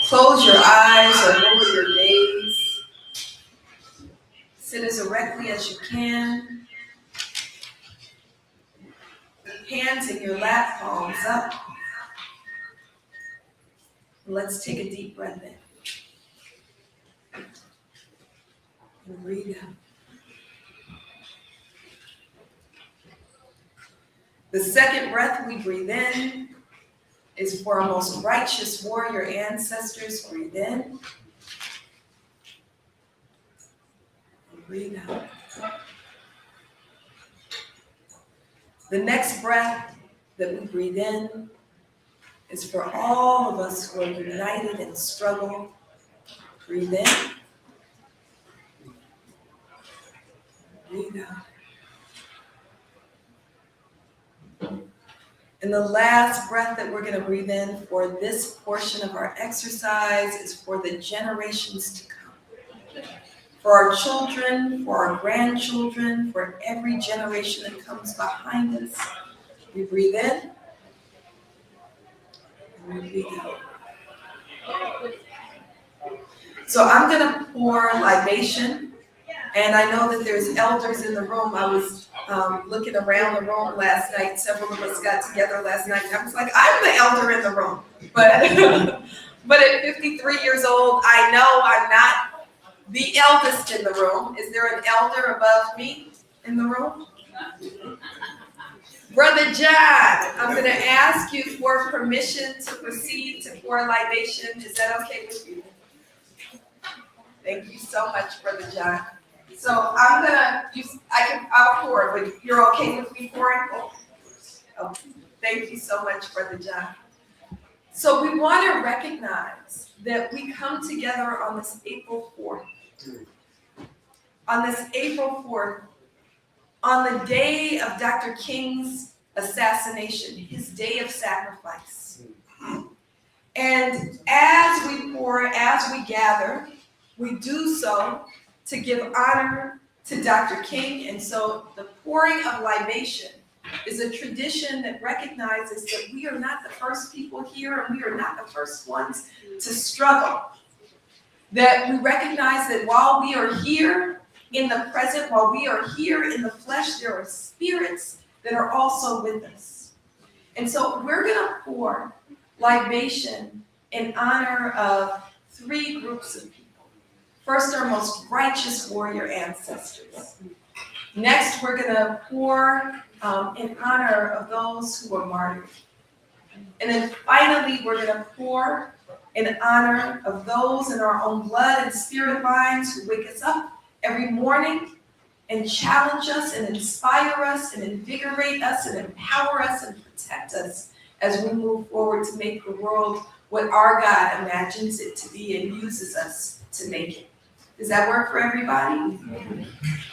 Close your eyes or lower your gaze. Sit as erectly as you can. Hands in your lap, palms up. Let's take a deep breath in. And breathe out. The second breath we breathe in is for our most righteous warrior ancestors. Breathe in. And breathe out. The next breath that we breathe in is for all of us who are united in struggle. Breathe in. Breathe out. And the last breath that we're going to breathe in for this portion of our exercise is for the generations to come. For our children, for our grandchildren, for every generation that comes behind us. We breathe in. And we breathe out. So I'm going to pour libation. And I know that there's elders in the room. I was looking around the room last night. Several of us got together last night. And I was like, I'm the elder in the room. But at 53 years old, I know I'm not the eldest in the room. Is there an elder above me in the room? Brother John, I'm going to ask you for permission to proceed to pour libation. Is that okay with you? Thank you so much, Brother John. So I'm gonna I'll pour, but you're okay with me pouring? Oh, thank you so much, Brother John. So we want to recognize that we come together on this April 4th. On this April 4th, on the day of Dr. King's assassination, his day of sacrifice. And as we pour, as we gather, we do so to give honor to Dr. King. And so the pouring of libation is a tradition that recognizes that we are not the first people here and we are not the first ones to struggle. That we recognize that while we are here in the present, while we are here in the flesh, there are spirits that are also with us. And so we're going to pour libation in honor of three groups of people. First, our most righteous warrior ancestors. Next, we're going to pour in honor of those who were martyred. And then finally, we're going to pour in honor of those in our own blood and spirit lines who wake us up every morning and challenge us and inspire us and invigorate us and empower us and protect us as we move forward to make the world what our God imagines it to be and uses us to make it. Does that work for everybody?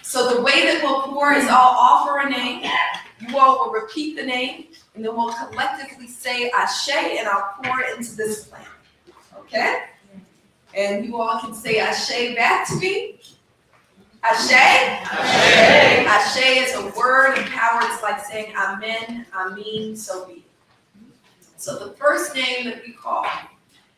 So the way that we'll pour is I'll offer a name. You all will repeat the name, and then we'll collectively say Ashe, and I'll pour into this plant. Okay? And you all can say Ashe back to me. Ashe? Ashe. Ashe is a word and power. It's like saying Amen, Amen, so be it. So the first name that we call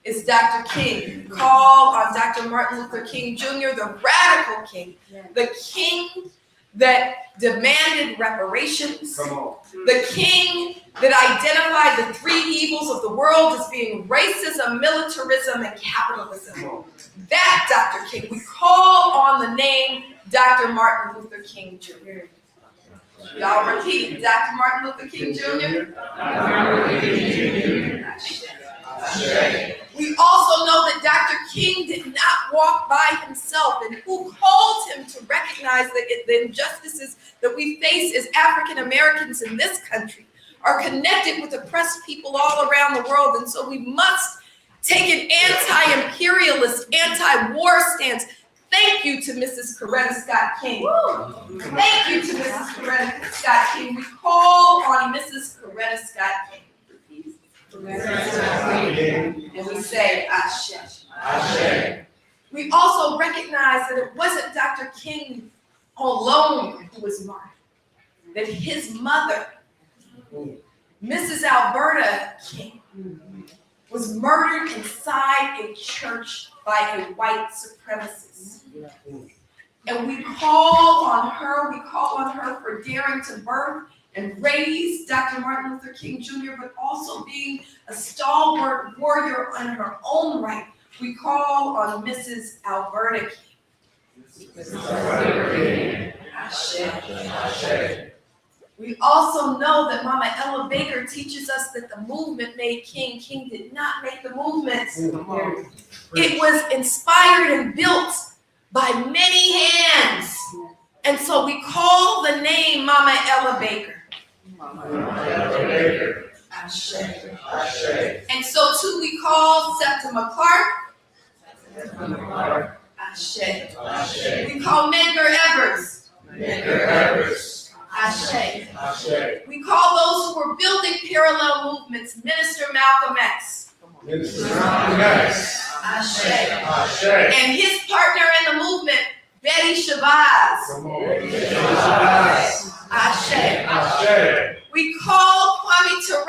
is Dr. King. Called on Dr. Martin Luther King Jr., the radical king, the king that demanded reparations, the king that identified the three evils of the world as being racism, militarism, and capitalism. That Dr. King. We call on the name Dr. Martin Luther King Jr. Y'all repeat, Dr. Martin Luther King Jr. We also know that Dr. King did not walk by himself, and who called him to recognize that the injustices that we face as African Americans in this country are connected with oppressed people all around the world. And so we must take an anti-imperialist, anti-war stance. Thank you to Mrs. Coretta Scott King. Thank you to Mrs. Coretta Scott King. We call on Mrs. Coretta Scott King. And we say Ashe. Ashe. We also recognize that it wasn't Dr. King alone who was martyred. That his mother, Mrs. Alberta King, was murdered inside a church by a white supremacist. And we call on her for daring to birth and raise Dr. Martin Luther King Jr., but also being a stalwart warrior in her own right. We call on Mrs. Alberta King. We also know that Mama Ella Baker teaches us that the movement made King. King did not make the movement. It was inspired and built by many hands. And so we call the name Mama Ella Baker. Ashe. And so too we call Septima Clark. Ashe. We call Medgar Evers. Ashe. We call those who were building parallel movements Minister Malcolm X. Ashe. And his partner in the movement, Betty Shabazz. Ashe. We call Kwame Ture.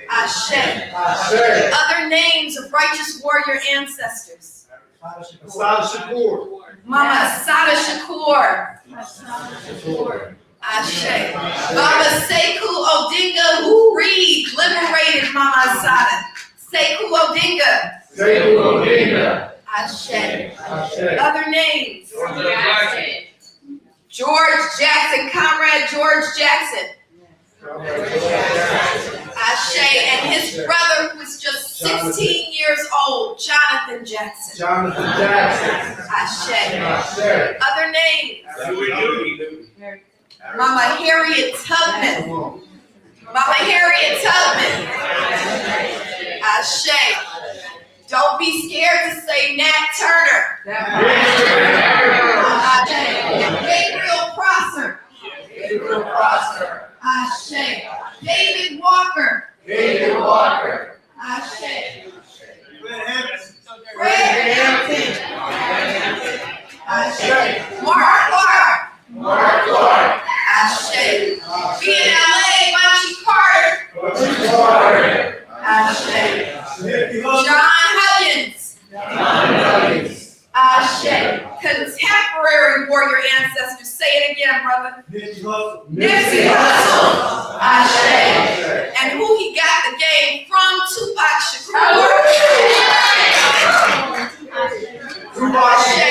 Ashe. Other names of righteous warrior ancestors. Mama Assata Shakur. Ashe. Baba Sekou Odinga, who freed, liberated Mama Assata. Sekou Odinga. Ashe. Other names. George Jackson, Comrade George Jackson. Ashe. And his brother, who was just 16 years old, Jonathan Jackson. Ashe. Other names. Mama Harriet Tubman. Ashe. Don't be scared to say Nat Turner. Gabriel Prosser. Ashe. David Walker. Ashe. Fred Hampton. Ashe. Mark Clark. Ashe. BNLA, Bunchy Carter. Ashe. John Huggins. Ashe. Contemporary warrior ancestors. Say it again, brother. Nipsey Hussle. Ashe. And who he got the game from? Tupac Shakur. Ashe.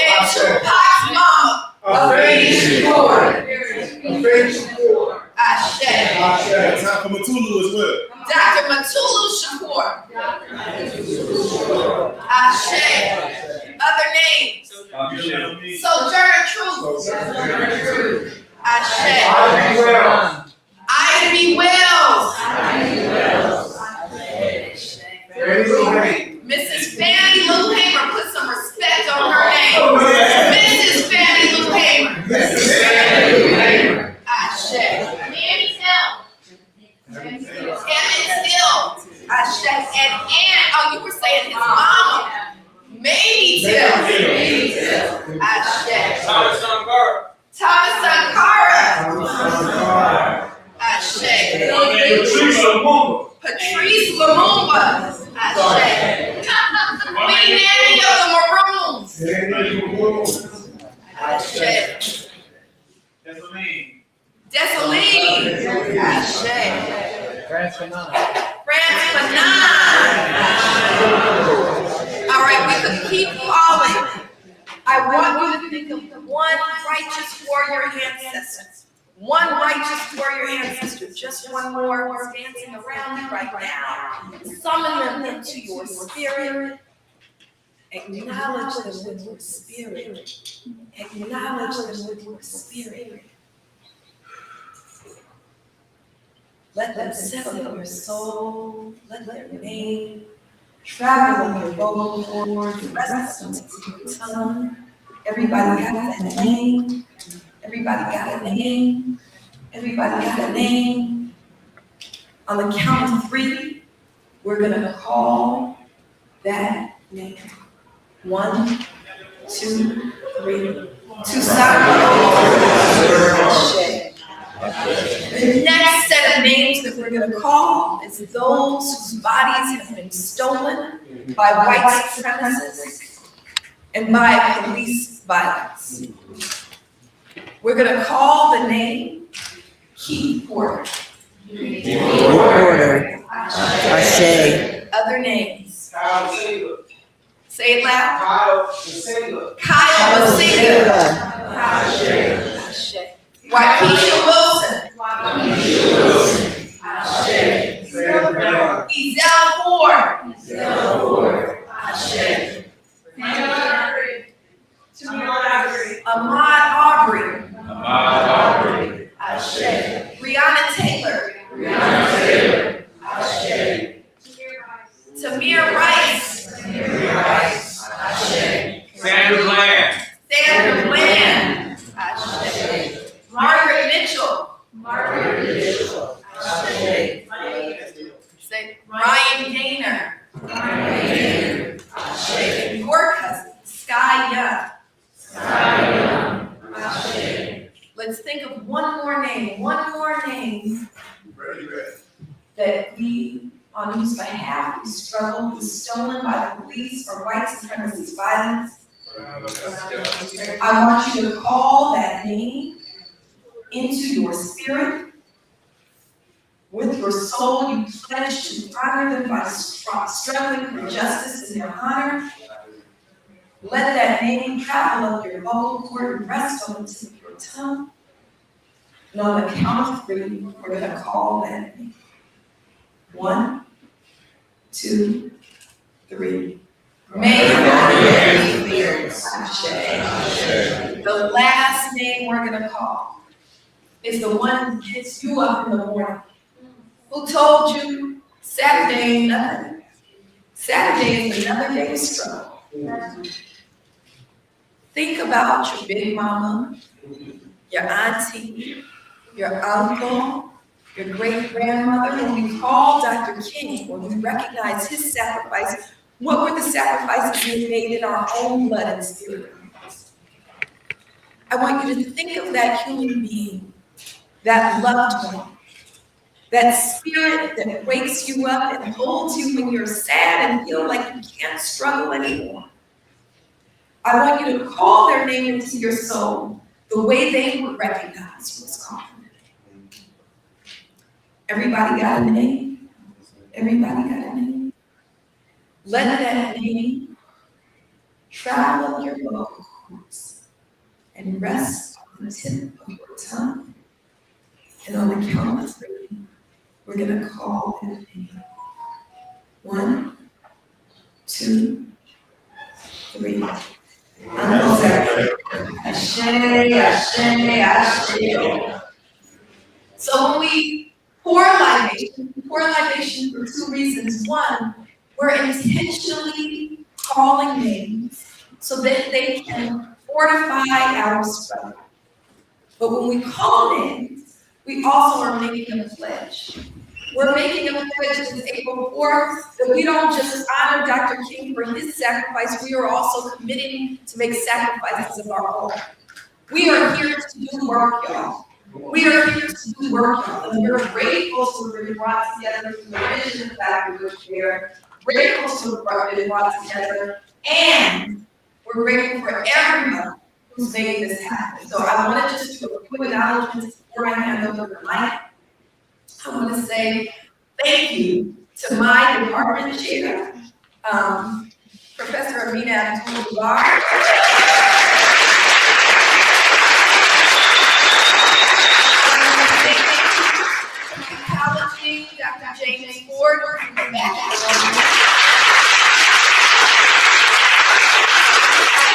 And Tupac's mama, Afeni Shakur. Ashe. Time for Matulu as well. Dr. Matulu Shakur. Ashe. Other names. Sojourner Truth. Ashe. Ida B. Wells. Mrs. Fannie Lou Hamer. Put some respect on her name. Mrs. Fannie Lou Hamer. Ashe. Emmett Till. Ashe. And oh, you were saying his mama. Mamie Till. Ashe. Thomas Sankara. Ashe. Patrice Lumumba. Ashe. Queen Nanny of the Maroons. Ashe. Dessalines. Ashe. France Fanon. All right, we could keep calling. I want you to think of one righteous warrior ancestor. One righteous warrior ancestor. Just one more who's dancing around you right now. Summon them into your spirit. Acknowledge them with your spirit. Acknowledge them with your spirit. Let them settle in your soul. Let their name travel in your vocal cords and rest on your tongue. Everybody got that name. Everybody got a name. Everybody got a name. On the count of 3, we're going to call that name. 1, 2, 3. The next set of names that we're we're going to call is those whose bodies have been stolen by white supremacists and by police violence. We're going to call the name Keith Porter. Keith Porter. Ashe. Other names. Kyle Saylor. Say it loud. Kyle Saylor. Kyle Saylor. Ashe. Waukesha Wilson. Ezell Ford. Ahmaud Aubrey. Breonna Taylor. Tamir Rice. Sandra Bland. Margaret Mitchell. Say Ryan Gaynor. Your cousin, Sky Young. Let's think of one more name that we, on whose behalf we struggle, was stolen by the police or white supremacist violence. I want you to call that name into your spirit. With your soul, you pledge to honor them by struggling for justice in their honor. Let that name travel up your vocal cord and rest on the tip of your tongue. And on the count of 3, we're going to call that name. 1, 2, 3. May your name be Ashe. The last name we're going to call is the one who gets you up in the morning. Who told you Saturday ain't nothing? Saturday is another day of struggle. Think about your big mama, your auntie, your uncle, your great grandmother. When we call Dr. King, when we recognize his sacrifice, what were the sacrifices we made in our own blood and spirit? I want you to think of that human being, that loved one, that spirit that wakes you up and holds you when you're sad and feel like you can't struggle anymore. I want you to call their name into your soul the way they would recognize what's called. Everybody got a name? Everybody got a name? Let that name travel up your vocal cords and rest on the tip of your tongue. And on the count of 3, we're going to call that name. 1, 2, 3. Ashe, Ashe, Ashe. So when we pour libation for 2 reasons. 1, we're intentionally calling names so that they can fortify our struggle. But when we call names, we also are making a pledge. We're making a pledge this April 4th that we don't just honor Dr. King for his sacrifice, we are also committing to make sacrifices of our own. We are here to do work, y'all. We are here to do work, y'all. And we're grateful to have been brought together through the vision of Dr. Ware. Grateful to have been brought together. And we're grateful for everyone who's made this happen. So I want to just do a quick acknowledgement before I hand over the mic. I want to say thank you to my department chair, Professor Abdullah. Dr. James Ford, from the back.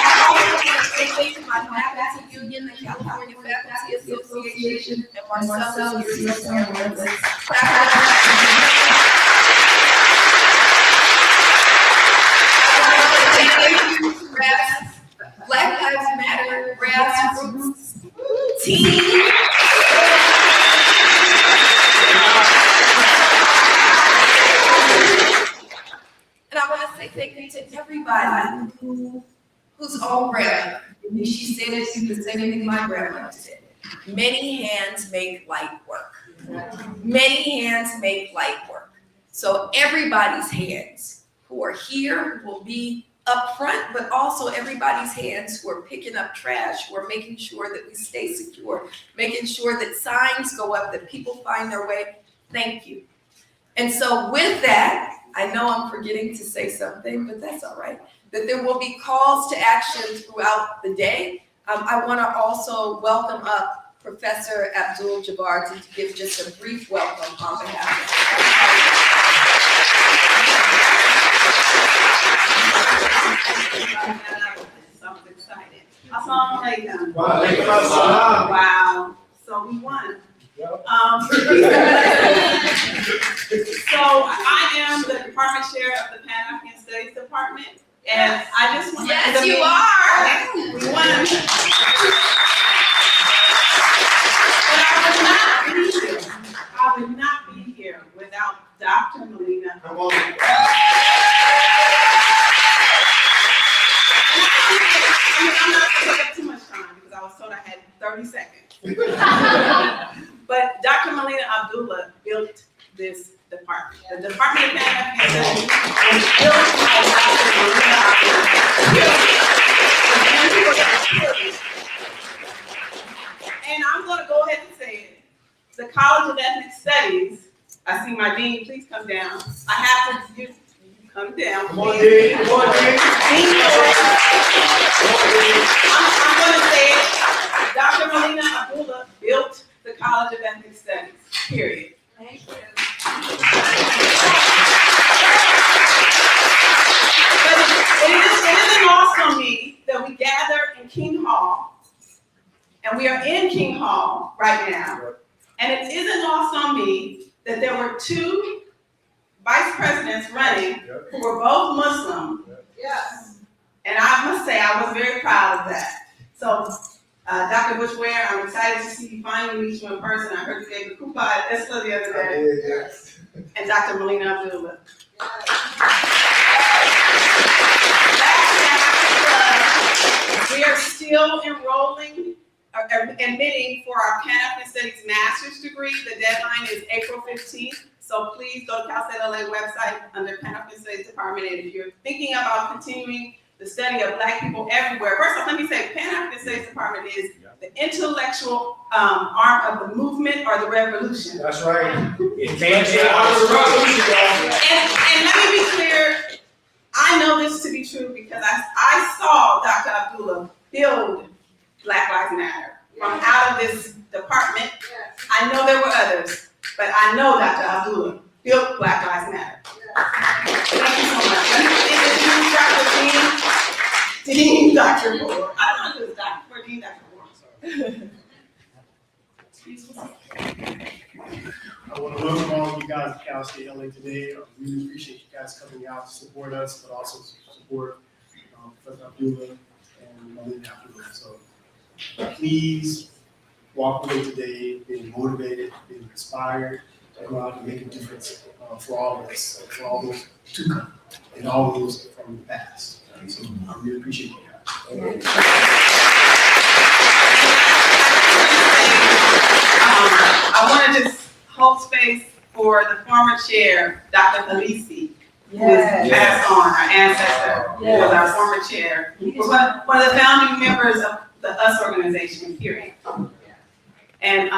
I also want to say thank you to my faculty union, the California Faculty Association, and Marcellus Black Lives Matter grassroots team. And I want to say thank you to everybody who's own grandmother. She said it, she could say anything my grandmother said. Many hands make light work. Many hands make light work. So everybody's hands who are here will be up front, but also everybody's hands who are picking up trash, who are making sure that we stay secure, making sure that signs go up, that people find their way. Thank you. And so with that, I know I'm forgetting to say something, but that's all right, that there will be calls to action throughout the day. I want to also welcome up Professor Abdullah to give just a brief welcome on behalf of I'm excited. Assalamu alaikum. Wow. Wow. So we won. Yep. So I am the department chair of the Pan-African Studies Department, and I just want to. Yes, you are. We won. But I would not be here without Dr. Melina. Come on. I'm not going to take up too much time because I was told I had 30 seconds. But Dr. Melina Abdullah built this department. The Department of Pan-African Studies was built by Dr. Melina Abdullah. And I'm going to go ahead and say it. The College of Ethnic Studies, I see my dean, please come down. I have to, you come down. Come on, Dean. Come on, Dean. I'm going to say it. Dr. Melina Abdullah built the College of Ethnic Studies, period. Thank you. But it isn't lost on me that we gather in King Hall, and we are in King Hall right now, and it isn't lost on me that there were two vice presidents running who were both Muslim. Yes. And I must say, I was very proud of that. So, Dr. Butch Ware, I'm excited to see you finally meet you in person. I heard you gave the kupa at Esla the other day. Yes. And Dr. Melina Abdullah. We are still enrolling, admitting for our Pan-African Studies master's degree. The deadline is April 15th. So please go to Cal State LA website under Pan-African Studies Department. And if you're thinking about continuing the study of Black people everywhere, first off, let me say Pan-African Studies Department is the intellectual arm of the movement or the revolution. That's right. It can't be out of the revolution. And let me be clear, I know this to be true because I saw Dr. Abdullah build Black Lives Matter from out of this department. I know there were others, but I know Dr. Abdullah built Black Lives Matter. Thank you so much. Let me introduce Dr. Dean Dr. Moore. I don't know who's Dr. Dean Dr. Moore. I want to welcome all of you guys to Cal State LA today. I really appreciate you guys coming out to support us, but also support Professor Abdullah and Melina Abdullah. So please walk away today being motivated, being inspired, to go out and make a difference for all of us, for all those to come, and all those from the past. So I really appreciate you guys. I want to just hold space for the former chair, Dr. Halisi, who is passed on, our ancestor, who was our former chair, who was one of the founding members of the US organization, period. And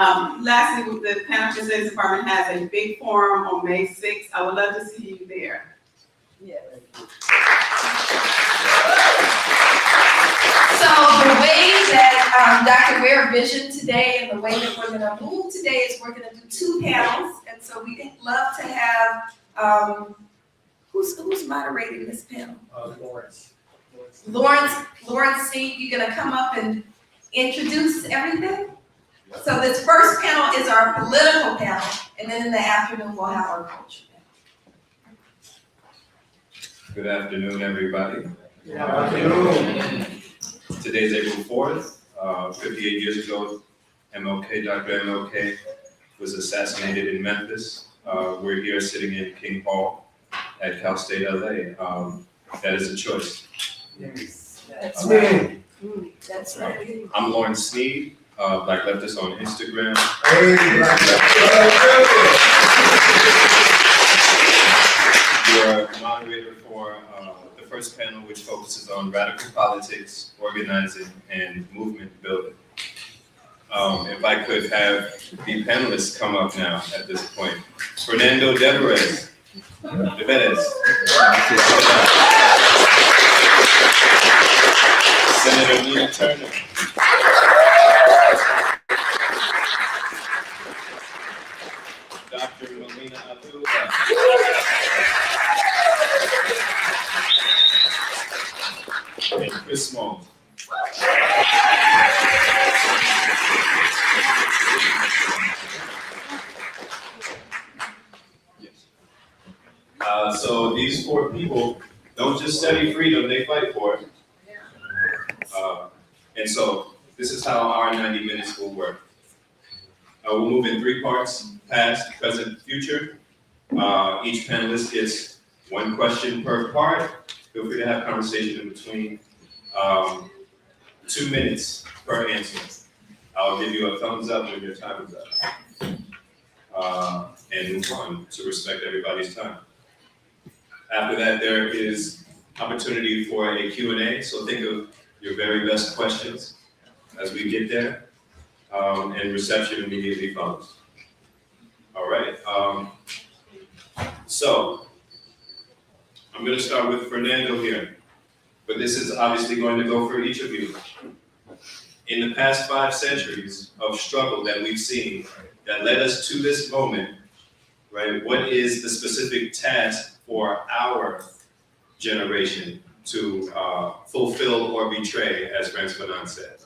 lastly, the Pan-African Studies Department has a big forum on May 6th. I would love to see you there. Yes. So the way that Dr. Ware visioned today and the way that we're going to move today is we're going to do two panels. And so we'd love to have, who's moderating this panel? Lawrence C., you're going to come up and introduce everything? So this first panel is our political panel, and then in the afternoon we'll have our culture panel. Good afternoon, everybody. Good afternoon. Today's April 4th. 58 years ago, Dr. MLK was assassinated in Memphis. We're here sitting in King Hall at Cal State LA. That is a choice. That's right. That's right. I'm Lawrence Sneed. Black Leftists on Instagram. Hey, You're a moderator for the first panel, which focuses on radical politics, organizing, and movement building. If I could have the panelists come up now at this point. Fernando Deveras. Senator Melina Turner. Dr. Melina Abdullah. And Chris Small. So these four people don't just study freedom, they fight for it. And so this is how our 90 minutes will work. We'll move in three parts: past, present, future. Each panelist gets one question per part. Feel free to have conversation in between. 2 minutes per answer. I'll give you a thumbs up when your time is up. And move on to respect everybody's time. After that, there is opportunity for a Q&A, so think of your very best questions as we get there, and reception immediately follows. All right, so I'm gonna start with Fernando here, but this is obviously going to go for each of you. In the past 5 centuries of struggle that we've seen that led us to this moment, right, what is the specific task for our generation to fulfill or betray, as Frantz Fanon said?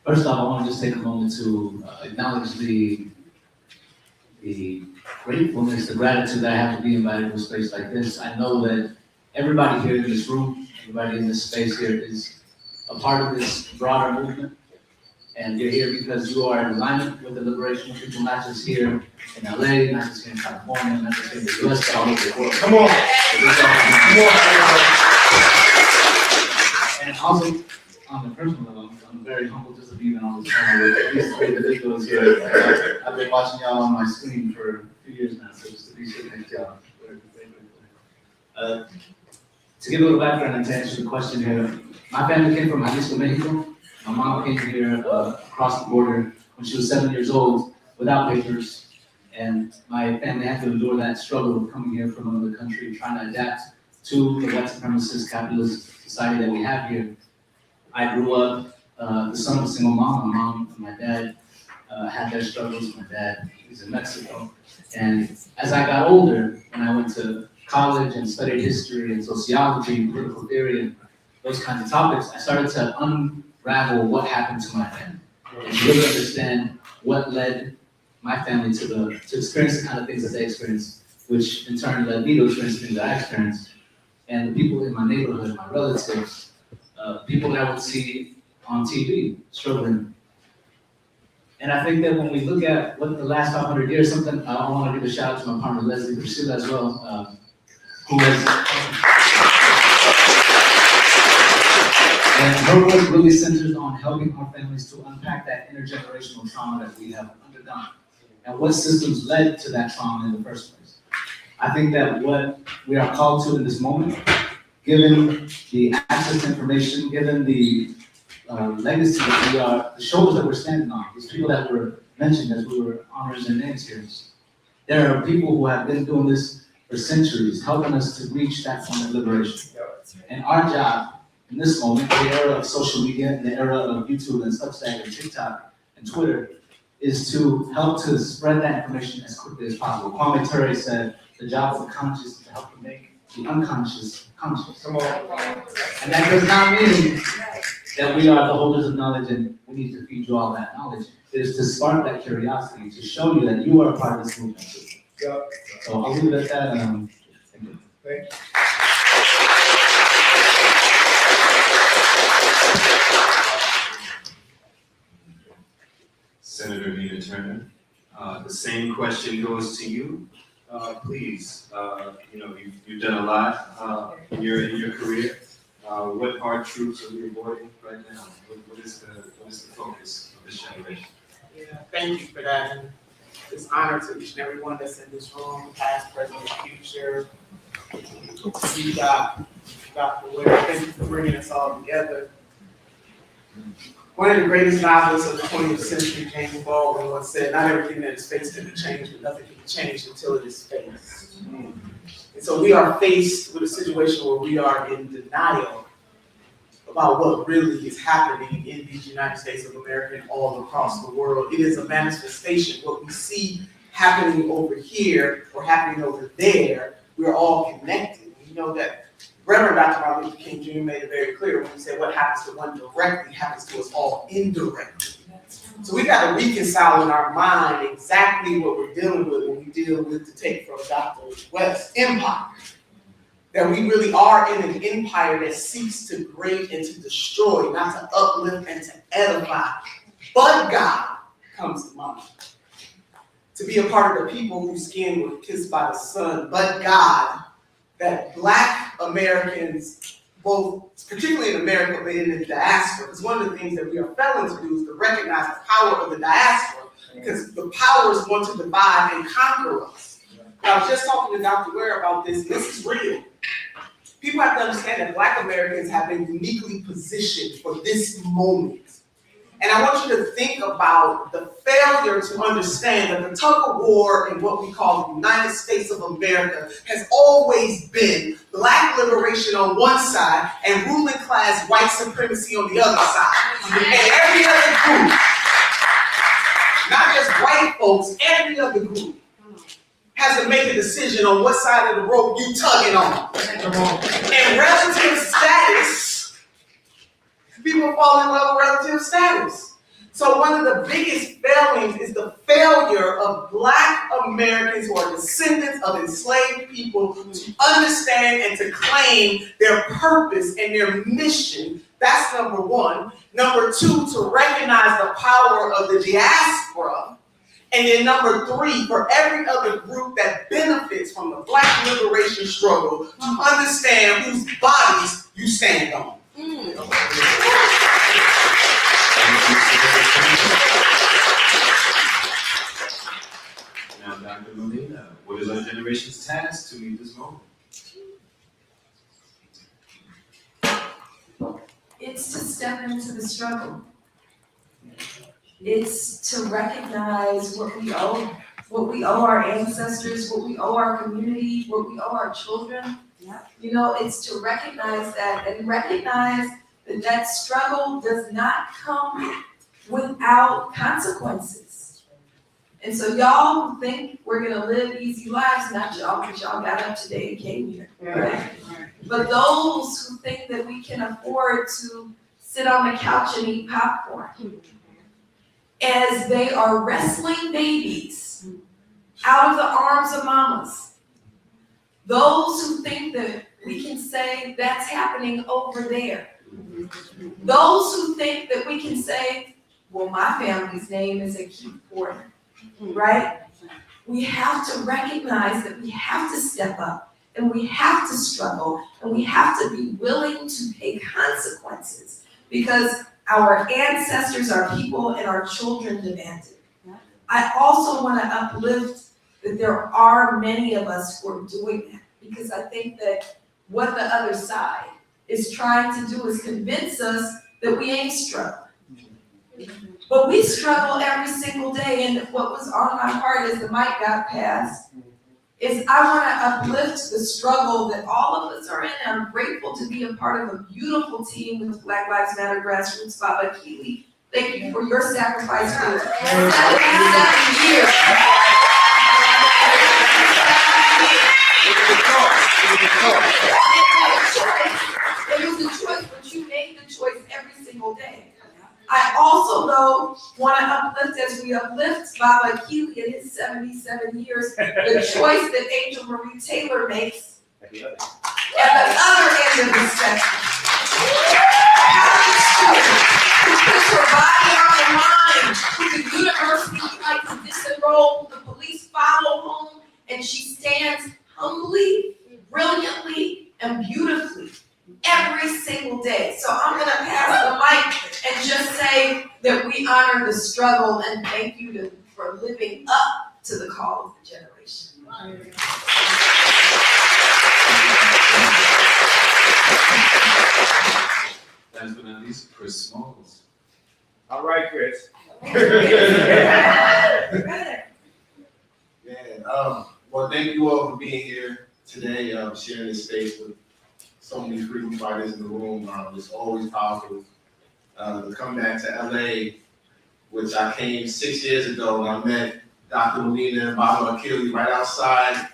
First off, I want to just take a moment to acknowledge the gratefulness, the gratitude that I have to be invited to a space like this. I know that everybody here in this room, everybody in this space here is a part of this broader movement. And you're here because you are in alignment with the liberation of people, not just here in LA, not just here in California, not just here in the US, but all over the world. come on. And also, on the personal level, I'm very humbled just to be even on this panel with these three individuals here. I've been watching y'all on my screen for a few years now, so just to be sitting next to y'all. To give a little background and to answer the question here, my family came from Jalisco, Mexico. My mom came here across the border when she was 7 years old without papers, and my family had to endure that struggle of coming here from another country, trying to adapt to the white supremacist capitalist society that we have here. I grew up the son of a single mom. My mom and my dad had their struggles. My dad is in Mexico. And as I got older, when I went to college and studied history and sociology and political theory and those kinds of topics, I started to unravel what happened to my family and really understand what led my family to experience the kind of things that they experienced, which in turn led me to experience things that I experienced. And the people in my neighborhood, my relatives, people that I would see on TV struggling. And I think that when we look at what the last 500 years, something I want to give a shout out to my partner Leslie Priscilla as well, who and her work really centers on helping our families to unpack that intergenerational trauma that we have undergone and what systems led to that trauma in the first place. I think that what we are called to in this moment, given the access to information, given the legacy that we are, the shoulders that we're standing on, these people that were mentioned as we were honoring their names here. There are people who have been doing this for centuries, helping us to reach that point of liberation. And our job in this moment, the era of social media, in the era of YouTube and Substack and TikTok and Twitter, is to help to spread that information as quickly as possible. Kwame Ture said, the job of the conscious is to help to make the unconscious conscious. Come on. And that does not mean that we are the holders of knowledge and we need to feed you all that knowledge. It is to spark that curiosity, to show you that you are a part of this movement too. Yeah. So I'll leave it at that. Thank you. Thank you. Senator Melina Turner, the same question goes to you. Please, you've done a lot in your career. What hard truths are we avoiding right now? What is the focus of this generation? Yeah, thank you for that. And it's honor to each and every one that's in this room, past, present, and future. You got Dr. Ware. Thank you for bringing us all together. One of the greatest novelists of the 20th century, James Baldwin, once said, "Not everything that is faced can be changed, but nothing can be changed until it is faced." And so we are faced with a situation where we are in denial about what really is happening in these United States of America and all across the world. It is a manifestation. What we see happening over here or happening over there, we're all connected. You know that Reverend Dr. Martin Luther King Jr. made it very clear when he said what happens to one directly happens to us all indirectly. So we got to reconcile in our mind exactly what we're dealing with when we deal with, to take from Dr. West's empire. That we really are in an empire that seeks to grade and to destroy, not to uplift and to edify. But God comes to mind. To be a part of the people whose skin was kissed by the sun, but God, that Black Americans, both particularly in America, but in the diaspora, because one of the things that we are failing to do is to recognize the power of the diaspora, because the powers want to divide and conquer us. I was just talking to Dr. Ware about this, and this is real. People have to understand that Black Americans have been uniquely positioned for this moment. And I want you to think about the failure to understand that the tug of war in what we call the United States of America has always been Black liberation on one side and ruling class white supremacy on the other side. And every other group, not just white folks, every other group has to make a decision on what side of the rope you tugging on. And relative status, people fall in love with relative status. So one of the biggest failings is the failure of Black Americans who are descendants of enslaved people to understand and to claim their purpose and their mission. That's number one. Number two, to recognize the power of the diaspora. And then number three, for every other group that benefits from the Black liberation struggle, to understand whose bodies you stand on. Now, Dr. Melina, what is our generation's task to meet this moment? It's to step into the struggle. It's to recognize what we owe our ancestors, what we owe our community, what we owe our children. You know, it's to recognize that and recognize that that struggle does not come without consequences. And so y'all who think we're gonna live easy lives, not y'all, because y'all got up today and came here, right? But those who think that we can afford to sit on the couch and eat popcorn, as they are wrestling babies out of the arms of mamas. Those who think that we can say that's happening over there. Those who think that we can say, well, my family's name is a Keith Porter, right? We have to recognize that we have to step up and we have to struggle and we have to be willing to pay consequences because our ancestors, our people, and our children demand it. I also want to uplift that there are many of us who are doing that because I think that what the other side is trying to do is convince us that we ain't struggling. But we struggle every single day, and what was on my heart as the mic got passed is I want to uplift the struggle that all of us are in. I'm grateful to be a part of a beautiful team with Black Lives Matter Grassroots. Baba Keeley, thank you for your sacrifice for 77 years. It was a choice, but you made the choice every single day. I also, though, want to uplift, as we uplift Baba Keeley in his 77 years, the choice that Angel Marie Taylor makes at the other end of the spectrum. Who puts her body on the line, who the university like to disenroll, the police follow home, and she stands humbly, brilliantly, and beautifully every single gonna pass the mic and just say that we honor the struggle and thank you for living up to the call of the generation. Last but not least, Chris Smalls. All right, Chris. Well, thank you all for being here today, sharing this space with so many freedom fighters in the room. It's always powerful to come back to LA, which I came 6 years ago, and I met Dr. Melina and Baba Achille right outside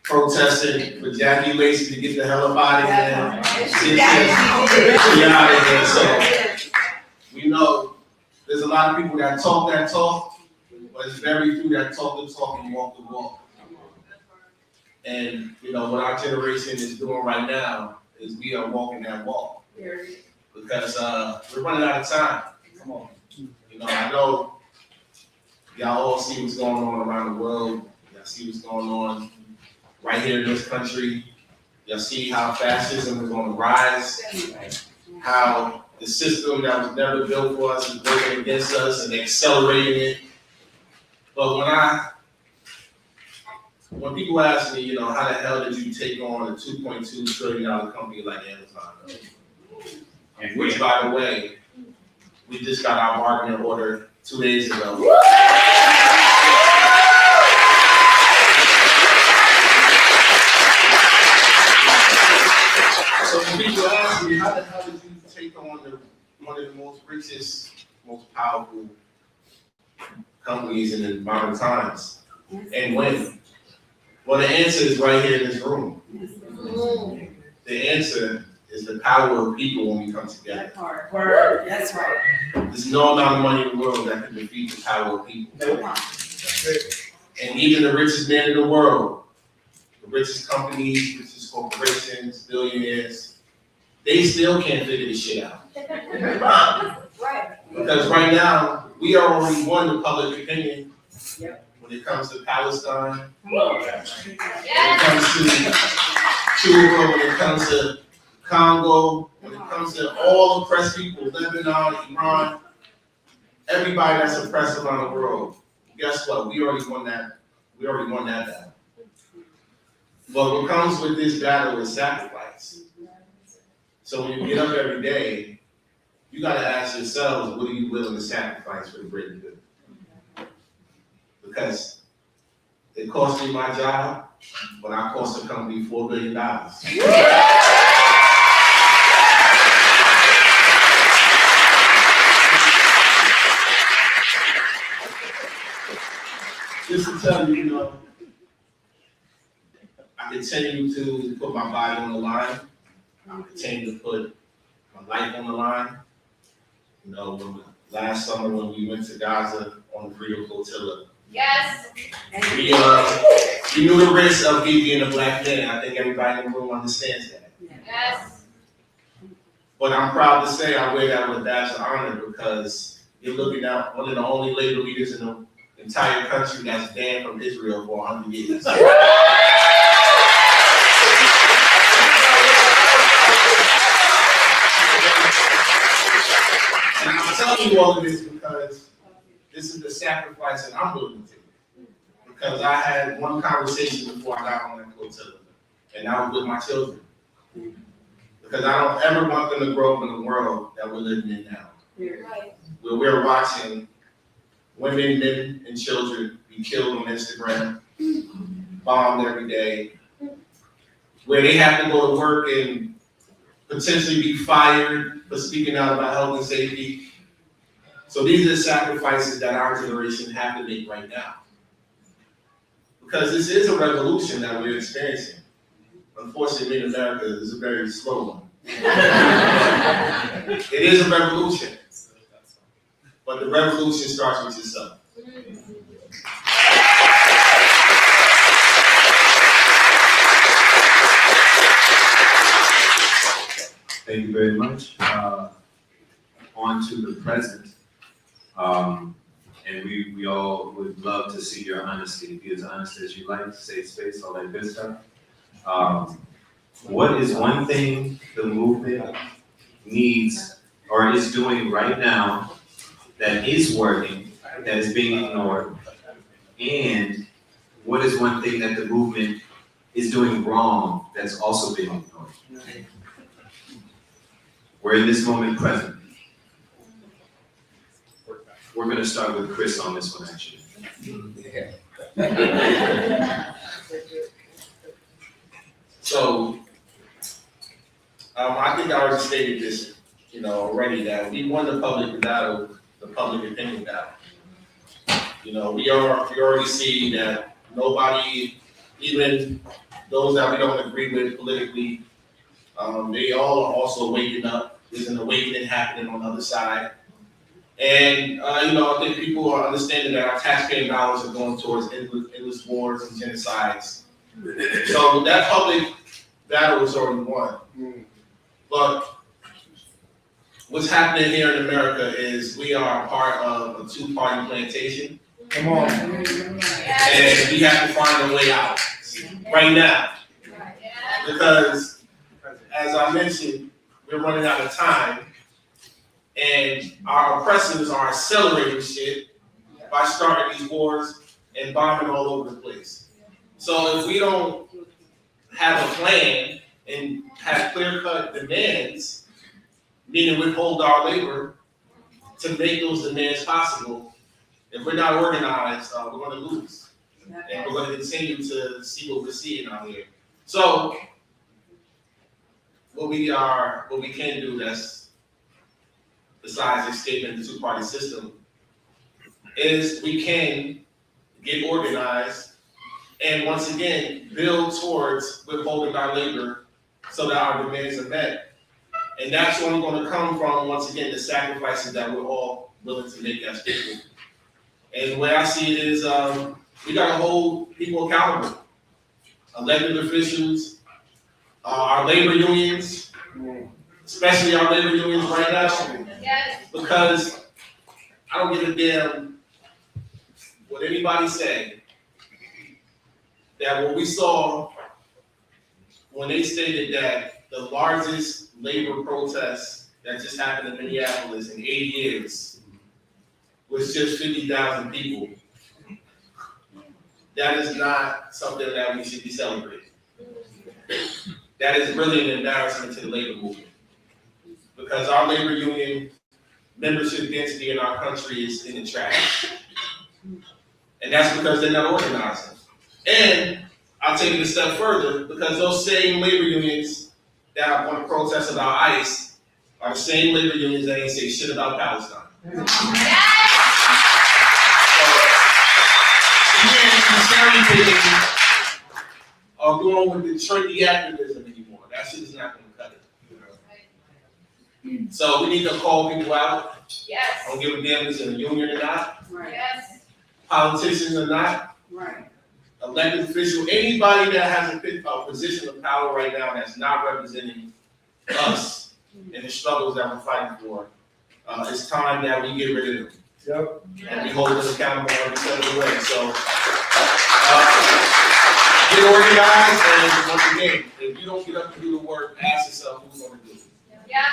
protesting for Jackie Lacey to get the hell up out of here. She out of here. So we know there's a lot of people that talk, but it's very few that talk the talk and walk the walk. And you know what our generation is doing right now is we are walking that walk because we're running out of time. Come on, you know I know y'all all see what's going on around the world. Y'all see what's going on right here in this country. Y'all see how fascism is on the rise. How the system that was never built for us is working against us and accelerating it. But when people ask me, you know, how the hell did you take on a $2.2 trillion company like Amazon? And which, by the way, we just got our bargaining order 2 days ago. So when people ask me, how the hell did you take on one of the most richest, most powerful companies in the modern times and win? Well, the answer is right here in this room. The answer is the power of people when we come together. Word. That's right. There's no amount of money in the world that can defeat the power of people. And even the richest man in the world, the richest companies, richest corporations, billionaires, they still can't figure this shit out. Right. Because right now, we already won the public opinion when it comes to Palestine, when it comes to Cuba, when it comes to Congo, when it comes to all oppressed people, Lebanon, Iran, everybody that's oppressed around the world. Guess what? We already won that. We already won that battle. But what comes with this battle is sacrifice. So when you get up every day, you got to ask yourselves, what are you willing to sacrifice for the greater good? Because it cost me my job, but I cost the company $4 billion. Just to tell you, you know, I continue to put my body on the line. I continue to put my life on the line. You know, last summer when we went to Gaza on the Freedom Flotilla, Yes. we knew the risk of me being a black man. I think everybody in the room understands that. Yes. But I'm proud to say I wear that with a badge of honor because you're looking at one of the only labor leaders in the entire country that's banned from Israel for 100 years. And I'm telling you all of this because this is the sacrifice that I'm willing to take. Because I had one conversation before I got on that flotilla, and that was with my children. Because I don't ever want them to grow up in the world that we're living in now. Right. Where we're watching women, men, and children be killed on Instagram, bombed every day, where they have to go to work and potentially be fired for speaking out about health and safety. So these are the sacrifices that our generation have to make right now. Because this is a revolution that we're experiencing. Unfortunately, in America, it's a very slow one. It is a revolution. But the revolution starts with yourself. Thank you very much. On to the present. And we all would love to see your honesty. Be as honest as you like, safe space, all that good stuff. What is one thing the movement needs or is doing right now that is working, that is being ignored? And what is one thing that the movement is doing wrong that's also being ignored? We're in this moment present. We're gonna start with Chris on this one, actually. So, I think I already stated this, already, that we won the public battle, the public opinion battle. We already see that nobody, even those that we don't agree with politically, they all are also waking up. There's an awakening happening on the other side. And, I think people are understanding that our taxpaying dollars are going towards endless wars and genocides. So that public battle is already won. But what's happening here in America is we are a part of a two-party plantation. Come on. And we have to find a way out right now. Because, as I mentioned, we're running out of time. And our oppressors are accelerating shit by starting these wars and bombing all over the place. So if we don't have a plan and have clear-cut demands, meaning withhold our labor to make those demands possible, if we're not organized, we're going to lose. And we're going to continue to see what we're seeing out here. So what we can do, that's besides escaping the two-party system, is we can get organized and once again build towards withholding our labor so that our demands are met. And that's only going to come from, once again, the sacrifices that we're all willing to make as people. And the way I see it is we got to hold people accountable. Elected officials, our labor unions, especially our labor unions right now, because I don't give a damn what anybody say, that what we saw when they stated that the largest labor protest that just happened in Minneapolis in 8 years was just 50,000 people. That is not something that we should be celebrating. That is really an embarrassment to the labor movement. Because our labor union membership density in our country is in the trash. And that's because they're not organizing. And I'll take it a step further, because those same labor unions that want to protest about ICE are the same labor unions that ain't say shit about Palestine. Or going with the trendy activism anymore. That shit is not going to cut it. So we need to call people out. Yes. I don't give a damn if it's in a union or not. Yes. Politicians or not. Right. Elected official, anybody that has a position of power right now that's not representing us in the struggles that we're fighting for, it's time that we get rid of them. Yep. And we hold them accountable every step of the way. So, get organized, and once again, if you don't get up and do the work, ask yourself who's going to do it. Yeah.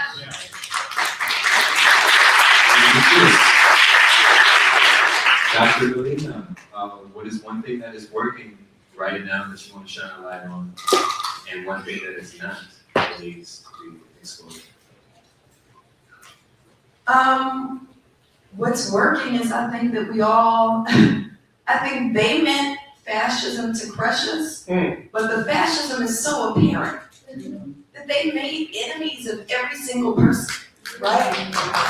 Dr. Melina, what is one thing that is working right now that you want to shine a light on, and one thing that is not, that needs to be exposed? What's working is I think that I think they meant fascism to crush us, but the fascism is so apparent that they made enemies of every single person, right?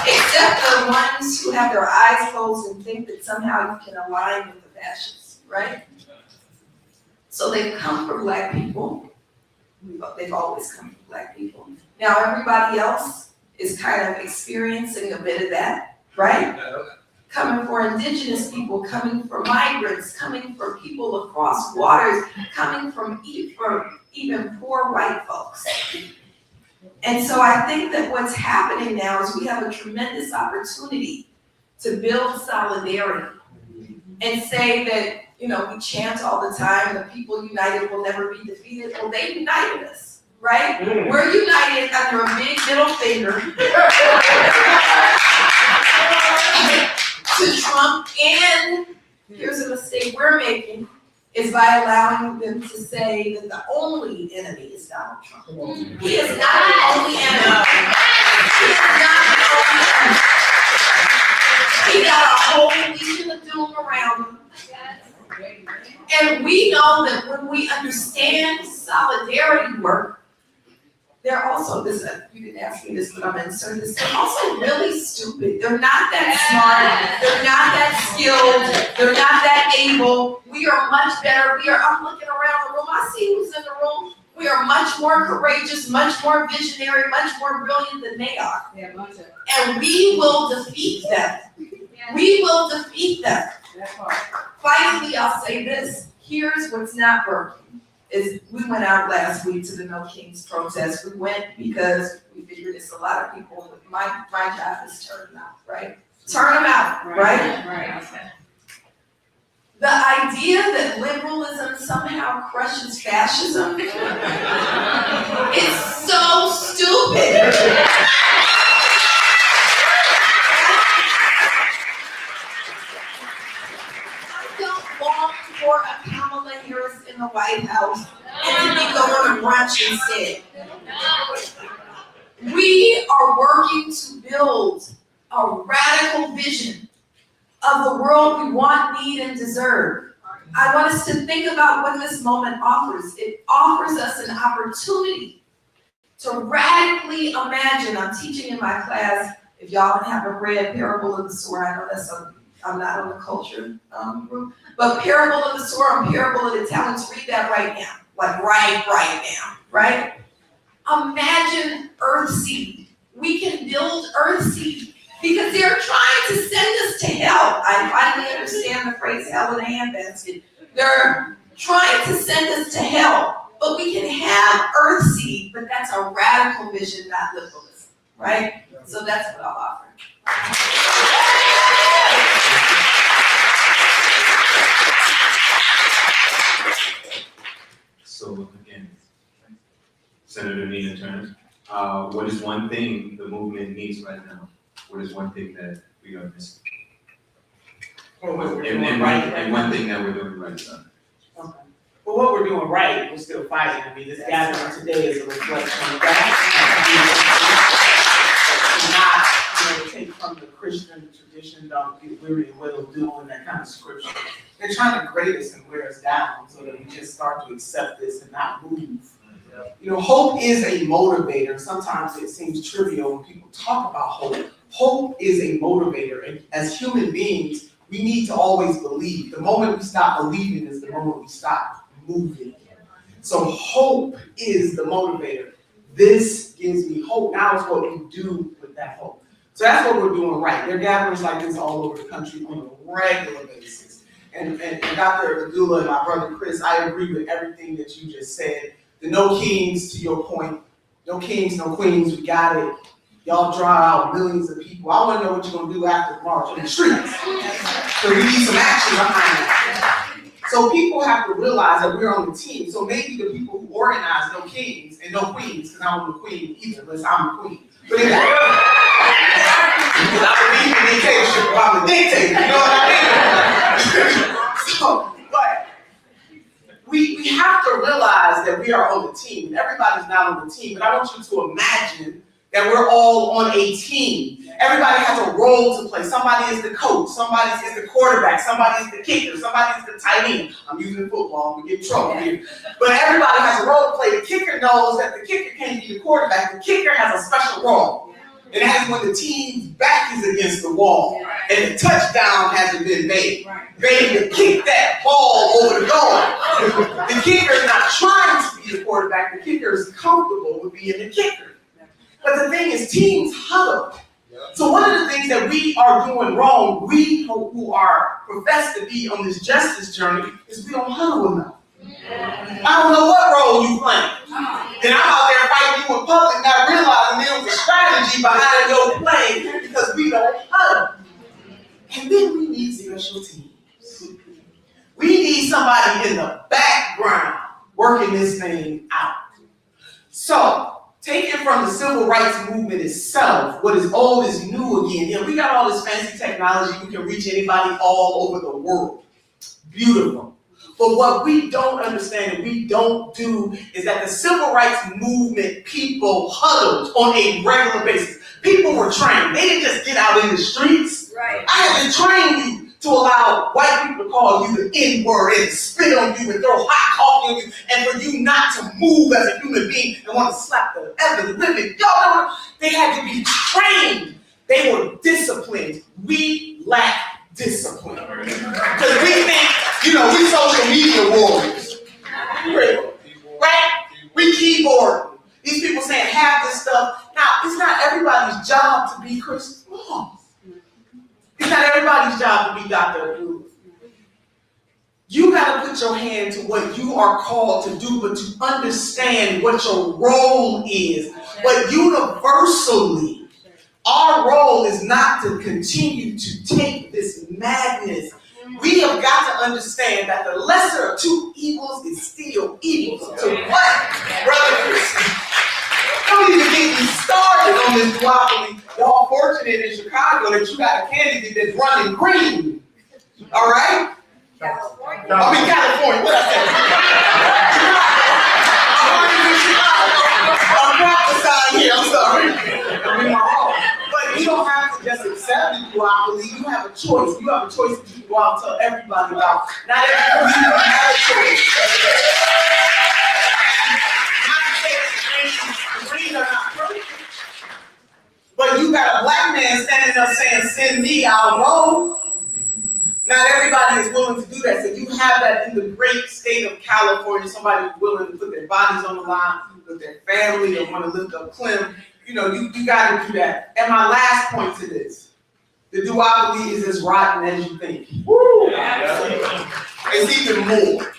Except the ones who have their eyes closed and think that somehow you can align with the fascists, right? So they've come for Black people. They've always come for Black people. Now everybody else is kind of experiencing a bit of that, right? Coming for Indigenous people, coming for migrants, coming for people across waters, coming from even poor white folks. And so I think that what's happening now is we have a tremendous opportunity to build solidarity and say that, we chant all the time, the people united will never be defeated. Well, they united us, right? We're united under a big middle finger. by allowing them to say that the only enemy is Donald Trump. He is not the only enemy. He is not the only enemy. He got a whole legion of doom around him. And we know that when we understand solidarity work, they're also, you didn't ask me this, but I'm inserting this, they're also really stupid. They're not that smart, they're not that skilled, they're not that able. We are much better, I'm looking around the room, I see who's in the room. We are much more courageous, much more visionary, much more brilliant than they are. And we will defeat them. We will defeat them. Finally, I'll say this, here's what's not working. We went out last week to the No Kings protest. We went because we figured it's a lot of people. My job is turn them out, right? Turn them out, right? Right. The idea that liberalism somehow crushes fascism is so stupid. I don't want for a Kamala Harris in the White House and to be going to brunch instead. We are working to build a radical vision of the world we want, need, and deserve. I want us to think about what this moment offers. It offers us an opportunity to radically imagine. I'm teaching in my class, if y'all haven't read Parable of the Sower, I know I'm not on the culture group, but Parable of the Sower and Parable of the Talents, read that right now, like right now, right? Imagine Earthseed. We can build Earthseed because they're trying to send us to hell. I finally understand the phrase hell in a handbasket. They're trying to send us to hell, but we can have Earthseed, but that's a radical vision, not liberalism, right? So that's what I'll offer. So again, Senator Nina Turner, what is one thing the movement needs right now? What is one thing that we are missing? Well, what we're And doing right and one thing that we're doing right now. Okay. Well, what we're doing right, we're still fighting. I mean, this gathering today is a reflection of that. Not, take from the Christian tradition, don't get weary and well doing, that kind of scripture. They're trying to grade us and wear us down so that we just start to accept this and not move. Hope is a motivator. Sometimes it seems trivial when people talk about hope. Hope is a motivator, and as human beings, we need to always believe. The moment we stop believing is the moment we stop moving. So hope is the motivator. This gives me hope. Now it's what we do with that hope. So that's what we're doing right. There are gatherings like this all over the country on a regular basis. And Dr. Abdullah and my brother Chris, I agree with everything that you just said. The No Kings, to your point, no kings, no queens, we got it. Y'all draw out millions of people. I want to know what you're going to do after the march in the streets. So we need some action behind that. So people have to realize that we're on the team. So maybe the people who organize No Kings and No Queens, because I'm a queen either, unless I'm a queen. But anyway, because I believe in dictatorship, I'm a dictator, you know what I mean? But we have to realize that we are on the team. Everybody's not on the team, but I want you to imagine that we're all on a team. Everybody has a role to play. Somebody is the coach, somebody is the quarterback, somebody is the kicker, somebody is the tight end. I'm using football, I'm gonna get in trouble here. But everybody has a role to play. The kicker knows that the kicker can't be the quarterback. The kicker has a special role. And that's when the team's back is against the wall and the touchdown hasn't been made. Ready to kick that ball over the goal. The kicker is not trying to be the quarterback. The kicker is comfortable with being the kicker. But the thing is, teams huddle. So one of the things that we are doing wrong, we who are professed to be on this justice journey, is we don't huddle enough. I don't know what role you play. And I'm out there fighting you in public, not realizing there was a strategy behind your play because we don't huddle. And then we need special teams. We need somebody in the background working this thing out. So, taken from the civil rights movement itself, what is old is new again. We got all this fancy technology, we can reach anybody all over the world. Beautiful. But what we don't understand and we don't do is that the civil rights movement people huddled on a regular basis. People were trained. They didn't just get out in the streets. Right. I had to train you to allow white people to call you the N-word and spit on you and throw hot coffee on you and for you not to move as a human being and want to slap the other women. Y'all know they had to be trained. They were disciplined. We lack discipline. Because we think, we social media warriors. Right? We keyboard. These people saying half this stuff. Now, it's not everybody's job to be Christian. It's not everybody's job to be Dr. Abdullah. You got to put your hand to what you are called to do, but to understand what your role is. But universally, our role is not to continue to take this madness. We have got to understand that the lesser of two evils is still evil. To what, Brother Chris? Don't even get me started on this duopoly. Y'all fortunate in Chicago that you got a candidate that's running green. All right? California. I mean California. What I said? I'm prophesying here. I'm sorry. I'm in my home. But you don't have to just accept the duopoly. You have a choice. You have a choice that you can go out and tell everybody about. Not every community has a choice. But you got a black man standing up saying, send me, I'll go. Not everybody is willing to do that. So you have that in the great state of California. Somebody who's willing to put their bodies on the line with their family or want to lift up Clem. You got to do that. And my last point to this, the duopoly is as rotten as you think. Woo! It's even more.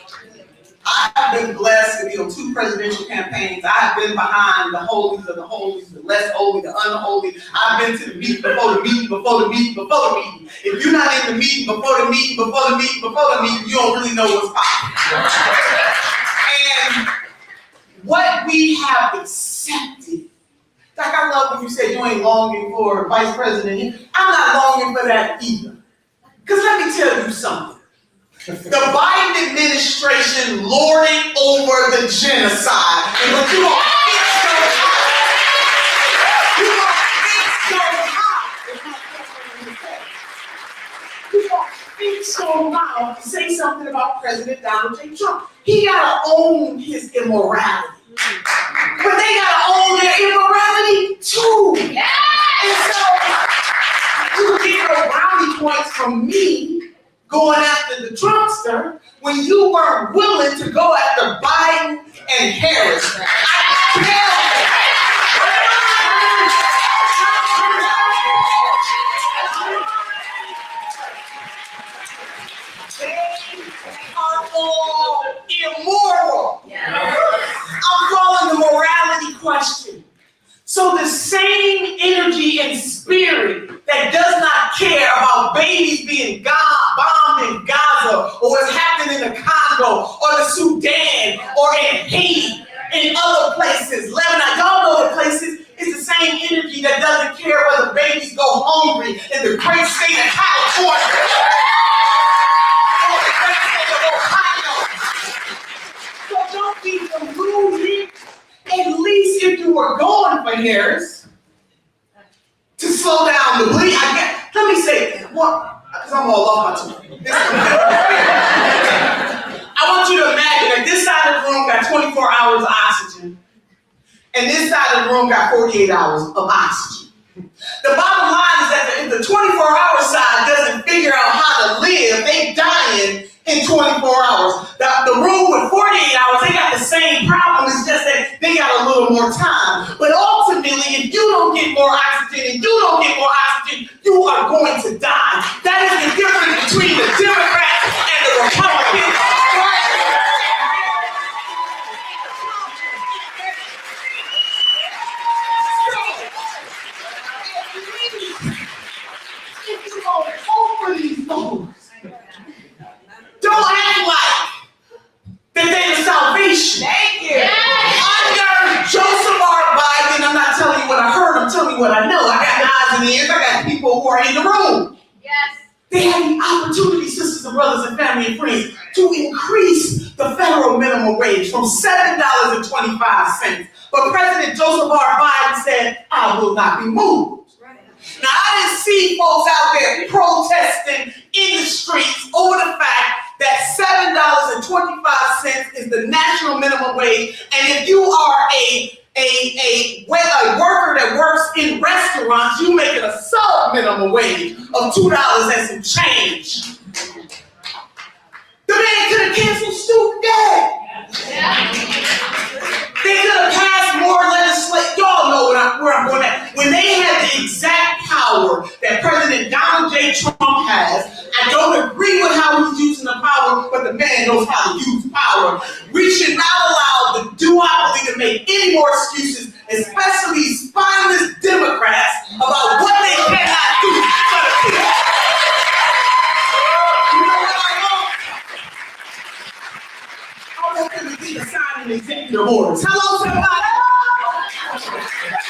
I have been blessed to be on 2 presidential campaigns. I have been behind the holies of the holies, the less holy, the unholy. I've been to the meeting before the meeting, before the meeting, before the meeting. If you're not in the meeting, before the meeting, before the meeting, before the meeting, you don't really know what's popping. And what we have accepted, like I love when you say you ain't longing for vice president. I'm not longing for that either. Because let me tell you something. The Biden administration lorded over the genocide. And what you gonna fix your mouth? You gonna fix your mouth to say something about President Donald J. Trump. He gotta own his immorality. But they gotta own their immorality too. And so you get no brownie points from me going after the Trumpster when you weren't willing to go after Biden and Harris. I they are all immoral. I'm calling the morality question. So the same energy and spirit that does not care about babies being bombed in Gaza or what's happening in the Congo or the Sudan or in Haiti and other places, Lebanon, y'all know the places, it's the same energy that doesn't care whether babies go hungry in the great state of California or the great state of Ohio. So don't be deluded. At least if you were going for Harris to slow down the bleed, let me say, because I'm all off my two. I want you to imagine that this side of the room got 24 hours of oxygen, and this side of the room got 48 hours of oxygen. The bottom line is that if the 24-hour side doesn't figure out how to live, they dying in 24 hours. The room with 48 hours, they got the same problem. It's just that they got a little more time. But ultimately, if you don't get more oxygen and you don't get more oxygen, you are going to die. That is the difference between the Democrats and the Republicans. If you don't hope for these folks, don't act like that they the salvation. Thank you. Under Joseph R. Biden, I'm not telling you what I heard, I'm telling you what I know. I got eyes and ears, I got people who are in the room. Yes. They had the opportunity, sisters and brothers and family and friends, to increase the federal minimum wage from $7.25. But President Joseph R. Biden said, I will not be moved. Now, I didn't see folks out there protesting in the streets over the fact that $7.25 is the national minimum wage. And if you are a worker that works in restaurants, you making a sub minimum wage of $2 and some change. The man could have canceled student debt. They could have passed more legislation. Y'all know where I'm going at. When they had the exact power that President Donald J. Trump has, I don't agree with how he's using the power, but the man knows how to use power. We should not allow the duopoly to make any more excuses, especially spineless Democrats, about what they cannot do for the people. You know what I want? I want them to be signing executive orders. Hello, somebody? I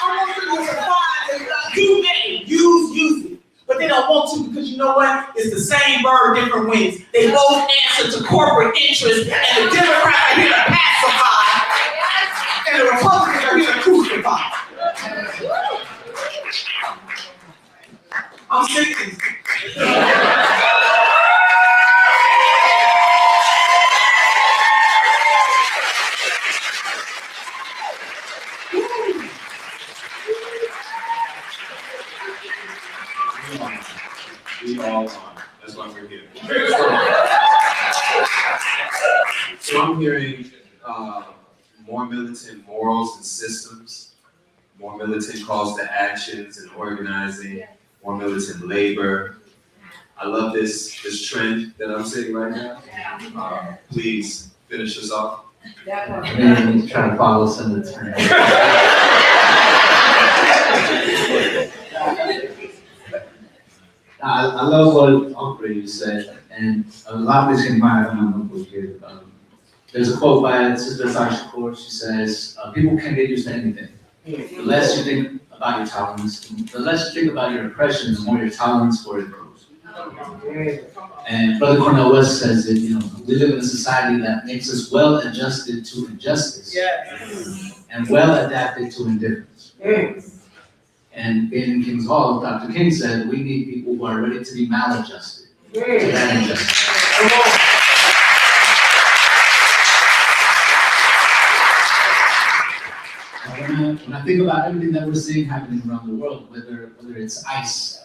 want them to define do they use it. But they don't want to because you know what? It's the same bird, different wings. They both answer to corporate interests, and the Democrats are here to pacify, and the Republicans are here to crucify. I'm sick of this. We all are. That's why we're here. So I'm hearing more militant morals and systems, more militant calls to actions and organizing, more militant labor. I love this trend that I'm seeing right now. Please finish us off. Maybe trying to follow some of the trends. I love what Uncle said, and a lot of this in my book here. There's a quote by Sister Shakur. She says, people can't get used to anything. The less you think about your tolerance, the less you think about your oppression, the more your tolerance for it grows. And Brother Cornel West says that, we live in a society that makes us well adjusted to injustice and well adapted to indifference. And in King's Hall, Dr. King said, we need people who are ready to be maladjusted to that injustice. When I think about everything that we're seeing happening around the world, whether it's ICE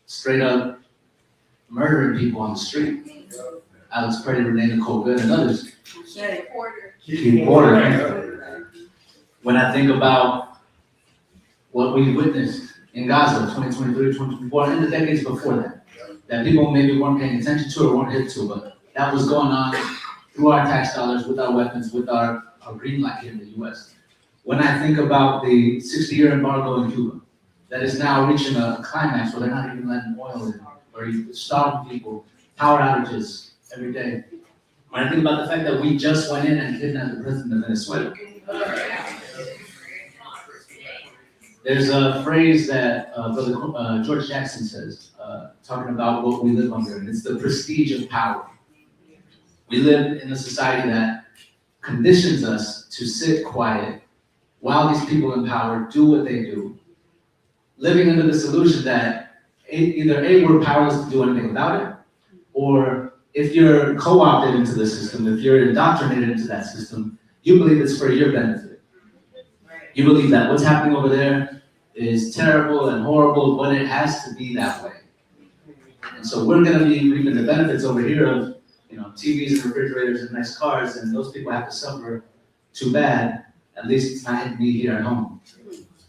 straight up murdering people on the street, Alex Perry, Renee Nicole Good, and others. Keith Porter. When I think about what we witnessed in Gaza, 2023, 2024, and the decades before that people maybe weren't paying attention to or weren't hip to, but that was going on through our tax dollars, with our weapons, with our green light here in the U.S. When I think about the 60-year embargo in Cuba, that is now reaching a climax where they're not even letting oil in, or starving people, power outages every day. When I think about the fact that we just went in and kidnapped the president of Venezuela. There's a phrase that Brother George Jackson says, talking about what we live under, and it's the prestige of power. We live in a society that conditions us to sit quiet while these people in power do what they do, living under this illusion that either A, we're powerless to do anything about it, or if you're co-opted into the system, if you're indoctrinated into that system, you believe it's for your benefit. You believe that what's happening over there is terrible and horrible, but it has to be that way. And so we're going to be reaping the benefits over here of, TVs and refrigerators and nice cars, and those people have to suffer too bad. At least it's not hitting me here at home.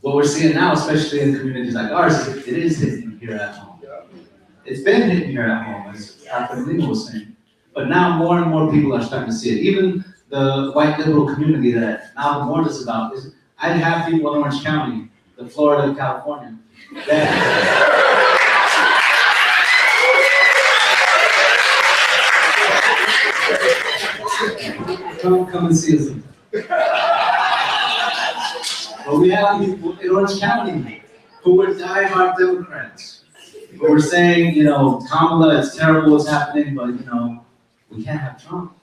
What we're seeing now, especially in communities like ours, it is hitting here at home. It's been hitting here at home, as Dr. Melina was saying. But now more and more people are starting to see it. Even the white liberal community that now warned us about is, I have people in Orange County, the Florida of California, that come and see us. But we have people in Orange County who were diehard Democrats, But we're saying, you know, Kamala, it's terrible what's happening, but, you know, we can't have Trump.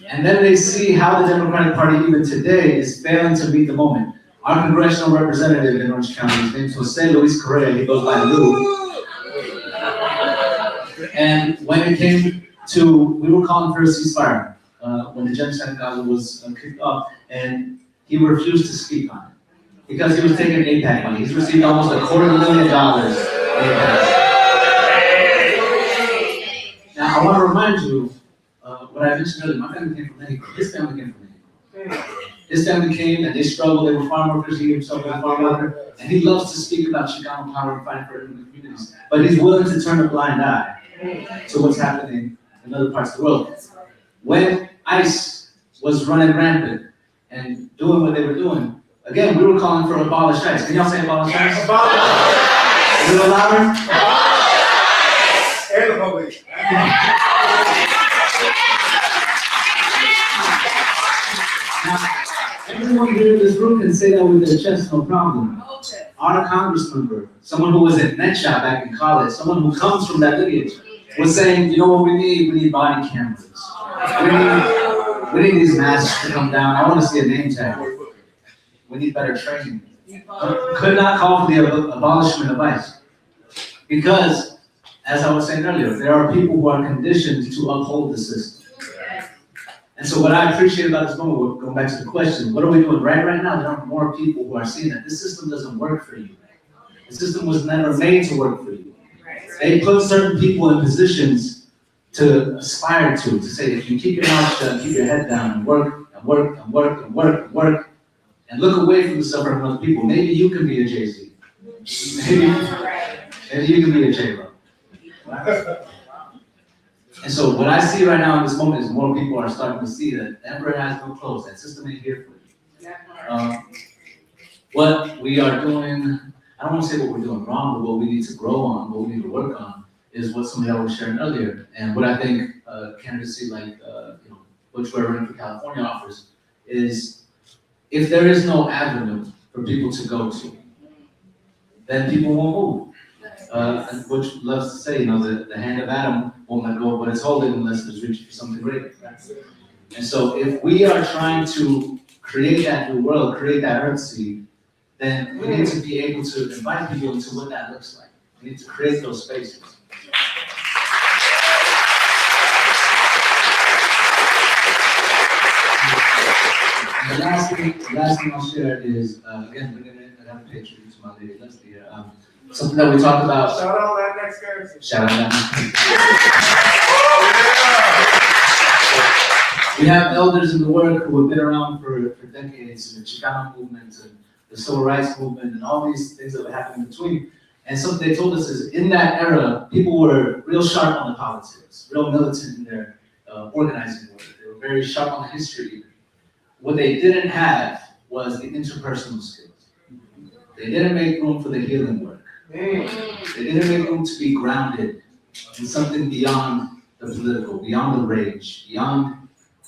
And then they see how the Democratic Party, even today, is failing to meet the moment. Our congressional representative in Orange County, his name's Jose Luis Correa, he goes by Lou. And when it came to, we were calling for a ceasefire, when the genocide in Gaza was kicked off, and he refused to speak on it. Because he was taking AIPAC money. He's received almost $250,000 AIPAC. Now, I want to remind you, what I mentioned earlier, my family came from Mexico. His family came from Mexico. His family came and they struggled, they were farm workers, he himself was a farm worker, and he loves to speak about Chicano power and fighting for immigrant communities. But he's willing to turn a blind eye to what's happening in other parts of the world. When ICE was running rampant and doing what they were doing, again, we were calling for abolish ICE. Can y'all say abolish ICE? Abolish! A little louder? Abolish! And the public. Now, everyone here in this room can say that with their chest, no problem. Our congress member, someone who was at NetShop back in college, someone who comes from that lineage, was saying, you know what we need? We need body cameras. We need these masks to come down. I want to see a name tag. We need better training. Could not call for the abolishment of ICE. Because, as I was saying earlier, there are people who are conditioned to uphold the system. And so what I appreciate about this moment, going back to the question, what are we doing right now? There are more people who are seeing that this system doesn't work for you. The system was never made to work for you. They put certain people in positions to aspire to say, if you keep your mouth shut, keep your head down, and work, and work, and work, and work, and work, and look away from the suffering of other people, maybe you can be a Jay-Z. Maybe you can be a J-Lo. And so what I see right now in this moment is more people are starting to see that the emperor has no clothes, that system ain't here for you. What we are doing, I don't want to say what we're doing wrong, but what we need to grow on, what we need to work on, is what some of y'all were sharing earlier. And what I think candidacy like Butch, Ware running for California offers is, if there is no avenue for people to go to, then people won't move. And Butch loves to say, the hand of Adam won't let go of what it's holding unless it's reaching for something greater. Right? And so if we are trying to create that new world, create that earth seed, then we need to be able to invite people into what that looks like. We need to create those spaces. And the last thing I'll share is, again, bringing in another picture to my lady Leslie here. Something that we talked about. Shout out that next person. Shout out that next person. We have elders in the work who have been around for decades, the Chicano movement and the civil rights movement and all these things that were happening in between. And something they told us is, in that era, people were real sharp on the politics, real militant in their organizing work. They were very sharp on the history. What they didn't have was the interpersonal skills. They didn't make room for the healing work. They didn't make room to be grounded in something beyond the political, beyond the rage, beyond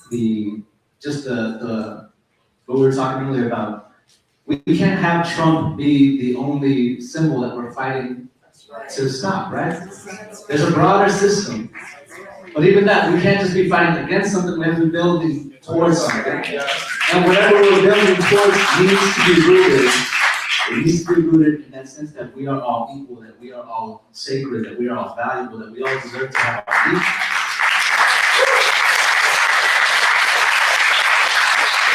what we were talking earlier about. We can't have Trump be the only symbol that we're fighting to stop, right? There's a broader system. But even that, we can't just be fighting against something, we have to be building towards something. And whatever we're building towards needs to be rooted. It needs to be rooted in that sense that we are all equal, that we are all sacred, that we are all valuable, that we all deserve to have our needs.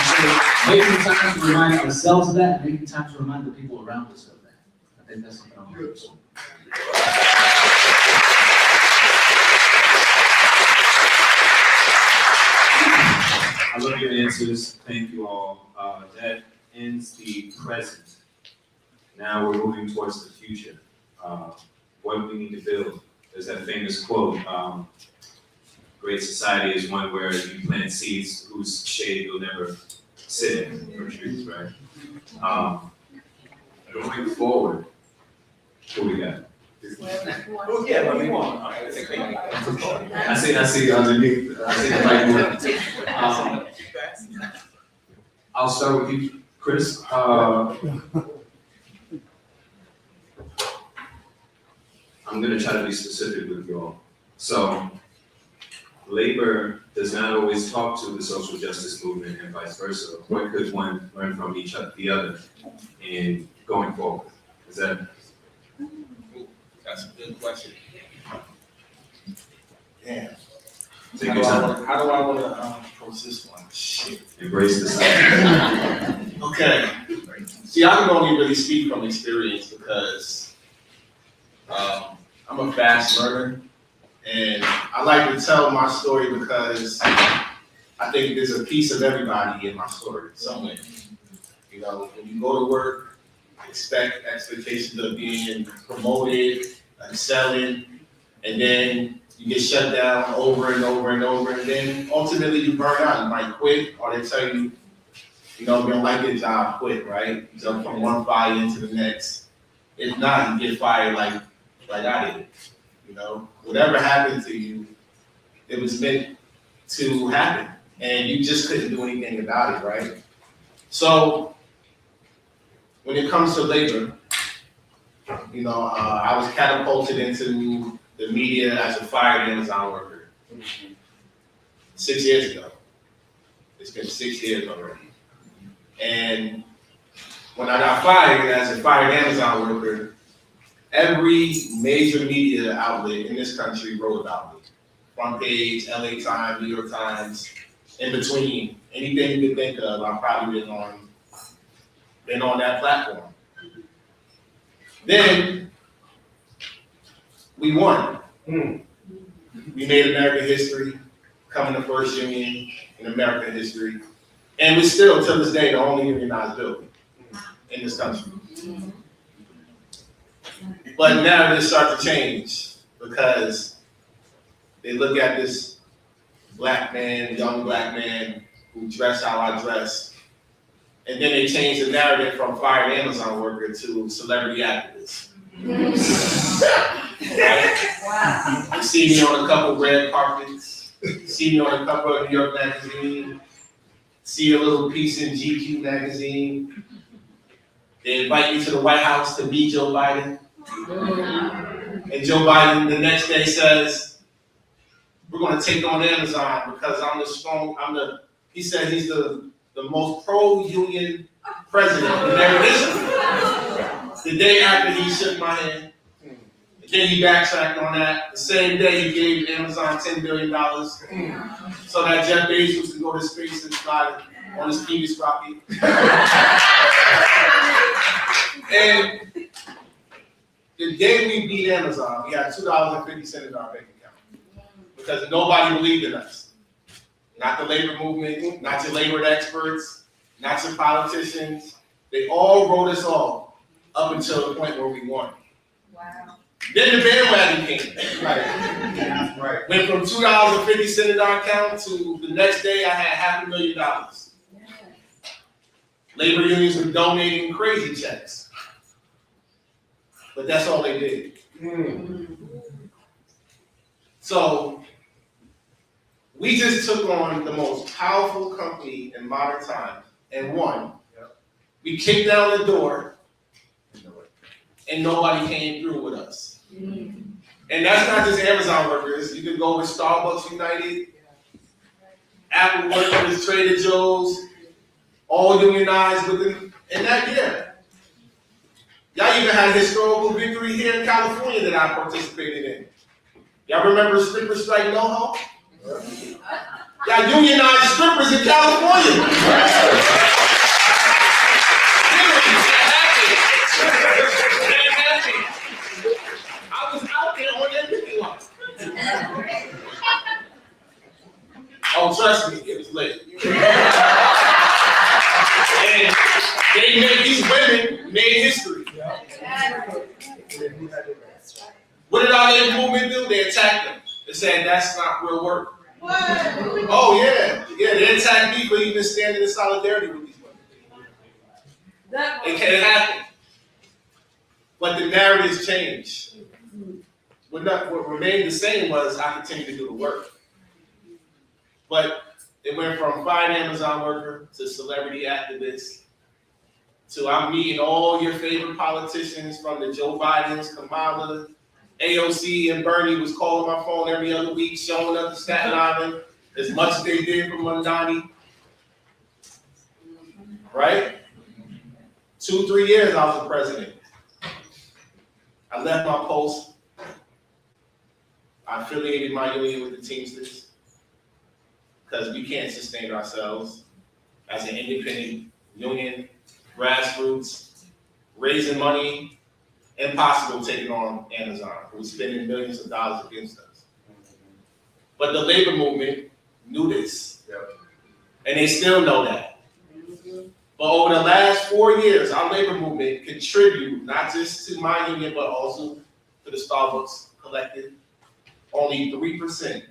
So making time to remind ourselves of that, and making time to remind the people around us of that. I think that's something I'm going to do. I love your answers. Thank you all. That ends the present. Now we're moving towards the future. What do we need to build? There's that famous quote, great society is one where you plant seeds whose shade you'll never sit in, for trees, right? Going forward, who we got? Oh, yeah, let me on. I see underneath, I see the right one. I'll start with you, Chris. I'm gonna try to be specific with you all. So, labor does not always talk to the social justice movement and vice versa. What could one learn from the other in going forward? Is that? That's a good question. Damn. Take your time. How do I want to approach this one? Shit. Embrace the silence. Okay. See, I can only really speak from experience because I'm a fast learner, and I like to tell my story because I think there's a piece of everybody in my story somewhere. You know, when you go to work, expect expectations of being promoted, excelling, and then you get shut down over and over and over, and then ultimately you burn out. You might quit, or they tell you, you know, if you don't like your job, quit, right? Jump from one fire into the next. If not, you get fired like I did. You know, whatever happened to you, it was meant to happen, and you just couldn't do anything about it, right? So when it comes to labor, you know, I was catapulted into the media as a fired Amazon worker 6 years ago. It's been 6 years already. And when I got fired as a fired Amazon worker, every major media outlet in this country wrote about me. Front page, LA Times, New York Times, in between, anything you could think of, I've probably been on that platform. Then we won. We made American history, becoming the first union in American history. And we're still, to this day, the only unionized building in this country. But now they start to change because they look at this black man, young black man who dressed how I dress, and then they change the narrative from fired Amazon worker to celebrity activist. Right? Wow. You see me on a couple red carpets, see me on a cover of New York Magazine, see a little piece in GQ magazine. They invite me to the White House to meet Joe Biden. And Joe Biden the next day says, we're gonna take on Amazon because he said he's the most pro-union president in their history. The day after he shook my hand, then he backtracked on that. The same day he gave Amazon $10 billion so that Jeff Bezos could go to space and fly on his penis rocket. And the day we beat Amazon, we had $2.50 in our bank account because nobody believed in us. Not the labor movement, not your labor experts, not your politicians. They all wrote us off up until the point where we won. Wow. Then the bandwagon came. Right. Went from $2.50 in our account to the next day I had $500,000. Labor unions were donating crazy checks. But that's all they did. So we just took on the most powerful company in modern times and won. We kicked down the door and nobody came through with us. And that's not just Amazon workers. You can go with Starbucks United, Apple workers, Trader Joe's, all unionized within in that year. Y'all even had a historical victory here in California that I participated in. Y'all remember stripper strike NoHo? Y'all unionized strippers in California. I was out there on that picking lot. Oh, trust me, it was late. And these women made history. What did our labor movement do? They attacked them. They said that's not real work. What? Oh yeah, they attacked me for even standing in solidarity with these women. It can't happen. But the narratives changed. What remained the same was I continued to do the work. But it went from fine Amazon worker to celebrity activist to I'm meeting all your favorite politicians from the Joe Bidens, Kamala, AOC and Bernie was calling my phone every other week, showing up to Staten Island as much as they did from Mondani. Right? 2-3 years I was the president. I left my post. I affiliated my union with the Teamsters because we can't sustain ourselves as an independent union, grassroots, raising money, impossible taking on Amazon, who's spending millions of dollars against us. But the labor movement knew this, and they still know that. But over the last 4 years, our labor movement contributed not just to my union, but also to the Starbucks Collective, only 3%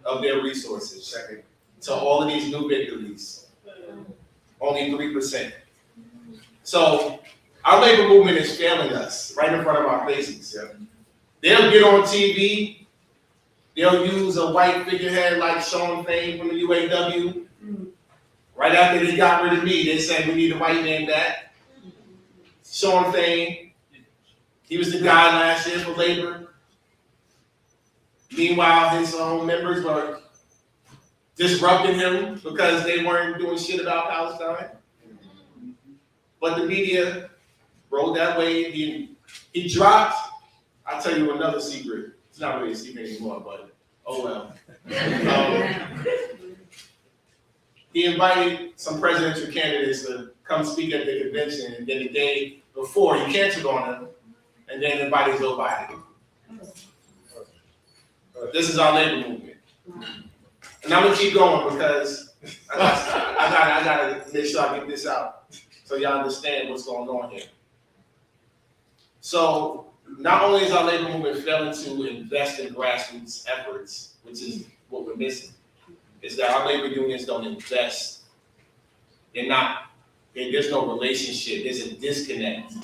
of their resources to all of these new victories. Only 3%. So our labor movement is failing us right in front of our faces. They'll get on TV, they'll use a white figurehead like Sean Fain from the UAW. Right after they got rid of me, they said we need a white man back. Sean Fain, he was the guy last year for labor. Meanwhile, his own members were disrupting him because they weren't doing shit about Palestine. But the media rode that wave. He dropped, I'll tell you another secret. It's not really a secret anymore, but oh well. He invited some presidential candidates to come speak at the convention, and then the day before, he canceled on them, and then invited Joe Biden. This is our labor movement. And I'm gonna keep going because I gotta make sure I get this out so y'all understand what's going on here. So not only is our labor movement failing to invest in grassroots efforts, which is what we're missing, is that our labor unions don't invest. There's no relationship, there's a disconnect.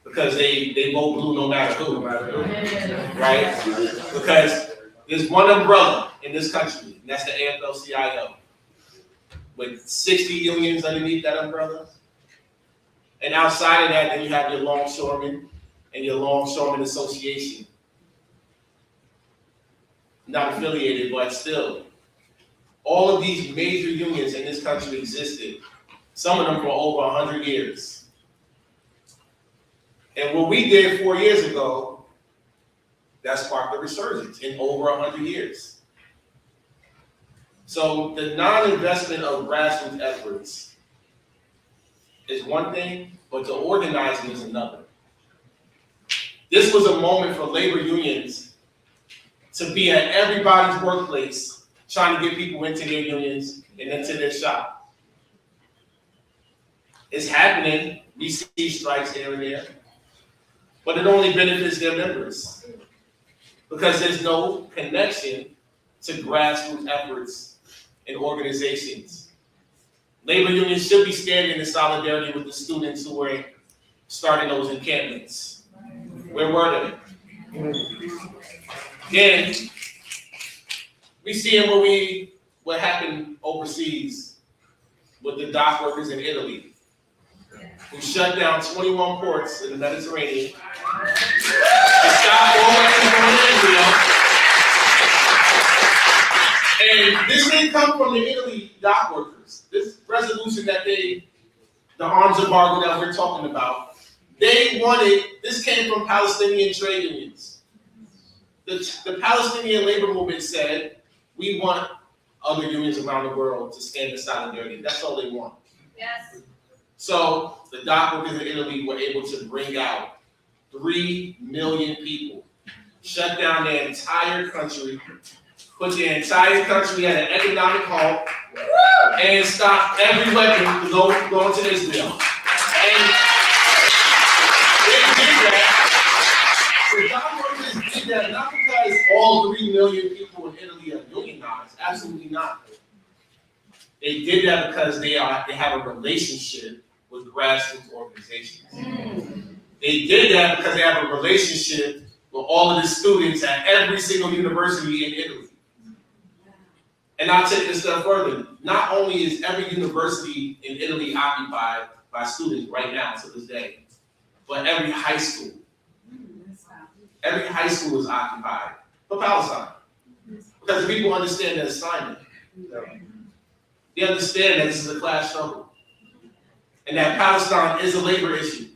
Because they vote blue no matter who, right? Because there's one umbrella in this country, and that's the AFL-CIO, with 60 unions underneath that umbrella. And outside of that, then you have your longshoremen and your longshoremen association. Not affiliated, but still. All of these major unions in this country existed, some of them for over 100 years. And what we did 4 years ago, that sparked a resurgence in over 100 years. So the non-investment of grassroots efforts is one thing, but the organizing is another. This was a moment for labor unions to be at everybody's workplace, trying to get people into their unions and into their shop. It's happening. We see strikes here and there. But it only benefits their members because there's no connection to grassroots efforts and organizations. Labor unions should be standing in solidarity with the students who were starting those encampments. Where were they? Then we see what happened overseas with the dock workers in Italy, who shut down 21 ports in the Mediterranean. They stopped all that from Israel. And this didn't come from the Italy dock workers. This resolution that the arms embargo that we're talking about, this came from Palestinian trade unions. The Palestinian labor movement said, we want other unions around the world to stand in solidarity. That's all they want. Yes. So the dock workers in Italy were able to bring out 3 million people, shut down their entire country, put their entire country at an economic halt, and stop every weapon from going to Israel. And they did that. The dock workers did that not because all 3 million people in Italy are unionized. Absolutely not. They did that because they have a relationship with grassroots organizations. They did that because they have a relationship with all of the students at every single university in Italy. And I'll take this step further. Not only is every university in Italy occupied by students right now to this day, but every high school, every high school is occupied for Palestine. Because the people understand their assignment. They understand that this is a class struggle. And that Palestine is a labor issue.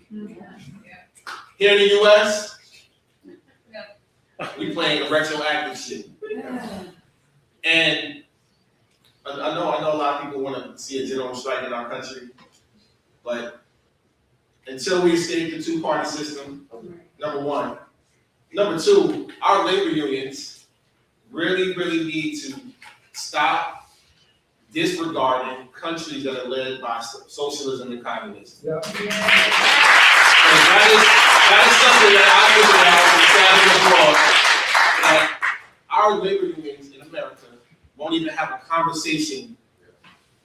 Here in the US, we playing a retroactive shit. And I know a lot of people want to see a general strike in our country, but until we escape the two-party system, number one. Number two, our labor unions really need to stop disregarding countries that are led by socialism and communism. Yeah. That is something that I figured out that our labor unions in America won't even have a conversation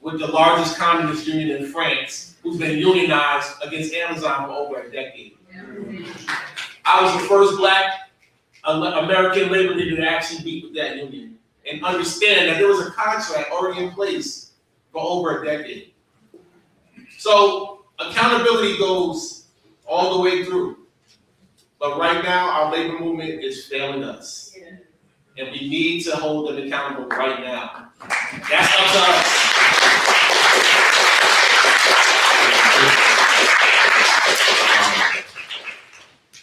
with the largest communist union in France, who's been unionized against Amazon for over a decade. I was the first Black American labor leader to actually be with that union and understand that there was a contract already in place for over a decade. So accountability goes all the way through. But right now, our labor movement is failing us. And we need to hold them accountable right now. That's up to us.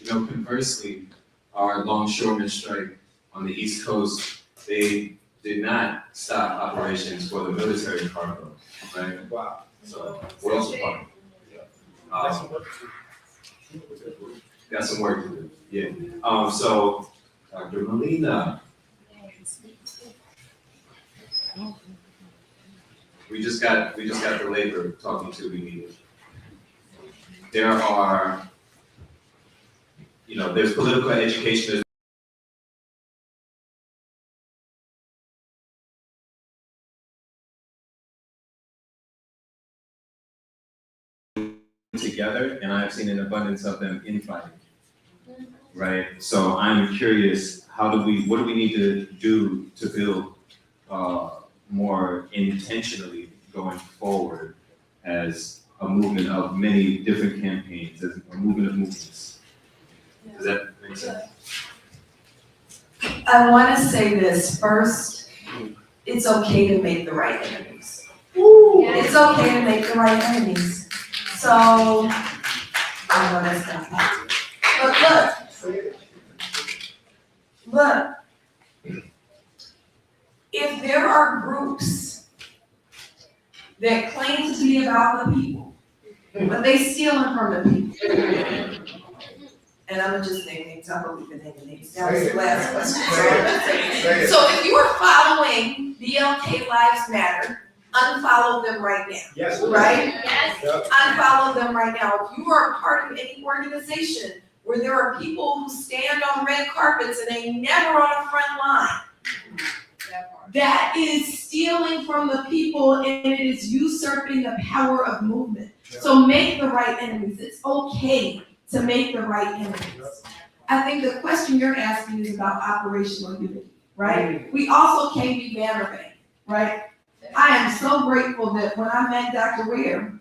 Conversely, our longshoremen strike on the East Coast, they did not stop operations for the military cargo, right? Wow. So, what else apart? Got some work to do, yeah. So, Dr. Melina. We just got the labor talking to we needed. There are, there's political education, together, and I've seen an abundance of them infighting. Right? So I'm curious, what do we need to do to build more intentionally going forward as a movement of many different campaigns, as a movement of movements? Does that make sense? I want to say this first. It's okay to make the right enemies. It's okay to make the right enemies. So, I know that's not possible. But look, if there are groups that claim to be about the people, but they stealing from the people, and I'm just naming names, I believe in naming names. That was the last question. So if you are following BLK Lives Matter, unfollow them right now. Yes. Right? Yes. Unfollow them right now. If you are a part of any organization where there are people who stand on red carpets and they never on the front line, that is stealing from the people and it is usurping the power of movement. So make the right enemies. It's okay to make the right enemies. I think the question you're asking is about operational unity, right? We also can't be banner-bang, right? I am so grateful that when I met Dr. Ware,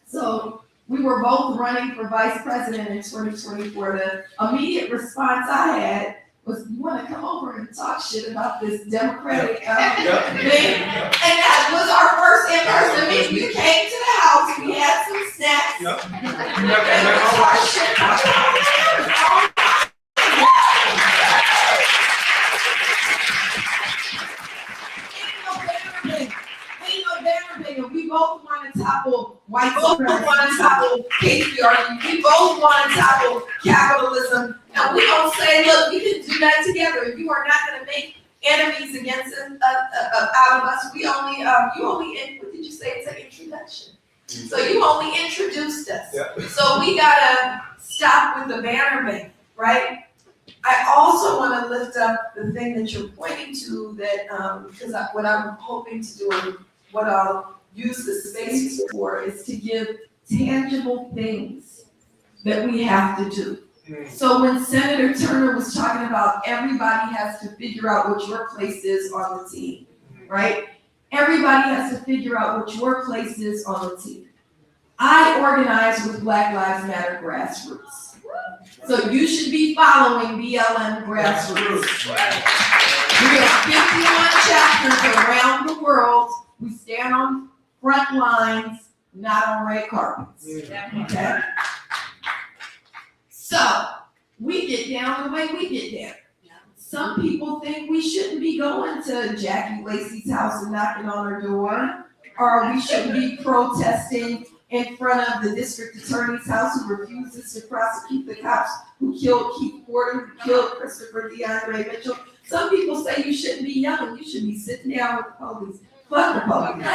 so we were both running for vice president in 2024. The immediate response I had was, you want to come over and talk shit about this Democratic thing? And that was our first in-person meeting. We came to the house, we had some snacks. And we talked shit about it. We both want to topple white supremacy. We want to topple patriarchy. We both want to topple capitalism. And we don't say, look, we can do that together. You are not going to make enemies against out of us. We only, what did you say? It's an introduction. So you only introduced us. Yeah. So we gotta stop with the banner, right? I also want to lift up the thing that you're pointing to that, because what I'm hoping to do and what I'll use the space for is to give tangible things that we have to do. So when Senator Turner was talking about everybody has to figure out what your place is on the team, right? Everybody has to figure out what your place is on the team. I organize with Black Lives Matter grassroots. So you should be following BLM grassroots. We have 51 chapters around the world. We stand on front lines, not on red carpets. Okay? So, we get down the way we get down. Some people think we shouldn't be going to Jackie Lacey's house and knocking on her door, or we shouldn't be protesting in front of the district attorney's house who refuses to prosecute the cops who killed Keith Porter, who killed Christopher DeAndre Mitchell. Some people say you shouldn't be yelling, you should be sitting down with the police. Fuck the police.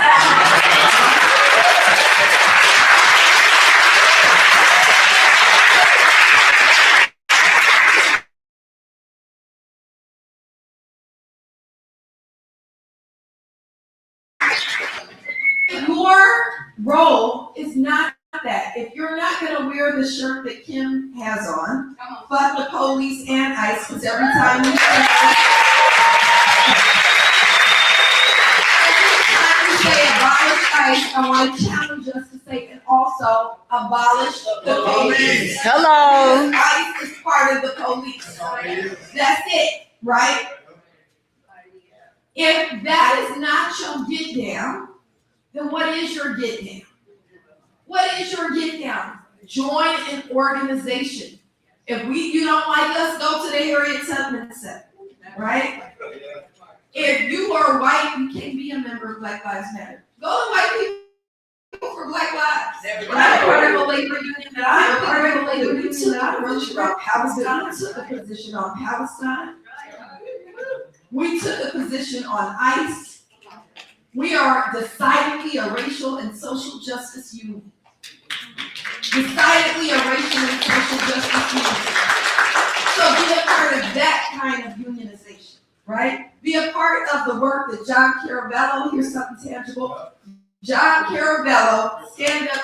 Your role is not that. If you're not gonna wear the shirt that Kim has on, fuck the police and ICE, because every time you say abolish ICE, I want to challenge us to say and also abolish the police. Hello. ICE is part of the police. That's it, right? If that is not your get down, then what is your get down? What is your get down? Join an organization. If you don't like us, go to the Harriet Tubman Center, right? If you are white, you can't be a member of Black Lives Matter. Go to white people for Black Lives. I'm part of a labor union that I'm part of a labor union that I wrote about Palestine. We took a position on Palestine. We took a position on ICE. We are decidedly a racial and social justice union. Decidedly a racial and social justice union. So be a part of that kind of unionization, right? Be a part of the work that John Caravello, here's something tangible. John Caravello, stand up.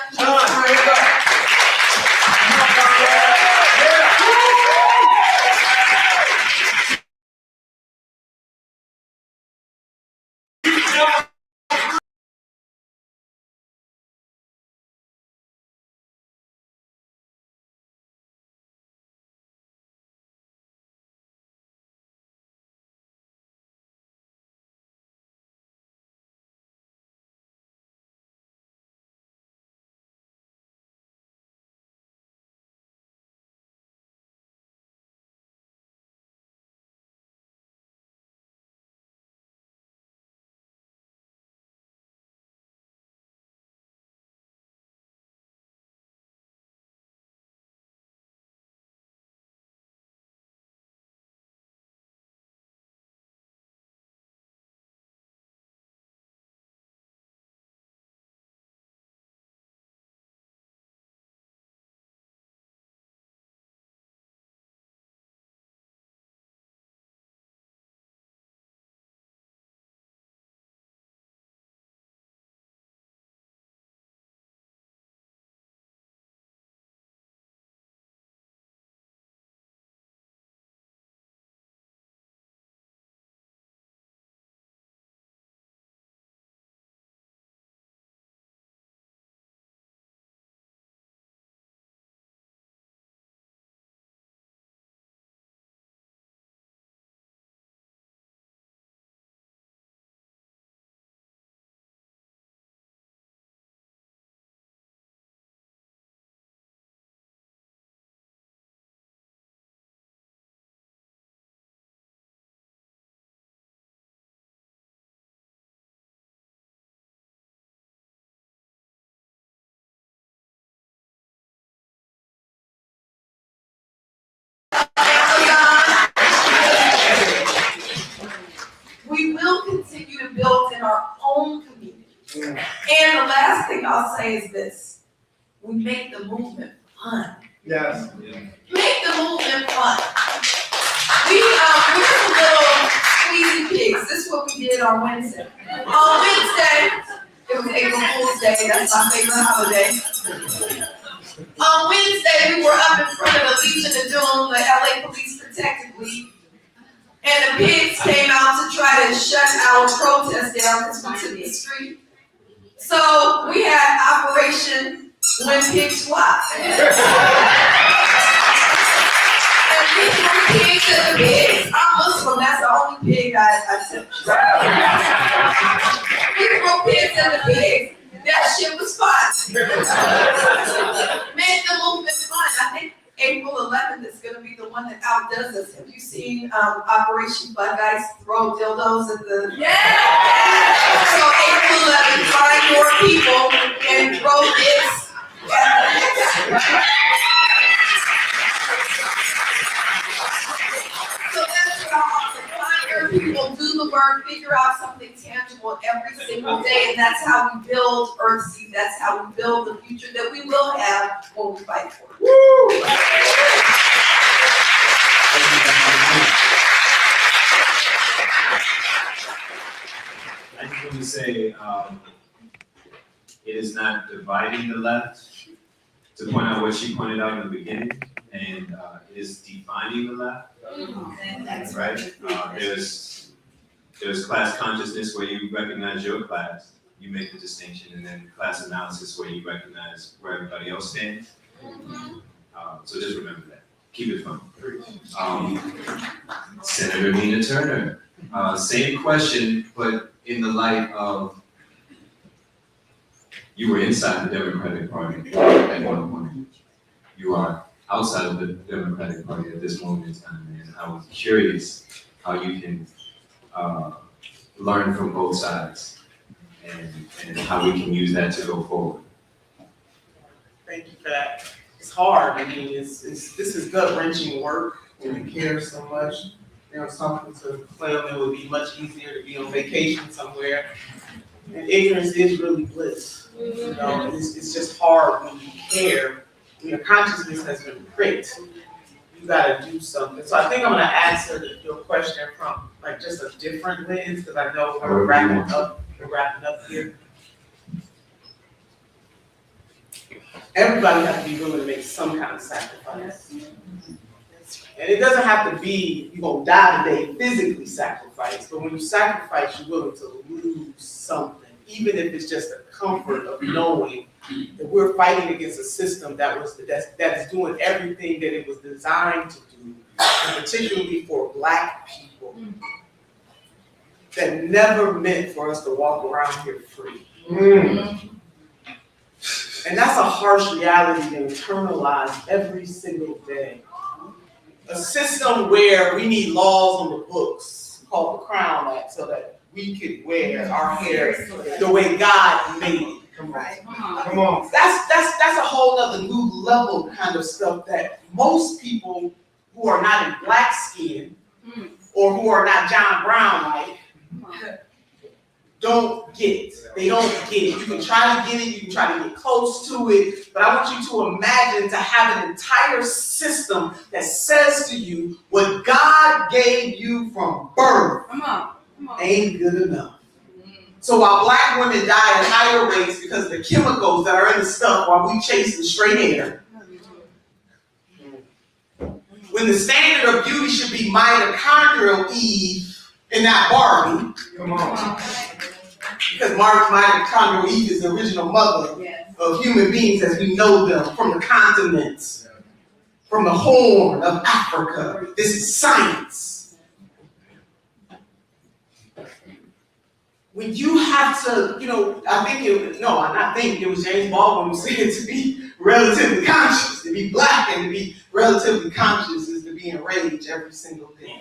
We will continue to build in our own community. And the last thing I'll say is this: we make the movement fun. Yes. Make the movement fun. We're the little squeezy pigs. This is what we did on Wednesday. On Wednesday, it was April Fool's Day. That's my favorite holiday. On Wednesday, we were up in front of the Legion of Doom, the LA Police Protective League. And the pigs came out to try to shut our protest down because we took the street. So we had Operation When Pigs Fly. pigs and the pigs. I'm Muslim, that's the only pig I took. We throw pigs and the pigs. That shit was fun. Man, the movement's fun. I think April 11th is gonna be the one that outdoes us. Have you seen Operation Bud Guys throw dildos at the? Yeah! So April 11th, find more people and throw this. So that's what I want to find your people, do the work, figure out something tangible every single day, and that's how we build Earthseed. That's how we build the future that we will have when we fight for it. I just want to say, it is not dividing the left, to point out what she pointed out in the beginning, and it is defining the left. That's Right? There's class consciousness where you recognize your class, you make the distinction, and then class analysis where you recognize where everybody else stands. So just remember that. Keep it fun. Senator Nina Turner, same question, but in the light of you were inside the Democratic Party at one point. You are outside of the Democratic Party at this moment in time, and I was curious how you can learn from both sides and how we can use that to go forward. Thank you for that. It's hard. I mean, this is gut-wrenching work when you care so much. You know, I was talking to Clem, it would be much easier to be on vacation somewhere. And ignorance is really bliss. You know, it's just hard when you care. When your consciousness has been pricked, you gotta do something. So I think I'm gonna answer your question from like just a different lens, because I know we're wrapping up here. Everybody has to be willing to make some kind of sacrifice. And it doesn't have to be, you're gonna die today, physically sacrifice, but when you sacrifice, you're willing to lose something, even if it's just the comfort of knowing that we're fighting against a system that is doing everything that it was designed to do, and particularly for Black people, that never meant for us to walk around here free. And that's a harsh reality to internalize every single day. A system where we need laws on the books called the Crown Act so that we could wear our hair the way God made it. Come on. That's a whole other new level kind of stuff that most people who are not in Black skin or who are not John Brown like don't get. They don't get it. You can try to get it, you can try to get close to it, but I want you to imagine to have an entire system that says to you what God gave you from birth ain't good enough. So while Black women die at higher rates because of the chemicals that are in the stuff while we chase the straight hair, when the standard of beauty should be mitochondrial Eve and not Barbie. Come on. Because mitochondrial Eve is the original mother of human beings as we know them from the continents, from the Horn of Africa. This is science. When you have to, it was James Baldwin who said to be relatively conscious, to be Black and to be relatively conscious is to be enraged every single day.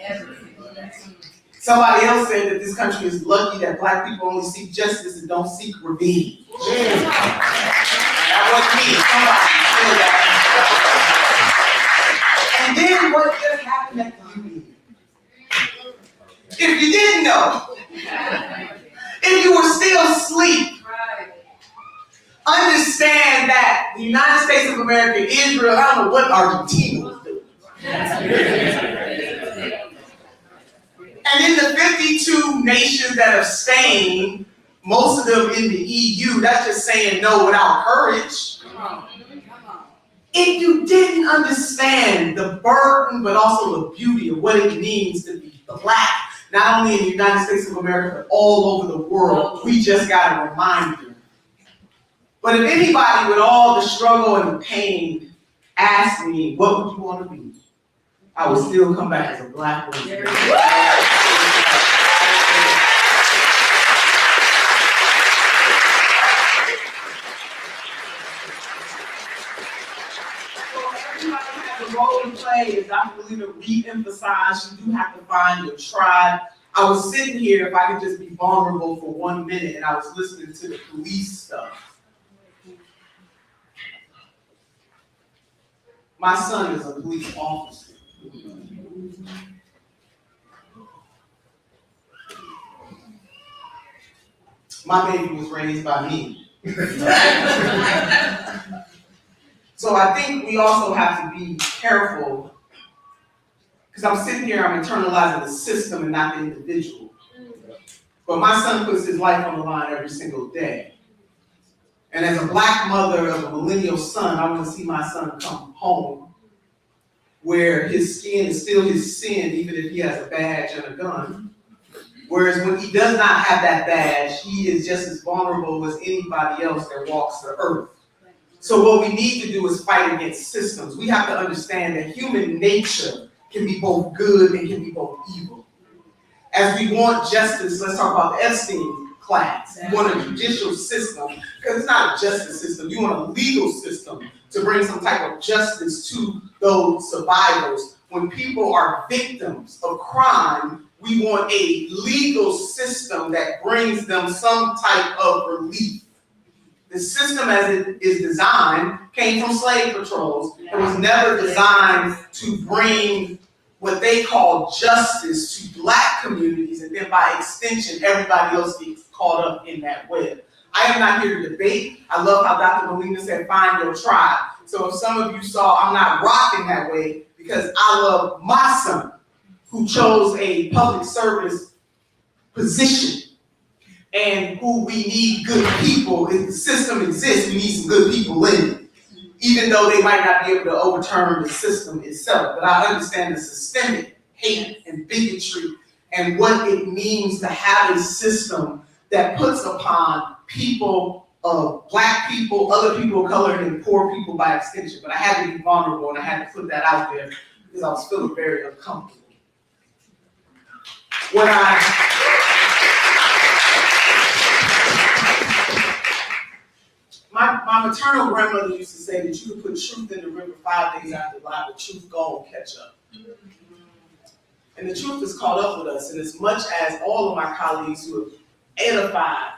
Somebody else said that this country is lucky that Black people only seek justice and don't seek revenge. That wasn't me, somebody said that. And then what just happened at the UN? If you didn't know, if you were still asleep, understand that the United States of America, Israel, I don't know what Argentina was doing. And in the 52 nations that abstain, most of them in the EU, that's just saying no without courage. If you didn't understand the burden, but also the beauty of what it means to be Black, not only in the United States of America, but all over the world, we just got a reminder. But if anybody with all the struggle and the pain asked me, what would you want to be? I would still come back as a black woman. The role to play, as Dr. Melina re-emphasized, you do have to find your tribe. I was sitting here, if I could just be vulnerable for 1 minute, and I was listening to the police stuff. My son is a police officer. My baby was raised by me. So I think we also have to be careful, because I'm sitting here, I'm internalizing the system and not the individual. But my son puts his life on the line every single day. And as a black mother of a millennial son, I want to see my son come home where his skin is still his sin, even if he has a badge and a gun. Whereas when he does not have that badge, he is just as vulnerable as anybody else that walks the earth. So what we need to do is fight against systems. We have to understand that human nature can be both good and can be both evil. As we want justice, let's talk about the Epstein class. You want a judicial system, because it's not a justice system. You want a legal system to bring some type of justice to those survivors. When people are victims of crime, we want a legal system that brings them some type of relief. The system as it is designed came from slave patrols. It was never designed to bring what they call justice to black communities, and then by extension, everybody else gets caught up in that web. I am not here to debate. I love how Dr. Melina said, find your tribe. So if some of you saw, I'm not rocking that way because I love my son who chose a public service position. And who we need good people. If the system exists, we need some good people in it. Even though they might not be able to overturn the system itself. But I understand the systemic hate and bigotry and what it means to have a system that puts upon people of black people, other people of color, and poor people by extension. But I had to be vulnerable and I had to put that out there because I was feeling very uncomfortable. When My maternal grandmother used to say that you could put truth in the river 5 days after life, but truth gone catch up. And the truth is caught up with us, and as much as all of my colleagues who have edified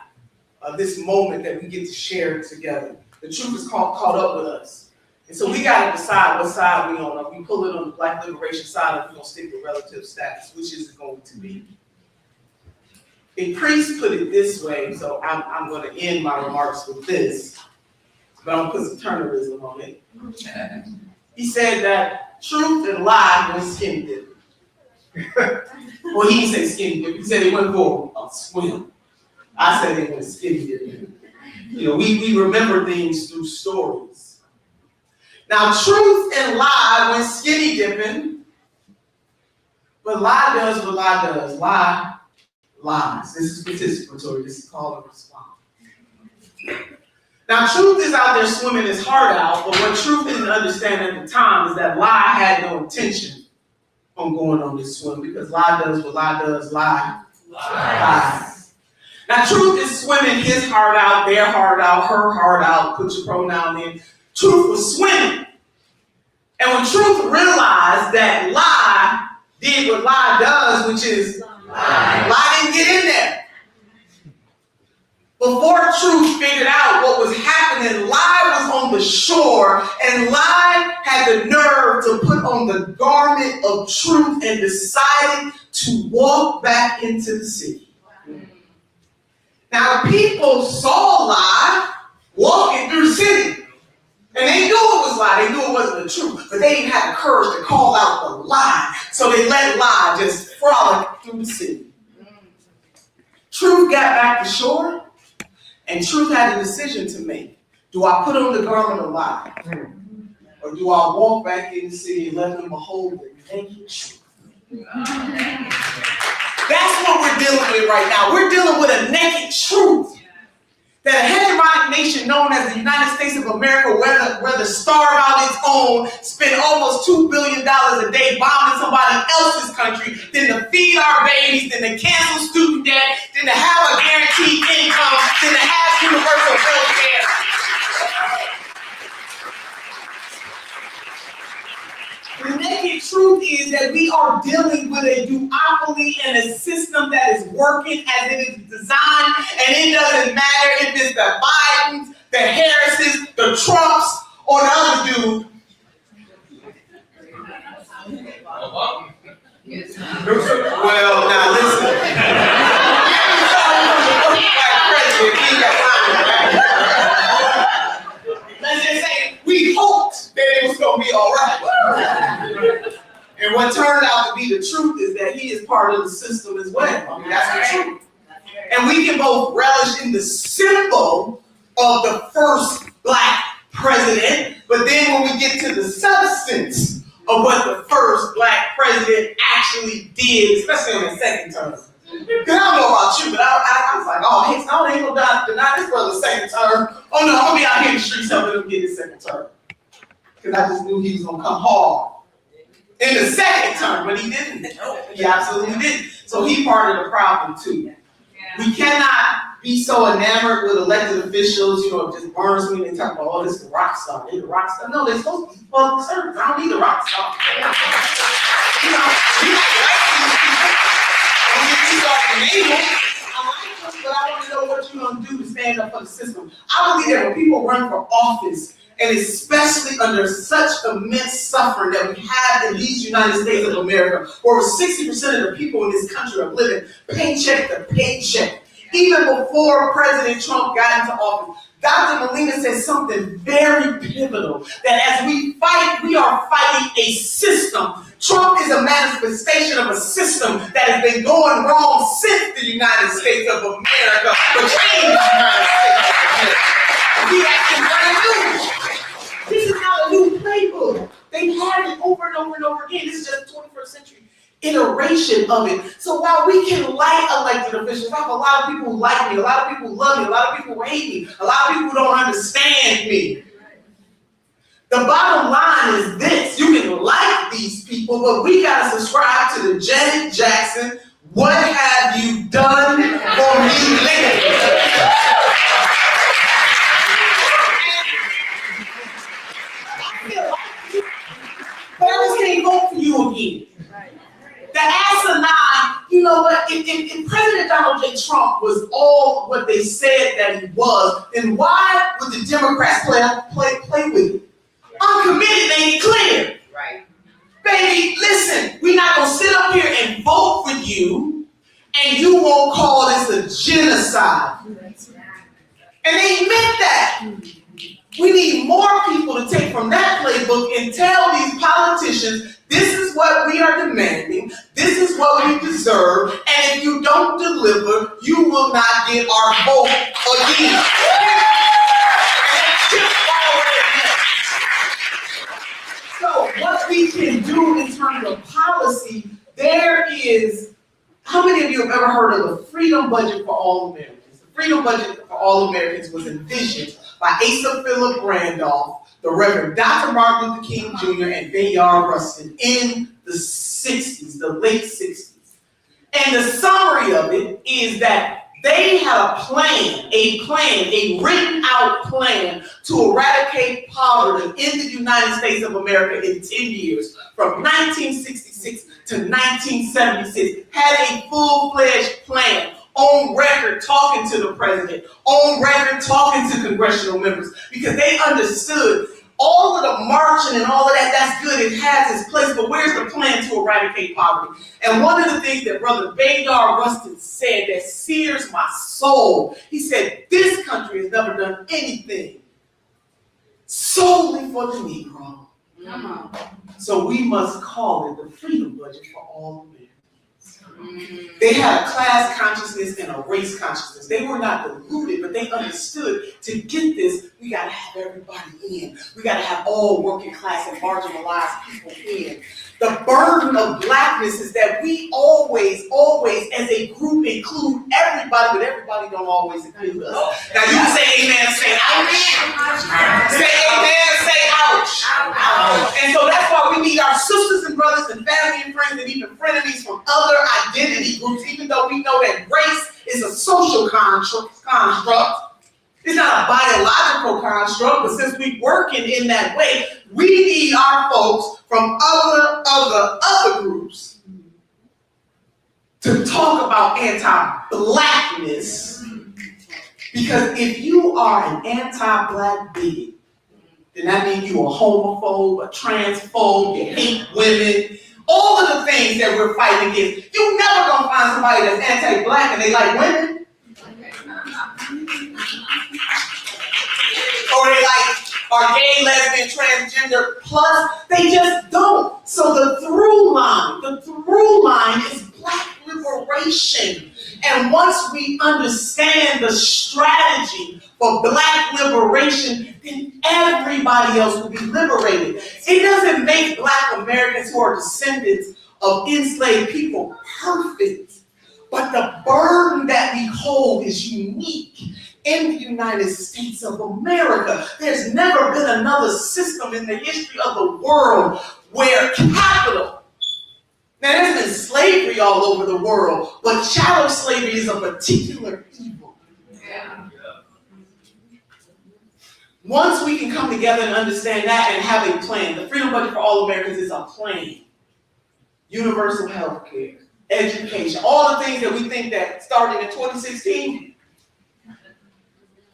this moment that we get to share together, the truth is caught up with us. And so we got to decide what side we on. Are we pulling on the black liberation side, or are we going to stick with relative status? Which is it going to be? A priest put it this way, so I'm going to end my remarks with this. But I'm going to put some Turnerism on it. He said that truth and lie went skinny dipping. Well, he didn't say skinny dipping. He said they went for a swim. I said they went skinny dipping. You know, we remember things through stories. Now, truth and lie went skinny dipping. But lie does what lie does. Lie lies. This is participatory. This is call and response. Now, truth is out there swimming his heart out, but what truth didn't understand at the time is that lie had no intention on going on this swim, because lie does what lie does, lie lies. Now, truth is swimming his heart out, their heart out, her heart out, put your pronoun in. Truth was swimming. And when truth realized that lie did what lie does, which is lie didn't get in there. Before truth figured out what was happening, lie was on the shore, and lie had the nerve to put on the garment of truth and decided to walk back into the city. Now, people saw lie walking through the city, and they knew it was lie. They knew it wasn't the truth, but they didn't have the courage to call out the lie, so they let lie just frolic through the city. Truth got back to shore, and truth had a decision to make. Do I put on the garment of lie? Or do I walk back in the city and let them behold the naked truth? That's what we're dealing with right now. We're dealing with a naked truth. That a hegemonic nation known as the United States of America, whether starve out its own, spend almost $2 billion a day bombing somebody else's country than to feed our babies, than to cancel student debt, than to have a guaranteed income, than to have universal health care. The naked truth is that we are dealing with a duopoly and a system that is working as it is designed, and it doesn't matter if it's the Bidens, the Harrises, the Trumps, or the other dude. Well, now listen. Let's just say we hoped that it was going to be all right. And what turned out to be the truth is that he is part of the system as well. I mean, that's the truth. And we can both relish in the symbol of the first black president, but then when we get to the substance of what the first black president actually did, especially in the second term. Because I don't know about you, but I was like, oh, ain't gonna deny this brother's second term. Oh no, I'm gonna be out here in the streets helping him get his second term. Because I just knew he was gonna come hard in the second term, but he didn't. He absolutely didn't. So he part of the problem too. We cannot be so enamored with elected officials, just burns me and talk about, oh, this is the rock star. They're the rock star. No, they're supposed to be public servants. I don't need a rock star. We like these people. I like them, but I want to know what you're going to do to stand up for the system. I believe that when people run for office, and especially under such immense suffering that we have in these United States of America, where over 60% of the people in this country are living paycheck to paycheck. Even before President Trump got into office, Dr. Melina said something very pivotal, that as we fight, we are fighting a system. Trump is a manifestation of a system that has been going wrong since the United States of America became the United States of America. We acting brand new. This is not a new playbook. They've had it over and over and over again. This is just 21st century iteration of it. So while we can like elected officials, I have a lot of people who like me, a lot of people who love me, a lot of people who hate me, a lot of people who don't understand me. The bottom line is this: you can like these people, but we gotta subscribe to the Janet Jackson, "What have you done for me lately?" But I just can't vote for you again. The asinine, you know what, if President Donald J. Trump was all what they said that he was, then why would the Democrats play with it? I'm committed, made it clear. Right. Baby, listen, we're not gonna sit up here and vote for you, and you won't call this a genocide. And they meant that. We need more people to take from that playbook and tell these politicians, this is what we are demanding, this is what we deserve, and if you don't deliver, you will not get our vote again. So what we can do in terms of policy, there is, how many of you have ever heard of the Freedom Budget for All Americans? The Freedom Budget for All Americans was envisioned by Asa Philip Randolph, the Reverend Dr. Martin Luther King Jr., and Bayard Rustin in the 60s, the late 60s. And the summary of it is that they had a written out plan to eradicate poverty in the United States of America in 10 years, from 1966 to 1976, had a full-fledged plan. On record talking to the president, on record talking to congressional members, because they understood all of the marching and all of that, that's good, it has its place, but where's the plan to eradicate poverty? And one of the things that Brother Bayard Rustin said that sears my soul, he said, this country has never done anything solely for the Negro. So we must call it the Freedom Budget for All Americans. They had a class consciousness and a race consciousness. They were not deluded, but they understood to get this, we got to have everybody in. We got to have all working class and marginalized people in. The burden of blackness is that we always, as a group, include everybody, but everybody don't always include us. Now you can say amen and say ouch. Say amen and say ouch. And so that's why we need our sisters and brothers and family and friends friends and even frenemies from other identity groups, even though we know that race is a social construct. It's not a biological construct, but since we're working in that way, we need our folks from other groups to talk about anti-blackness. Because if you are an anti-black bigot, then that means you're a homophobe, a transphobe, you hate women, all of the things that we're fighting against. You're never gonna find somebody that's anti-black and they like women. Or they are gay, lesbian, transgender, plus they just don't. So the through line is black liberation. And once we understand the strategy for black liberation, then everybody else will be liberated. It doesn't make black Americans who are descendants of enslaved people perfect, but the burden that we hold is unique. In the United States of America, there's never been another system in the history of the world where capital, now there's been slavery all over the world, but chattel slavery is a particular evil. Yeah. Once we can come together and understand that and have a plan, the Freedom Budget for All Americans is a plan. Universal health care, education, all the things that we think that started in 2016,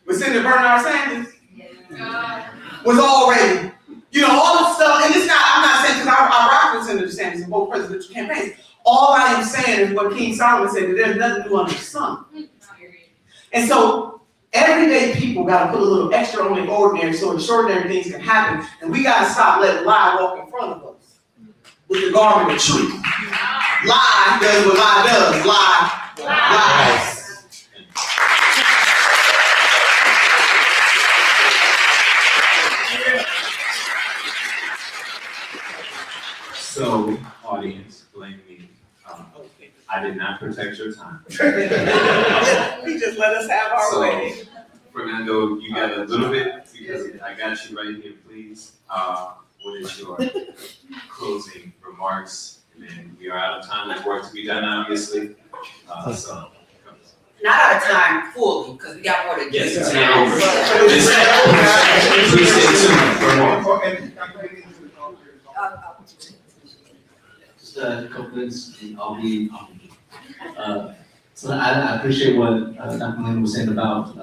with Senator Bernard Sanders, was already, all the stuff, and it's not, I'm not saying, because I rock with Senator Sanders in both presidential campaigns. All I am saying is what King Solomon said, that there's nothing new under the sun. And so, everyday people got to put a little extra on the ordinary so extraordinary things can happen, and we got to stop letting lie walk in front of us with the garment of truth. Lie does what lie does, lies. So, audience, blame me. I did not protect your time. He just let us have our way. Fernando, you got a little bit because I got you right here, please. What is your closing remarks? And then we are out of time. There's work to be done, obviously. So. Not out of time fully, because we got more to do. Yes, it's not over. Please stay tuned for more. Just a couple things, I'll be, so I appreciate what Dr. Melina was saying about,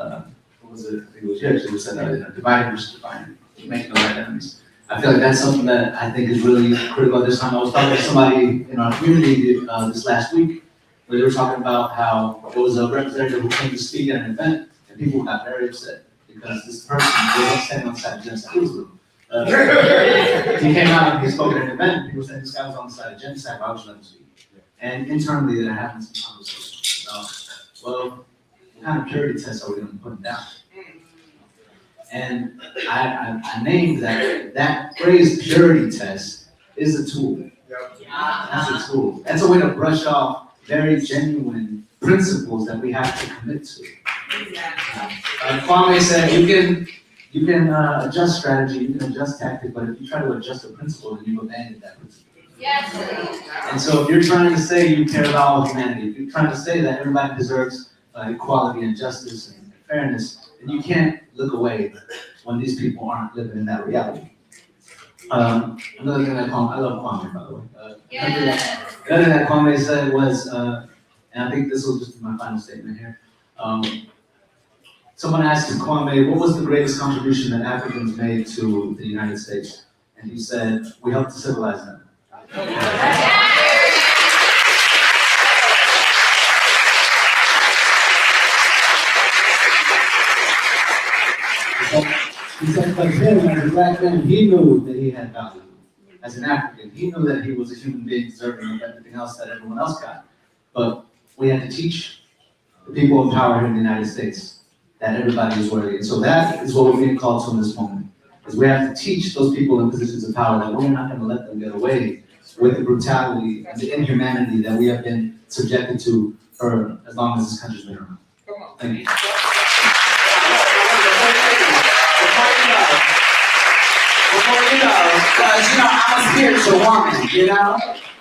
what was it, I think it was you actually who said divide versus divide, make no right enemies. I feel like that's something that I think is really critical at this time. I was talking to somebody in our community this last week, where they were talking about how there was a representative who came to speak at an event, and people got very upset because this person was standing on the side of genocide. He came out and he spoke at an event, and people said this guy was on the side of genocide, why would you let him speak? And internally, they're having some conversations about, well, what kind of purity test are we going to put him down? And I named that phrase purity test is a tool. That's a tool. That's a way to brush off very genuine principles that we have to commit to. Kwame said you can adjust strategy, you can adjust tactic, but if you try to adjust a principle, then you abandon that principle. Yes. And so if you're trying to say you care about all humanity, if you're trying to say that everybody deserves equality and justice and fairness, then you can't look away when these people aren't living in that reality. Another thing I love Kwame, by the way. Another thing that Kwame said was, and I think this will just be my final statement here. Someone asked Kwame, what was the greatest contribution that Africans made to the United States? And he said, we helped to civilize them. He said, but him, as a black man, he knew that he had value. As an African, he knew that he was a human being deserving of everything else that everyone else got. But we had to teach the people in power here in the United States that everybody is worthy. And so that is what we're being called to in this moment, is we have to teach those people in positions of power that we're not going to let them get away with the brutality and the inhumanity that we have been subjected to for as long as this country's been around. Thank you. Because, I'm a spiritual woman,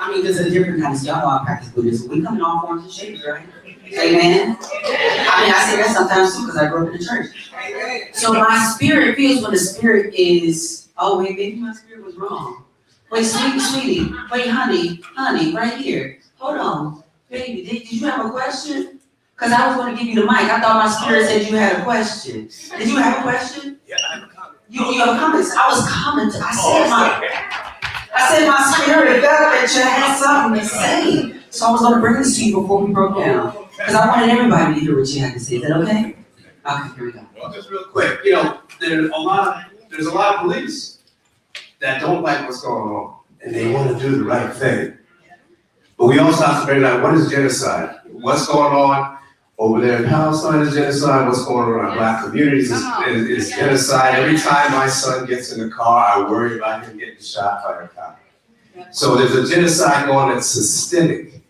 I mean, there's a different kind of stuff. I practice Buddhism. We come in all forms and shapes, right? Amen. I mean, I say that sometimes too because I grew up in the church. So my spirit feels when the spirit is, oh wait, maybe my spirit was wrong. Wait, sweetie, wait, honey, right here. Hold on, baby, did you have a question? Because I was going to give you the mic. I thought my spirit said you had a question. Did you have a question? Yeah, I have a comment. You have comments. I was commenting. I said my spirit felt that you had something to say. So I was going to bring this to you before we broke down. Because I wanted everybody to hear what you had to say. Is that okay? Okay, here we go. Well, just real quick, you know, there's a lot of police that don't like what's going on, and they want to do the right thing. But we also have to figure out what is genocide? What's going on over there in Palestine is genocide. What's going on in our black communities is genocide. Every time my son gets in the car, I worry about him getting shot by a cop. So there's a genocide going on that's systemic.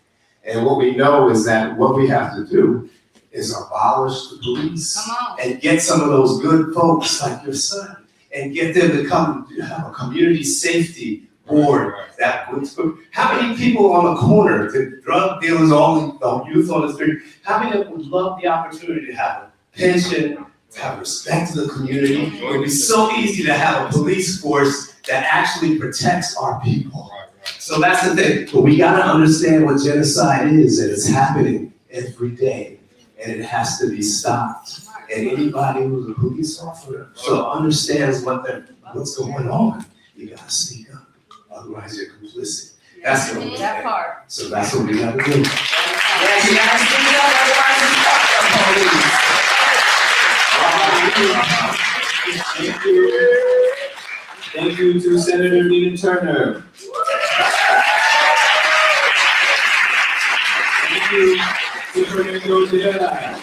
And what we know is that what we have to do is abolish the police and get some of those good folks like your son and get them to come have a community safety board. How many people on the corner, the drug dealers, all the youth on the street, how many of them would love the opportunity to have a pension, to have respect to the community? It would be so easy to have a police force that actually protects our people. So that's the thing, but we gotta understand what genocide is, and it's happening every day, and it has to be stopped. And anybody who's a police officer understands what's going on, you gotta speak up, otherwise you're complicit. That's the only thing. So that's what we gotta do. Yes, you gotta speak up, otherwise Thank you. Thank you to Senator Nina Turner. Thank you to Fernando Deveras.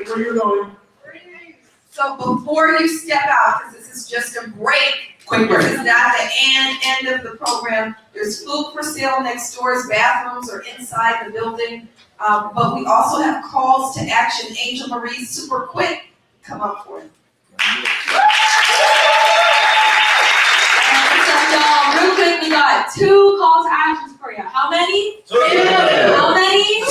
Where are you going? So before you step out, because this is just a break, quick break. this is not the end of the program. There's food for sale next door, bathrooms are inside the building. But we also have calls to action. Angel Marie, super quick, come up for it. So, real quick, we got 2 call to actions for you. How many? 2. How many? 2.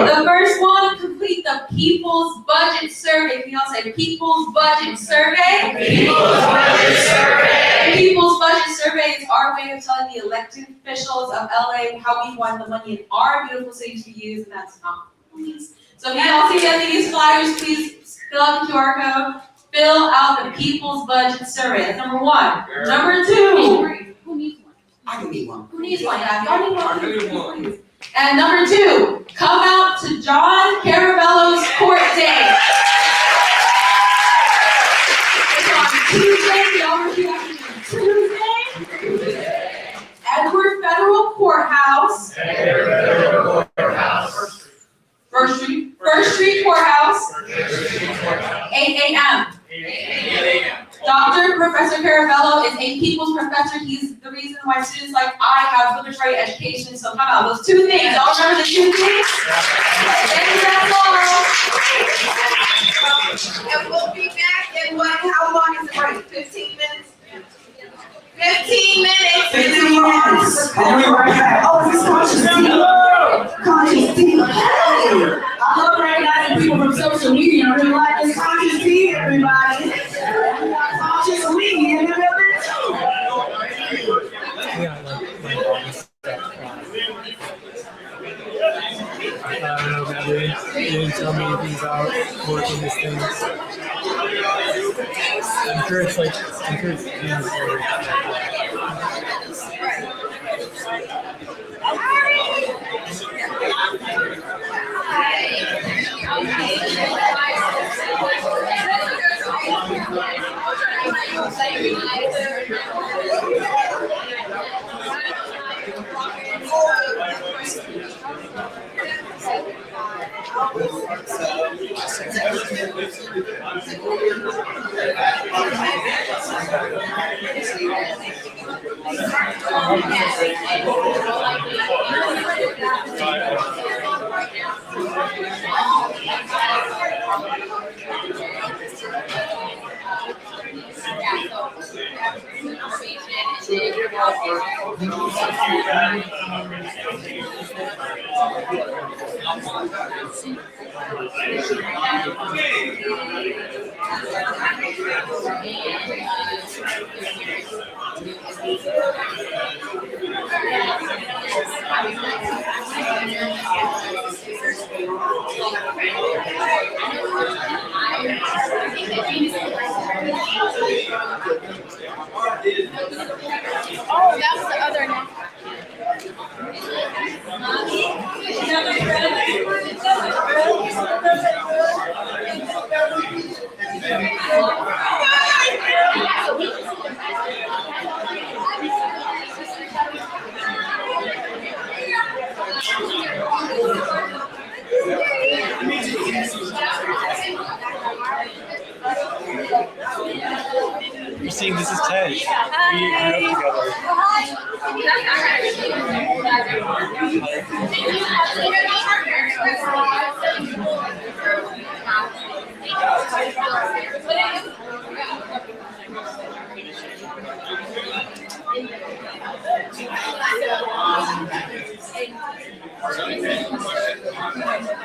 The first one, complete the People's Budget Survey. Can y'all say People's Budget Survey? People's Budget Survey. People's Budget Survey is our way of telling the elected officials of LA how we want the money in our beautiful city to use, and that's not police. So if you all see any of these flyers, please fill out the QR code. Fill out the People's Budget Survey. That's number 1. Number 2. Who needs one? I can need one. Who needs one? Y'all need one? And number 2, come out to John Caravello's court day. It's on Tuesday. Y'all repeat after me. Tuesday. Edward Federal Courthouse. First Street Courthouse. 8 a.m. Dr. Professor Caravello is a people's professor. He's the reason why students like I have liberatory education. So come on, those 2 things. Y'all remember the 2 things? Thank you, that's all. And we'll be back in how long is the break? 15 minutes? 15 minutes. 15 minutes. And we right back. Oh, this is conscious tea. Hey! I love recognizing people from social media. I really like this conscious tea, everybody. Conscious media in the building too. I don't know, man. They didn't tell me anything about working these things. I'm sure it's Oh, that was the other one. You're seeing this is Ted. We grew up together.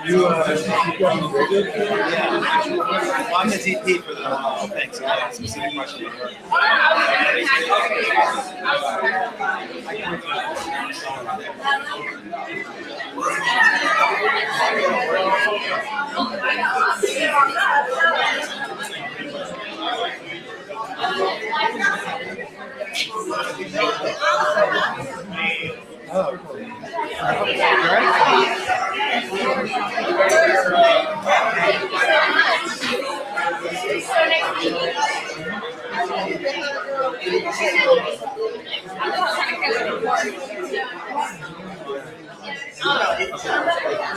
You graduated? Yeah. I'm the TP for the thing, so I have a specific question. Oh, cool. Do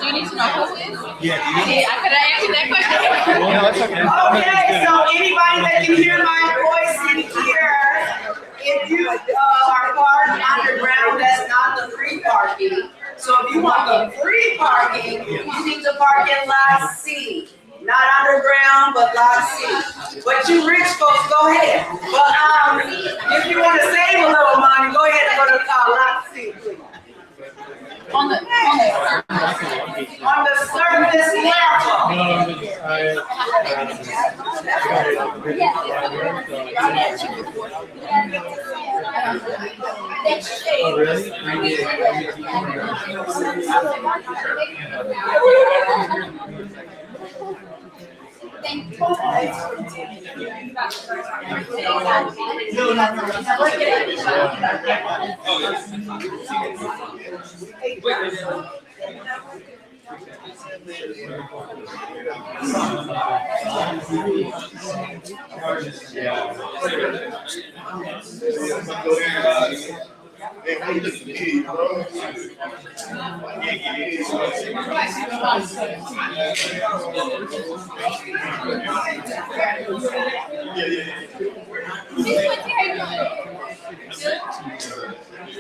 you need to know who it is? Yeah, I could have answered that question. no, that's okay. Okay, so anybody that can hear my voice in here, if you are parked underground, that's not the free parking. So if you want the free parking, you need to park in lot C. Not underground, but lot C. But you rich folks, go ahead. But if you want to save a little money, go ahead and go to lot C, please. On the On the surface level. Oh, really? Thank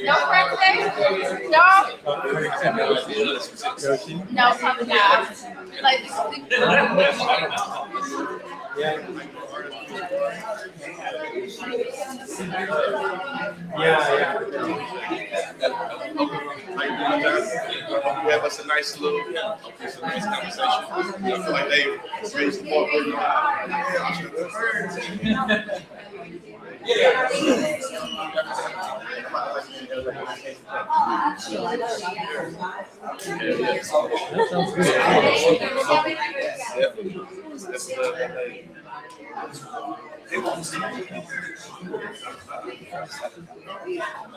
No friends there? No? No, probably not. Like, We have us a nice little, it's a nice conversation. I feel like they raised the bar. That sounds good.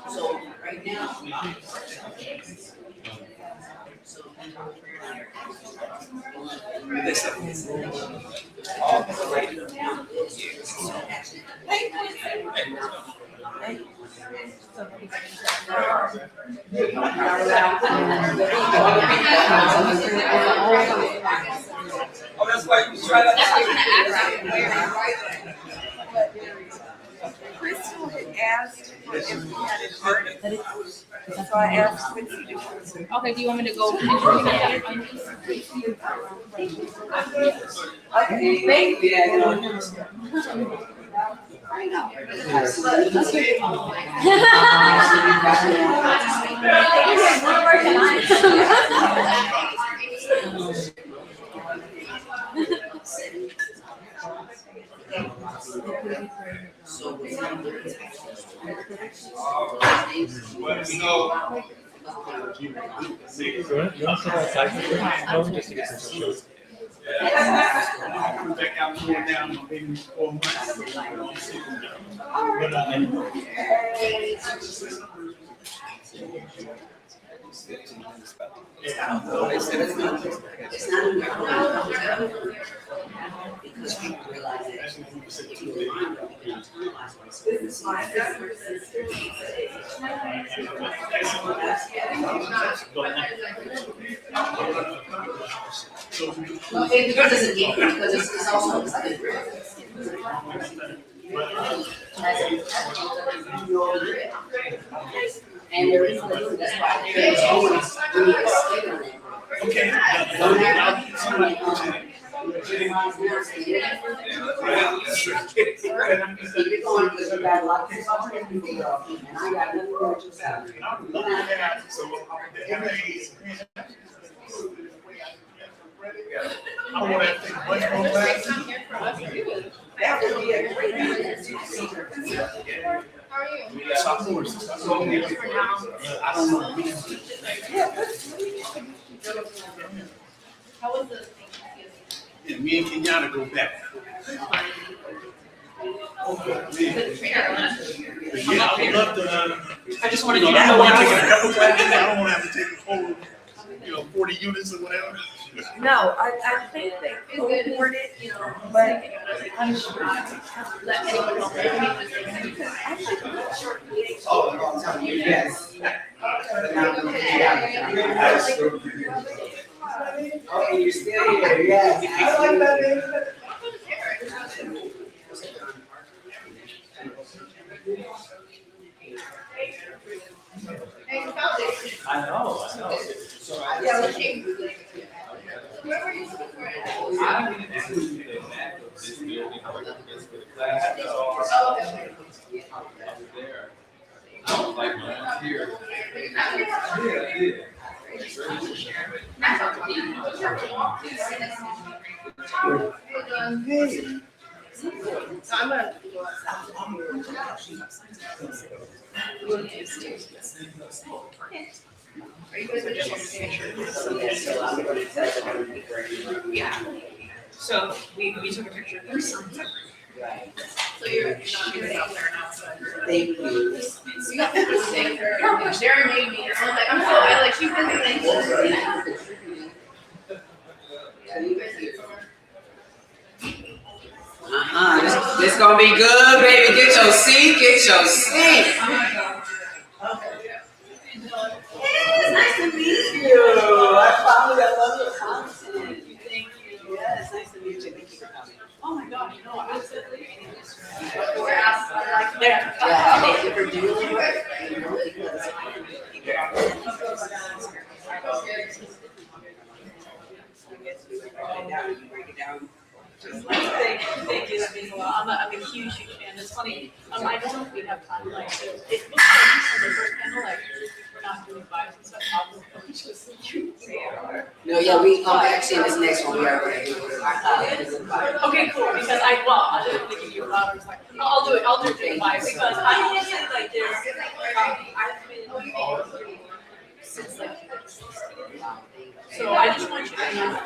So right now, Oh, that's why you try to. Crystal had asked if we had So I asked Quincy to come. Okay, do you want me to go? Okay, thank you. I know. You want to step outside for a second? Just to get some shows. Back out going down maybe 4 months. It's not in your because people realize that This is my because it's a game, because it's also and there is that's why there's always we need to stay on it. Okay. Don't have somebody keep it going because we got a lot of people go, and I got nothing more to say. I don't want to take much more time. That would be a great Sophomores. I don't know. How was the? Yeah, me and Kenyatta go back. Yeah, I would love to. I just wanted You you know, to I know don't want what to take I a couple classes. I don't want to have to take a whole, 40 units or whatever. No, I think they cohort it, but I'm sure. Let anyone know. Oh, no, I'm telling you, yes. Oh, you're still here, yes. I like that. I know. Where were you looking for it? I was like, here. So I'm gonna go Are you guys gonna just Yeah. So we took a picture of this. So you're not gonna out there now. Thank you. We got this thing. Darren made me. I'm like, I like you guys thank you. This gonna be good, baby. Get your seat, get your seat. It's nice to meet you. I love your content. Thank you. Yes, nice to meet you. Thank you for coming. Oh my gosh, no, absolutely. We're asked, like, there. Yeah, thank you for doing it. Thank you, that means a lot. I'm a huge fan. It's funny, I don't know if we have time, like, it looks like the first panel, like, we're not doing vibes and stuff, which was cute. No, yeah, we actually in this next one we are going to do it. Okay, cool, because I just want to give you flowers, like, I'll do it during vibes, because I want to say, like, there's, I've been since, like, so I just want you to know,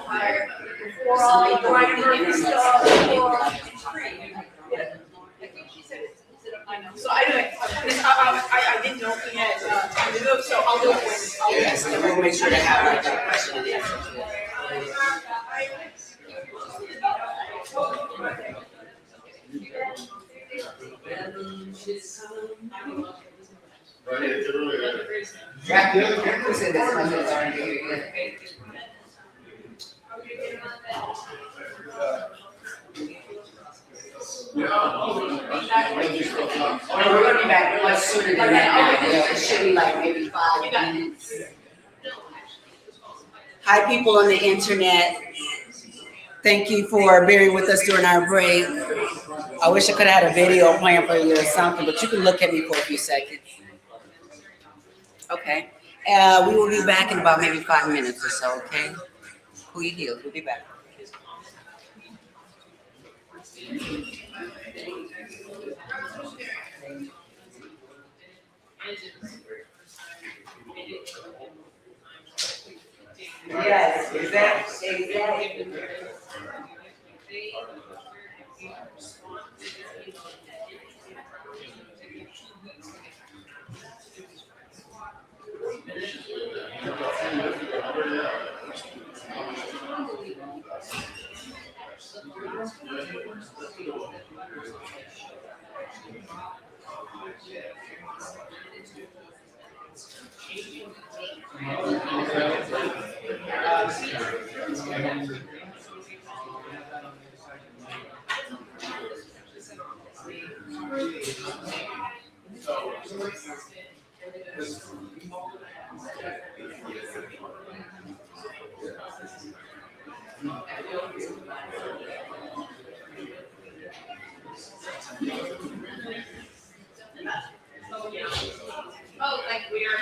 before all the Brian Murphy stuff, it's free. Yeah. I think she said it's, I know, so anyway, I didn't know if we had time to do it, so I'll do it when, Yes, and we'll make sure to have like that question and answer. Yeah, who said this? My kids aren't here yet. We're gonna be back much sooner than that. Yeah, it should be like maybe 5 minutes. Hi, people on the internet. Thank you for bearing with us during our break. I wish I could have had a video playing for you or something, but you can look at me for a few seconds. Okay. We will be back in about maybe 5 minutes or so, okay? Who you healed? We'll be back. Yes, exactly. Oh, like we are.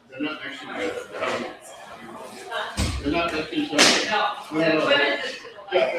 They're not actually. They're not actually. No. Yeah.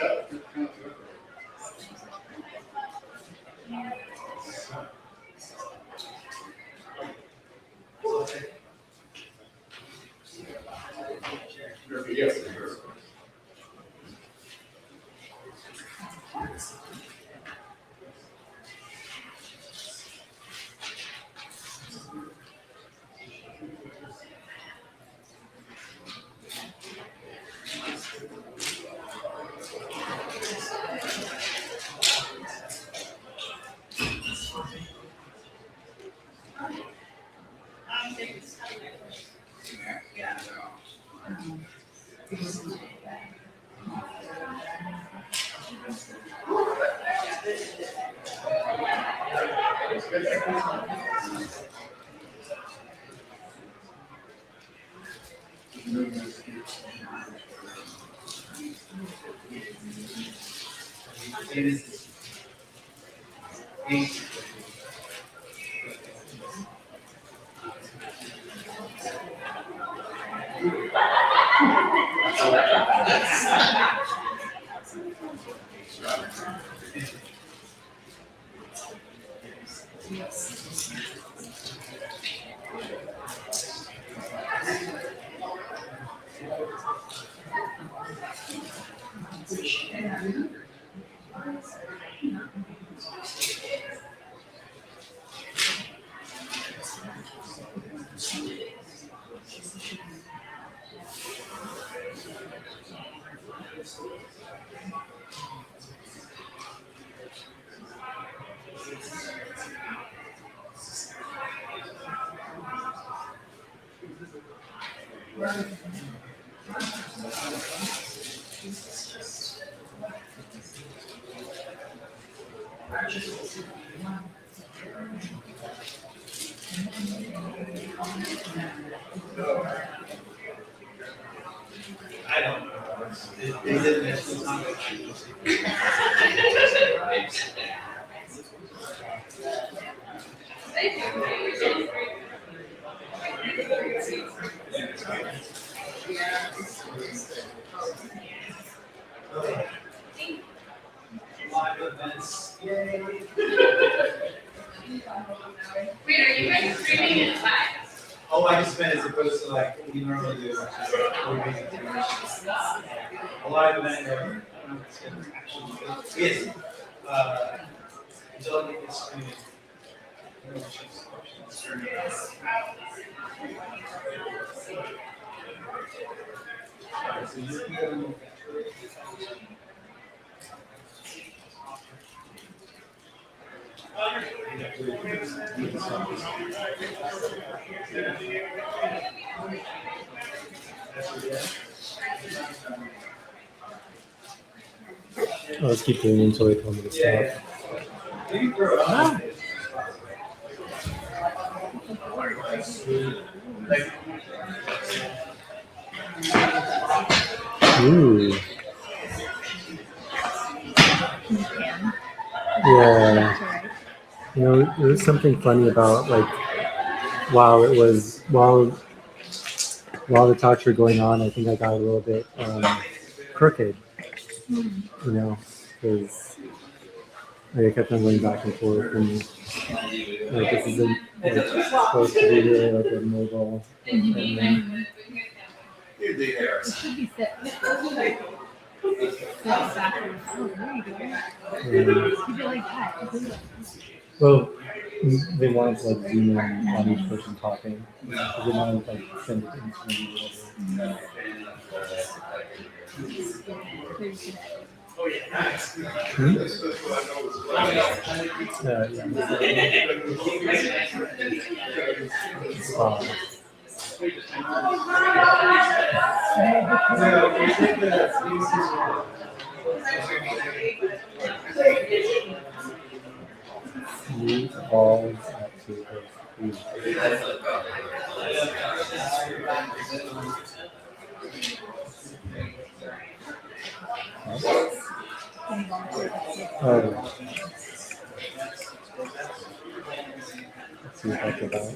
Yes. I don't know. Is it national time? Live events. Yay. Wait, are you guys streaming it live? Oh, I just meant as opposed to like what we normally do. A live event or, I don't know if it's actually, yes. Angelica is streaming. I'll just keep doing it until they tell me to stop. Ooh. Yeah. You know, there's something funny about like while the talks were going on, I think I got a little bit crooked. You know, because I kept on going back and forth, and like this isn't like, supposed to be really like a mobile. And, well, they wanted to like zoom in on each person talking. Because they wanted to like send it instantly or whatever. Meatballs at 2 Oh. Let's see if I get that.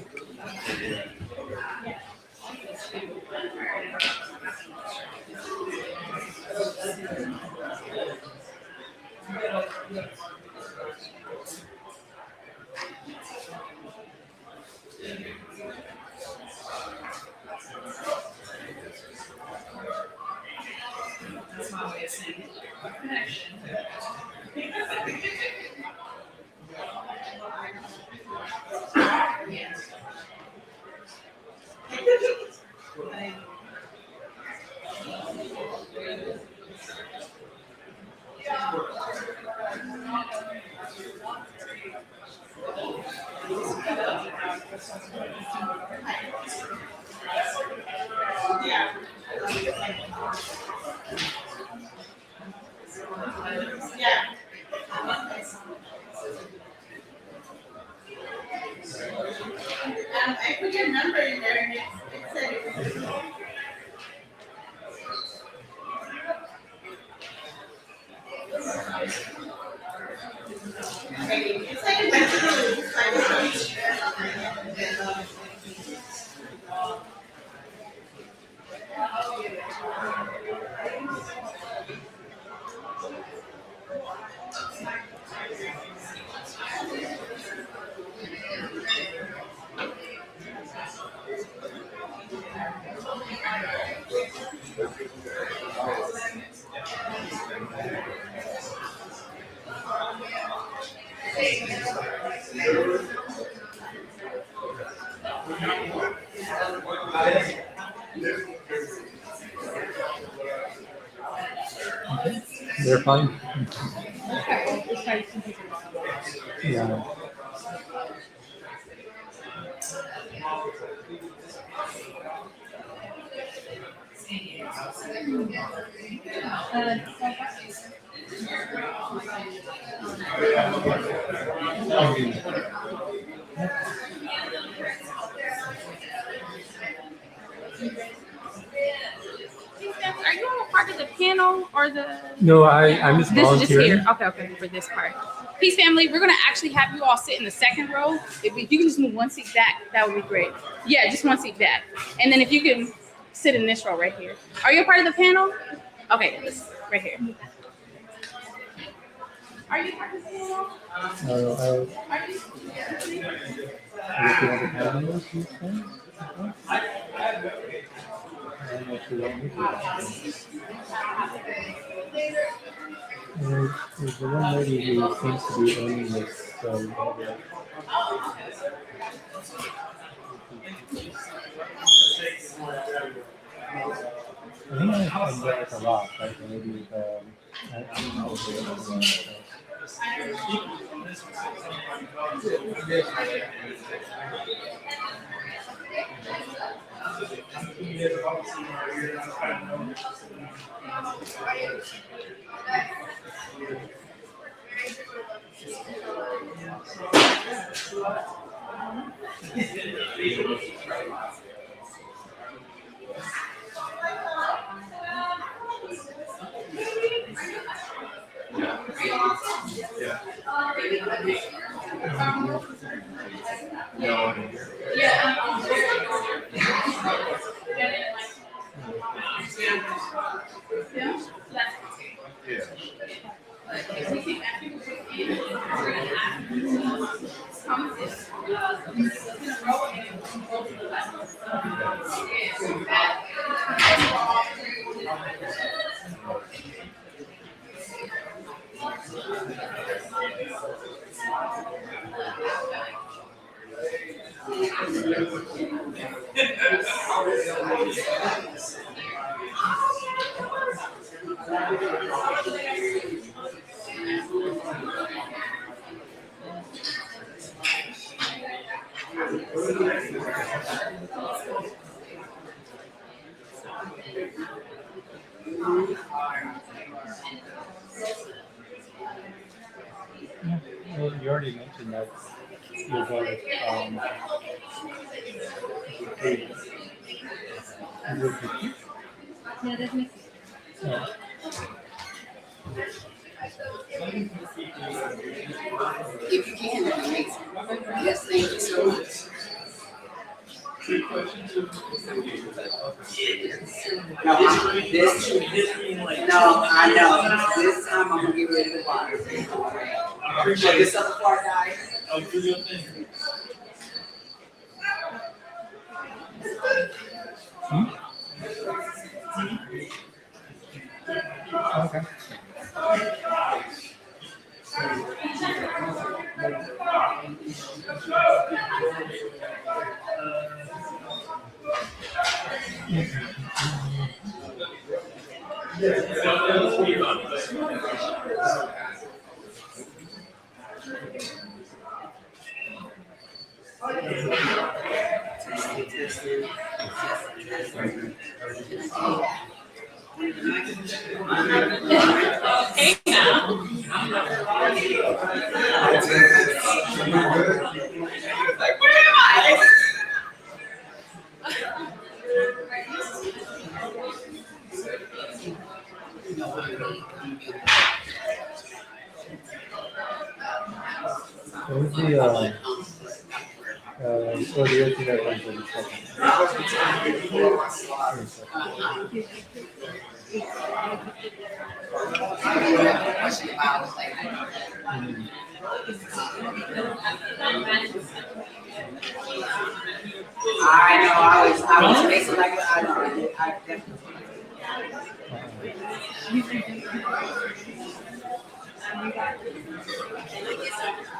I put your number in there and it said it. It's like a vegetable, it's like They're fine. Yeah. Are you all part of the panel or the? No, I'm just This is just volunteering. here. Okay, for this part. Peace family, we're gonna actually have you all sit in the second row. If you can just move one seat back, that would be great. Yeah, just one seat back. And then if you can sit in this row right here. Are you a part of the panel? Okay, right here. Are you practicing at all? I Are you? looking at the calendar, these things. I don't know if you want me to. There's the one lady who seems to be owning this. I think I get it a lot, right? Maybe I don't know if it Well, you already mentioned that you're going with Yeah, that's me. yeah. If you can, that'd be amazing. Yes, thank you so much. No, I know. This time I'm gonna get rid of the water. Appreciate this other part, guys. Okay. Okay, now. Where am I? What was the or the other thing that runs in the I know, I was basically like, I definitely.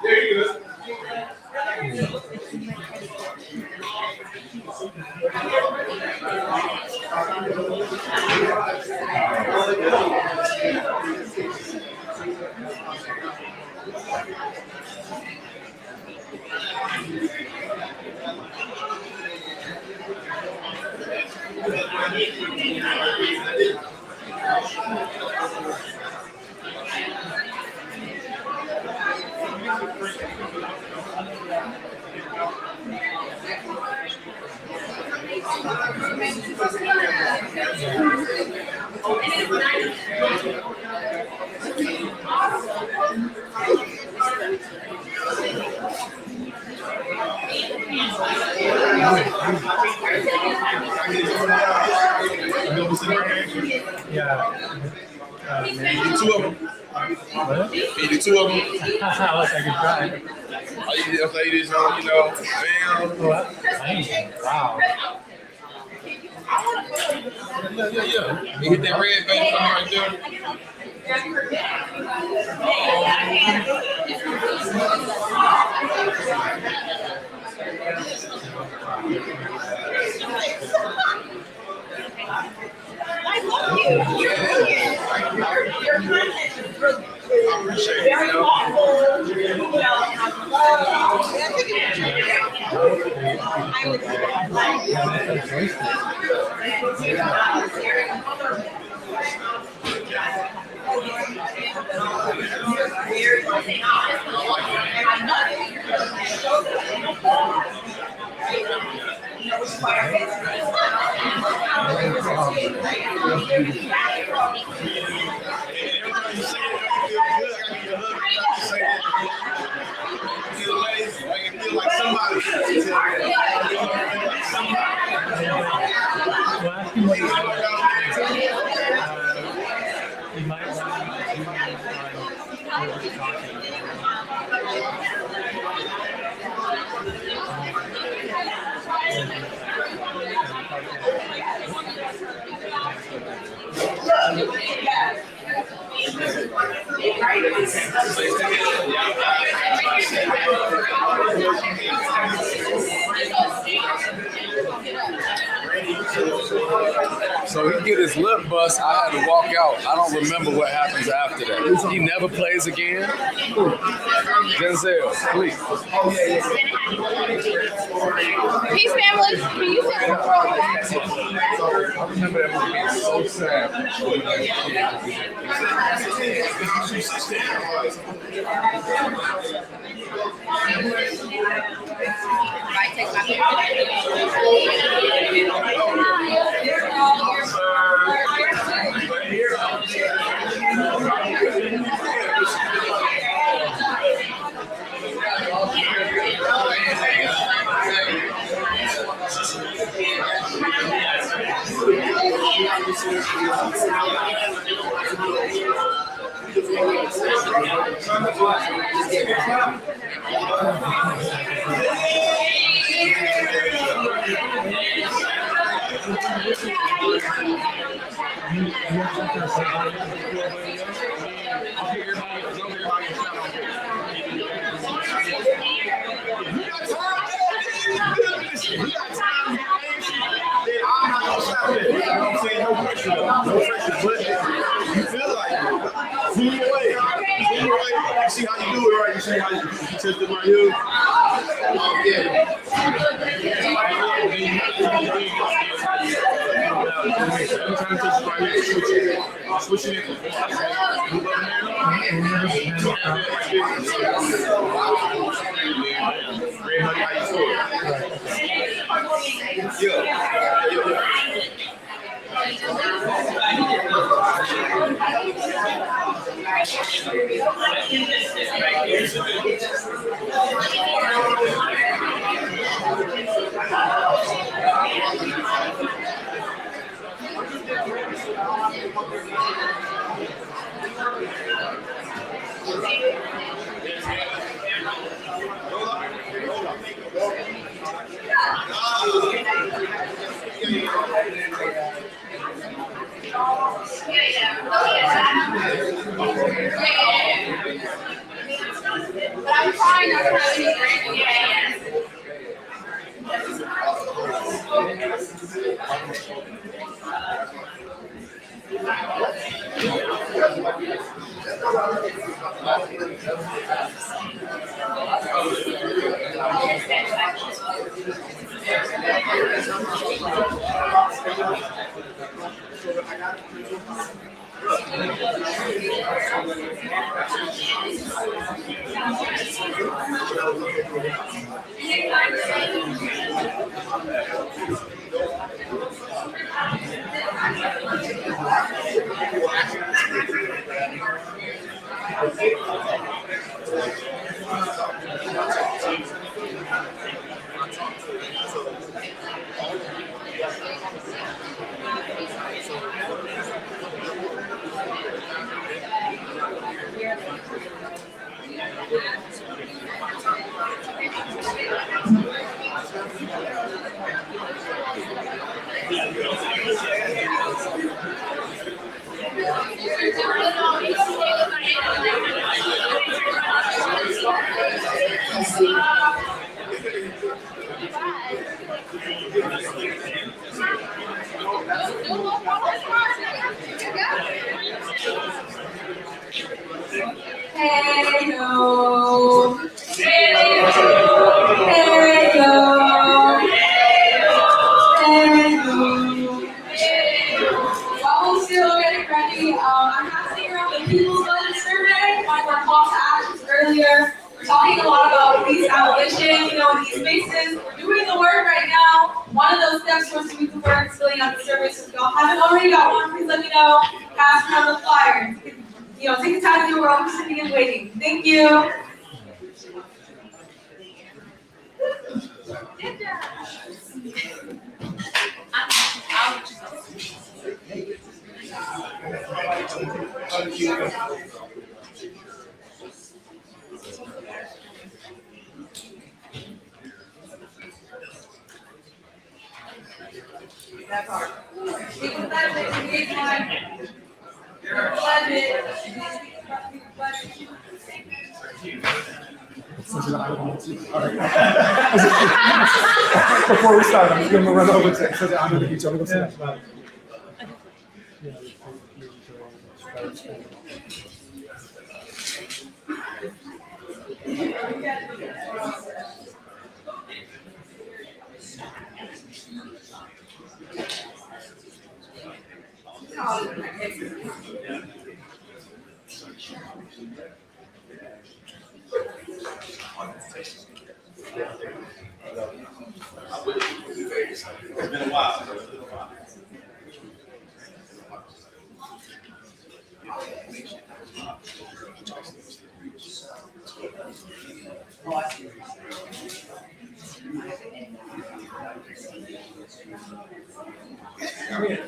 There you go. Yeah. Two of them. What? You do two of them? I wish I could try. All you did, ladies, you know, bam. Wow. Yeah. You hit that red button right there. I appreciate So he get his lip bust, I had to walk out. I don't remember what happens after that. He never plays again. Denzel, please. Peace, family. Can you say I remember that movie being so sad. I take See how you do it, right? You see how you test it right here? Switch it in. But I'm trying not to have any everybody. I'm passing around the People's Budget Survey, one of our call to actions earlier. We're talking a lot about police abolition, in these spaces. We're doing the work right now. One of those steps towards doing the work is filling out the survey. So if y'all haven't already got one, please let me know. Pass around the flyer. Take the time to do it. We're all just sitting and waiting. Thank you. That part. People budget, engage one. Budget. Before we start, I'm just going to run over to it. Says it under the beach. I'm going to go sit. It's been a while. All right.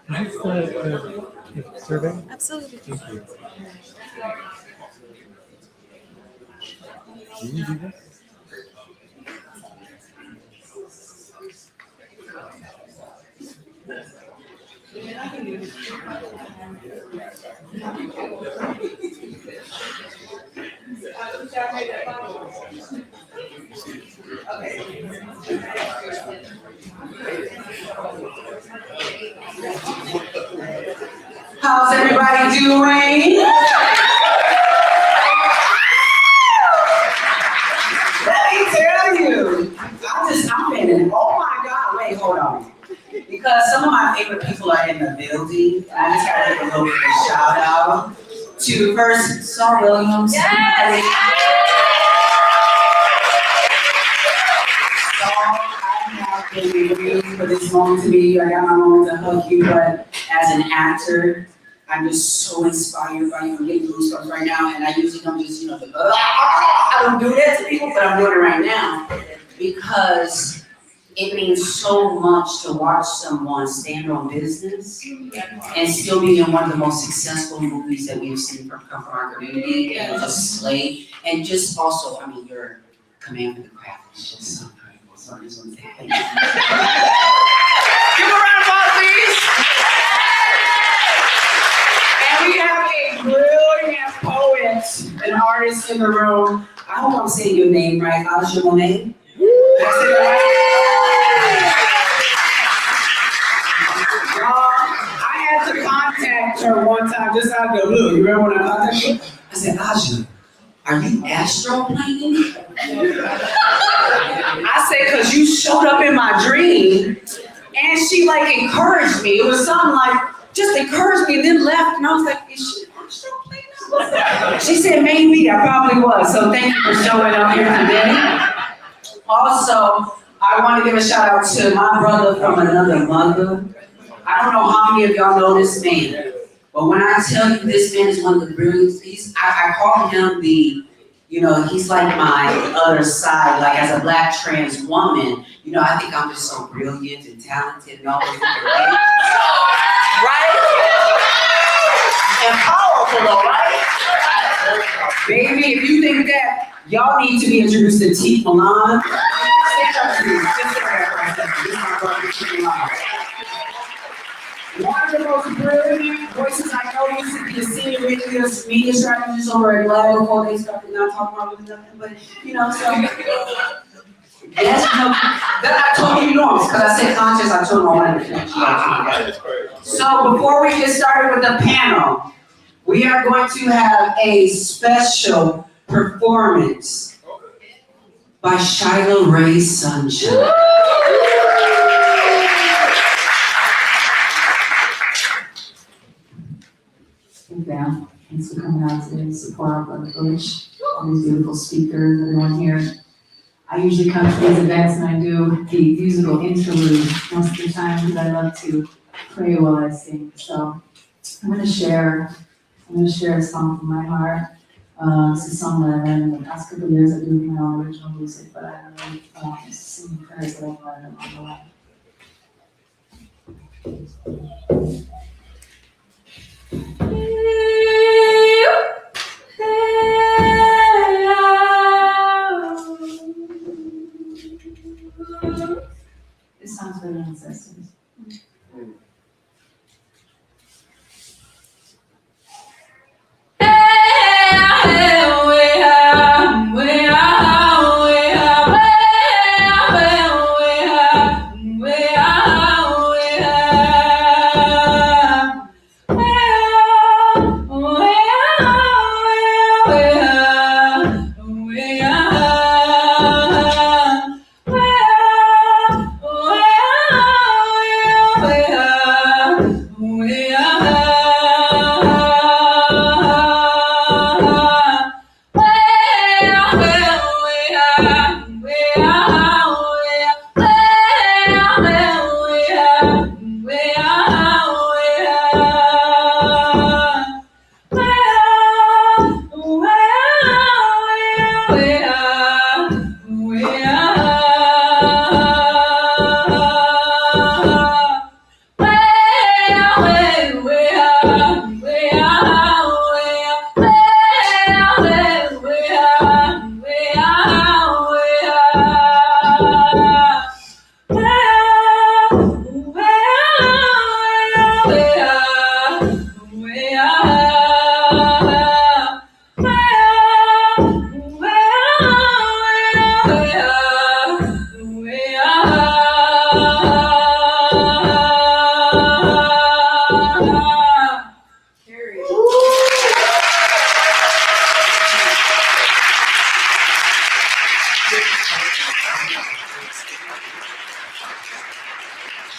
Nice survey. Absolutely. Thank you. Can you do this? How's everybody doing? Let me tell you, I'm feeling, oh my God, wait, hold on. Because some of my favorite people are in the building. I just gotta give a little bit of a shout out to first Saul Williams. Yes! I have been reviewed for this moment to be, I got my moment to hug you, but as an actor, I'm just so inspired by you. I'm getting goosebumps right now, and I usually don't just, I don't do that to people, but I'm doing it right now because it means so much to watch someone stand on business and still be in one of the most successful movies that we've seen come from our community and just slay. And just also, your command for the craft is just so incredible. So I just want to say thank you. Give a round of applause, please. And we have a brilliant poet, an artist in the room. I hope I'm saying your name right. How's your name? Did I say that right? I had to contact her one time just out of the blue. You remember when I contacted her? I said, Aja, are you astroplaning? I said, because you showed up in my dream. And she encouraged me. It was something just encouraged me and then left. And I was like, is she astroplaning? She said, maybe. I probably was. So thank you for showing up here today. Also, I want to give a shout out to my brother from another mother. I don't know how many of y'all know this man, but when I tell you this man is one of the brilliant, I call him he's like my other side, as a Black trans woman, I think I'm just so brilliant and talented and all those different things. Right? And powerful though, right? Baby, if you think that, y'all need to be introduced to T. Melina. One of the most brilliant voices I know used to be a senior media strategist over at Glad before they started not talking about really nothing, but so. And that's that I told you norms, because I said conscious, I told them I wanted to. So before we get started with the panel, we are going to have a special performance by Shiloh Ray Sunshine. Down. Thanks for coming out today to support our brother Butch, all these beautiful speakers, everyone here. I usually come to these events and I do the musical interlude most of the time because I love to pray while I sing. So I'm gonna share a song from my heart. It's a song that I learned in the past couple of years. I do my own original music, but I really sing prayers that I've learned along the way. This sounds very ancestors.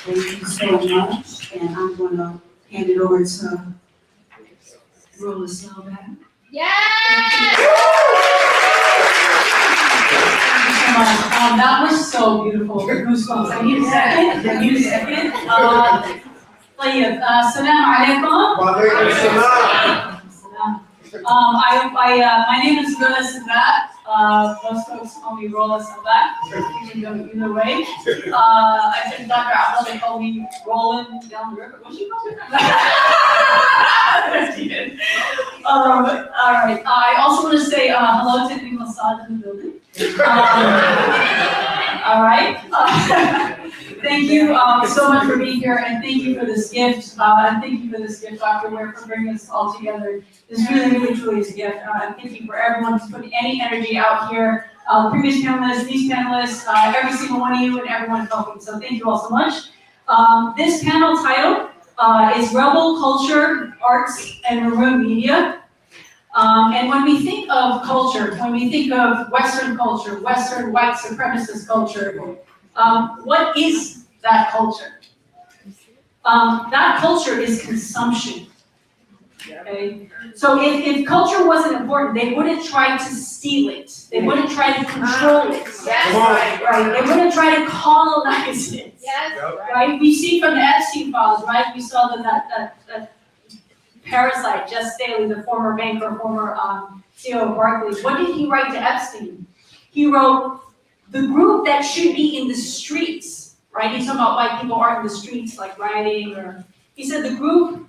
Thank you so much, and I'm gonna hand it over to Rolla Selbak. That was so beautiful. Goosebumps. I need a second. طيب السلام عليكم. My name is Rolla Selbak. Most folks call me Rolla Selbak. You can go either way. I think Dr. Abdullah, they call me rolling down the river. What'd you call me? All right. I also want to say hello to people inside in the building. All right. Thank you so much for being here, and thank you for this gift. And thank you for this gift, Dr. Ware, for bringing us all together. This really, truly is a gift. And thank you for everyone who's putting any energy out here. Previous panelists, these panelists, every single one of you, and everyone helping. So thank you all so much. This panel title is Rebel Culture, Arts, and Maroon Media. And when we think of culture, when we think of Western culture, Western white supremacist culture, what is that culture? That culture is consumption. Okay? So if culture wasn't important, they wouldn't try to steal it. They wouldn't try to control it. Yes. Right? They wouldn't try to colonize it. Yes. Right? We see from the Epstein files, right? We saw that parasite, Jess Staley, the former banker, former CEO of Barclays. What did he write to Epstein? He wrote, the group that should be in the streets, right? He's talking about white people aren't in the streets, like rioting, or he said the group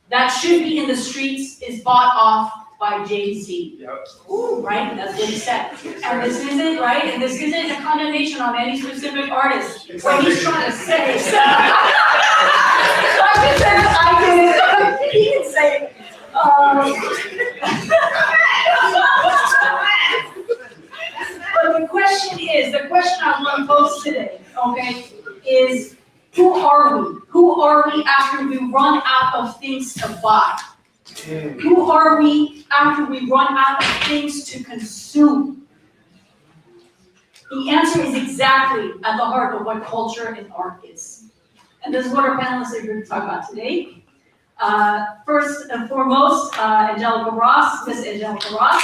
that should be in the streets is bought off by Jay-Z. Yep. Ooh, right? That's what he said. And this isn't, right? And this isn't a condemnation on any specific artist. What he's trying to say is, so I'm I did it. He can say it. But the question I want to pose today, okay, is who are we? Who are we after we run out of things to buy? Who are we after we run out of things to consume? The answer is exactly at the heart of what culture and art is. And this is what our panelists are here to talk about today. First and foremost, Angelica Ross, Miss Angelica Ross.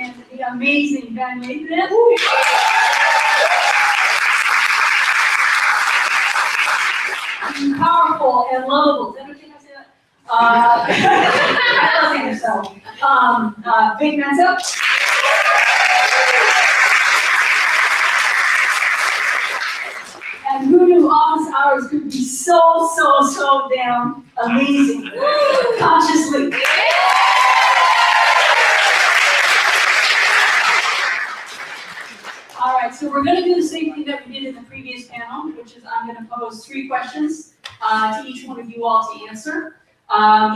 And the amazing Van Lathan. Powerful and lovable. Is that okay if I say that? I love saying yourself. Vic Mensa. And who knew office hours could be so damn amazing? Consciously. All right, so we're gonna do the same thing that we did in the previous panel, which is I'm gonna pose 3 questions to each one of you all to answer.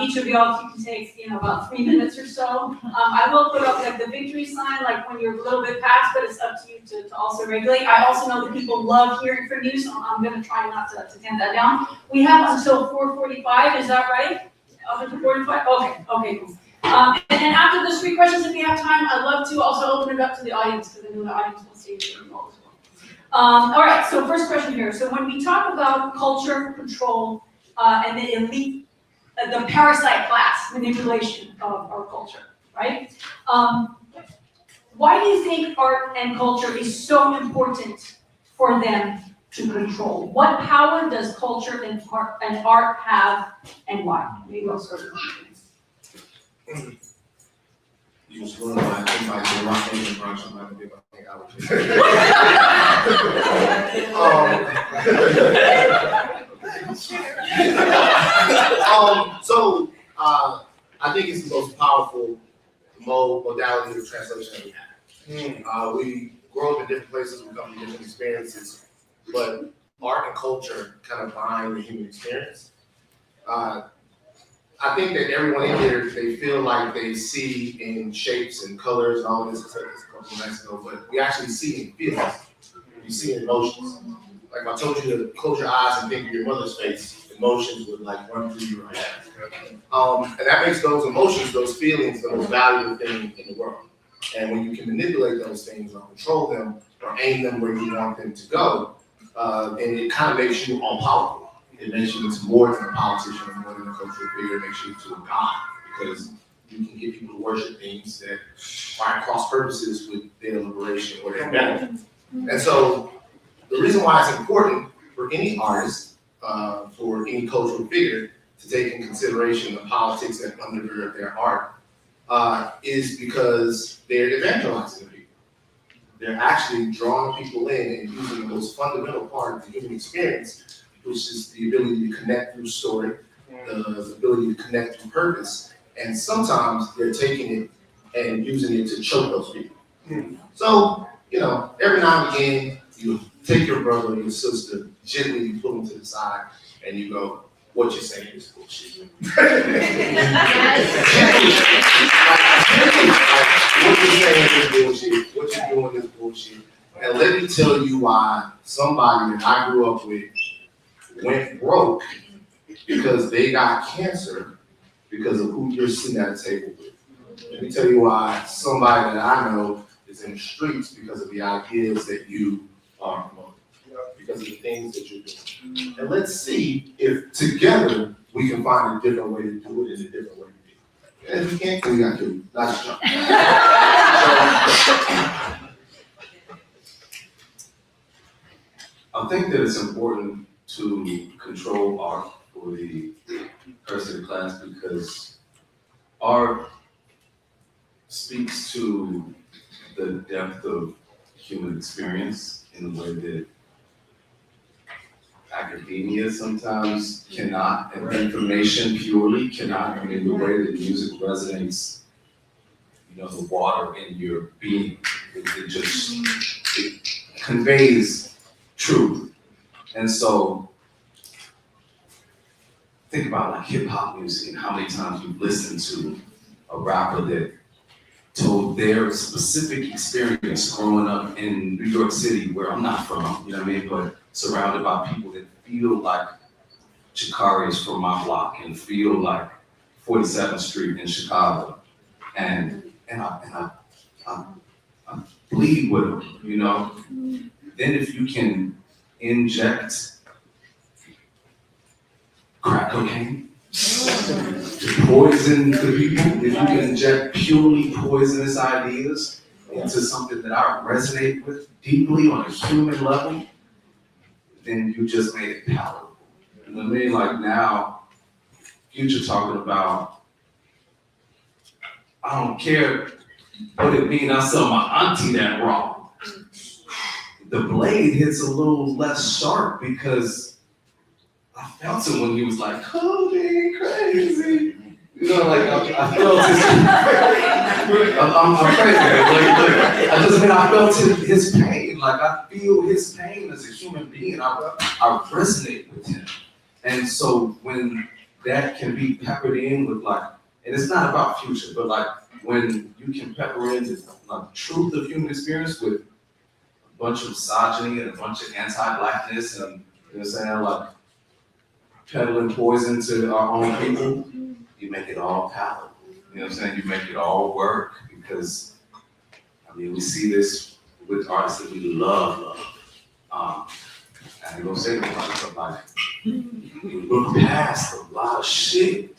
Each of you all, if you can take, about 3 minutes or so. I will put up like the victory sign, like when you're a little bit past, but it's up to you to also regulate. I also know that people love hearing from you, so I'm gonna try not to tamp that down. We have until 4:45, is that right? Up to 4:45? Okay, cool. And after those 3 questions, if we have time, I'd love to also open it up to the audience, because I know the audience wants to get involved as well. All right, so first question here. So when we talk about culture, control, and the elite, the parasite class manipulation of our culture, right? Why do you think art and culture is so important for them to control? What power does culture and art have, and why? Maybe I'll start with you. You just ruined my invite to the Rock Nation brunch. I'm not gonna be able to hang out with you. So I think it's the most powerful modality of translation that we have. We grow up in different places, we come from different experiences, but art and culture kind of bind the human experience. I think that everyone in here, they feel like they see in shapes and colors and all this, except this a couple of nights ago, but we actually see in feelings. You see in emotions. Like if I told you to close your eyes and think of your mother's face, emotions would like run through your head. And that makes those emotions, those feelings, the most valuable thing in the world. And when you can manipulate those things or control them or aim them where you want them to go, and it kind of makes you all powerful. It makes you into more than a politician, more than a cultural figure. It makes you into a god, because you can get people to worship things that are at cross purposes with their liberation or their benefit. And so the reason why it's important for any artist, for any cultural figure to take in consideration the politics that undergird their art, is because they're evangelizing people. They're actually drawing people in and using the most fundamental part of the human experience, which is the ability to connect through story, the ability to connect through purpose. And sometimes they're taking it and using it to choke those people. So, every now and again, you take your brother or your sister, gently pull them to the side, and you go, what you're saying is bullshit. What you're saying is bullshit. What you're doing is bullshit. And let me tell you why somebody that I grew up with went broke because they got cancer because of who you're sitting at a table with. Let me tell you why somebody that I know is in the streets because of the ideas that you are promoting, because of the things that you're doing. And let's see if together we can find a different way to do it and a different way to do it. And if we can't, we got to not just jump. I think that it's important to control art for the person class, because art speaks to the depth of human experience in a way that academia sometimes cannot, and information purely cannot. I mean, the way that music resonates, the water in your being, It just it conveys truth. And so think about like hip hop music and how many times you've listened to a rapper that told their specific experience growing up in New York City, where I'm not from, you know what I mean, but surrounded by people that feel like Chikari is from my block and feel like 47th Street in Chicago. And I bleed with them, you know? Then if you can inject crack cocaine to poison the people, if you can inject purely poisonous ideas into something that I resonate with deeply on a human level, then you just made it palatable. You know what I mean? Like now, Future talking about, I don't care what it mean, I sell my auntie that raw. The blade hits a little less sharp because I felt it when he was like, Cody, crazy. You know, like I felt his, I'm crazy. I felt his pain. Like I feel his pain as a human being. I resonate with him. And so when that can be peppered in with like, and it's not about Future, but like when you can pepper in the like, truth of human experience with a bunch of misogyny and a bunch of anti-blackness and, you know what I'm saying, like peddling poison to our own people, you make it all palatable. You know what I'm saying? You make it all work because, I mean, we see this with artists that we love. I ain't gonna say nothing, but like, we look past a lot of shit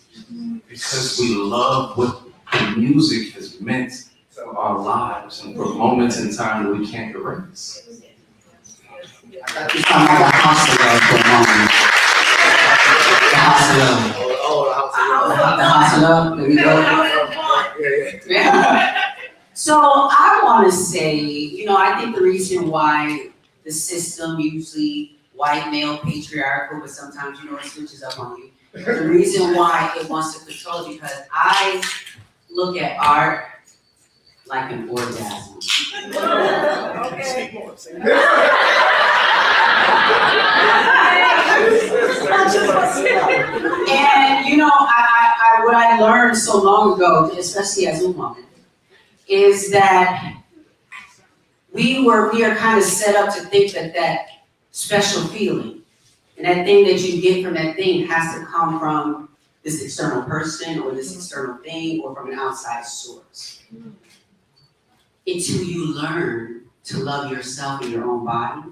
because we love what the music has meant to our lives and for moments in time that we can't erase. It's kind of like a hospital for a moment. The hospital. There we go. Yeah. So I want to say, you know, I think the reason why the system, usually white male patriarchal, but sometimes, you know, it switches up on you. The reason why it wants to control because I look at art like an orgasm. And you know, what I learned so long ago, especially as a woman, is that we are kind of set up to think that special feeling and that thing that you get from that thing has to come from this external person or this external thing or from an outside source. Until you learn to love yourself and your own body,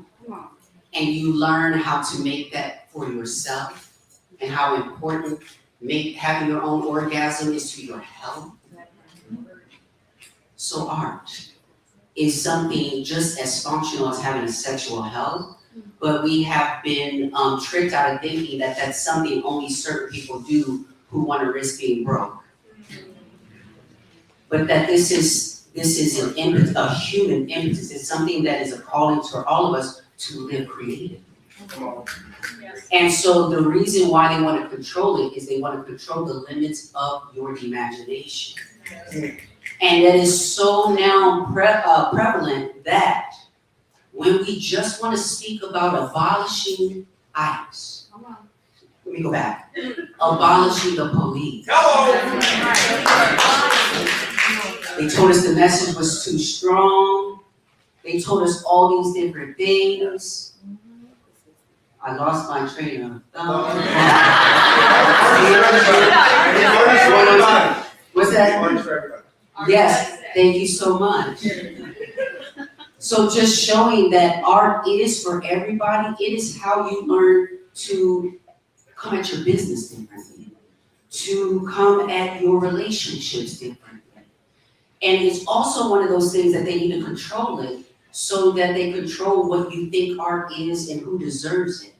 and you learn how to make that for yourself and how important having your own orgasm is to your health. So art is something just as functional as having a sexual health, but we have been tricked out of thinking that that's something only certain people do who want to risk being broke. But that this is an impetus, a human impetus. It's something that is a calling to all of us to live creatively. And so the reason why they want to control it is they want to control the limits of your imagination. And that is so now prevalent that when we just want to speak about abolishing ICE, let me go back, abolishing the police. They told us the message was too strong. They told us all these different things. I lost my train of thought. What's that? Yes, thank you so much. So just showing that art is for everybody. It is how you learn to come at your business differently, to come at your relationships differently. And it's also one of those things that they need to control it so that they control what you think art is and who deserves it.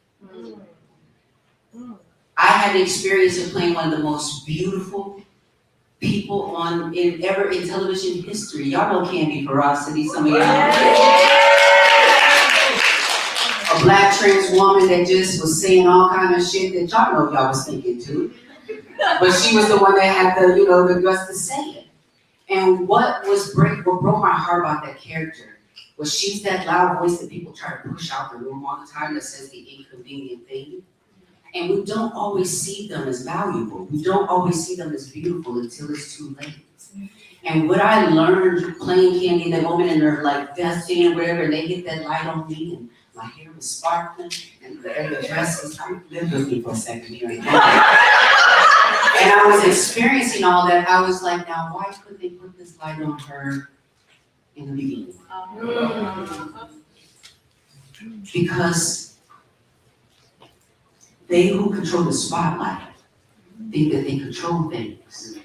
I had the experience of playing one of the most beautiful people ever in television history. Y'all know Candy Ferocity, some of y'all. A black trans woman that just was saying all kind of shit that y'all know y'all was thinking too. But she was the one that had the guts to say it. And what broke my heart about that character was she's that loud voice that people try to push out the room all the time that says the inconvenient thing. And we don't always see them as valuable. We don't always see them as beautiful until it's too late. And what I learned playing Candy in that moment, and they're like vesting and whatever, and they hit that light on me, and my hair was sparkling, and the dress was, live with me for a second here. And I was experiencing all that. I was like, now why couldn't they put this light on her in the beginning? Because they who control the spotlight think that they control things.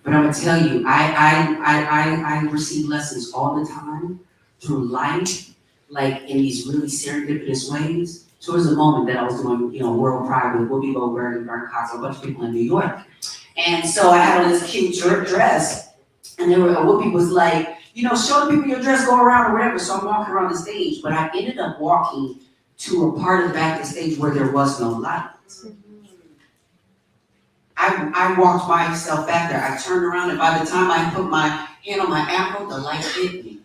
But I'm gonna tell you, I receive lessons all the time through life, like in these really serendipitous ways. So there was a moment that I was doing, World Pride with Whoopi Goldberg and Bert Cox, a bunch of people in New York. And so I had on this cute dress, and Whoopi was like, show the people your dress, go around or whatever. So I'm walking around the stage, but I ended up walking to a part of the back of the stage where there was no light. I walked myself back there. I turned around, and by the time I put my hand on my afro, the light hit me.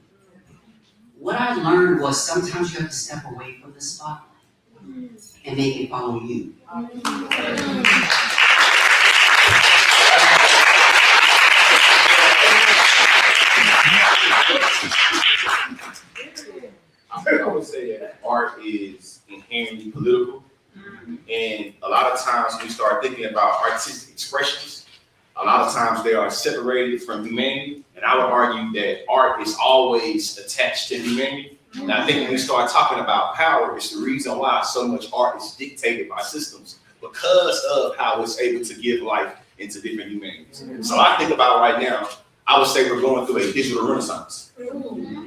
What I learned was sometimes you have to step away from the spotlight and make it follow you. I would say that art is inherently political. And a lot of times when we start thinking about artistic expressions, a lot of times they are separated from humanity. And I would argue that art is always attached to humanity. And I think when we start talking about power, it's the reason why so much art is dictated by systems, because of how it's able to give life into different humanities. So I think about right now, I would say we're going through a digital renaissance.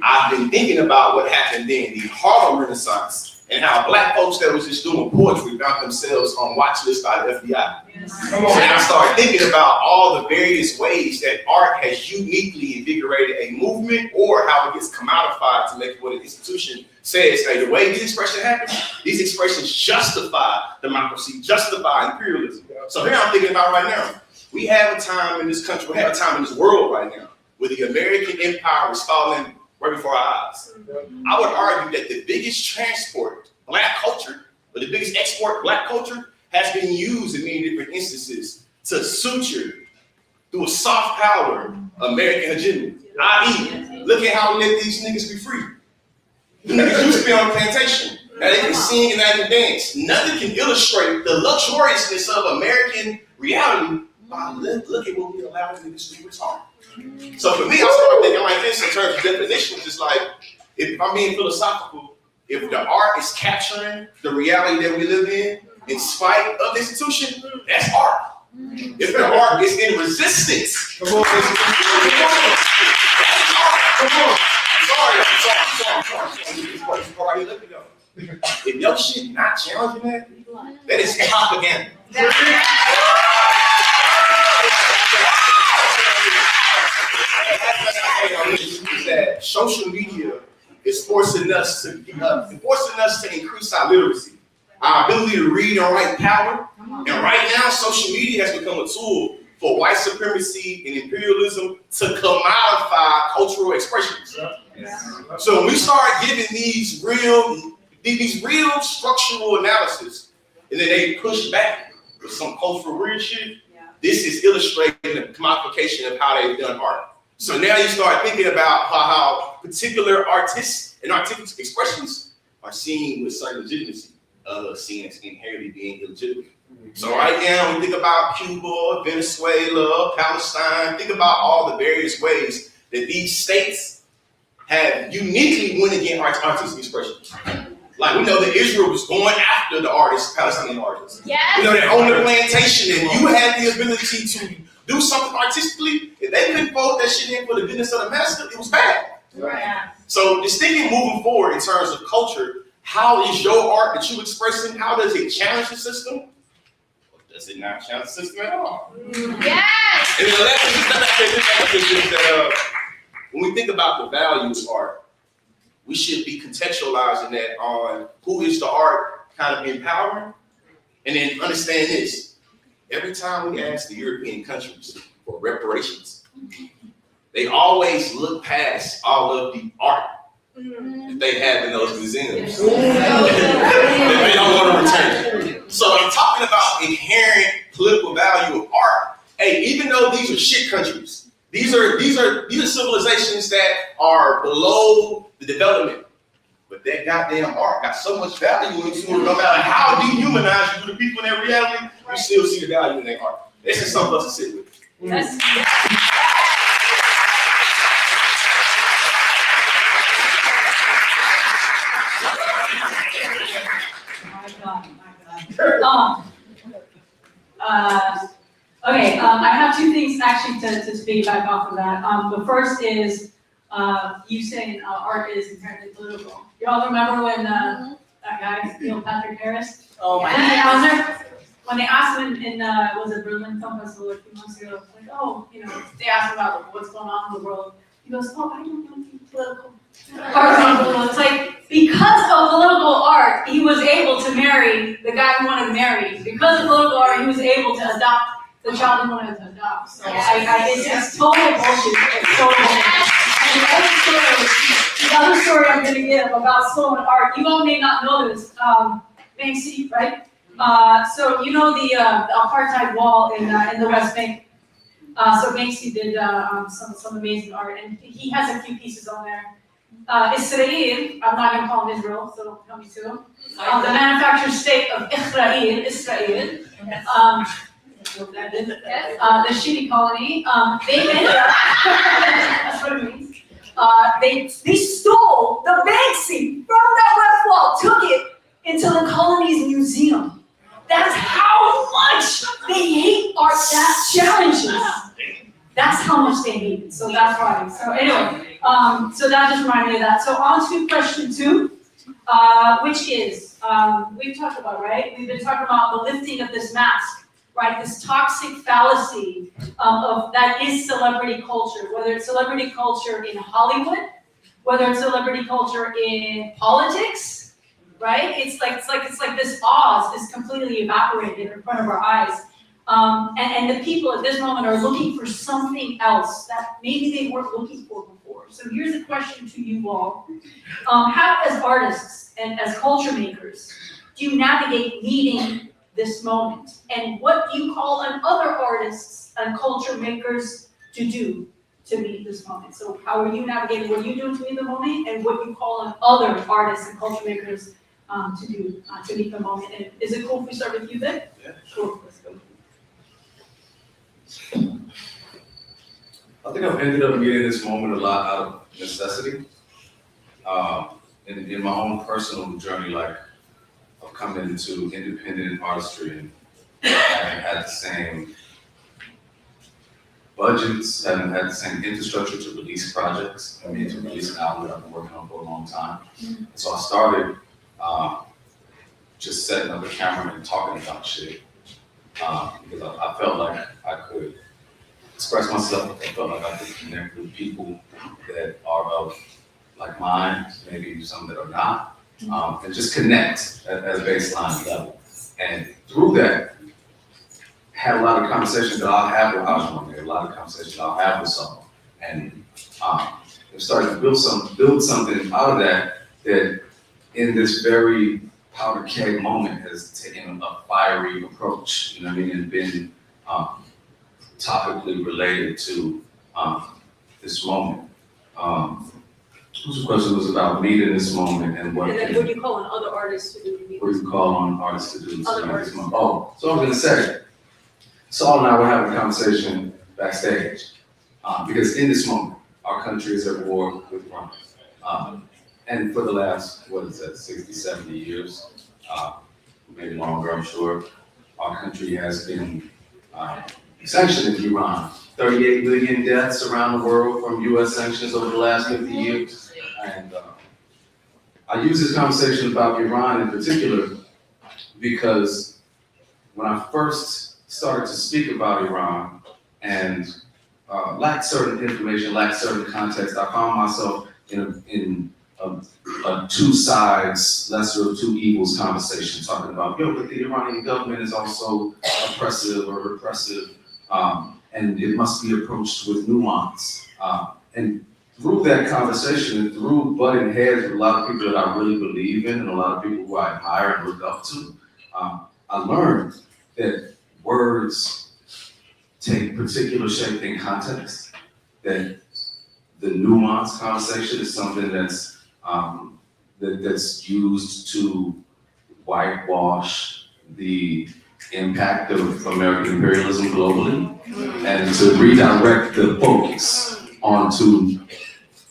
I've been thinking about what happened then, the Harlem Renaissance, and how Black folks that was just doing poetry found themselves on watch lists by the FBI. And I started thinking about all the various ways that art has uniquely invigorated a movement, or how it gets commodified to make what an institution says. Hey, the way these expressions happen, these expressions justify democracy, justify imperialism. So here I'm thinking about right now, we have a time in this country, we have a time in this world right now, where the American empire is falling right before our eyes. I would argue that the biggest transport Black culture, or the biggest export Black culture, has been used in many different instances to suture through a soft power American hegemony. I.e., look at how we let these niggas be free. The niggas used to be on a plantation. Now they can sing and they can dance. Nothing can illustrate the luxuriousness of American reality by look at what we allow niggas to do with art. So for me, I started thinking like this in terms of definitions. It's like, if I'm being philosophical, if the art is capturing the reality that we live in spite of the institution, that's art. If the art is in resistance, that's art. Sorry. If your shit not challenging that is propaganda. That social media is forcing us to increase our literacy, our ability to read and write power. And right now, social media has become a tool for white supremacy and imperialism to commodify cultural expressions. So when we start giving these real structural analysis, and then they push back with some cultural weird shit, this is illustrating the commodification of how they've done art. So now you start thinking about how particular artists and artistic expressions are seen with certain legitimacy, seen as inherently being illegitimate. So right now, we think about Cuba, Venezuela, Palestine, think about all the various ways that these states have uniquely went against artistic expressions. Like, we know that Israel was going after the artists, Palestinian artists. Yes. We know that on the plantation, and you had the ability to do something artistically, if they couldn't fold that shit in for the goodness of the master, it was bad. Right. So just thinking moving forward in terms of culture, how is your art that you expressing, how does it challenge the system? Or does it not challenge the system at all? Yes! And the last thing is that when we think about the value of art, we should be contextualizing that on who is the art kind of empowering, and then understand this. Every time we ask the European countries for reparations, they always look past all of the art that they have in those museums. That they don't want to return. So I'm talking about inherent political value of art. Hey, even though these are shit countries, these are civilizations that are below the development. But that goddamn art got so much value in it, no matter how dehumanized you do the people in that reality, you still see the value in their art. This is something else to sit with. Yes. Okay, I have two things actually to piggyback off of that. The first is you saying art is inherently political. You all remember when that guy, Neil Patrick Harris? Oh my God. When they asked him in was it Berlin Film Festival a few months ago, like, oh, you know, they asked him about what's going on in the world. He goes, oh, I don't want to be political. It's like, because of political art, he was able to marry the guy he wanted to marry. Because of political art, he was able to adopt the child he wanted to adopt. So it's total bullshit. It's total bullshit. And the other story I'm going to give about stolen art, you all may not know this, Banksy, right? So you know the apartheid wall in the West Bank. So Banksy did some amazing art, and he has a few pieces on there. Israel, I'm not going to call him Israel, so don't tell me to. The manufactured state of Israel. The shitty colony. They ended up, that's what it means. They stole the Banksy from that West Wall, took it into the colony's museum. That's how much they hate art that challenges. That's how much they hate it. So that's why. So anyway, so that just reminded me of that. So on to question 2, which is, we've talked about, right? We've been talking about the lifting of this mask, right? This toxic fallacy of that is celebrity culture, whether it's celebrity culture in Hollywood, whether it's celebrity culture in politics, right? It's like this Oz is completely evaporated in front of our eyes. And the people at this moment are looking for something else that maybe they weren't looking for before. So here's a question to you all. How, as artists and as culture makers, do you navigate meeting this moment? And what do you call on other artists and culture makers to do to meet this moment? So how are you navigating what are you doing to meet the moment, and what you call on other artists and culture makers to do to meet the moment? And is it cool if we start with you, Vic? Yeah. Cool, let's go. I think I've ended up meeting this moment a lot out of necessity. In my own personal journey, like of coming into independent artistry and haven't had the same budgets, haven't had the same infrastructure to release projects. I mean, to release an album that I've been working on for a long time. So I started just setting up a camera and talking about shit because I felt like I could express myself. I felt like I could connect with people that are of like mine, maybe some that are not, and just connect at a baseline level. And through that, had a lot of conversations that I'll have with Ajman, a lot of conversations I'll have with someone, and it started to build something out of that in this very powder keg moment has taken a fiery approach, you know what I mean, and been topically related to this moment. Whose question was about meeting this moment and what. And then what do you call on other artists to do? What do you call on artists to do? Other artists. Oh, so I was gonna say, Saul and I were having a conversation backstage because in this moment, our country is at war with Iran. And for the last, 60, 70 years, maybe longer, I'm sure, our country has been sanctioning Iran. 38 million deaths around the world from US sanctions over the last 50 years. And I use this conversation about Iran in particular because when I first started to speak about Iran and lacked certain information, lacked certain context, I found myself in a two sides, lesser of two evils conversation, talking about, but the Iranian government is also oppressive or repressive, and it must be approached with nuance. And through that conversation and through butting heads with a lot of people that I really believe in and a lot of people who I admire and look up to, I learned that words take particular shape in context, that the nuanced conversation is something that's that's used to whitewash the impact of American imperialism globally and to redirect the focus onto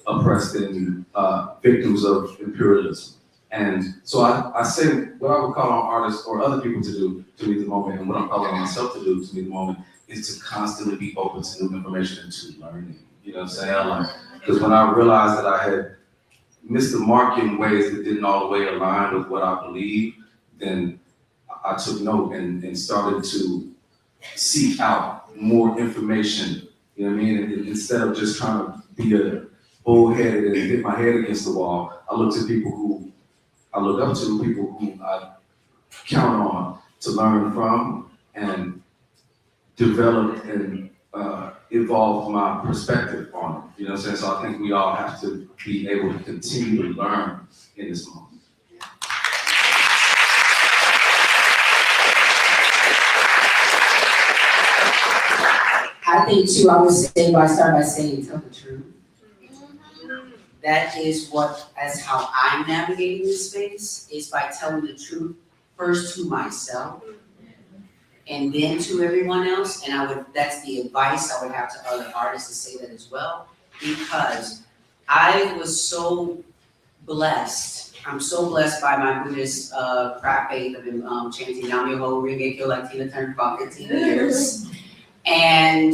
oppressed and victims of imperialism. And so I say what I would call on artists or other people to do to meet the moment, and what I'm calling on myself to do to meet the moment, is to constantly be open to new information and to learning. You know what I'm saying? Because when I realized that I had missed the mark in ways that didn't all the way align with what I believe, then I took note and started to seek out more information. You know what I mean? And instead of just trying to be a bullheaded and hit my head against the wall, I looked at people who I look up to, people who I count on to learn from and develop and evolve my perspective on it. You know what I'm saying? So I think we all have to be able to continue to learn in this moment. I think too, I would say, start by saying, tell the truth. That is as how I'm navigating this space, is by telling the truth first to myself and then to everyone else. And that's the advice I would have to other artists to say that as well, because I was so blessed. I'm so blessed by my Buddhist craft faith. I've been chanting Nam-myoho Renge Kyo like Tina turned for about 15 years. And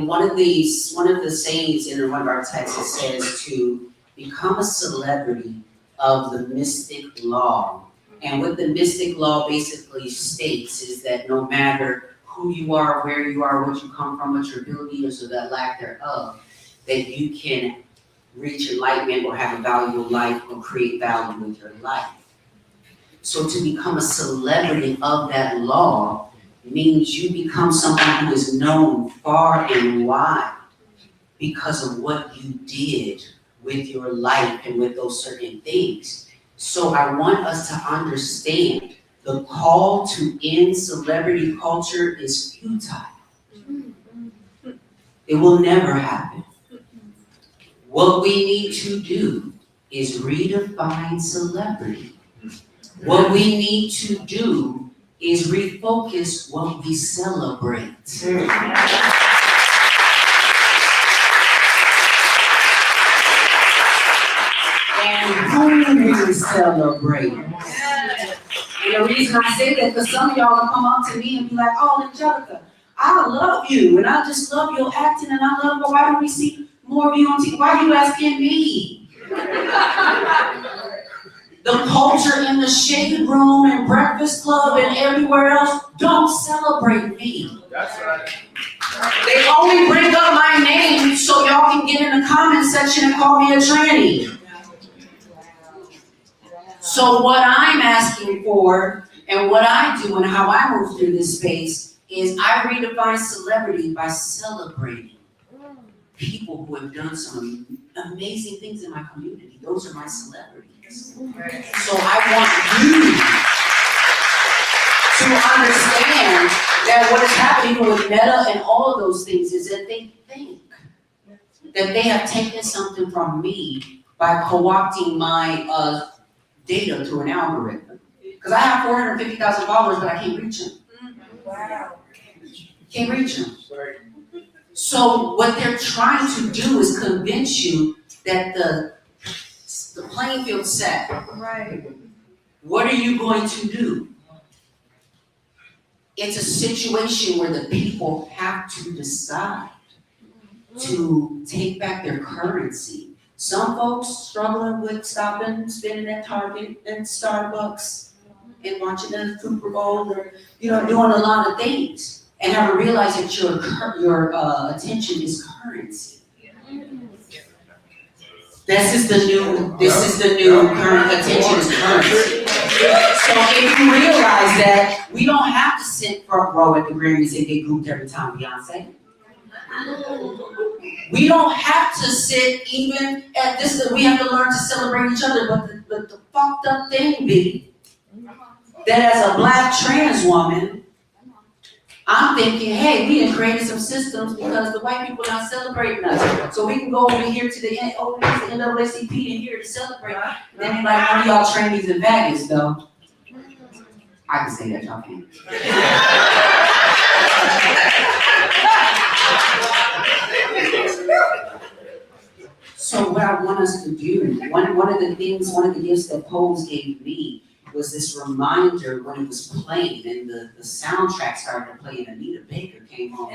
one of the sayings in one of our texts says to become a celebrity of the mystic law. And what the mystic law basically states is that no matter who you are, where you are, what you come from, what your ability is, or that lack thereof, that you can reach enlightenment or have a valuable life or create value with your life. So to become a celebrity of that law means you become someone who is known far and wide because of what you did with your life and with those certain things. So I want us to understand the call to end celebrity culture is futile. It will never happen. What we need to do is redefine celebrity. What we need to do is refocus what we celebrate. And who we celebrate. And the reason I say that, because some of y'all will come up to me and be like, oh, Angelica, I love you, and I just love your acting, and I love, but why don't we see more of you on TV? Why are you asking me? The culture in the shade room and Breakfast Club and everywhere else don't celebrate me. That's right. They only bring up my name so y'all can get in the comment section and call me a tranny. So what I'm asking for and what I do and how I move through this space is I redefine celebrity by celebrating people who have done some amazing things in my community. Those are my celebrities. So I want you to understand that what is happening with Meta and all of those things is that they think that they have taken something from me by co-opting my data through an algorithm. Because I have 450,000 followers, but I can't reach them. Wow. Can't reach them. So what they're trying to do is convince you that the playing field's set. Right. What are you going to do? It's a situation where the people have to decide to take back their currency. Some folks struggling with stopping, spending at Target and Starbucks and watching the Super Bowl or, doing a lot of things and haven't realized that your attention is currency. This is the new current attention is currency. So if you realize that we don't have to sit front row at the Grammys and get grouped every time Beyonce. We don't have to sit even at this, we have to learn to celebrate each other, but the fucked up thing be that as a black trans woman, I'm thinking, hey, we done created some systems because the white people are not celebrating us. So we can go over here to the NAACP and here to celebrate. Then they're like, one of y'all trainees in Vegas, though. I can say that, y'all can't. So what I want us to do, one of the gifts that Pose gave me was this reminder when it was playing and the soundtrack started to play and Anita Baker came on,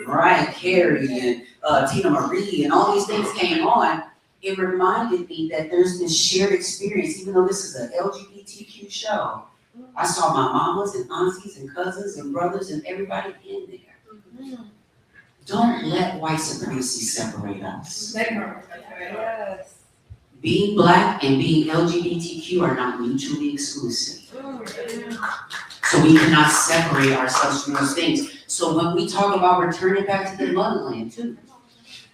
Mariah Carey and Tina Marie and all these things came on. It reminded me that there's this shared experience, even though this is an LGBTQ show. I saw my mamas and aunties and cousins and brothers and everybody in there. Don't let white supremacy separate us. Yes. Being black and being LGBTQ are not mutually exclusive. So we cannot separate ourselves from those things. So when we talk about returning back to the motherland too,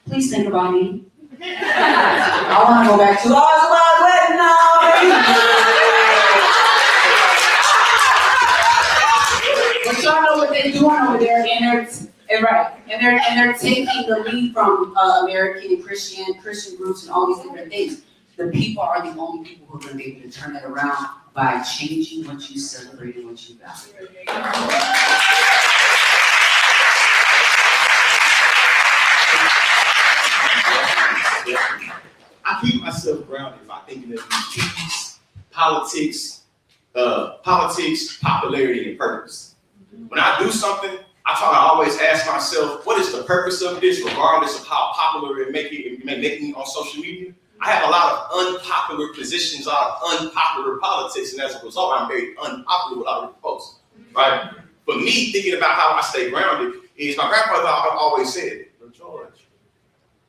please think about me. I want to go back to but y'all know what they're doing over there, and they're taking the lead from American and Christian groups and all these different things. The people are the only people who are going to be able to turn that around by changing what you celebrate and what you value. I keep myself grounded by thinking of peace, politics, popularity, and purpose. When I do something, I always ask myself, what is the purpose of this, regardless of how popular it may make me on social media? I have a lot of unpopular positions, a lot of unpopular politics, and as a result, I'm very unpopular with other folks, right? For me, thinking about how I stay grounded is my grandfather always said, George,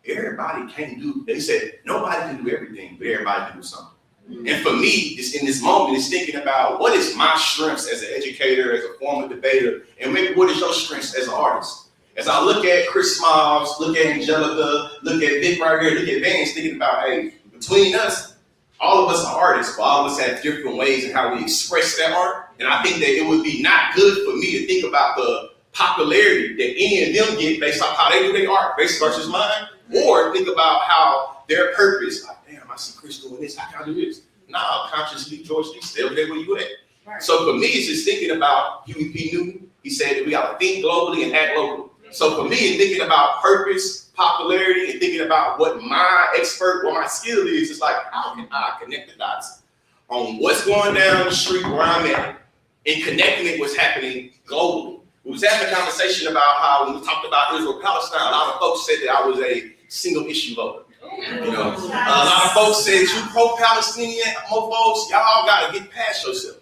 everybody can't do, they said, nobody can do everything, but everybody can do something. And for me, it's in this moment, it's thinking about what is my strengths as an educator, as a former debater, and maybe what is your strengths as an artist? As I look at Chris Smiles, look at Angelica, look at Vic right here, look at Vance, thinking about, hey, between us, all of us are artists, but all of us have different ways in how we express that art. And I think that it would be not good for me to think about the popularity that any of them get based on how they do their art, versus mine, or think about how their purpose, like, damn, I see Chris doing this, how can I do this? Nah, consciously, George, you stay over there where you at. Right. So for me, it's just thinking about UEP Newton. He said that we gotta think globally and act locally. So for me, thinking about purpose, popularity, and thinking about what my skill is, it's like, how can I connect the dots on what's going down the street where I'm at and connecting it what's happening globally. We was having a conversation about how when we talked about Israel-Palestine, a lot of folks said that I was a single issue voter. You know, a lot of folks said you pro-Palestinian mofos, y'all gotta get past yourself.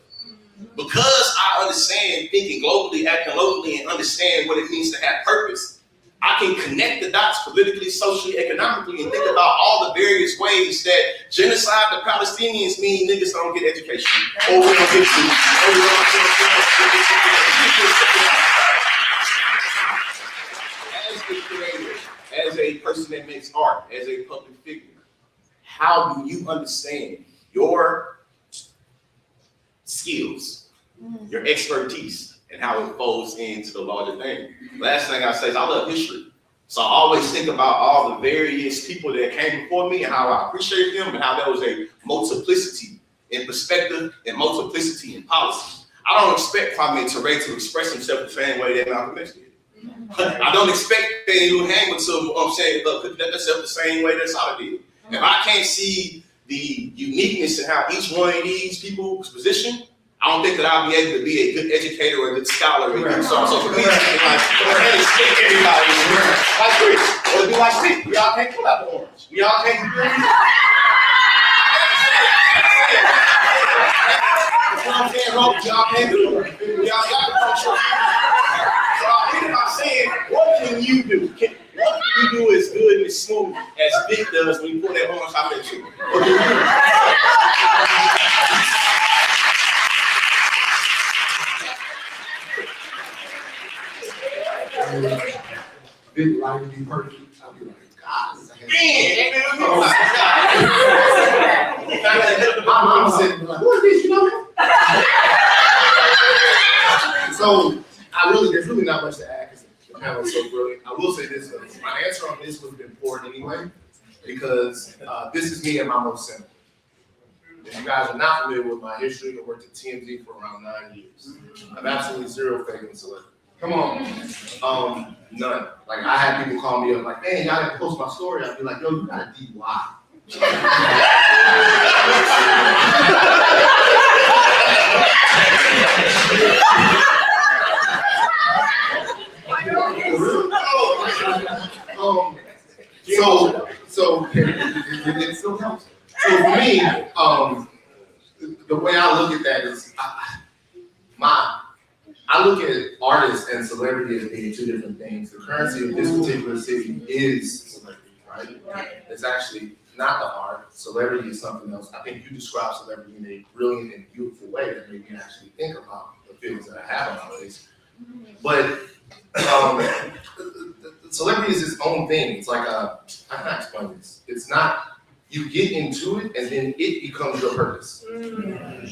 Because I understand thinking globally, acting locally, and understand what it means to have purpose, I can connect the dots politically, socially, economically, and think about all the various ways that genocide to Palestinians mean niggas don't get education, or we don't get food, or we don't As a creator, as a person that makes art, as a public figure, how do you understand your skills, your expertise, and how it folds into the larger thing? Last thing I say is I love history. So I always think about all the various people that came before me and how I appreciate them and how there was a multiplicity in perspective and multiplicity in policy. I don't expect Kwame Ture to express himself the same way that Malcolm X did. I don't expect Fannie Lou Hamer to conduct herself the same way that Sada did. If I can't see the uniqueness in how each one of these people's position, I don't think that I'll be able to be a good educator or a good scholar. So for me, like, I can't stick everybody like Chris, or do like Steve. We all can't pull out the orange. We all can't do y'all can't do it. We all got the culture. So I think about saying, what can you do? What can you do as good and as smooth as Vic does when you pull that orange out at you? What can you do? big life be perfect, I'll be like, God, this is a my mama said, like, who is this, you know that? So, there's really not much to add, because the panel is so brilliant. I will say this, though, my answer on this would have been poor anyway, because this is me at my most simple. If you guys are not familiar with my history, I worked at TMZ for around 9 years. I have absolutely zero faith in celebrity. Come on. None. Like, I had people call me up like, hey, y'all didn't post my story. I'd be like, yo, you got a DUI. So it still helps. So for me, the way I look at that is, I look at artists and celebrity as being two different things. The currency of this particular city is celebrity, right? It's actually not the art. Celebrity is something else. I think you describe celebrity in a brilliant and beautiful way that made me actually think about the feelings that I have about this. But celebrity is its own thing. It's like how can I explain this? It's not, you get into it and then it becomes your purpose.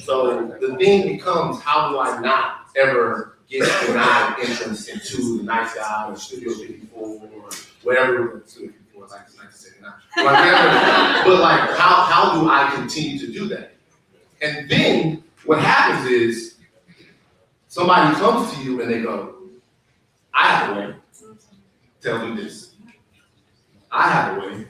So the thing becomes, how do I not ever get denied entrance into the night sky or Studio 54 or whatever Studio 54 is, like it's 1979. But like, how do I continue to do that? And then what happens is somebody comes to you and they go, I have a way. Tell them this. I have a way.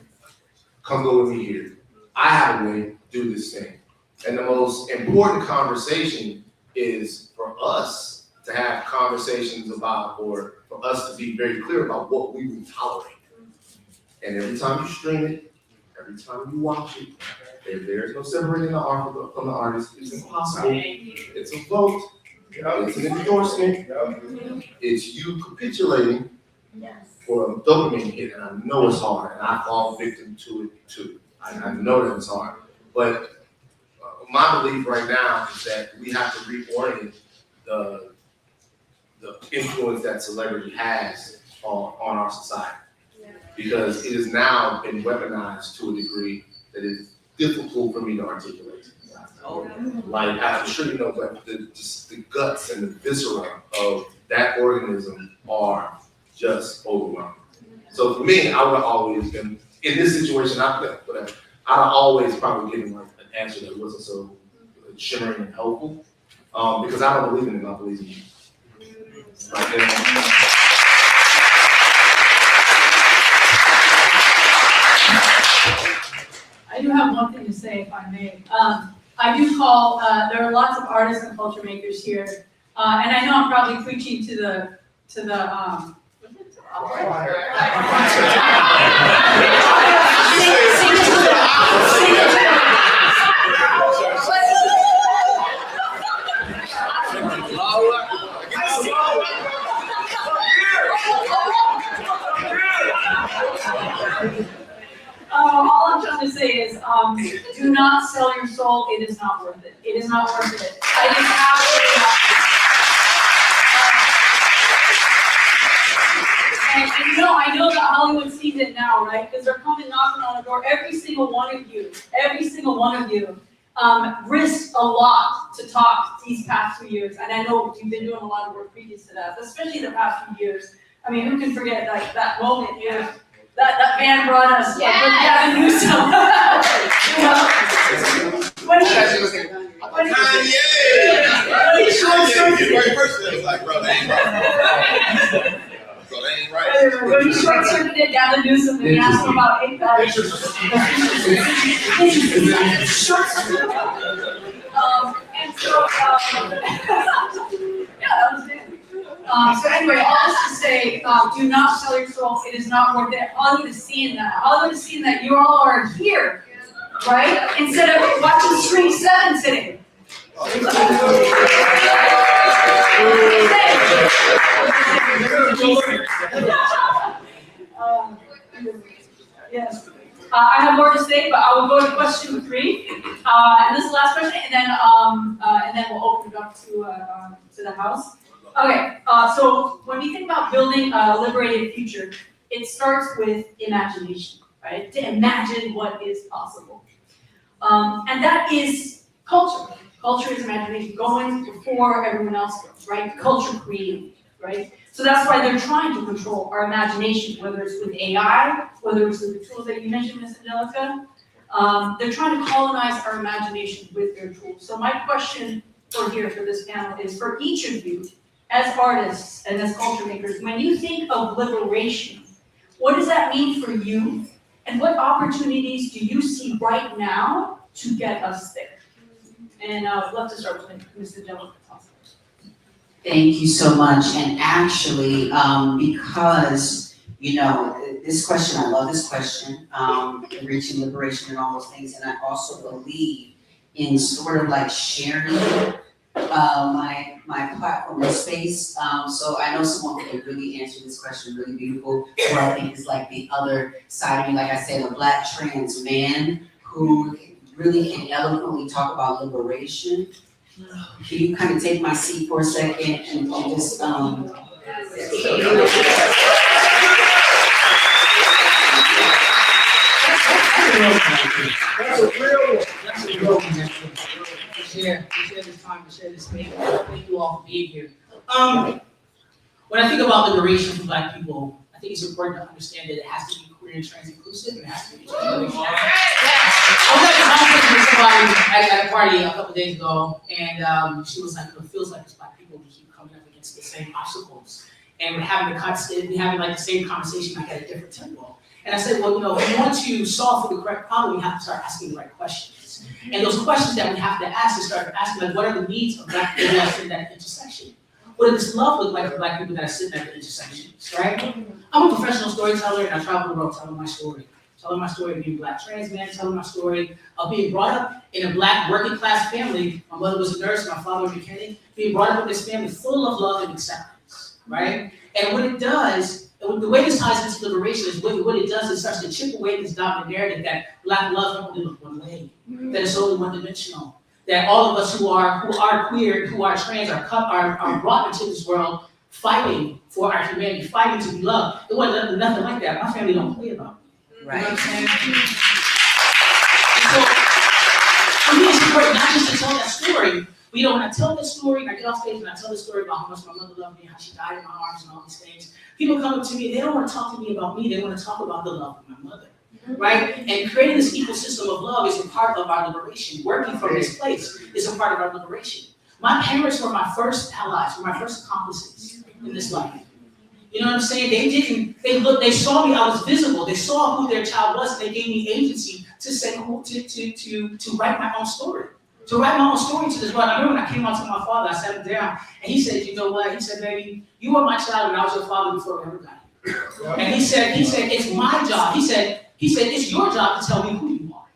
Come go with me here. I have a way. Do this thing. And the most important conversation is for us to have conversations about, or for us to be very clear about what we will tolerate. And every time you stream it, every time you watch it, there's no separating the art from the artist. It's impossible. It's a vote. It's an endorsement. It's you capitulating for a dopamine hit, and I know it's hard, and I fall victim to it too. I know that it's hard. But my belief right now is that we have to reorient the influence that celebrity has on our society. Because it has now been weaponized to a degree that is difficult for me to articulate. Like, I'm sure you know, but the guts and the viscera of that organism are just overwhelming. So for me, I would have always been, in this situation, I'd always probably given like an answer that wasn't so shimmering and helpful, because I don't believe in it, I believe in you. I do have one thing to say, if I may. I do call, there are lots of artists and culture makers here, and I know I'm probably preaching to the all I'm trying to say is, do not sell your soul. It is not worth it. It is not worth it. I just absolutely not. And you know, I know that Hollywood sees it now, right? Because they're coming knocking on the door. Every single one of you, risked a lot to talk these past 2 years. And I know you've been doing a lot of work previous to that, especially the past few years. I mean, who can forget like that moment here? That band brought us with Gavin Newsom. When he short-circuited Gavin Newsom and he asked him about APEC. And so, yeah, that was it. So anyway, all this to say, do not sell your soul. It is not worth it. Hollywood is seeing that. Hollywood is seeing that you all are here, right? Instead of watching Screen 7 sitting. Yes. I have more to say, but I will go to question 3, and this is the last question, and then we'll open it up to the house. Okay. So when we think about building a liberated future, it starts with imagination, right? To imagine what is possible. And that is culture. Culture is imagination, going before everyone else goes, right? Culture creating, right? So that's why they're trying to control our imagination, whether it's with AI, whether it's with the tools that you mentioned, Ms. Angelica. They're trying to colonize our imagination with their tools. So my question for this panel is for each of you, as artists and as culture makers, when you think of liberation, what does that mean for you? And what opportunities do you see right now to get us there? And I'd love to start with Ms. Angelica. Thank you so much. And actually, because, this question, I love this question, reaching liberation and all those things. And I also believe in sort of like sharing my platform and space. So I know someone who can really answer this question really beautiful, who I think is like the other side of me, like I said, a Black trans man who really can eloquently talk about liberation. Can you kind of take my seat for a second and just, That's a real connection. To share this time, to share this space. Thank you all for being here. When I think about liberation for Black people, I think it's important to understand that it has to be queer and trans inclusive, and it has to be intergenerational. I was at a conference with somebody at a party a couple days ago, and she was like, "It feels like as Black people we keep coming up against the same obstacles, and we're having like the same conversation like at a different tempo." And I said, well, if we want to solve for the correct problem, we have to start asking the right questions. And those questions that we have to ask is start asking, like, what are the needs of Black people that are in that intersection? What does love look like for Black people that are sitting at the intersections, right? I'm a professional storyteller, and I travel the world telling my story. Telling my story of being a Black trans man, telling my story of being brought up in a Black working class family. My mother was a nurse, my father was a mechanic. Being brought up in this family full of love and acceptance, right? And what it does, the way this ties into liberation is what it does is starts to chip away this dominant narrative that Black love can only look one way, that it's only one-dimensional, that all of us who are queer, who are trans, are brought into this world fighting for our humanity, fighting to be loved. It wasn't nothing like that. My family don't play about me. right. You know what I'm saying? So, for me, it's important not just to tell that story, but when I tell this story, and I get off stage and I tell this story about how much my mother loved me, how she died in my arms and all these things, people come up to me, they don't want to talk to me about me, they want to talk about the love of my mother, right? And creating this ecosystem of love is a part of our liberation. Working from this place is a part of our liberation. My parents were my first allies, were my first accomplices in this life. You know what I'm saying? They saw me, I was visible, they saw who their child was, and they gave me agency to say, to write my own story. To write my own story to this world. I remember when I came out to my father, I sat him down, and he said, you know what? He said, baby, you were my child and I was your father before we ever got here. And he said, it's my job. He said, it's your job to tell me who you are.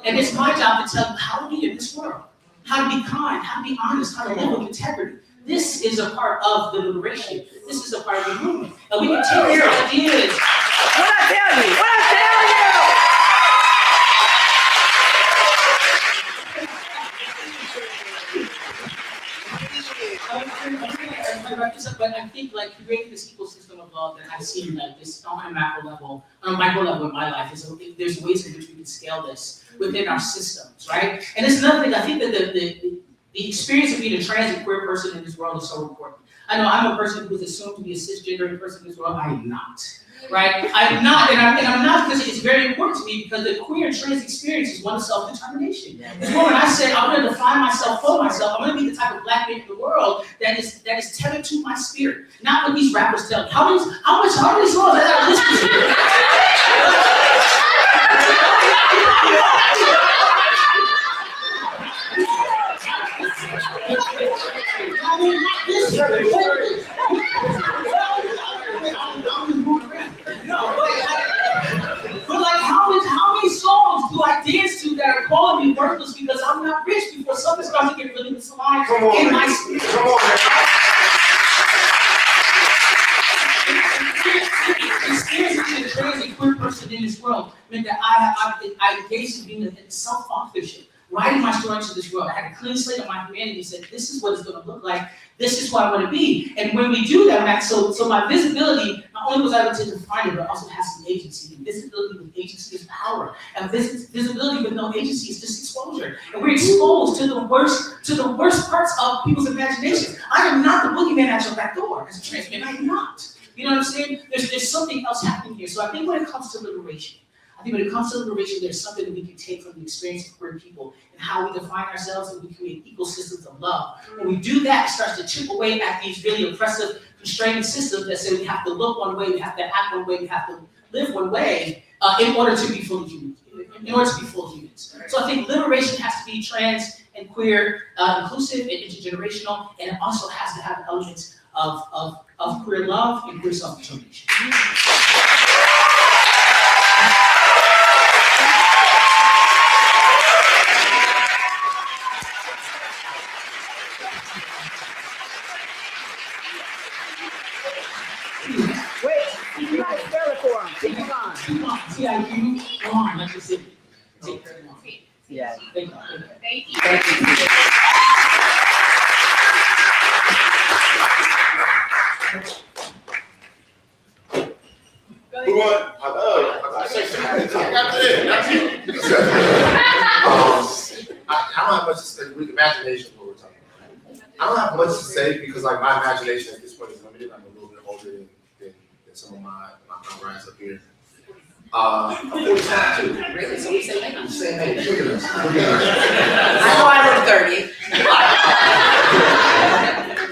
And it's my job to tell you how to be in this world, how to be kind, how to be honest, how to live with integrity. This is a part of the liberation. This is a part of the movement. And we can take these ideas. What I tell you? What I tell you? But I think like creating this ecosystem of love that I've seen like this on a macro level, on a micro level in my life, there's ways in which we can scale this within our systems, right? And it's another thing, I think that the experience of being a trans and queer person in this world is so important. I know I'm a person who's assumed to be a cisgender person in this world. I am not. Right? I'm not, and I'm not because it's very important to me because the queer and trans experience is one of self-determination. It's one when I said I'm going to define myself for myself. I'm going to be the type of Black man in the world that is tethered to my spirit, not what these rappers tell me. How many songs I got to listen How many songs do I dance to that are calling me worthless because I'm not rich before something starts to get really misaligned in my spirit? Come on, experiencing the trans and queer person in this world meant that I engaged in being a self-authorship, writing my story into this world. I had a clean slate of my humanity and said, this is what it's going to look like. This is what I want to be. And when we do that, so my visibility, not only was I able to define it, but also has some agency. And visibility with agency is power. And visibility with no agency is just exposure. And we're exposed to the worst parts of people's imagination. I am not the boogeyman at your back door as a trans man. I am not. You know what I'm saying? There's something else happening here. So I think when it comes to liberation, there's something that we can take from the experience of queer people and how we define ourselves, and we create ecosystems of love. When we do that, it starts to chip away at these really oppressive, constraining systems that say we have to look one way, we have to act one way, we have to live one way in order to be fully human, in order to be full humans. So I think liberation has to be trans and queer, inclusive and intergenerational, and it also has to have elements of queer love and queer self-determination. TIQ, come on, let's just sit. Yeah. Thank you. Thank you. Who won? I say something. I don't have much to say. With imagination, is what we're talking about. I don't have much to say because, like, my imagination at this point is limited. I'm a little bit older than some of my comrades up here. I'm 45 too. Really? So we say that? Same age. Look at us. I know I look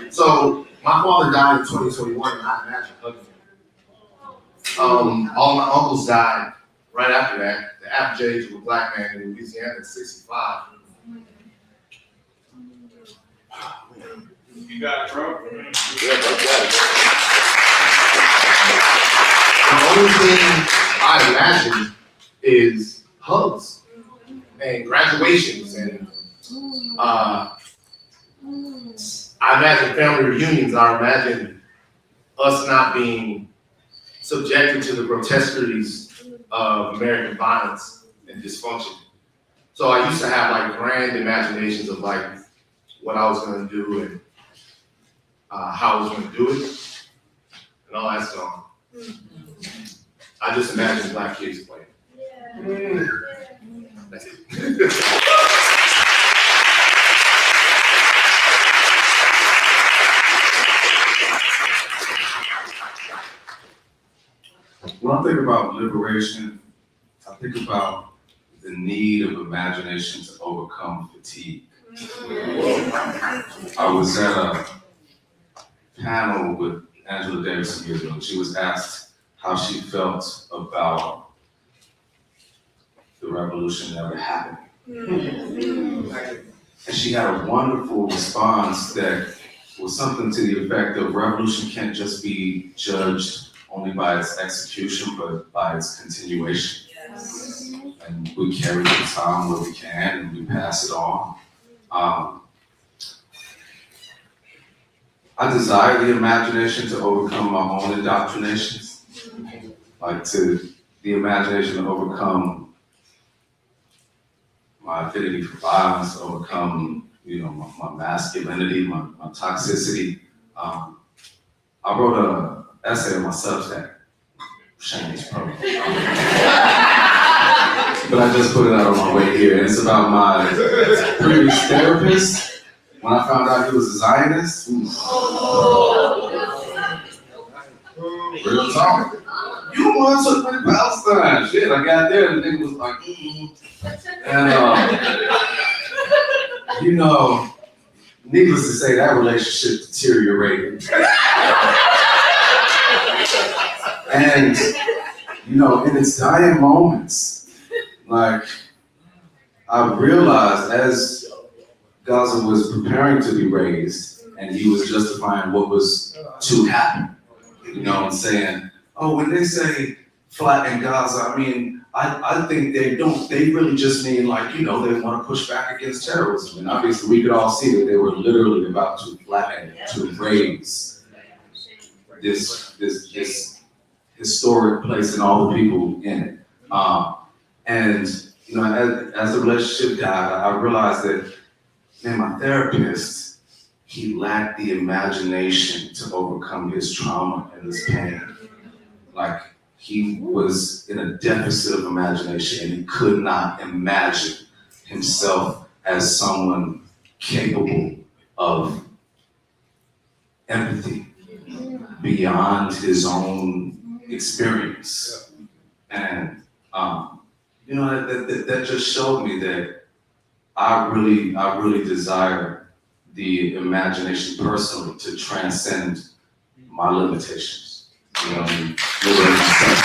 30. So my father died in 2021, and I imagine hugging him. All my uncles died right after that. The average age of a black man in Louisiana is 65. You got it, bro. The only thing I imagine is hugs and graduations, and I imagine family reunions. I imagine us not being subjected to the grotesqueries of American violence and dysfunction. So I used to have like grand imaginations of like what I was going to do and how I was going to do it, and all that's gone. I just imagine black kids playing. That's it. When I think about liberation, I think about the need of imagination to overcome fatigue. I was at a panel with Angelica Ross some years ago. She was asked how she felt about the revolution never happening. And she had a wonderful response that was something to the effect of revolution can't just be judged only by its execution, but by its continuation. Yes. And we carry the baton where we can, and we pass it on. I desire the imagination to overcome my own indoctrinations, like to the imagination to overcome my affinity for violence, to overcome, my masculinity, my toxicity. I wrote an essay on my Substack, shameless promo. But I just put it out on my way here, and it's about my previous therapist. When I found out he was a Zionist, real talk. You the one who took me to Palestine. Shit, I got there and the nigga was like, And, needless to say, that relationship deteriorated. And, in its dying moments, like, I realized as Gaza was preparing to be raised, and he was justifying what was to happen, and saying, oh, when they say flatten Gaza, I think they really just mean like, they want to push back against terrorism. And obviously we could all see that they were literally about to flatten, to raise this historic place and all the people in it. And as the relationship died, I realized that, my therapist, he lacked the imagination to overcome his trauma and his pain. like he was in a deficit of imagination and he could not imagine himself as someone capable of empathy beyond his own experience. And that just showed me that I really desire the imagination personally to transcend my limitations. You know, and liberate myself.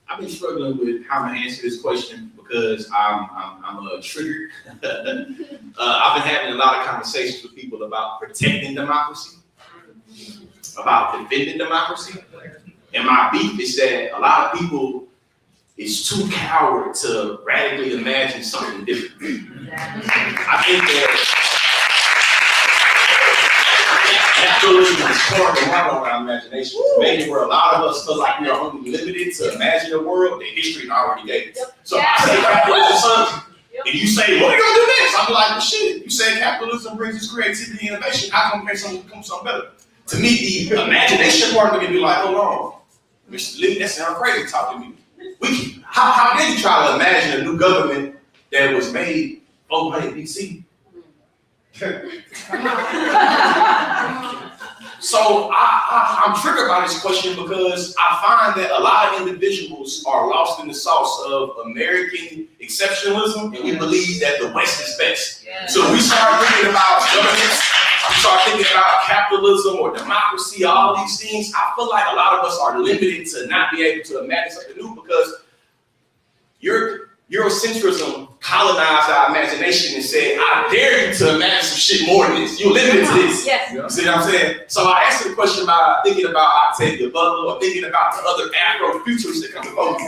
I've been struggling with how to answer this question because I'm triggered. I've been having a lot of conversations with people about protecting democracy, about defending democracy, and my beef is that a lot of people is too coward to radically imagine something different. I think that capitalism is pouring the water on our imagination. It's made where a lot of us feel like we are only limited to imagine a world that history already gave us. So I say capitalism, son, and you say, what are you gonna do next? I'm like, well, shit. You say capitalism brings us creativity and innovation. How come make something become something better? To me, the imagination part of it be like, hold on, Mr. Lee, that sounds crazy. Talk to me. How dare you try to imagine a new government that was made overnight BC? So I'm triggered by this question because I find that a lot of individuals are lost in the sauce of American exceptionalism, and we believe that the West is best. Yeah. So we start thinking about governance, we start thinking about capitalism or democracy, all these things. I feel like a lot of us are limited to not be able to imagine something new because Eurocentrism colonized our imagination and said, I dare you to imagine some shit more than this. You're limited to this. Yes. You see what I'm saying? So I asked the question by thinking about Octavia Butler or thinking about the other Afro-futurists that come before me.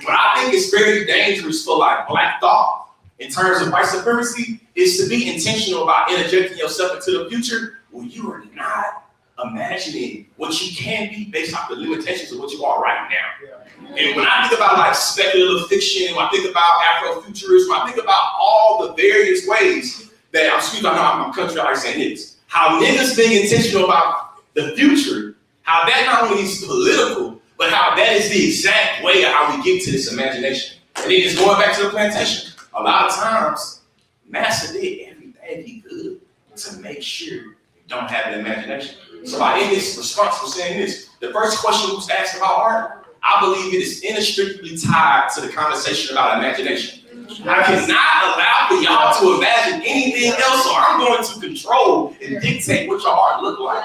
But I think it's very dangerous for like Black thought in terms of white supremacy is to be intentional about interjecting yourself into the future when you are not imagining what you can be based off the limitations of what you are right now. And when I think about like speculative fiction, when I think about Afrofuturism, when I think about all the various ways that I'm country always saying this, how niggas being intentional about the future, how that not only is political, but how that is the exact way of how we get to this imagination. And then just going back to the plantation, a lot of times, Master did everything he could to make sure you don't have an imagination. So I end this response for saying this. The first question was asked about art. I believe it is inextricably tied to the conversation about imagination. I cannot allow for y'all to imagine anything else, or I'm going to control and dictate what your art look like.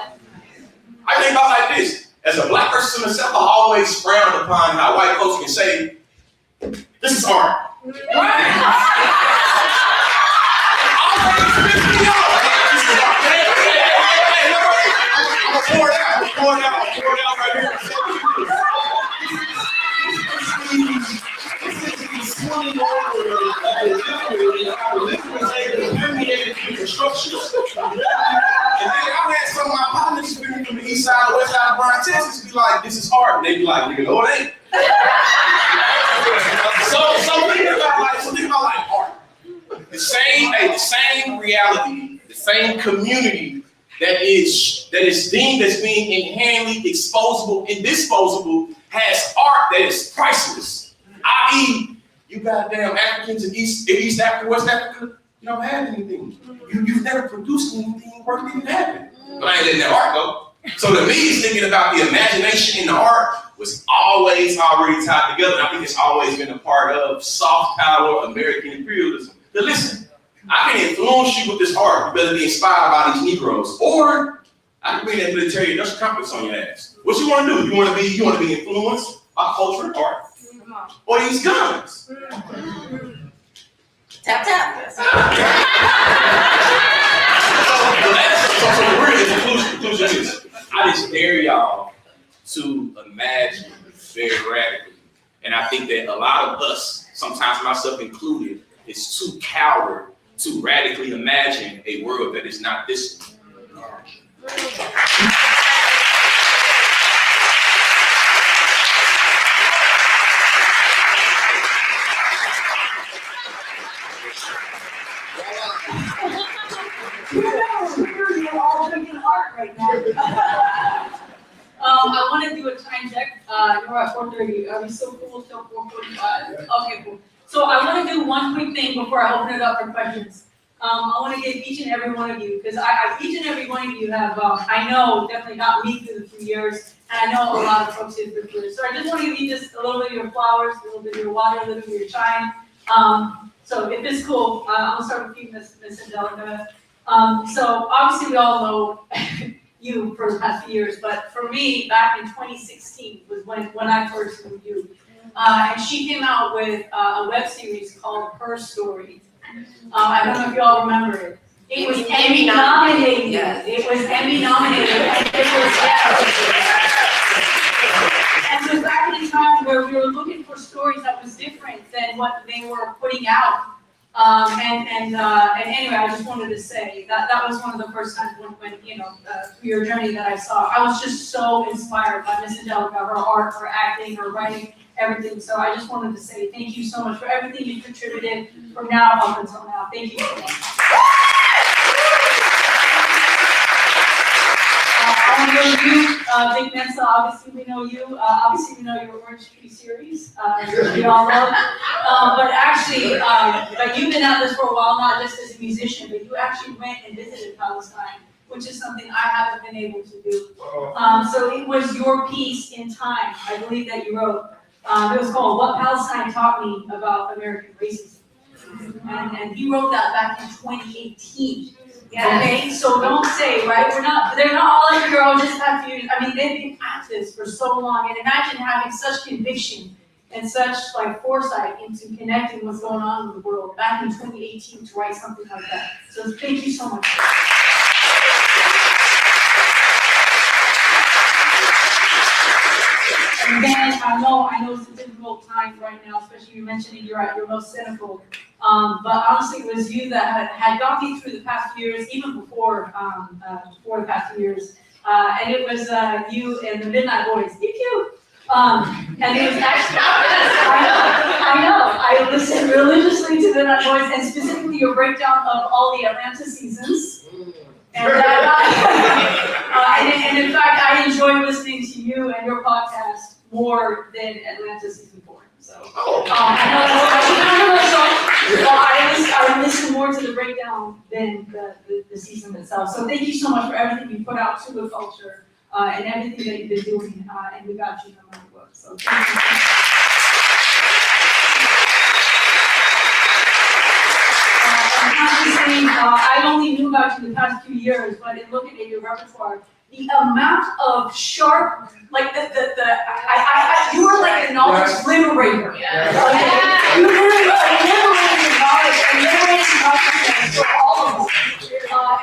I think about it like this. As a Black person myself, I always frown upon how white folks can say, this is art. I'm pouring out right here. And then I had some of my partners from the east side, west side of Bryan, Texas, be like, this is art. And they be like, nigga, no, it ain't. So think about like art. The same reality, the same community that is deemed as being inherently exposable and disposable has art that is priceless. I.e., you goddamn Africans in East Africa, West Africa, you don't have anything. You've never produced anything worth even having. But I ain't letting that art go. So to me, it's thinking about the imagination in the art was always already tied together. And I think it's always been a part of soft power American imperialism. But listen, I can influence you with this art. You better be inspired by these Negroes. Or I can bring that military industrial complex on your ass. What you want to do? You want to be influenced by culture and art? Or these guns? Tap, tap. So the real conclusion is, I just dare y'all to imagine very radically. And I think that a lot of us, sometimes myself included, is too coward to radically imagine a world that is not this one. You're all drinking art right now. I want to do a time check. You're at 4:30. Are we so cool till 4:45? Okay, cool. So I want to do one quick thing before I open it up for questions. I want to give each and every one of you, because each and every one of you have, I know, definitely got me through the few years, and I know a lot of folks here through years. So I just want to give you just a little bit of your flowers, a little bit of your water, a little bit of your chime. So if it's cool, I'll start with you, Miss Angelica. So obviously we all know you for the past few years, but for me, back in 2016 was when I first knew you. And she came out with a web series called Her Story. I don't know if you all remember it. It was Emmy nominated. Yes. It was Emmy nominated. And it was back in a time where we were looking for stories that was different than what they were putting out. And anyway, I just wanted to say that was one of the first times when through your journey that I saw. I was just so inspired by Miss Angelica, her art, her acting, her writing, everything. So I just wanted to say thank you so much for everything you contributed from now up until now. Thank you so much. I want to go to you, Vic Mensa. Obviously, we know you. Obviously, we know your Orange Tree series. We all love. But actually, but you've been at this for a while, not just as a musician, but you actually went and visited Palestine, which is something I haven't been able to do. So it was your piece in Time, I believe, that you wrote. It was called "What Palestine Taught Me About American Racism," and you wrote that back in 2018. Yes. Okay, so don't say, right? They're not all like your own just after you. I mean, they've been at this for so long, and imagine having such conviction and such foresight into connecting what's going on in the world back in 2018 to write something like that. So thank you so much. And then I know it's a difficult time right now, especially you mentioning you're at your most cynical. But honestly, it was you that had got me through the past few years, even before the past few years. And it was you and the Midnight Boys. You. And it was actually, I know. I listened religiously to the Midnight Boys, and specifically your breakdown of all the Atlanta seasons. And and in fact, I enjoy listening to you and your podcast more than Atlanta season 4. So I listen more to the breakdown than the season itself. So thank you so much for everything you put out to the culture and everything that you've been doing, and we got you no matter what. So thank you. I only knew about you the past few years, but in looking at your repertoire, the amount of sharp, like you were like a knowledge liberator. Yeah. You literally liberated knowledge and liberated consciousness for all of us.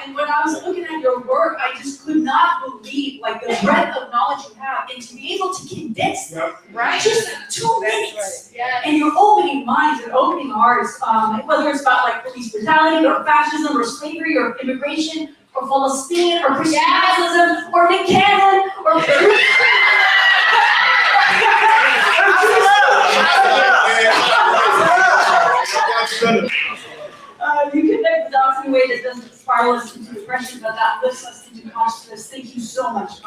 And when I was looking at your work, I just could not believe the breadth of knowledge you have, and to be able to condense it, right? Just 2 minutes. Right. And you're opening minds and opening hearts, whether it's about police brutality or fascism or slavery or immigration or Palestine or Christian nationalism or Nick Cannon or you connect the dots in a way that doesn't spiral us into depression, but that lifts us into consciousness. Thank you so much.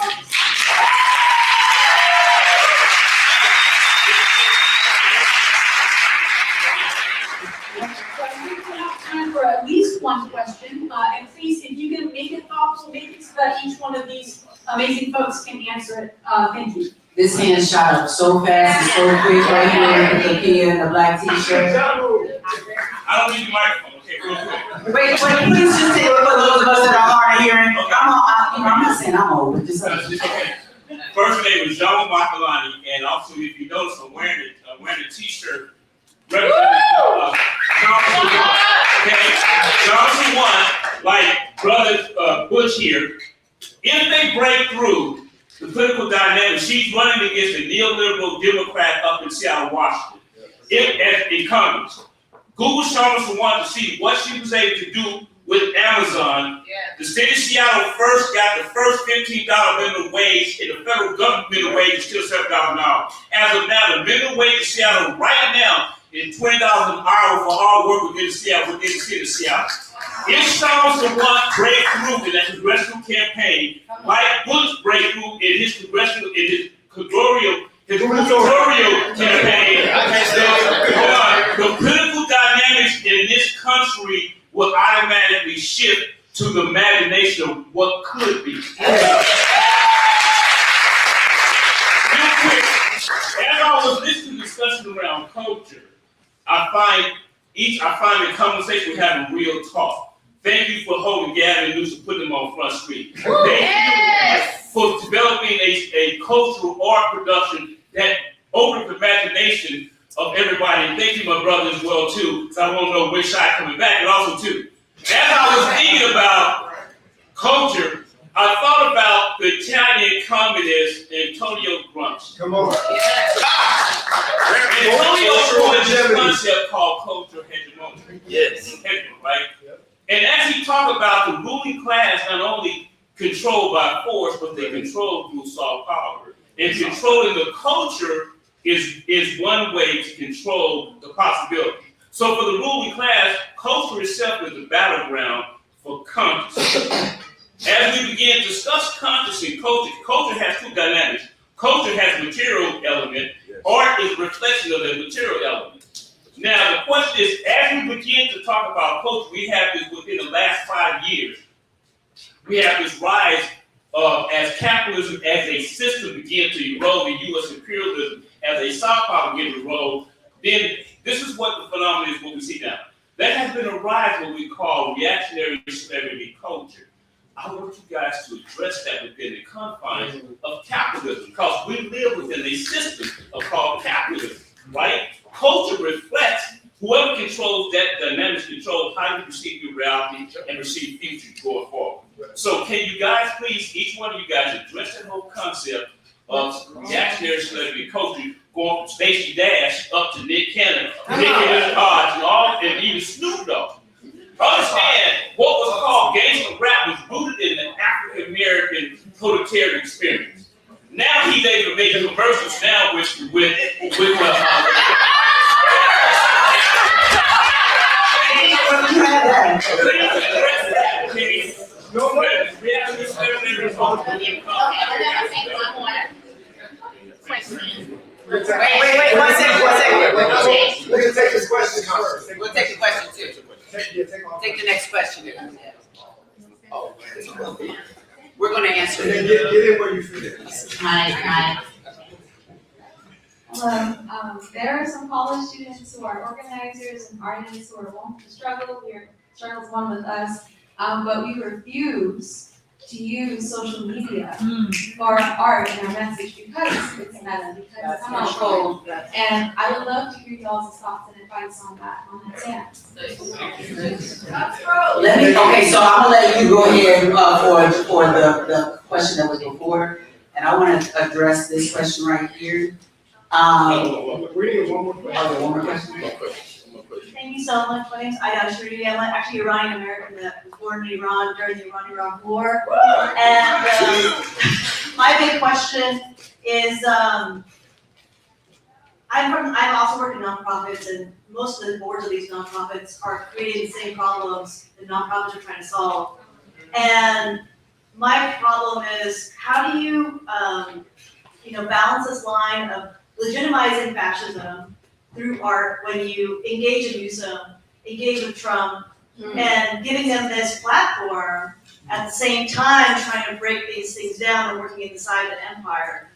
Time for at least one question, and please, if you can make it thoughtful, make it so that each one of these amazing folks can answer it. Thank you. This hand shot up so fast and so quick right here with the kid in the black t-shirt. I don't need the microphone, okay, real quick. Wait, please just take it for those of us that are hard of hearing. Okay. I'm not saying I'm old, but just okay. First name was John Makalani, and also if you notice, I'm wearing a t-shirt representing Johnson won, like brother Butch here. If they break through the political dynamic, she's running against a neoliberal Democrat up in Seattle, Washington. In Congress. Google Chalmers wanted to see what she was able to do with Amazon. Yeah. The state of Seattle first got the first $15 minimum wage, and the federal government minimum wage is still $7 an hour. As of now, the minimum wage in Seattle right now and $20 an hour for hard work within the city of Seattle. It shows the one breakthrough in that congressional campaign, like Butch breakthrough in his gubernatorial campaign. The political dynamics in this country will automatically shift to the imagination of what could be. Real quick, as I was listening to discussion around culture, I find the conversation we're having real talk. Thank you for holding Gavin Newsom and putting him on Front Street. Thank you for developing a cultural art production that opens the imagination of everybody. And thank you, my brother, as well, too, because I want to know which side coming back, and also, too. As I was thinking about culture, I thought about the Italian communist Antonio Gramsci. Come on. Antonio coined this concept called cultural hegemony. Yes. Right? And as he talked about the ruling class not only controlled by force, but they control through soft power. And controlling the culture is one way to control the possibility. So for the ruling class, culture itself is the battleground for consciousness. As we begin to discuss consciousness and culture has two dynamics. Culture has a material element, art is a reflection of the material element. Now, the question is, as we begin to talk about culture, we have this within the last 5 years. We have this rise as capitalism as a system begin to erode, the U.S. imperialism as a soft power begin to erode, then this is what the phenomenon is, what we see now. There has been a rise what we call reactionary celebrity culture. I want you guys to address that within the confines of capitalism, because we live within a system called capitalism, right? Culture reflects whoever controls that dynamics controls how you perceive your reality and perceive future going forward. So can you guys please, each one of you guys, address that whole concept of reactionary celebrity culture, going from Stacey Dash up to Nick Cannon, and even Snoop Dogg. Understand what was called gangster rap was rooted in the African American proletarian experience. Now he's able to make commercials now with Wait, one second. We're gonna take this question first. We'll take the question too. Take the next question. Oh. We're gonna answer it. Get in where you fit. Hi. Hello. There are some college students who are organizers and artists who are willing to struggle. Struggle's one with us, but we refuse to use social media for our art and our message because it's meta, because it's not gold. And I would love to hear y'all's thoughts and advice on that stance. Okay, so I'm gonna let you go ahead for the question that was before, and I want to address this question right here. We need one more question. One more question. Thank you so much. My name's Ida Shree. I'm actually Iranian American that was born in Iran during the Iran-Iraq War. And my big question is, I've also worked in nonprofits, and most of the boards of these nonprofits are creating the same problems that nonprofits are trying to solve. And my problem is, how do you, balance this line of legitimizing fascism through art when you engage in Newsom, engage with Trump, and giving them this platform at the same time trying to break these things down and working inside the empire.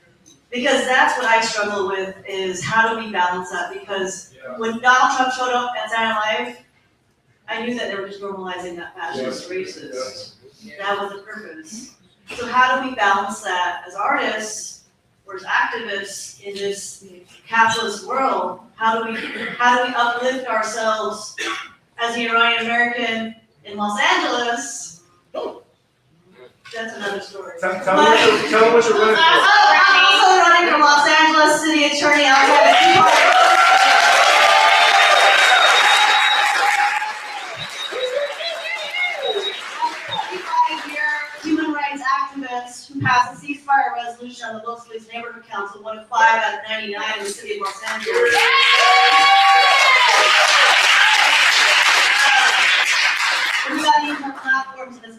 Because that's what I struggle with, is how do we balance that? Because when Donald Trump showed up at Saturday Night Live, I knew that they were just normalizing that fascist racist. That was the purpose. So how do we balance that as artists or as activists in this capitalist world? How do we uplift ourselves as an Iranian American in Los Angeles? That's another story. Tell them what you're running for. I'm also running for Los Angeles City Attorney outside the Tea Party. Human rights activist who passed a ceasefire resolution on the Los Angeles Neighborhood Council, one of 5 out of 99 in the city of Los Angeles.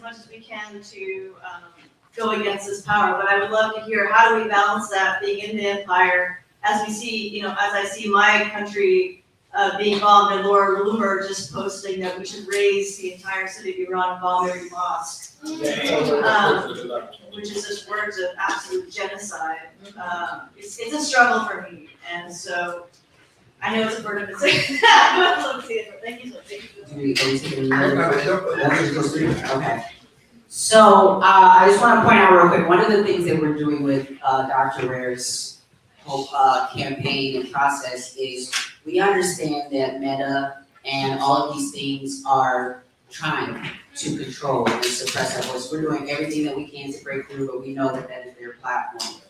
much as we can to go against this power, but I would love to hear, how do we balance that being in the empire, as we see, as I see my country being bombed, and Laura Loomer just posting that we should raise the entire city of Iran and bomb every mosque, which is just words of absolute genocide. It's a struggle for me, and so I know it's a burden to say that, but I'd love to see it. Thank you so much. Okay. So, I just want to point out real quick, one of the things that we're doing with Dr. Ware's whole campaign and process is we understand that Meta and all of these things are trying to control and suppress our voice. We're doing everything that we can to break through, but we know that that is their platform.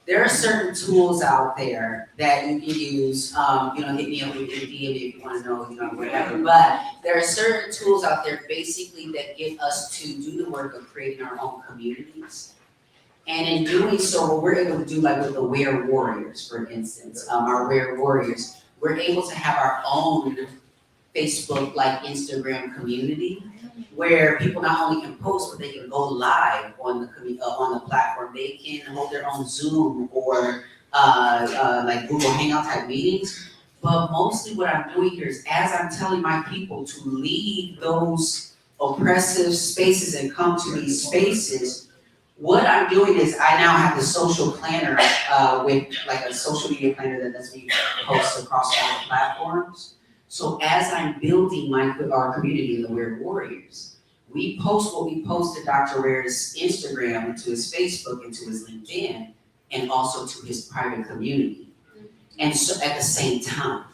There are certain tools out there that you can use, hit me up with your DM if you want to know, whatever. But there are certain tools out there basically that get us to do the work of creating our own communities. And in doing so, what we're able to do, like with the Ware Warriors, for instance, our Ware Warriors, we're able to have our own Facebook, like Instagram community, where people not only can post, but they can go live on the platform. They can hold their own Zoom or like Google Hangout type meetings. But mostly what I'm doing here is, as I'm telling my people to leave those oppressive spaces and come to these spaces, what I'm doing is I now have the social planner with like a social media planner that lets me post across all the platforms. So as I'm building our community in the Ware Warriors, we post what we post to Dr. Ware's Instagram, to his Facebook, and to his LinkedIn, and also to his private community. And so at the same time.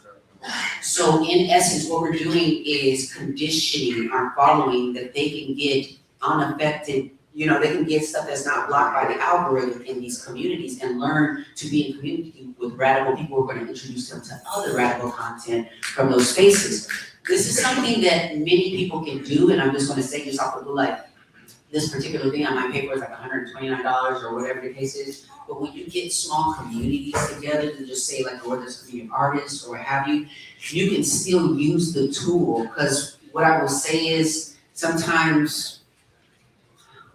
So in essence, what we're doing is conditioning our following that they can get unaffected, they can get stuff that's not blocked by the algorithm in these communities and learn to be in community with radical people who are going to introduce them to other radical content from those spaces. This is something that many people can do, and I'm just going to say this off the blue, like this particular thing on my paper is like $129 or whatever the case is. But when you get small communities together to just say like, or this community of artists or what have you, you can still use the tool. Because what I will say is sometimes,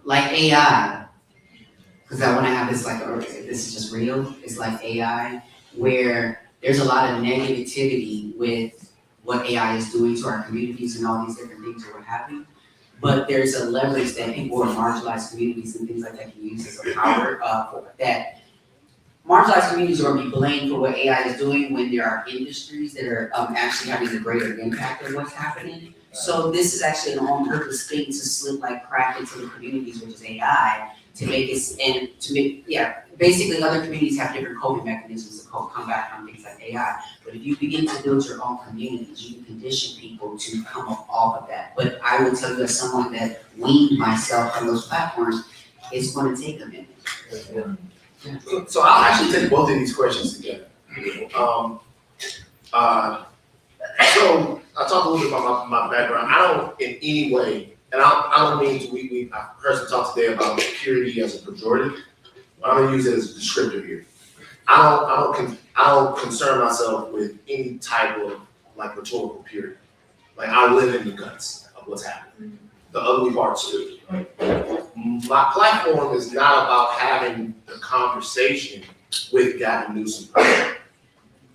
like AI, because I want to have this like, this is just real, it's like AI, where there's a lot of negativity with what AI is doing to our communities and all these different things or what have you. But there's a leverage that people in marginalized communities and things like that can use as a power that marginalized communities are going to be blamed for what AI is doing when there are industries that are actually having a greater impact on what's happening. So this is actually an on-purpose thing to slip like crack into the communities, which is AI, to make it, and to make, basically other communities have different coping mechanisms to come back from things like AI. But if you begin to build your own communities, you can condition people to come up off of that. But I will tell you, as someone that weaned myself from those platforms, it's going to take a minute. So I'll actually take both of these questions together. So I'll talk a little bit about my background. I don't in any way, and I don't mean to, I heard some talk today about purity as a pejorative. I'm gonna use it as a descriptor here. I don't concern myself with any type of like rhetorical purity. Like I live in the guts of what's happening. The ugly parts too. My platform is not about having the conversation with Gavin Newsom.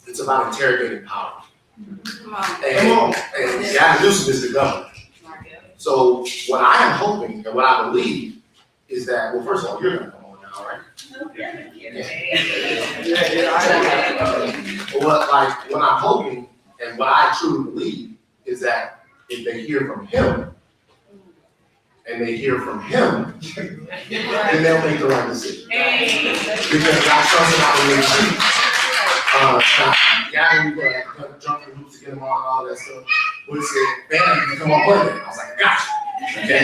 It's about interrogating power. And Gavin Newsom is the governor. So what I am hoping and what I believe is that, well, first of all, you're gonna come on now, right? What I'm hoping and what I truly believe is that if they hear from him, and they hear from him, then they'll make the right decision. Because I trust him out the way. Gavin, we got jumping hoops to get him on and all that stuff. Would say, "Bam, you come on with it." I was like, "Gotcha." Okay.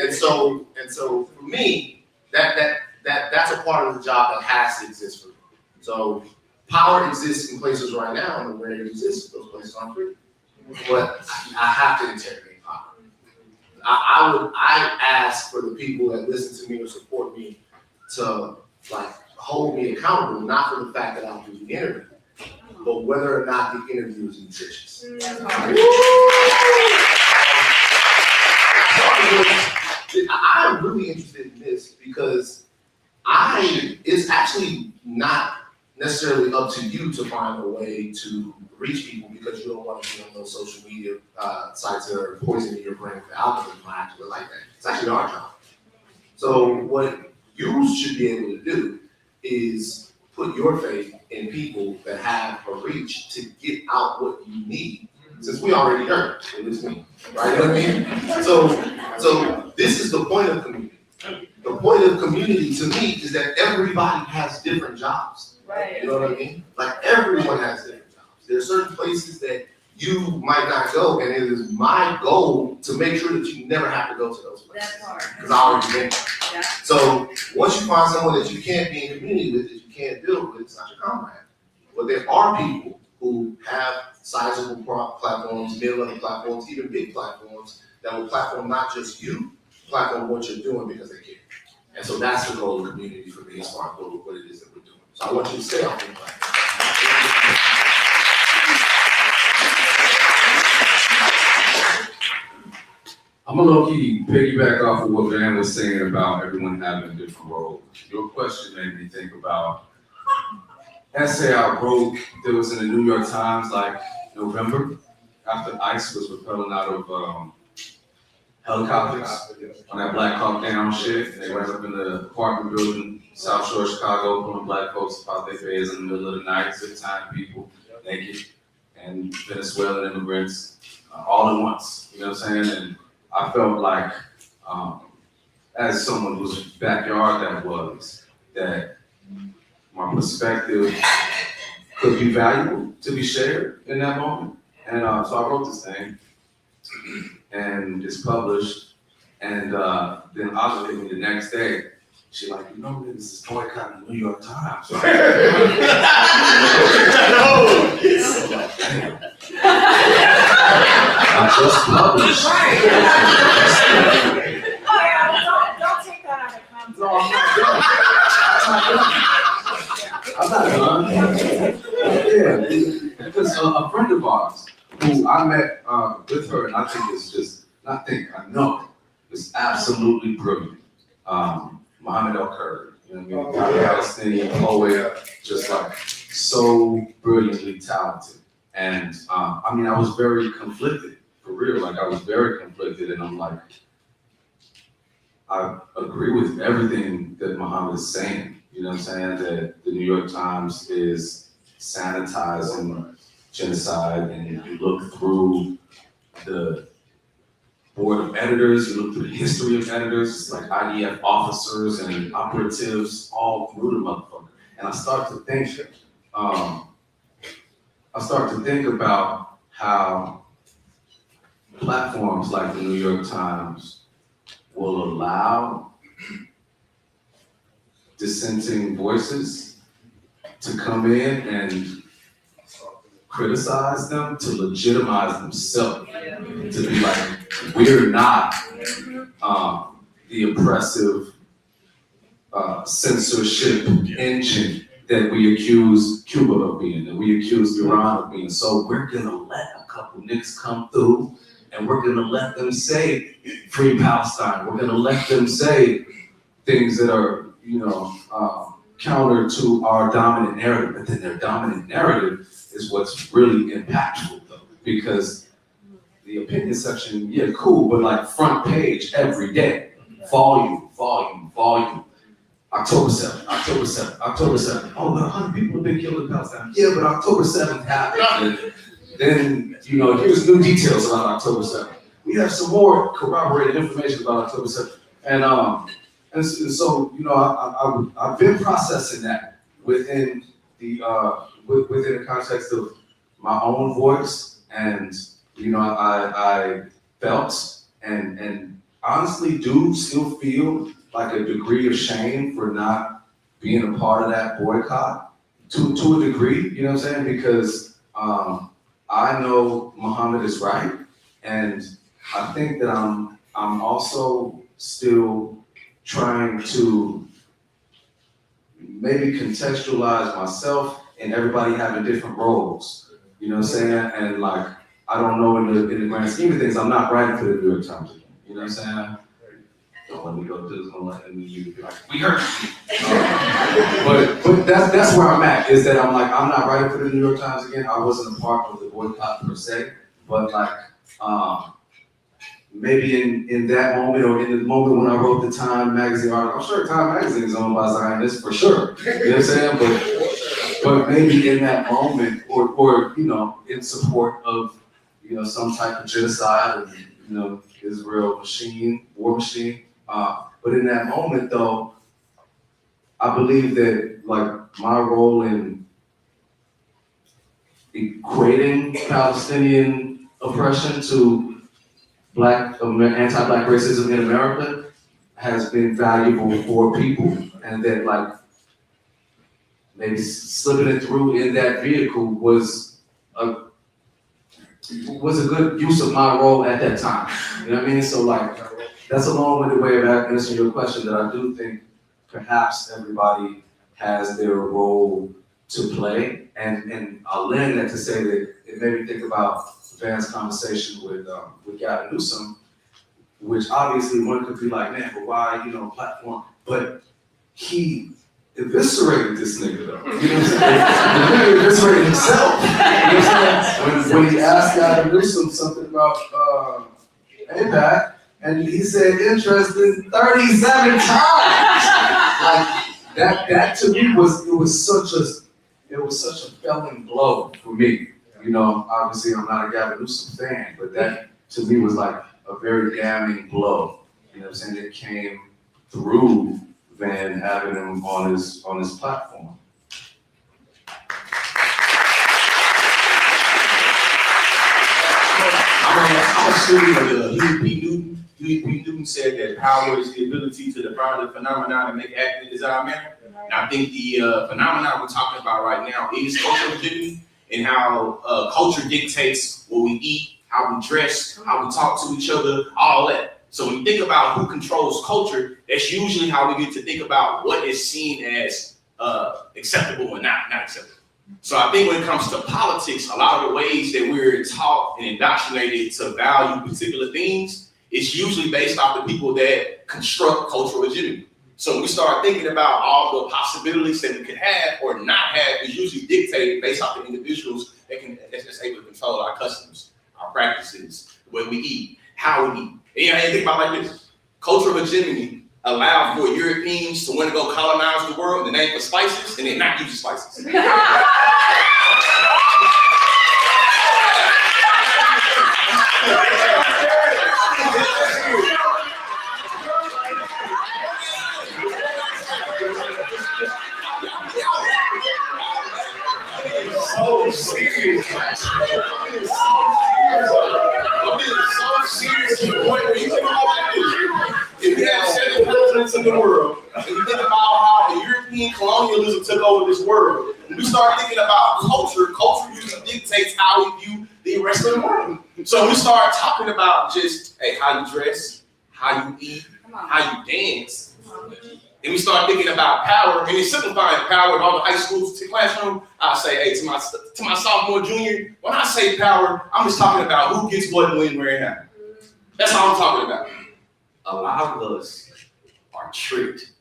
And so for me, that's a part of the job that has to exist for me. So power exists in places right now, and where it exists, those places aren't free. But I have to interrogate power. I ask for the people that listen to me or support me to like hold me accountable, not for the fact that I'll do the interview, but whether or not the interview is nutritious. actually not necessarily up to you to find a way to reach people because you don't want to be on those social media sites that are poisoning your brain with the algorithm actually like that. It's actually our job. So what you should be able to do is put your faith in people that have a reach to get out what you need. Since we already heard, at least me, right? You know what I mean? So this is the point of community. The point of community to me is that everybody has different jobs. Right. You know what I mean? Like everyone has different jobs. There are certain places that you might not go, and it is my goal to make sure that you never have to go to those places. That part. Because I already been there. Yeah. So once you find someone that you can't be in community with, that you can't build with, it's not your comrade. But there are people who have sizable platforms, middle-level platforms, even big platforms that will platform not just you, platform what you're doing because they care. And so that's the goal of community for me as far as what it is that we're doing. So I want you to stay on the platform. I'm gonna low-key piggyback off of what Van was saying about everyone having different roles. Your question made me think about essay I wrote that was in the New York Times like November after ICE was repelling out of helicopters on that Black Hawk Down shit. They went up in the apartment building, South Shore, Chicago, pulling black folks about their beds in the middle of the night, zip-tying people naked, and Venezuelan immigrants all at once. You know what I'm saying? And I felt like, as someone whose backyard that was, that my perspective could be valuable to be shared in that moment. And so I wrote this thing, and it's published, and then Aja hit me the next day. She like, you know, this is boycotting the New York Times. No. I just published. Oh yeah, don't take that out of context. No, I'm not done. Yeah, because a friend of ours who I met with her, and I think it's just, not think, I know, is absolutely brilliant. Mohammed El-Kurd, you know what I mean? Palestinian poet, just like so brilliantly talented. And I mean, I was very conflicted, for real. Like I was very conflicted, and I'm like, I agree with everything that Mohammed is saying. You know what I'm saying? That the New York Times is sanitizing genocide, and you look through the board of editors, you look through the history of editors, it's like IDF officers and operatives all through the motherfucker. And I start to think about how platforms like the New York Times will allow dissenting voices to come in and criticize them, to legitimize themselves, to be like, we're not the oppressive censorship engine that we accuse Cuba of being, that we accuse Iran of being. So we're gonna let a couple niggas come through, and we're gonna let them say free Palestine. We're gonna let them say things that are, you know, counter to our dominant narrative. But then their dominant narrative is what's really impactful though, because the opinion section, yeah, cool, but like front page every day, volume. October 7th, October 7th, October 7th. Oh, but 100 people have been killed in Palestine. Yeah, but October 7th happened. And then, you know, here's new details about October 7th. We have some more corroborated information about October 7th. And so, you know, I've been processing that within the within the context of my own voice, and you know, I felt and honestly do still feel like a degree of shame for not being a part of that boycott to a degree, you know what I'm saying? Because I know Muhammad is right, and I think that I'm also still trying to maybe contextualize myself and everybody having different roles, you know what I'm saying? And like, I don't know in the grand scheme of things, I'm not writing for the New York Times again, you know what I'm saying? don't let me go to this, don't let me be like, we heard you. But that's where I'm at, is that I'm not writing for the New York Times again. I wasn't a part of the boycott per se, but maybe in that moment or in the moment when I wrote the Time magazine article, I'm sure Time magazine is owned by Zionists for sure. You know what I'm saying? But maybe in that moment, or in support of some type of genocide and Israel war machine. But in that moment though, I believe that my role in equating Palestinian oppression to anti-Black racism in America has been valuable for people, and that maybe slipping it through in that vehicle was a good use of my role at that time. You know what I mean? So that's a long-winded way of answering your question, that I do think perhaps everybody has their role to play, and I'll land that to say that it made me think about Van's conversation with Gavin Newsom, which obviously one could be like, man, but why, platform? But he eviscerated this nigga though. You know what I'm saying? The nigga eviscerated himself. You know what I'm saying? When he asked Gavin Newsom something about AIPAC, and he said interesting 37 times. That to me was such a felling blow for me. Obviously I'm not a Gavin Newsom fan, but that to me was a very damning blow. You know what I'm saying? It came through Van having him on his platform. I'm a student of Huey Newton. Huey Newton said that power is the ability to define the phenomenon and make it act in a desired manner. And I think the phenomenon we're talking about right now is cultural hegemony, and how culture dictates what we eat, how we dress, how we talk to each other, all that. So when you think about who controls culture, that's usually how we get to think about what is seen as acceptable and not acceptable. So I think when it comes to politics, a lot of the ways that we're taught and indoctrinated to value particular things is usually based off the people that construct cultural hegemony. So when we start thinking about all the possibilities that we could have or not have, is usually dictated based off the individuals that's able to control our customs, our practices, the way we eat, how we eat. And think about it like this: cultural hegemony allowed for Europeans to want to go colonize the world in the name of spices, and then not use the spices. So serious. I'm being so serious to the point where you think about this. If we have 7 presidents in the world, and you think about how the European colonialism took over this world, and we start thinking about culture usually dictates how we view the rest of the world. So we start talking about just, hey, how you dress, how you eat, how you dance. And we start thinking about power, and it's simplifying power in all the high schools classroom. I say, hey, to my sophomore, junior, when I say power, I'm just talking about who gets what, when, where, and how. That's all I'm talking about. A lot of us are tricked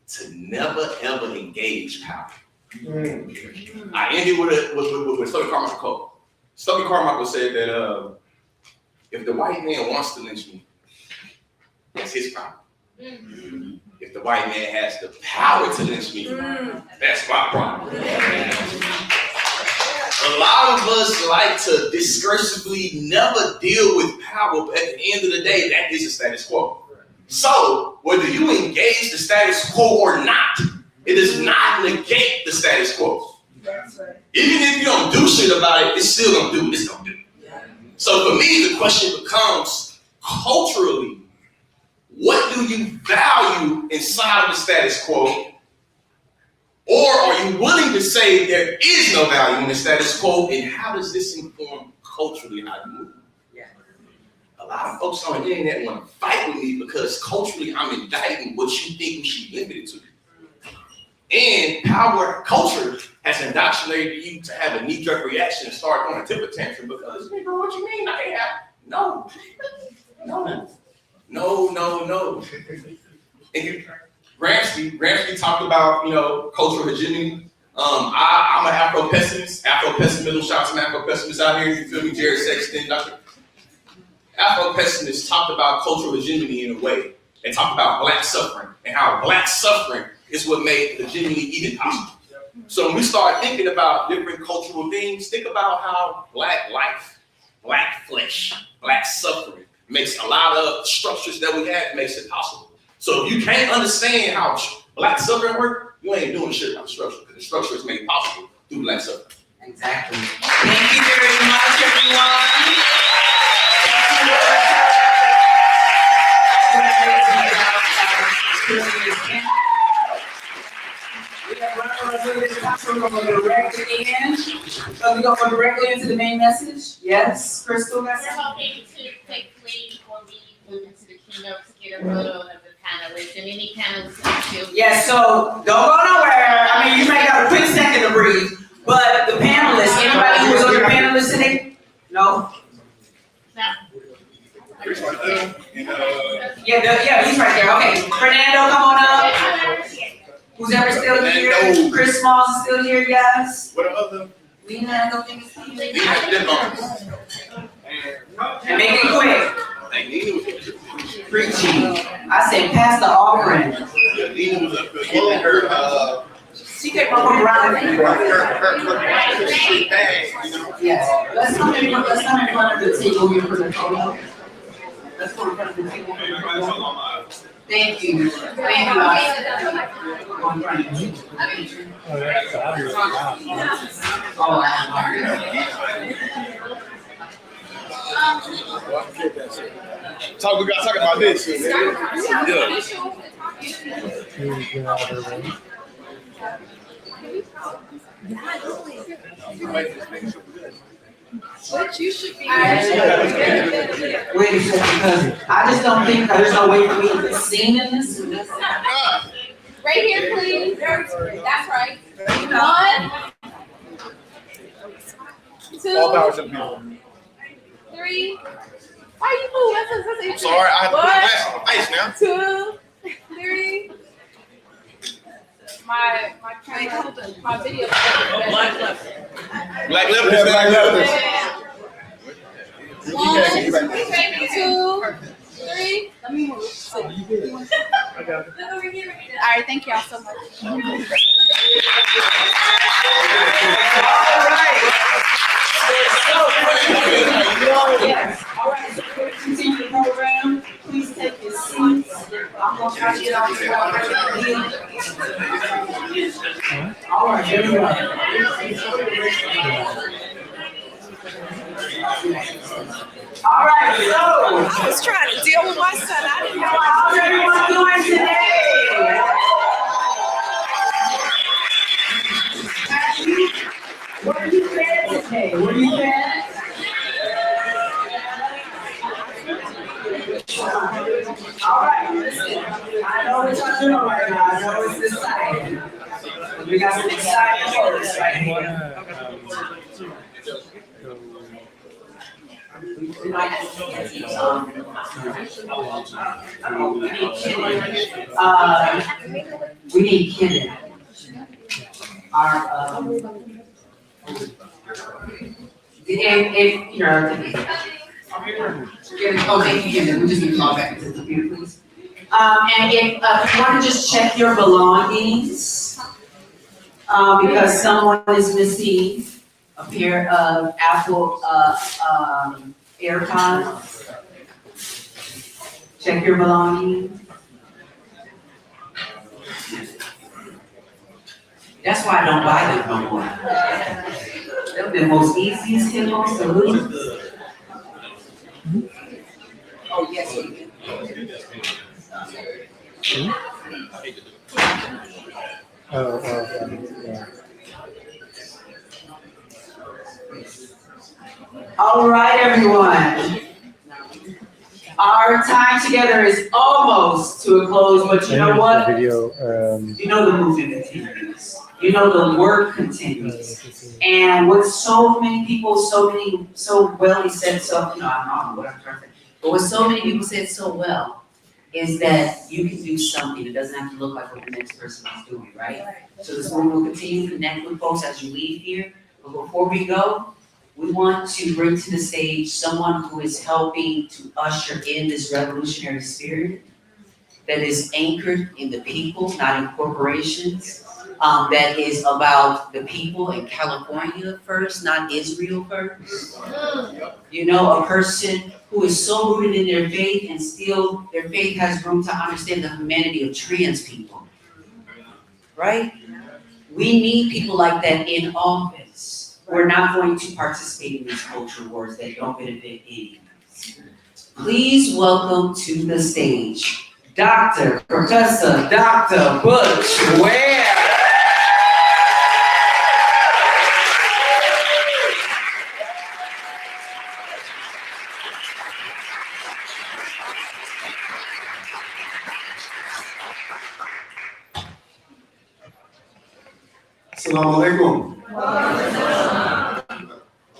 to never ever engage power. I ended with Stokely Carmichael quote. Stokely Carmichael said that if the white man wants to lynch me, that's his problem. If the white man has the power to lynch me, that's my problem. A lot of us like to discursively never deal with power, but at the end of the day, that is the status quo. So, whether you engage the status quo or not, it does not negate the status quo. Even if you don't do shit about it, it's still gonna do what it's gonna do. So for me, the question becomes, culturally, what do you value inside of the status quo? Or are you willing to say there is no value in the status quo, and how does this inform culturally how you move? A lot of folks on the internet want to fight with me because culturally I'm indicting what you think we should be limited to. And power culture has indoctrinated you to have a knee-jerk reaction and start throwing a temper tantrum because, nigga, what you mean I can't have? No. Ramsey talked about, cultural hegemony. I'm an Afro-pessimist. Afro-pessimism, shout out to some Afro-pessimists out here, you feel me? Jared Sexton, Dr. Afro-pessimists talked about cultural hegemony in a way. They talked about Black suffering and how Black suffering is what made hegemony even possible. So when we start thinking about different cultural things, think about how Black life, Black flesh, Black suffering makes a lot of structures that we have makes it possible. So if you can't understand how Black suffering works, you ain't doing shit about the structure, because the structure is made possible through Black suffering. Exactly. Thank you very much, everyone. We're going to go directly in. So we're going to go directly into the main message. Yes, Crystal, We're hoping to quickly, before we move into the keynote, get a photo of the panelists, and any panelists who feel. Yes, so don't go nowhere. I mean, you might have a quick second to breathe, but the panelists, anybody who was on the panelists today? No? Yeah, he's right there. Okay, Fernando, come on up. Who's ever still here? Chris Smalls is still here, guys. What other? Melina, I don't think it's here. And make it quick. Preaching. I said, pass the offering. Nina was up there getting her, she came up around and yes. Let's come in front of the table here for the photo. Let's go in front of the table for the photo. Thank you. Thank you. We gotta talk about this. What you should be. Wait a second, because I just don't think there's no way for me to be seen in this. Right here, please. That's right. 1, 2, 3. Why you move? I'm sorry, I have to put glass on my face now. 2, 3. My video. Black left. 1, 2, 3. Let me move. I got it. All right, thank y'all so much. All right, so we'll continue the program. Please take your seats. I'm gonna try to get on to all right, here we go. All right, so I was trying to deal with my son. I didn't know how's everyone doing today? What are you fed today? What are you fed? All right, listen. I know what y'all doing right now. I know it's exciting. We got some exciting words right here. We need Kenneth. Our thank you, Kenneth. We just need to log back into the computer, please. And if you want to just check your belongings, because someone is missing a pair of Apple AirPods. Check your belongings. That's why I don't buy them no more. They're the most easiest headphones to lose. Oh, yes, we do. Yeah. All right, everyone. Our time together is almost to a close, but you know what? You know the movement continues. You know the work continues. And what so many people, so well said, so, I don't know what I'm trying to say, but what so many people said so well is that you can do something. It doesn't have to look like what the next person is doing, right? So this morning we'll continue to connect with folks as you leave here. But before we go, we want to bring to the stage someone who is helping to usher in this revolutionary spirit that is anchored in the people, not in corporations. That is about the people in California first, not Israel first. You know, a person who is so rooted in their faith and still their faith has room to understand the humanity of trans people. Right? We need people like that in office. We're not going to participate in these culture wars that don't benefit any of us. Please welcome to the stage, Professor Dr. Butch Ware. Assalamu alaikum.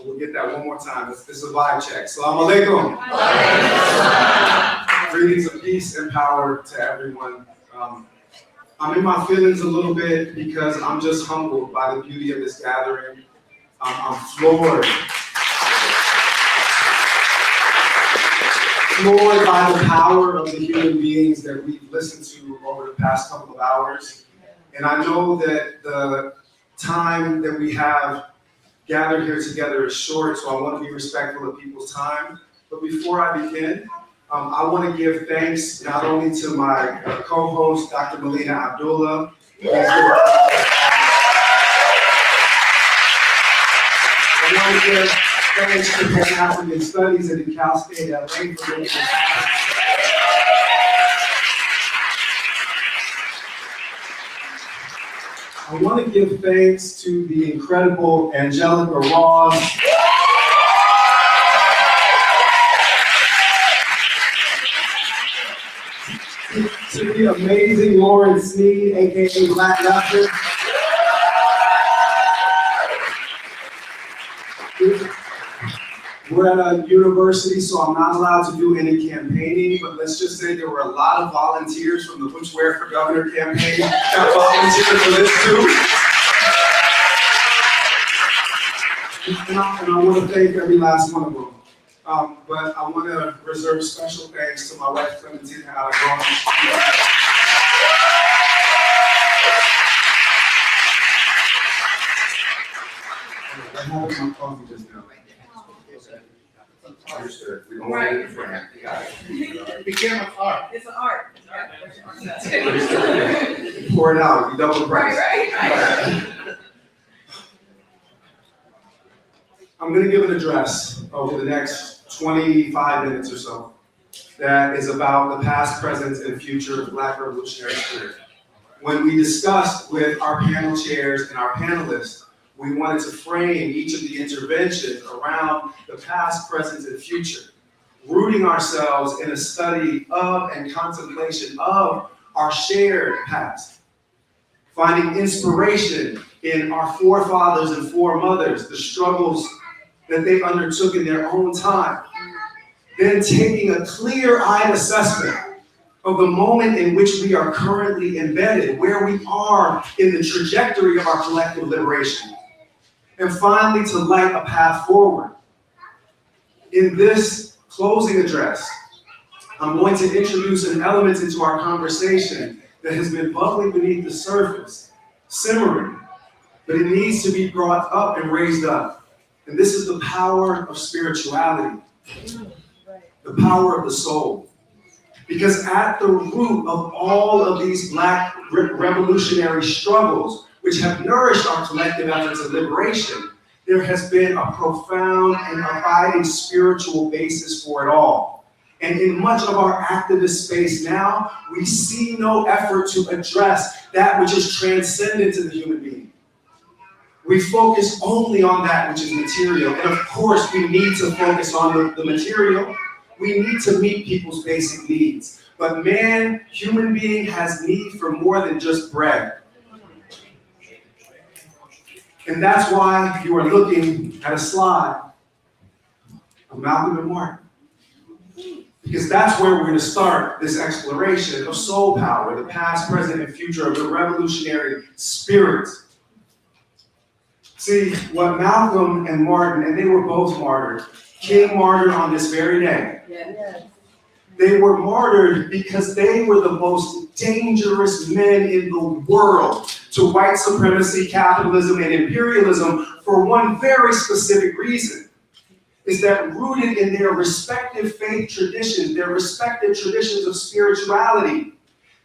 We'll get that one more time. This is a vibe check. Assalamu alaikum. Greetings of peace and power to everyone. I'm in my feelings a little bit because I'm just humbled by the beauty of this gathering. I'm floored. Floored by the power of the human beings that we've listened to over the past couple of hours. And I know that the time that we have gathered here together is short, so I want to be respectful of people's time. But before I begin, I want to give thanks not only to my co-host, Dr. Melina Abdullah. I want to give thanks to Pan-African Studies at the Cal State LA for making this happen. I want to give thanks to the incredible Angelica Ross. To the amazing Lauren Sneed, aka Black Doctor. We're at a university, so I'm not allowed to do any campaigning, but let's just say there were a lot of volunteers from the Butch Ware for Governor campaign that volunteered for this too. And I want to thank every last one of them. But I want to reserve special thanks to my wife, Clementina Alagon. I had my coffee just now. Understood. We don't want it for him. It became an art. It's an art. Pour it out. You double the price. Right. I'm going to give an address over the next 25 minutes or so that is about the past, present, and future of Black revolutionary spirit. When we discussed with our panel chairs and our panelists, we wanted to frame each of the interventions around the past, present, and future, rooting ourselves in a study of and contemplation of our shared past, finding inspiration in our forefathers and foremothers, the struggles that they undertook in their own time, then taking a clear-eyed assessment of the moment in which we are currently embedded, where we are in the trajectory of our collective liberation, and finally to light a path forward. In this closing address, I'm going to introduce an element into our conversation that has been bubbling beneath the surface, simmering, but it needs to be brought up and raised up. And this is the power of spirituality, the power of the soul. Because at the root of all of these Black revolutionary struggles, which have nourished our collective efforts of liberation, there has been a profound and abiding spiritual basis for it all. And in much of our activist space now, we see no effort to address that which is transcendent to the human being. We focus only on that which is material. And of course, we need to focus on the material. We need to meet people's basic needs. But man, human being has need for more than just bread. And that's why you are looking at a slide of Malcolm and Martin. Because that's where we're gonna start this exploration of soul power, the past, present, and future of the revolutionary spirit. See, what Malcolm and Martin, and they were both martyred, King martyred on this very day. They were martyred because they were the most dangerous men in the world to white supremacy, capitalism, and imperialism for one very specific reason. Is that rooted in their respective faith traditions, their respective traditions of spirituality,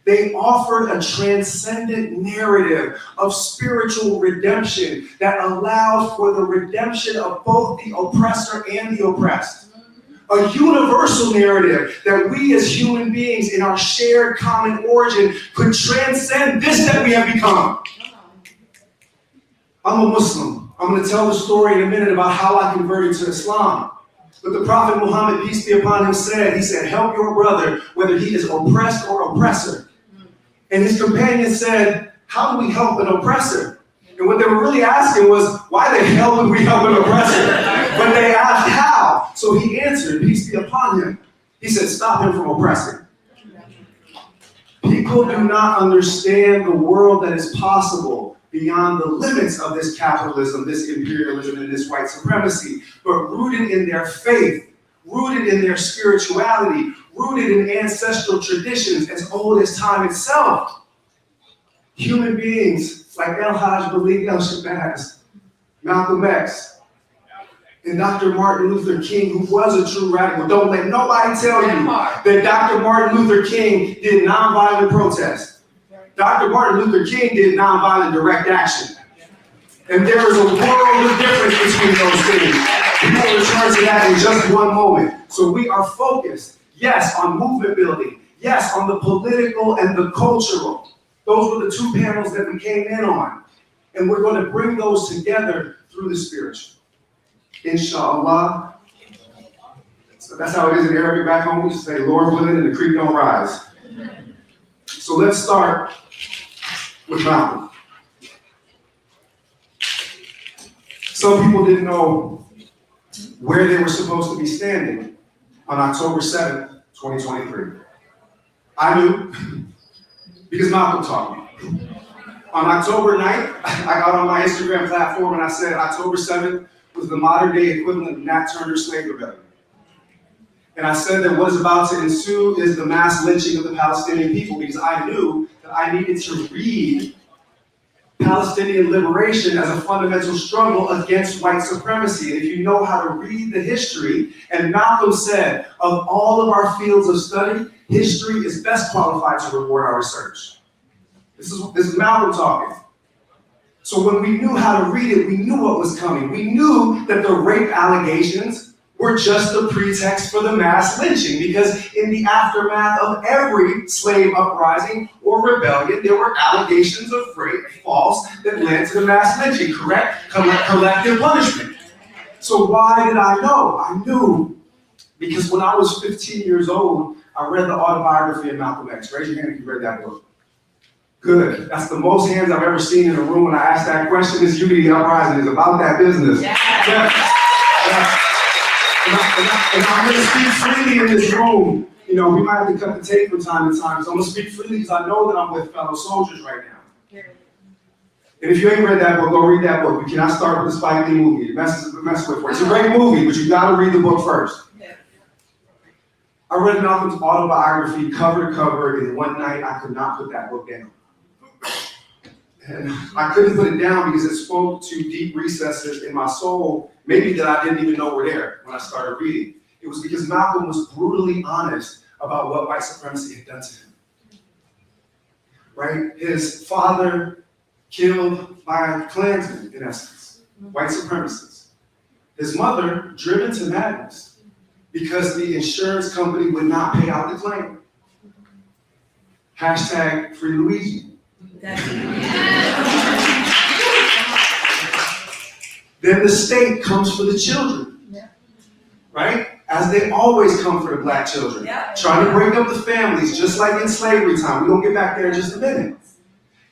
they offered a transcendent narrative of spiritual redemption that allowed for the redemption of both the oppressor and the oppressed. A universal narrative that we as human beings in our shared common origin could transcend this that we have become. I'm a Muslim. I'm going to tell the story in a minute about how I converted to Islam. But the Prophet Muhammad, peace be upon him, said, help your brother, whether he is oppressed or oppressor. And his companion said, how do we help an oppressor? And what they were really asking was, why the hell would we help an oppressor? But they asked how. So he answered, peace be upon him. He said, stop him from oppressing. People do not understand the world that is possible beyond the limits of this capitalism, this imperialism, and this white supremacy, but rooted in their faith, rooted in their spirituality, rooted in ancestral traditions as old as time itself. Human beings like El-Hajj Malik El-Shabazz, Malcolm X, and Dr. Martin Luther King, who was a true radical. Don't let nobody tell you that Dr. Martin Luther King did nonviolent protest. Dr. Martin Luther King did nonviolent direct action. And there is a world of difference between those things. We will return to that in just one moment. So we are focused, yes, on movement building, yes, on the political and the cultural. Those were the two panels that we came in on. And we're going to bring those together through the spiritual. Inshallah. So that's how it is in Arabic back home. We just say, Lord willing, and the creek don't rise. So let's start with Malcolm. Some people didn't know where they were supposed to be standing on October 7th, 2023. I knew because Malcolm taught me. On October 9th, I got on my Instagram platform and I said October 7th was the modern day equivalent of Nat Turner's slave rebellion. And I said that what is about to ensue is the mass lynching of the Palestinian people because I knew that I needed to read Palestinian liberation as a fundamental struggle against white supremacy. And if you know how to read the history, and Malcolm said, of all of our fields of study, history is best qualified to reward our research. This is Malcolm talking. So when we knew how to read it, we knew what was coming. We knew that the rape allegations were just a pretext for the mass lynching, because in the aftermath of every slave uprising or rebellion, there were allegations of rape, false, that led to the mass lynching, correct? Collective punishment. So why did I know? I knew because when I was 15 years old, I read the autobiography of Malcolm X. Raise your hand if you read that book. Good. That's the most hands I've ever seen in a room when I asked that question. This Unity Uprising is about that business. Yeah. And I'm going to speak freely in this room. You know, we might have to cut the tape from time to time, so I'm going to speak freely because I know that I'm with fellow soldiers right now. And if you ain't read that book, go read that book. You cannot start with the Spike Lee movie. It messes with it. It's a great movie, but you got to read the book first. I read Malcolm's autobiography cover to cover, and one night I could not put that book down. And I couldn't put it down because it spoke to deep recesses in my soul, maybe that I didn't even know were there when I started reading. It was because Malcolm was brutally honest about what white supremacy had done to him. Right? His father killed by Klansmen, in essence, white supremacists. His mother driven to madness because the insurance company would not pay out the claim. Hashtag Free Luigi. Then the state comes for the children, right? As they always come for the black children, trying to break up the families, just like in slavery time. We're going to get back there in just a minute.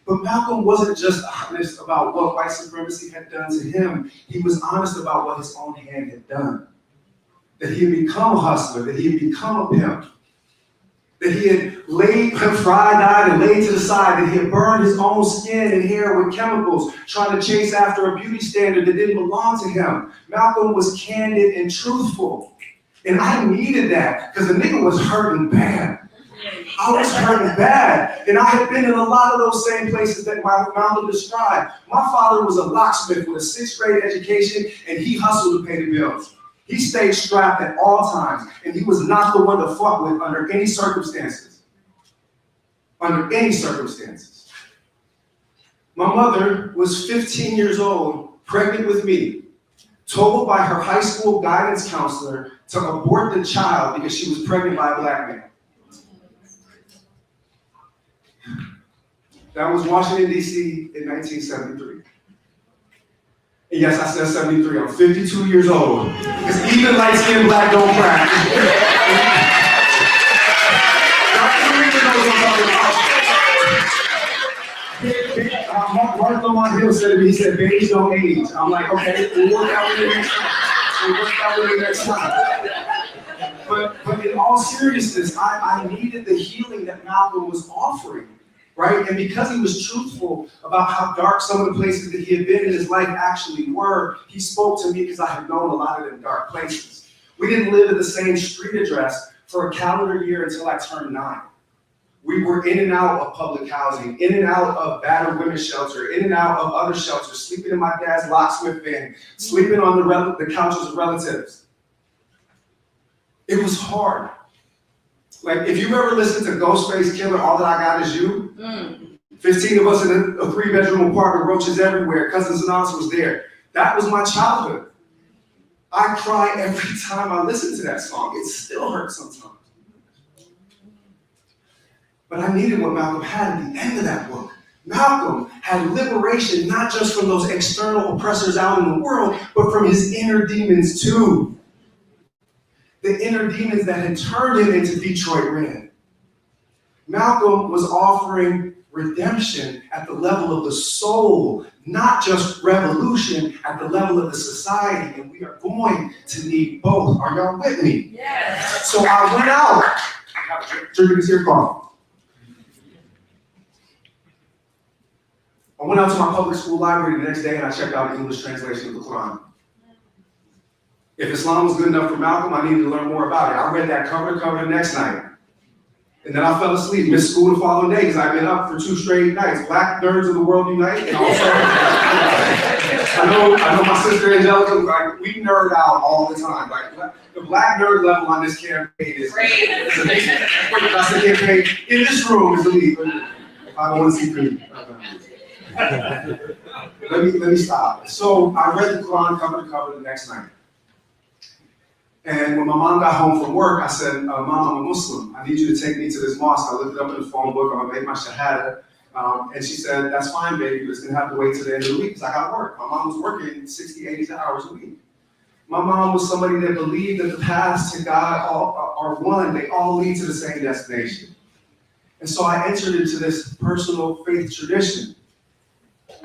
But Malcolm wasn't just honest about what white supremacy had done to him. He was honest about what his own hand had done. that he had become a hustler, that he had become a pimp, that he had died and laid to the side, that he had burned his own skin and hair with chemicals, trying to chase after a beauty standard that didn't belong to him. Malcolm was candid and truthful. And I needed that because the nigga was hurting bad. I was hurting bad. And I had been in a lot of those same places that Malcolm described. My father was a locksmith with a 6th grade education, and he hustled to pay the bills. He stayed strapped at all times, and he was not the one to fuck with under any circumstances. Under any circumstances. My mother was 15 years old, pregnant with me, told by her high school guidance counselor to abort the child because she was pregnant by a black man. That was Washington, D.C. in 1973. And yes, I said 73. I'm 52 years old. Because even light-skinned black don't crack. Mark Lamont Hill said to me, he said, babies don't age. I'm like, okay, we'll work out with it next time. But in all seriousness, I needed the healing that Malcolm was offering. Right? And because he was truthful about how dark some of the places that he had been in his life actually were, he spoke to me because I had known a lot of them dark places. We didn't live at the same street address for a calendar year until I turned 9. We were in and out of public housing, in and out of battered women's shelter, in and out of other shelters, sleeping in my dad's locksmith van, sleeping on the couches of relatives. It was hard. Like, if you've ever listened to Ghostface Killer, All That I Got Is You, 15 of us in a 3-bedroom apartment, roaches everywhere, Cousins and aunts was there. That was my childhood. I cry every time I listen to that song. It still hurts sometimes. But I needed what Malcolm had at the end of that book. Malcolm had liberation not just from those external oppressors out in the world, but from his inner demons too. The inner demons that had turned him into Detroit Red. Malcolm was offering redemption at the level of the soul, not just revolution at the level of the society, and we are going to need both. Are y'all with me? Yes. So I went out, drinking this here coffee. I went out to my public school library the next day and I checked out the English translation of the Quran. If Islam was good enough for Malcolm, I needed to learn more about it. I read that cover to cover the next night. And then I fell asleep, missed school the following day because I've been up for 2 straight nights. Black nerds of the world unite. And also, I know my sister Angelica, like, we nerd out all the time. Like, the black nerd level on this campaign is amazing. That's the campaign in this room is elite. If I don't want to see food. Let me stop. So I read the Quran cover to cover the next night. And when my mom got home from work, I said, Mom, I'm a Muslim. I need you to take me to this mosque. I looked it up in the phone book. I'm going to make my shahada. And she said, that's fine, baby. You're just going to have to wait till the end of the week because I got work. My mom was working 60, 80 hours a week. My mom was somebody that believed that the paths to God are one. They all lead to the same destination. And so I entered into this personal faith tradition.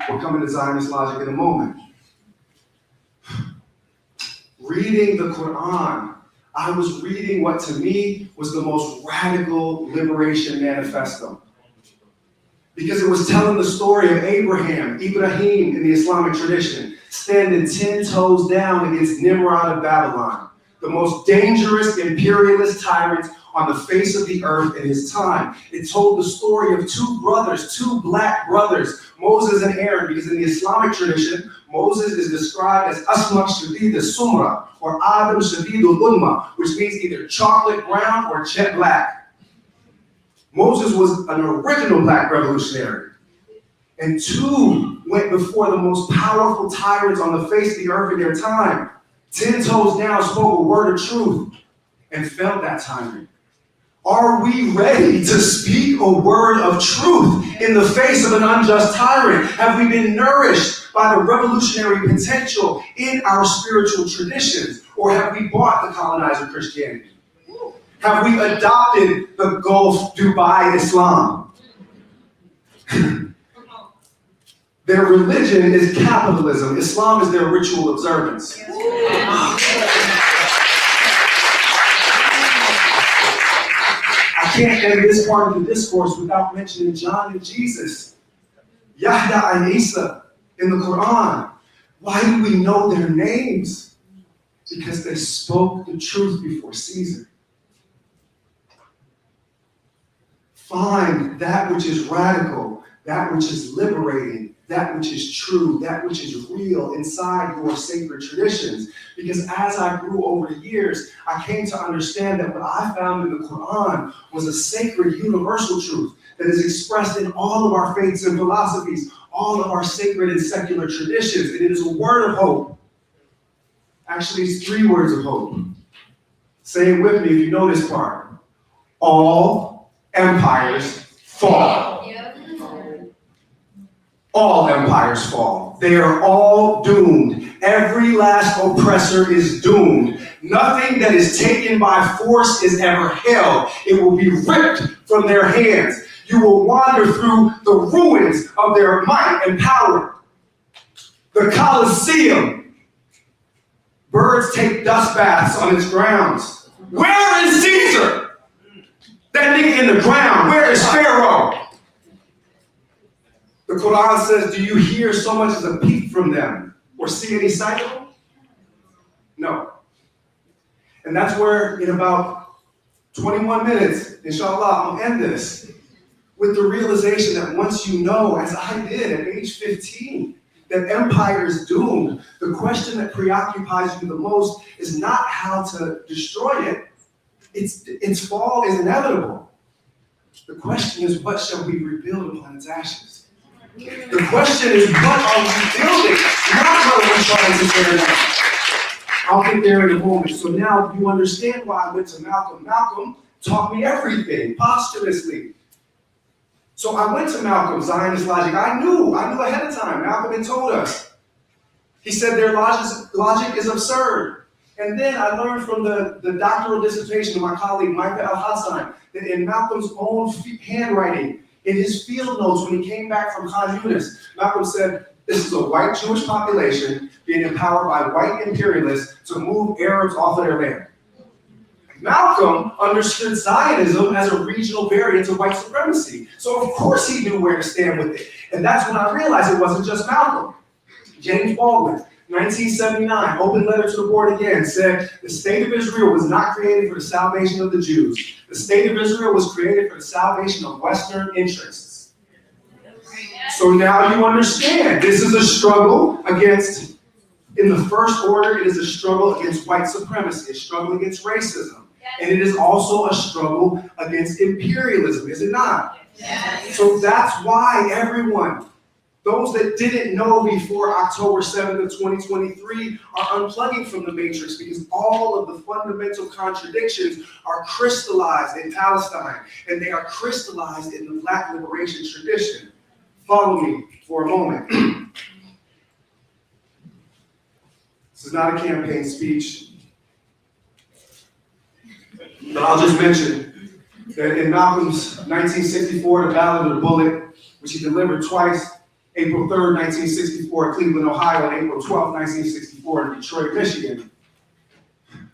We'll come into Zionist logic in a moment. Reading the Quran, I was reading what to me was the most radical liberation manifesto. Because it was telling the story of Ibrahim in the Islamic tradition, standing 10 toes down against Nimrod of Babylon, the most dangerous imperialist tyrant on the face of the earth in his time. It told the story of 2 brothers, 2 black brothers, Moses and Aaron, because in the Islamic tradition, Moses is described as Asmak Shadid al-Sumra, or Adam Shadid al-Ulma, which means either chocolate brown or jet black. Moses was an original black revolutionary. And 2 went before the most powerful tyrants on the face of the earth in their time. 10 toes down, spoke a word of truth, and felt that tyrant. Are we ready to speak a word of truth in the face of an unjust tyrant? Have we been nourished by the revolutionary potential in our spiritual traditions? Or have we bought the colonizer Christianity? Have we adopted the Gulf Dubai Islam? Their religion is capitalism. Islam is their ritual observance. can't end this part of the discourse without mentioning John and Jesus, Yahya and Isa in the Quran. Why do we know their names? Because they spoke the truth before Caesar. Find that which is radical, that which is liberating, that which is true, that which is real inside your sacred traditions. Because as I grew over the years, I came to understand that what I found in the Quran was a sacred universal truth that is expressed in all of our faiths and philosophies, all of our sacred and secular traditions. And it is a word of hope. Actually, it's 3 words of hope. Say it with me if you know this part. All empires fall. All empires fall. They are all doomed. Every last oppressor is doomed. Nothing that is taken by force is ever held. It will be ripped from their hands. You will wander through the ruins of their might and power. The Colosseum. Birds take dust baths on its grounds. Where is Caesar? That nigga in the ground. Where is Pharaoh? The Quran says, do you hear so much as a peep from them or see any sight of them? No. And that's where in about 21 minutes, inshallah, I'll end this with the realization that once you know, as I did at age 15, that empire is doomed, the question that preoccupies you the most is not how to destroy it. Its fall is inevitable. The question is, what shall we rebuild upon its ashes? The question is, what are we building? Not what we're trying to tear down. I'll get there in a moment. So now you understand why I went to Malcolm. Malcolm taught me everything, posthumously. So I went to Malcolm, Zionist logic. I knew ahead of time. Malcolm had told us. He said their logic is absurd. And then I learned from the doctoral dissertation of my colleague, Micah Al-Hassan, that in Malcolm's own handwriting, in his field notes when he came back from Khan Yunis, Malcolm said, this is a white Jewish population being empowered by white imperialists to move Arabs off of their land. Malcolm understood Zionism as a regional variant of white supremacy. So of course he knew where to stand with it. And that's when I realized it wasn't just Malcolm. James Baldwin, 1979, open letter to the board again, said the state of Israel was not created for the salvation of the Jews. The state of Israel was created for the salvation of Western interests. So now you understand, this is a struggle against, in the first order, it is a struggle against white supremacy, a struggle against racism. And it is also a struggle against imperialism, is it not? Yes. So that's why everyone, those that didn't know before October 7th of 2023 are unplugging from the matrix because all of the fundamental contradictions are crystallized in Palestine and they are crystallized in the Black liberation tradition. Follow me for a moment. This is not a campaign speech, but I'll just mention that in Malcolm's 1964, The Ballad of the Bullet, which he delivered twice, April 3rd, 1964 in Cleveland, Ohio, and April 12th, 1964 in Detroit, Michigan.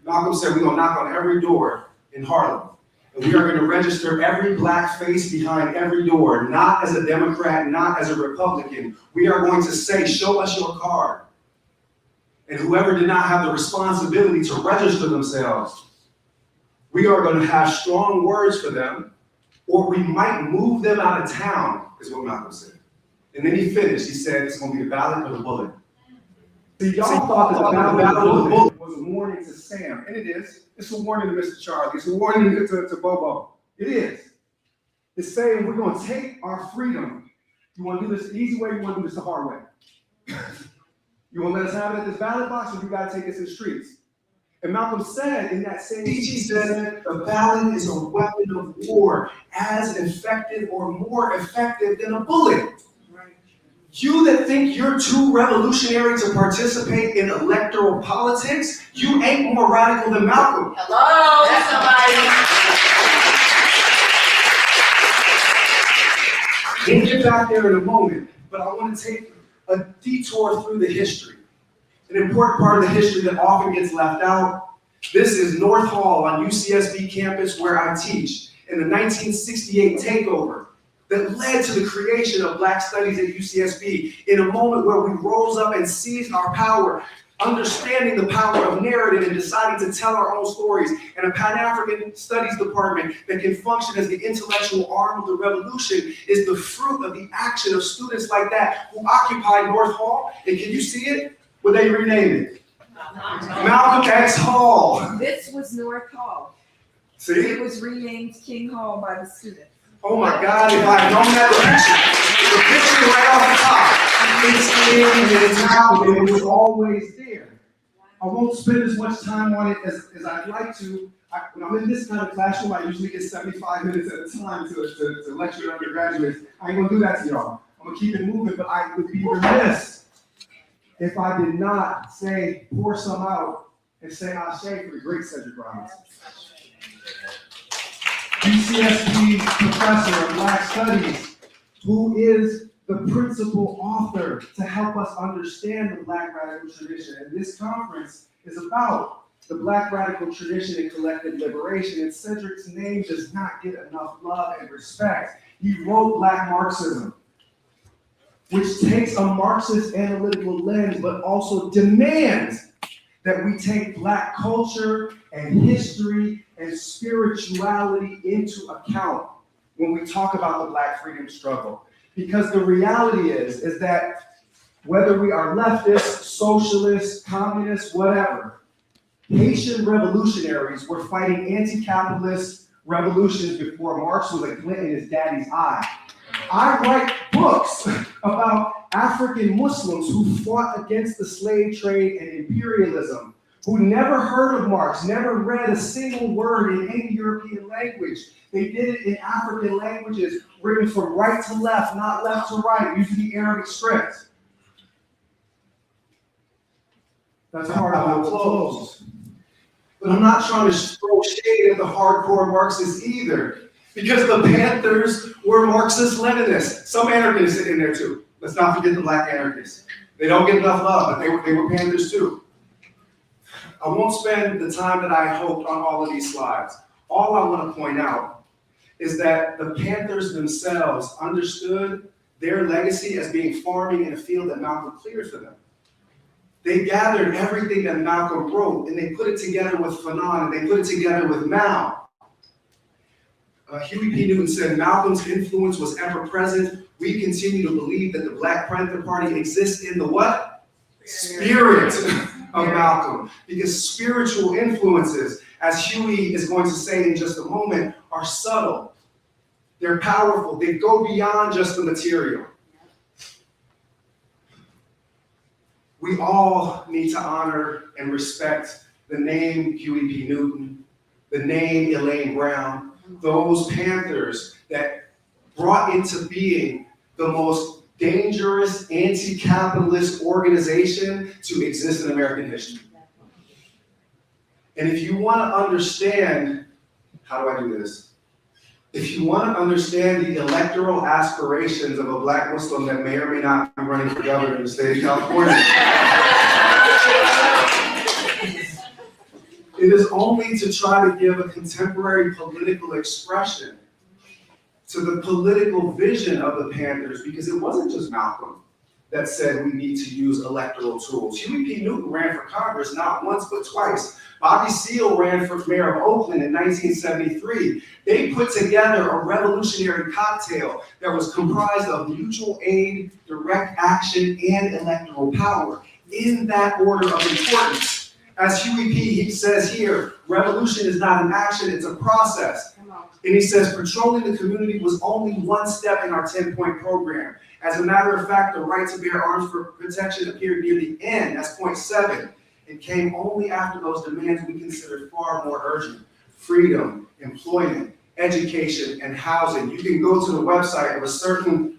Malcolm said, we're going to knock on every door in Harlem. And we are going to register every black face behind every door, not as a Democrat, not as a Republican. We are going to say, show us your card. And whoever did not have the responsibility to register themselves, we are going to have strong words for them, or we might move them out of town, is what Malcolm said. And then he finished, he said, it's going to be the ballad of the bullet. See, y'all thought that the ballad of the bullet was a warning to Sam, and it is. It's a warning to Mr. Charlie. It's a warning to Bobo. It is. It's saying we're going to take our freedom. You want to do this the easy way, you want to do this the hard way. You want to let us have it at this ballot box, or you got to take us in the streets? And Malcolm said in that same speech, he said, the ballot is a weapon of war, as effective or more effective than a bullet. You that think you're too revolutionary to participate in electoral politics, you ain't more radical than Malcolm. Hello, somebody. We'll get back there in a moment, but I want to take a detour through the history. An important part of the history that often gets left out. This is North Hall on UCSB campus where I teach. in the 1968 takeover that led to the creation of Black Studies at UCSB in a moment where we rose up and seized our power, understanding the power of narrative and deciding to tell our own stories, and a Pan-African Studies department that can function as the intellectual arm of the revolution is the fruit of the action of students like that who occupied North Hall. And can you see it? Would they rename it? Malcolm X Hall. This was North Hall. See? It was renamed King Hall by the students. Oh my God, if I'd known that the picture right off the top, it's in town, and it was always there. I won't spend as much time on it as I'd like to. When I'm in this kind of classroom, I usually get 75 minutes at a time to lecture undergraduates. I ain't gonna do that to y'all. I'm gonna keep it moving, but I would be remiss if I did not pour some out and say Ashe for the great Cedric Grimes. UCSB professor of Black Studies, who is the principal author to help us understand the Black radical tradition. And this conference is about the Black radical tradition and collective liberation. And Cedric's name does not get enough love and respect. He wrote Black Marxism, which takes a Marxist analytical lens, but also demands that we take Black culture and history and spirituality into account when we talk about the Black freedom struggle. Because the reality is that whether we are leftists, socialists, communists, whatever, Haitian revolutionaries were fighting anti-capitalist revolutions before Marx was a glint in his daddy's eye. I write books about African Muslims who fought against the slave trade and imperialism, who never heard of Marx, never read a single word in any European language. They did it in African languages, written from right to left, not left to right, using the Arabic script. That's part of how it closed. But I'm not trying to throw shade at the hardcore Marxists either, because the Panthers were Marxist-Leninists. Some anarchists in there too. Let's not forget the Black anarchists. They don't get enough love, but they were Panthers too. I won't spend the time that I hoped on all of these slides. All I want to point out is that the Panthers themselves understood their legacy as being farming in a field that Malcolm cleared for them. They gathered everything that Malcolm wrote and they put it together with Fanon and they put it together with Mal. Huey P. Newton said, Malcolm's influence was ever present. We continue to believe that the Black Panther Party exists in the what? Spirit of Malcolm. Because spiritual influences, as Huey is going to say in just a moment, are subtle. They're powerful. They go beyond just the material. We all need to honor and respect the name Huey P. Newton, the name Elaine Brown, those Panthers that brought into being the most dangerous anti-capitalist organization to exist in American history. And if you want to understand, how do I do this? If you want to understand the electoral aspirations of a Black Muslim that may or may not be running for governor in the state of California, it is only to try to give a contemporary political expression to the political vision of the Panthers, because it wasn't just Malcolm that said we need to use electoral tools. Huey P. Newton ran for Congress not once but twice. Bobby Seale ran for mayor of Oakland in 1973. They put together a revolutionary cocktail that was comprised of mutual aid, direct action, and electoral power in that order of importance. As Huey P. says here, revolution is not an action, it's a process. And he says, patrolling the community was only one step in our 10-point program. As a matter of fact, the right to bear arms for protection appeared near the end as point 7. It came only after those demands we considered far more urgent: freedom, employment, education, and housing. You can go to the website of a certain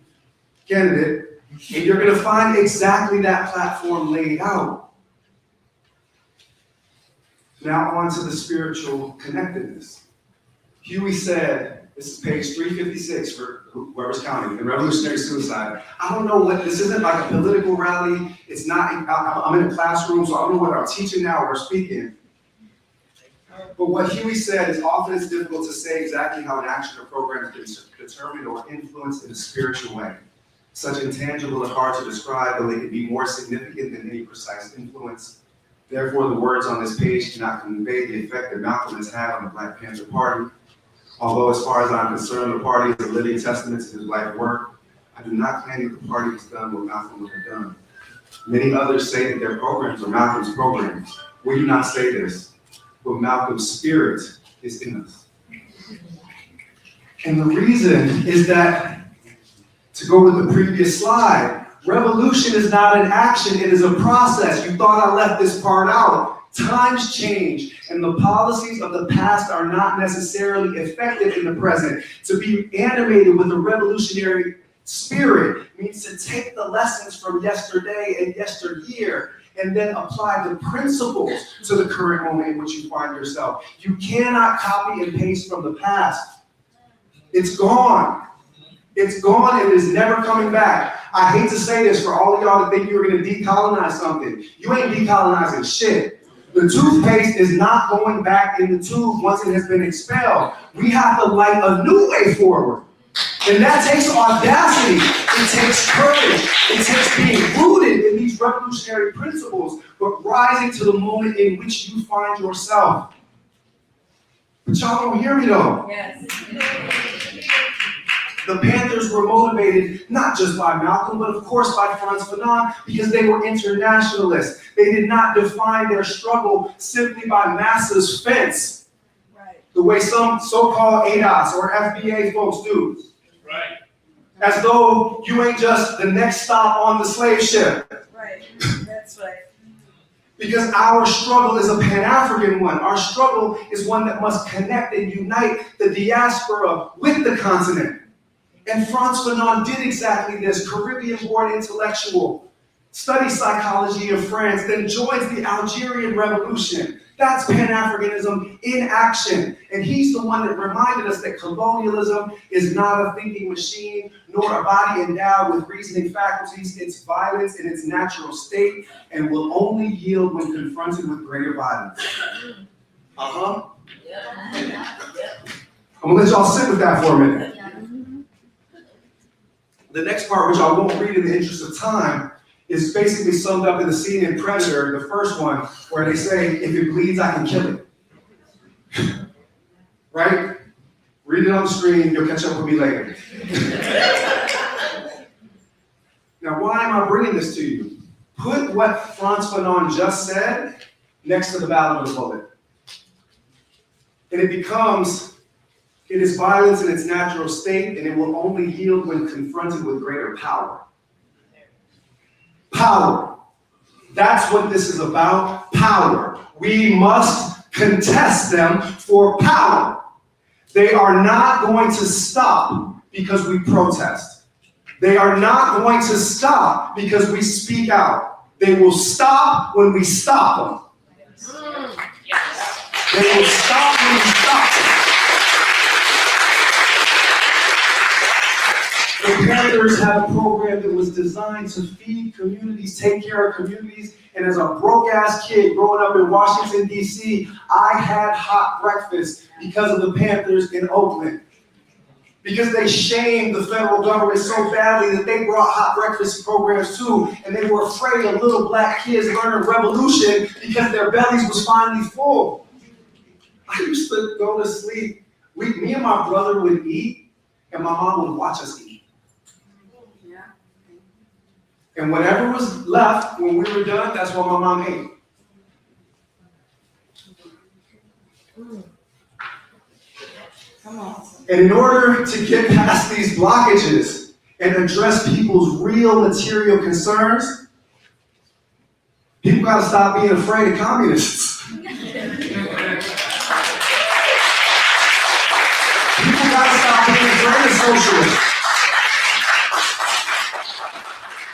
candidate, and you're going to find exactly that platform laid out. Now on to the spiritual connectedness. Huey said, this is page 356 for whoever's counting, the revolutionary suicide. I don't know what, this isn't like a political rally. It's not, I'm in a classroom, so I don't know what I'm teaching now or speaking. But what Huey said is often it's difficult to say exactly how an action or program has been determined or influenced in a spiritual way. Such intangible and hard to describe, though they can be more significant than any precise influence. Therefore, the words on this page cannot convey the effect that Malcolm has had on the Black Panther Party. Although, as far as I'm concerned, the party is a living testament to his life work, I do not claim that the party has done what Malcolm would have done. Many others say that their programs are Malcolm's programs. We do not say this, but Malcolm's spirit is in us. And the reason is that, to go with the previous slide, revolution is not an action, it is a process. You thought I left this part out. Times change, and the policies of the past are not necessarily effective in the present. To be animated with a revolutionary spirit means to take the lessons from yesterday and yesteryear and then apply the principles to the current moment in which you find yourself. You cannot copy and paste from the past. It's gone. It's gone and it is never coming back. I hate to say this for all of y'all that think you're going to decolonize something. You ain't decolonizing shit. The toothpaste is not going back in the tube once it has been expelled. We have to light a new way forward. And that takes audacity. It takes courage. It takes being rooted in these revolutionary principles, but rising to the moment in which you find yourself. But y'all don't hear me though. Yes. The Panthers were motivated not just by Malcolm, but of course by Frantz Fanon, because they were internationalists. They did not define their struggle simply by Massa's fence, the way some so-called ADOS or FBA folks do. Right. As though you ain't just the next stop on the slave ship. Right, that's right. Because our struggle is a Pan-African one. Our struggle is one that must connect and unite the diaspora with the continent. And Frantz Fanon did exactly this. Caribbean-born intellectual, studies psychology in France, then joins the Algerian Revolution. That's Pan-Africanism in action. And he's the one that reminded us that colonialism is not a thinking machine, nor a body endowed with reasoning faculties. It's violence in its natural state and will only yield when confronted with greater violence. I'm gonna let y'all sit with that for a minute. The next part, which I won't read in the interest of time, is basically summed up in the scene in Predator, the first one, where they say, if it bleeds, I can kill it. Right? Read it on the screen, you'll catch up with me later. Now, why am I bringing this to you? Put what Frantz Fanon just said next to the Ballad of the Bullet. And it becomes, it is violence in its natural state, and it will only yield when confronted with greater power. Power. That's what this is about, power. We must contest them for power. They are not going to stop because we protest. They are not going to stop because we speak out. They will stop when we stop them. They will stop when we stop them. The Panthers have a program that was designed to feed communities, take care of communities, and as a broke-ass kid growing up in Washington, D.C., I had hot breakfast because of the Panthers in Oakland. Because they shamed the federal government so badly that they brought hot breakfast programs too, and they were afraid of little black kids learning revolution because their bellies was finally full. I used to go to sleep. Me and my brother would eat, and my mom would watch us eat. And whatever was left when we were done, that's what my mom ate. Come on. And in order to get past these blockages and address people's real material concerns, people gotta stop being afraid of communists. People gotta stop being afraid of socialists.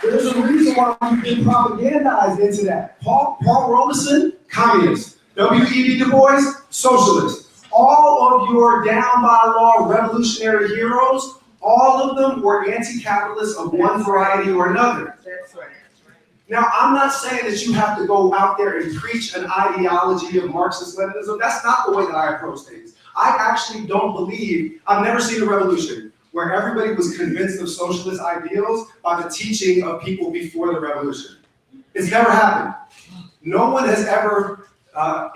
There's a reason why we've been propagandized into that. Paul Robeson, communist. W.E.B. Du Bois, socialist. All of your down-by-law revolutionary heroes, all of them were anti-capitalists of one variety or another. That's right. Now, I'm not saying that you have to go out there and preach an ideology of Marxist-Leninism. That's not the way that I approach things. I actually don't believe, I've never seen a revolution where everybody was convinced of socialist ideals by the teaching of people before the revolution. It's never happened. No one has ever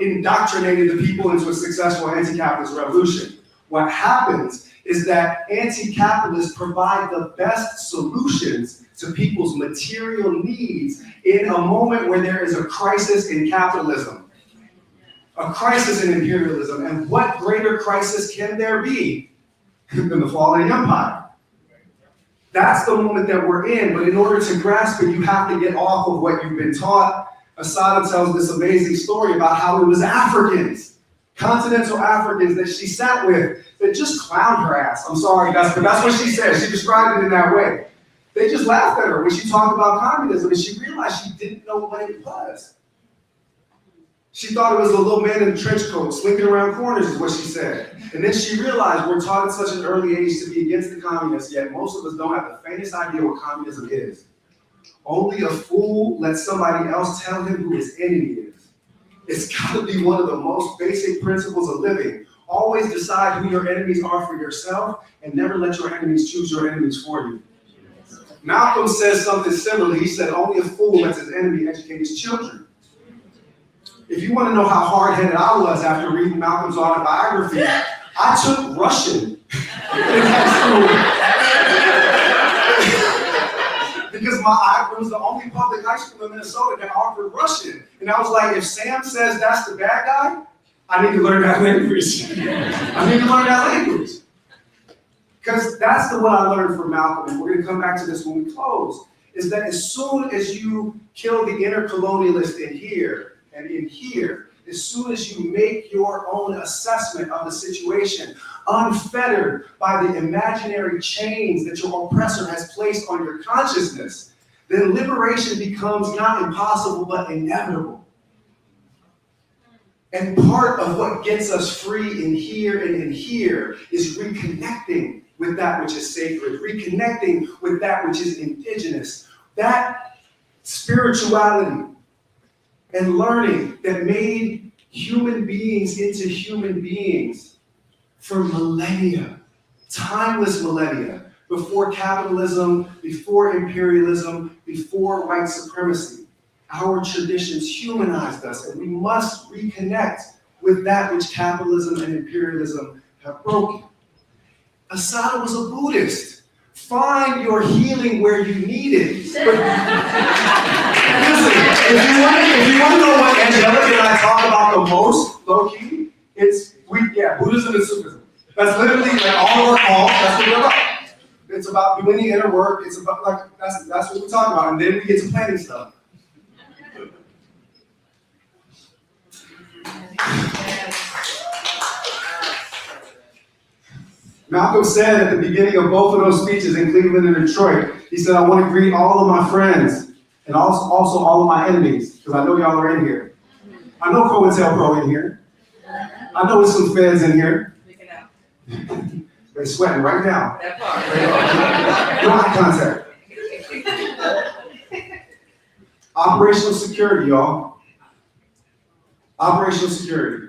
indoctrinated the people into a successful anti-capitalist revolution. What happens is that anti-capitalists provide the best solutions to people's material needs in a moment where there is a crisis in capitalism, a crisis in imperialism. And what greater crisis can there be than the fall of the empire? That's the moment that we're in, but in order to grasp it, you have to get off of what you've been taught. Asada tells this amazing story about how it was Africans, continental Africans that she sat with, that just clowned her ass. I'm sorry, but that's what she said. She described it in that way. They just laughed at her when she talked about communism, and she realized she didn't know what it was. She thought it was a little man in a trench coat, slinking around corners, is what she said. And then she realized we're taught at such an early age to be against the communists, yet most of us don't have the faintest idea what communism is. Only a fool lets somebody else tell him who his enemy is. It's got to be one of the most basic principles of living. Always decide who your enemies are for yourself, and never let your enemies choose your enemies for you. Malcolm says something similar. He said, only a fool lets his enemy educate his children. If you want to know how hard-headed I was after reading Malcolm's autobiography, I took Russian in high school. Because it was the only public high school in Minnesota that offered Russian. And I was like, if Sam says that's the bad guy, I need to learn that language. I need to learn that language. Because that's the one I learned from Malcolm, and we're going to come back to this when we close, is that as soon as you kill the inner colonialist in here and in here, as soon as you make your own assessment of the situation, unfettered by the imaginary chains that your oppressor has placed on your consciousness, then liberation becomes not impossible, but inevitable. And part of what gets us free in here and in here is reconnecting with that which is sacred, reconnecting with that which is indigenous, that spirituality and learning that made human beings into human beings for millennia, timeless millennia, before capitalism, before imperialism, before white supremacy. Our traditions humanized us, and we must reconnect with that which capitalism and imperialism have broken. Asada was a Buddhist. Find your healing where you need it. But, listen, if you want to know what Angelica and I talk about the most, low-key, it's Buddhism and Sufism. That's literally like all of our calls, that's what we're about. It's about doing the inner work, it's about that's what we talk about, and then we get to planning stuff. Malcolm said at the beginning of both of those speeches in Cleveland and Detroit, he said, I want to greet all of my friends and also all of my enemies, because I know y'all are in here. I know COINTELPRO in here. I know there's some feds in here. They're sweating right now. That part. No eye contact. Operational security, y'all. Operational security.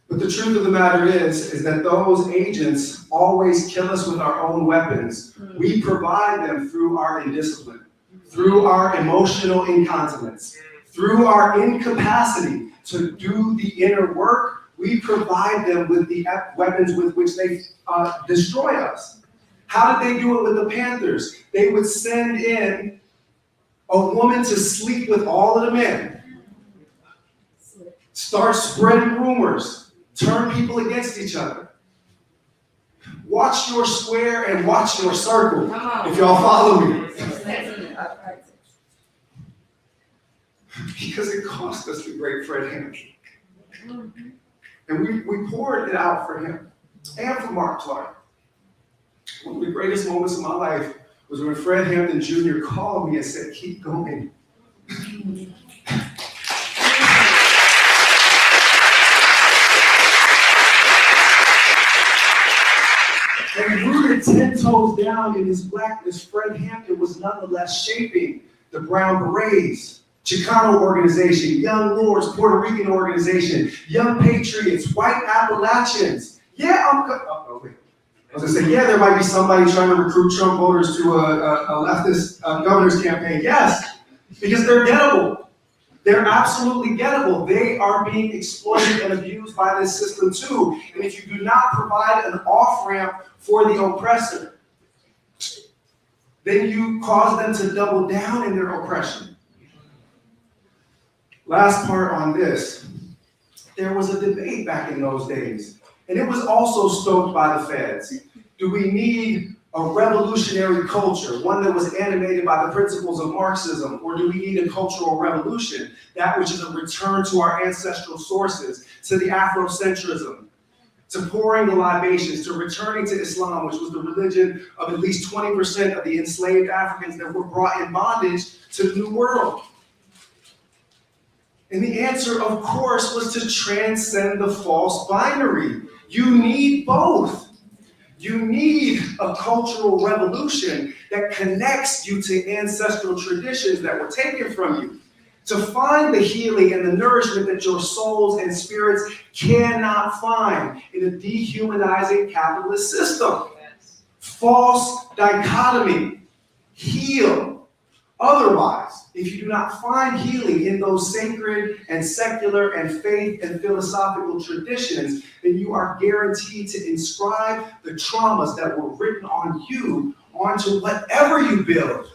But the truth of the matter is that those agents always kill us with our own weapons. We provide them through our indiscipline, through our emotional incontinence, through our incapacity to do the inner work. We provide them with the weapons with which they destroy us. How did they do it with the Panthers? They would send in a woman to sleep with all of the men, start spreading rumors, turn people against each other. Watch your square and watch your circle, if y'all follow me. Because it cost us the great Fred Hampton. And we poured it out for him and for Mark Clark. One of the greatest moments of my life was when Fred Hampton Jr. called me and said, keep going. And rooted 10 toes down in his blackness, Fred Hampton was nonetheless shaping the Brown Berets, Chicano organization, Young Lords, Puerto Rican organization, Young Patriots, White Appalachians. Yeah, wait. I was gonna say, yeah, there might be somebody trying to recruit Trump voters to a leftist governor's campaign. Yes, because they're gettable. They're absolutely gettable. They are being exploited and abused by this system too. And if you do not provide an off-ramp for the oppressor, then you cause them to double down in their oppression. Last part on this. There was a debate back in those days, and it was also stoked by the feds. Do we need a revolutionary culture, one that was animated by the principles of Marxism, or do we need a cultural revolution, that which is a return to our ancestral sources, to the Afrocentrism, to pouring the libations, to returning to Islam, which was the religion of at least 20% of the enslaved Africans that were brought in bondage to the New World? And the answer, of course, was to transcend the false binary. You need both. You need a cultural revolution that connects you to ancestral traditions that were taken from you, to find the healing and the nourishment that your souls and spirits cannot find in a dehumanizing capitalist system. False dichotomy. Heal. Otherwise, if you do not find healing in those sacred and secular and faith and philosophical traditions, then you are guaranteed to inscribe the traumas that were written on you onto whatever you build.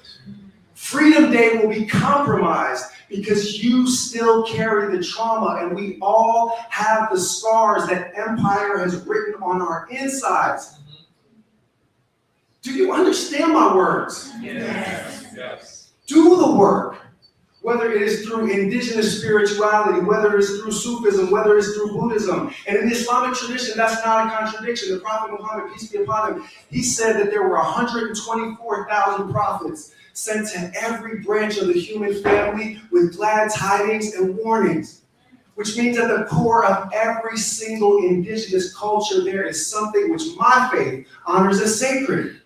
Freedom Day will be compromised because you still carry the trauma, and we all have the scars that empire has written on our insides. Do you understand my words? Yes. Yes. Do the work, whether it is through indigenous spirituality, whether it's through Sufism, whether it's through Buddhism. And in the Islamic tradition, that's not a contradiction. The Prophet Muhammad, peace be upon him, he said that there were 124,000 prophets sent to every branch of the human family with glad tidings and warnings, which means at the core of every single indigenous culture, there is something which my faith honors as sacred.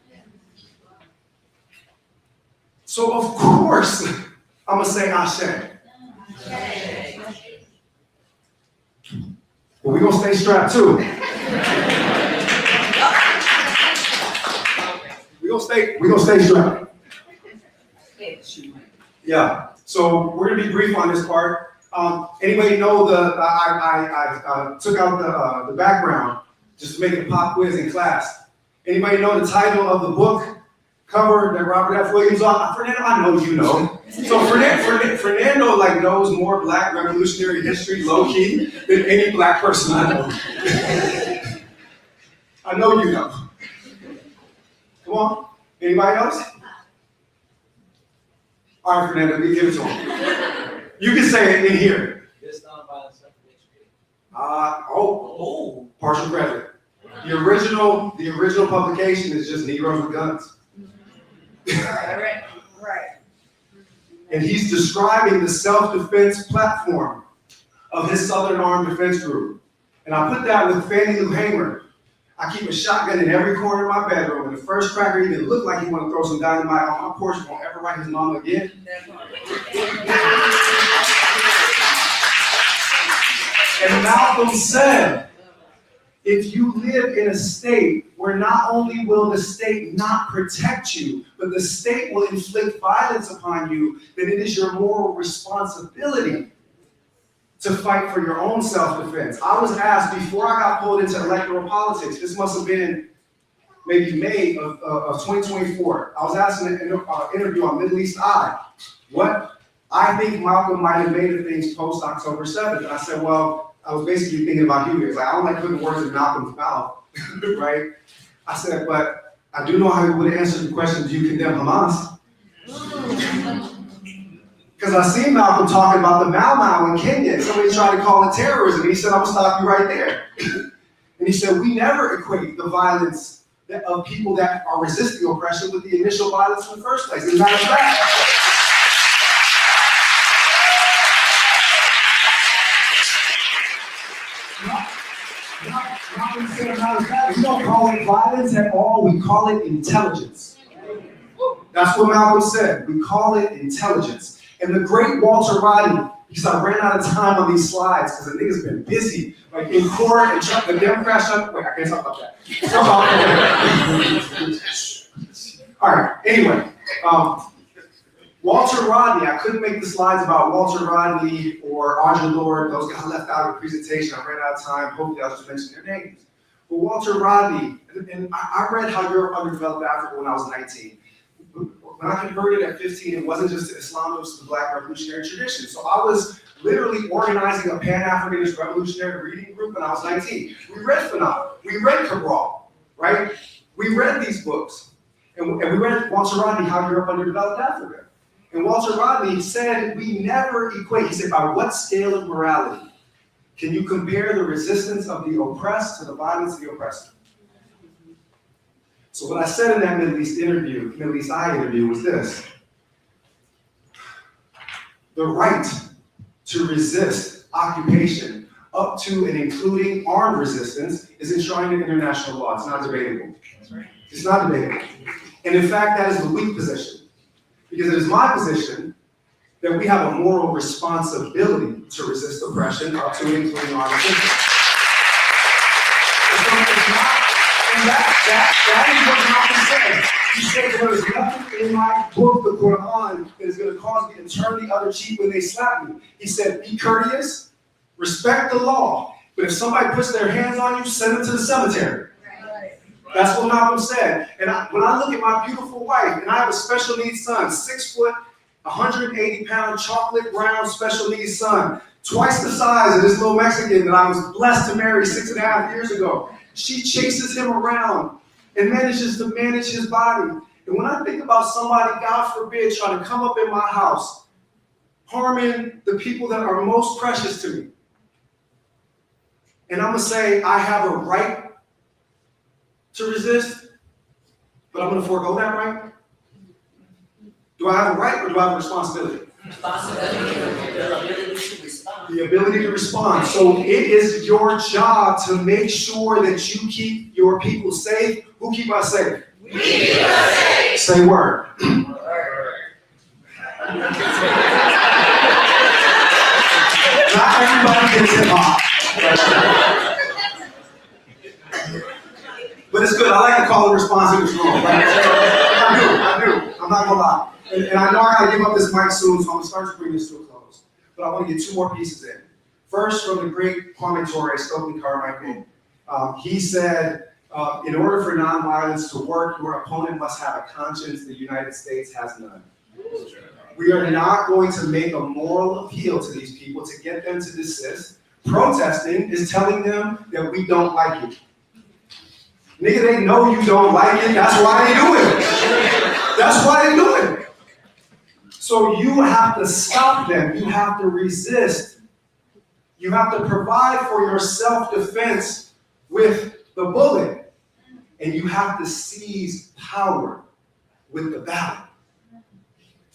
So of course, I'm gonna say Ashe. But we're gonna stay strapped too. We're gonna stay strapped. Yeah. So we're gonna be brief on this part. Anybody know I took out the background just to make it a pop quiz in class. Anybody know the title of the book cover that Robert F. Williams on? Fernando, I know you know. So Fernando like knows more Black revolutionary history, low key, than any Black person I know. I know you know. Come on. Anybody else? All right, Fernando, we give it to him. You can say it in here. Partial credit. The original publication is just Negroes with Guns. Right. And he's describing the self-defense platform of his Southern Armed Defense Group. And I put that with Fannie Lou Hamer. I keep a shotgun in every corner of my bedroom, and the first cracker even looked like he wanted to throw some dynamite on my porch, won't ever write his mama again. And Malcolm said, if you live in a state where not only will the state not protect you, but the state will inflict violence upon you, then it is your moral responsibility to fight for your own self-defense. I was asked before I got pulled into electoral politics, this must have been maybe May of 2024. I was asked in an interview on Middle East Eye what I think Malcolm might have made of things post October 7th. And I said, well, I was basically thinking about Huey. It's like, I don't like putting words in Malcolm's mouth, right? I said, but I do know how he would answer the question, do you condemn Hamas? Because I seen Malcolm talking about the Mau Mau in Kenya. Somebody tried to call it terrorism. And he said, I'm going to stop you right there. And he said, we never equate the violence of people that are resisting oppression with the initial violence in the first place. As a matter of fact, Malcolm said, matter of fact, we don't call it violence at all, we call it intelligence. That's what Malcolm said, we call it intelligence. And the great Walter Rodney, because I ran out of time on these slides, because the nigga's been busy, like in court and the Democrats, wait, I can't talk about that. All right, anyway, Walter Rodney, I couldn't make the slides about Walter Rodney or Audre Lorde, those got left out of the presentation, I ran out of time, hopefully I'll just mention their names. But Walter Rodney, and I read How Europe Underdeveloped Africa when I was 19. When I converted at 15, it wasn't just to Islam, it was to the Black revolutionary tradition. So I was literally organizing a Pan-Africanist revolutionary reading group when I was 19. We read Fanon, we read Cabral, right? We read these books. And we read Walter Rodney, How Europe Underdeveloped Africa. And Walter Rodney said, we never equate, he said, by what scale of morality can you compare the resistance of the oppressed to the violence of the oppressor? So what I said in that Middle East Eye interview was this: the right to resist occupation up to and including armed resistance is enshrined in international law. It's not debatable. It's not debatable. And in fact, that is the weak position. Because it is my position that we have a moral responsibility to resist oppression up to and including armed resistance. And that is what Malcolm said. He said there is nothing in my book, the Quran, that is going to cause me to turn the other cheek when they slap me. He said, be courteous, respect the law, but if somebody puts their hands on you, send them to the cemetery. That's what Malcolm said. And when I look at my beautiful wife, and I have a special needs son, 6 foot, 180-pound, chocolate brown special needs son, twice the size of this little Mexican that I was blessed to marry 6.5 years ago. She chases him around and manages to manage his body. And when I think about somebody, God forbid, trying to come up in my house, harming the people that are most precious to me, and I'm going to say I have a right to resist, but I'm going to forego that right? Do I have a right or do I have a responsibility? The ability to respond. So it is your job to make sure that you keep your people safe. Who keep us safe? We keep us safe. Say word. Not everybody gets hip hop. But it's good. I like to call the response in this room. Right? I do. I'm not gonna lie. And I know I gotta give up this mic soon, so I'm gonna start to bring this to a close. But I want to get 2 more pieces in. First, from the great Kwame Ture, Stokely Carmichael. He said, in order for nonviolence to work, your opponent must have a conscience. The United States has none. We are not going to make a moral appeal to these people to get them to desist. Protesting is telling them that we don't like it. Nigga, they know you don't like it. That's why they do it. That's why they do it. So you have to stop them. You have to resist. You have to provide for your self-defense with the bullet. And you have to seize power with the ballot.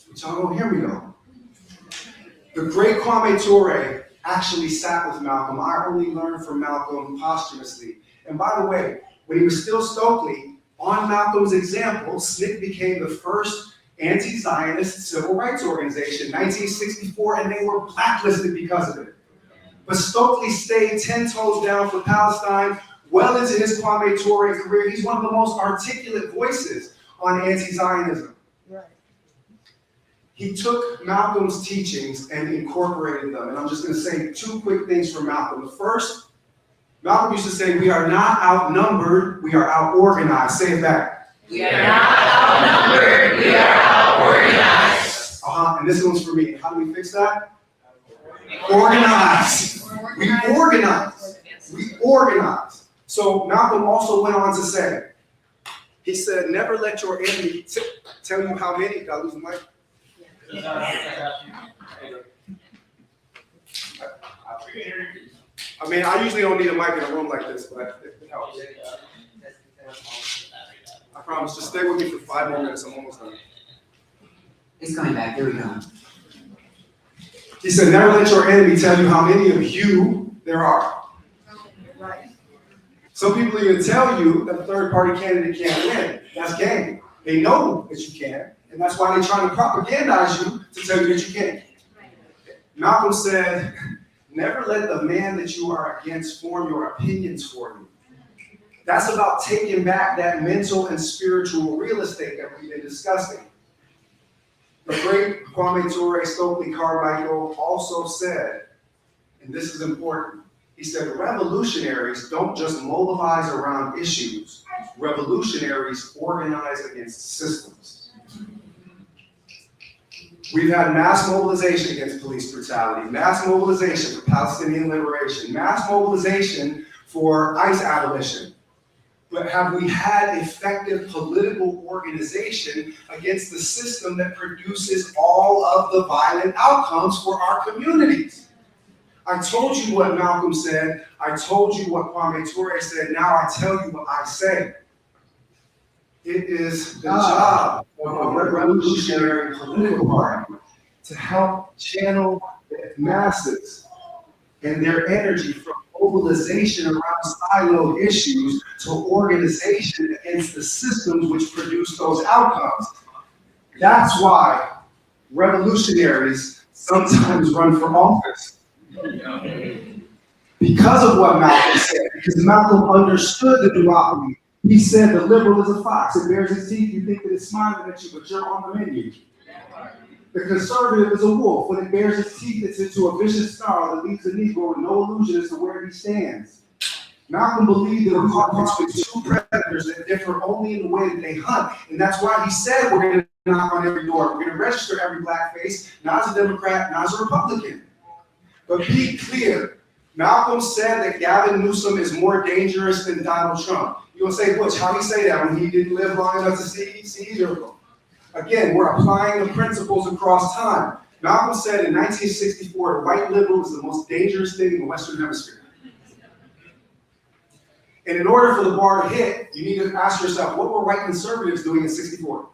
But y'all don't hear me though. The great Kwame Ture actually sat with Malcolm. I only learned from Malcolm posthumously. And by the way, when he was still Stokely, on Malcolm's example, SNCC became the first anti-Zionist civil rights organization in 1964, and they were blacklisted because of it. But Stokely stayed 10 toes down for Palestine well into his Kwame Ture career. He's one of the most articulate voices on anti-Zionism. Right. He took Malcolm's teachings and incorporated them. And I'm just going to say 2 quick things from Malcolm. The first, Malcolm used to say, we are not outnumbered, we are out-organized. Say it back. We are not outnumbered, we are out-organized. And this one's for me. How do we fix that? Organize. We organize. We organize. So Malcolm also went on to say, he said, never let your enemy tell you how many. Did I lose the mic? I mean, I usually don't need a mic in a room like this, but it helps. I promise, just stay with me for 5 more minutes. I'm almost done. It's coming back. Here we go. He said, never let your enemy tell you how many of you there are. Some people even tell you that a third-party candidate can't win. That's game. They know that you can, and that's why they're trying to propagandize you to tell you that you can't. Malcolm said, never let the man that you are against form your opinions for you. That's about taking back that mental and spiritual real estate that we've been discussing. The great Kwame Ture Stokely Carmichael also said, and this is important, he said, revolutionaries don't just mobilize around issues. Revolutionaries organize against systems. We've had mass mobilization against police brutality, mass mobilization for Palestinian liberation, mass mobilization for ICE abolition. But have we had effective political organization against the system that produces all of the violent outcomes for our communities? I told you what Malcolm said. I told you what Kwame Ture said. Now I tell you what I say. It is the job of a revolutionary political party to help channel the masses and their energy from mobilization around siloed issues to organization against the systems which produce those outcomes. That's why revolutionaries sometimes run for office. Because of what Malcolm said, because Malcolm understood the duopoly. He said the liberal is a fox. It bears its teeth. You think that it's smiling at you, but you're on the menu. The conservative is a wolf. When it bears its teeth, it's into a vicious snarl that leaves the Negro with no illusion as to where he stands. Malcolm believed that we're caught with two predators that differ only in the way that they hunt. And that's why he said we're going to knock on every door. We're going to register every black face, not as a Democrat, not as a Republican. But be clear. Malcolm said that Gavin Newsom is more dangerous than Donald Trump. You're going to say, Butch, how do you say that when he didn't live long enough to see either of them? Again, we're applying the principles across time. Malcolm said in 1964, the white liberal was the most dangerous thing in the Western Hemisphere. And in order for the bar to hit, you need to ask yourself, what were white conservatives doing in 64?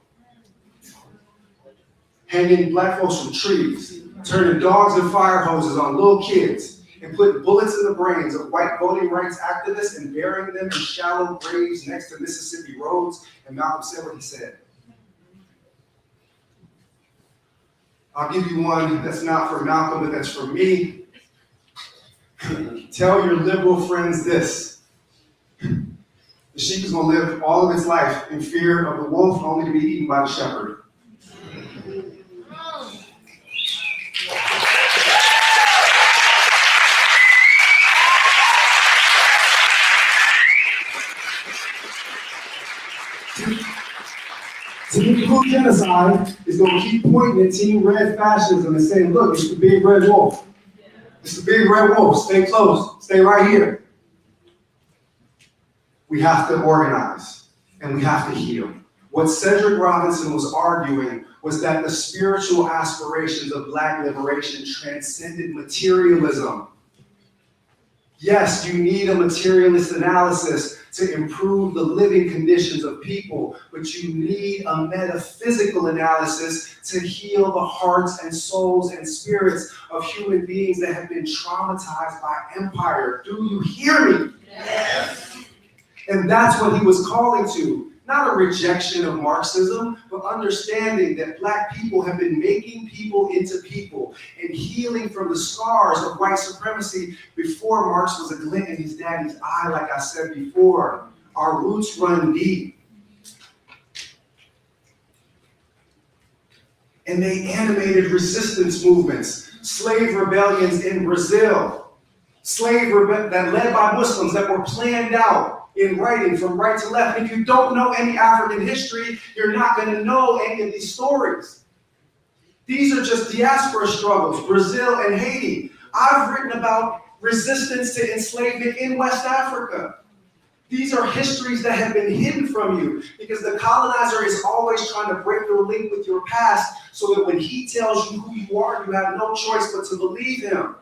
Hanging black folks from trees, turning dogs and fire hoses on little kids, and putting bullets in the brains of white voting rights activists and burying them in shallow graves next to Mississippi roads. And Malcolm said what he said. I'll give you one that's not for Malcolm, but that's for me. Tell your liberal friends this. The sheep is going to live all of its life in fear of the wolf, only to be eaten by the shepherd. Typical genocide is going to keep pointing at Team Red fascism and saying, look, it's the big red wolf. It's the big red wolf. Stay close. Stay right here. We have to organize and we have to heal. What Cedric Robinson was arguing was that the spiritual aspirations of Black liberation transcended materialism. Yes, you need a materialist analysis to improve the living conditions of people, but you need a metaphysical analysis to heal the hearts and souls and spirits of human beings that have been traumatized by empire. Do you hear me? Yes. And that's what he was calling to. Not a rejection of Marxism, but understanding that Black people have been making people into people and healing from the scars of white supremacy before Marx was a glint in his daddy's eye, like I said before. Our roots run deep. And they animated resistance movements, slave rebellions in Brazil, that led by Muslims that were planned out in writing from right to left. If you don't know any African history, you're not going to know any of these stories. These are just diaspora struggles, Brazil and Haiti. I've written about resistance to enslavement in West Africa. These are histories that have been hidden from you because the colonizer is always trying to break your link with your past so that when he tells you who you are, you have no choice but to believe him.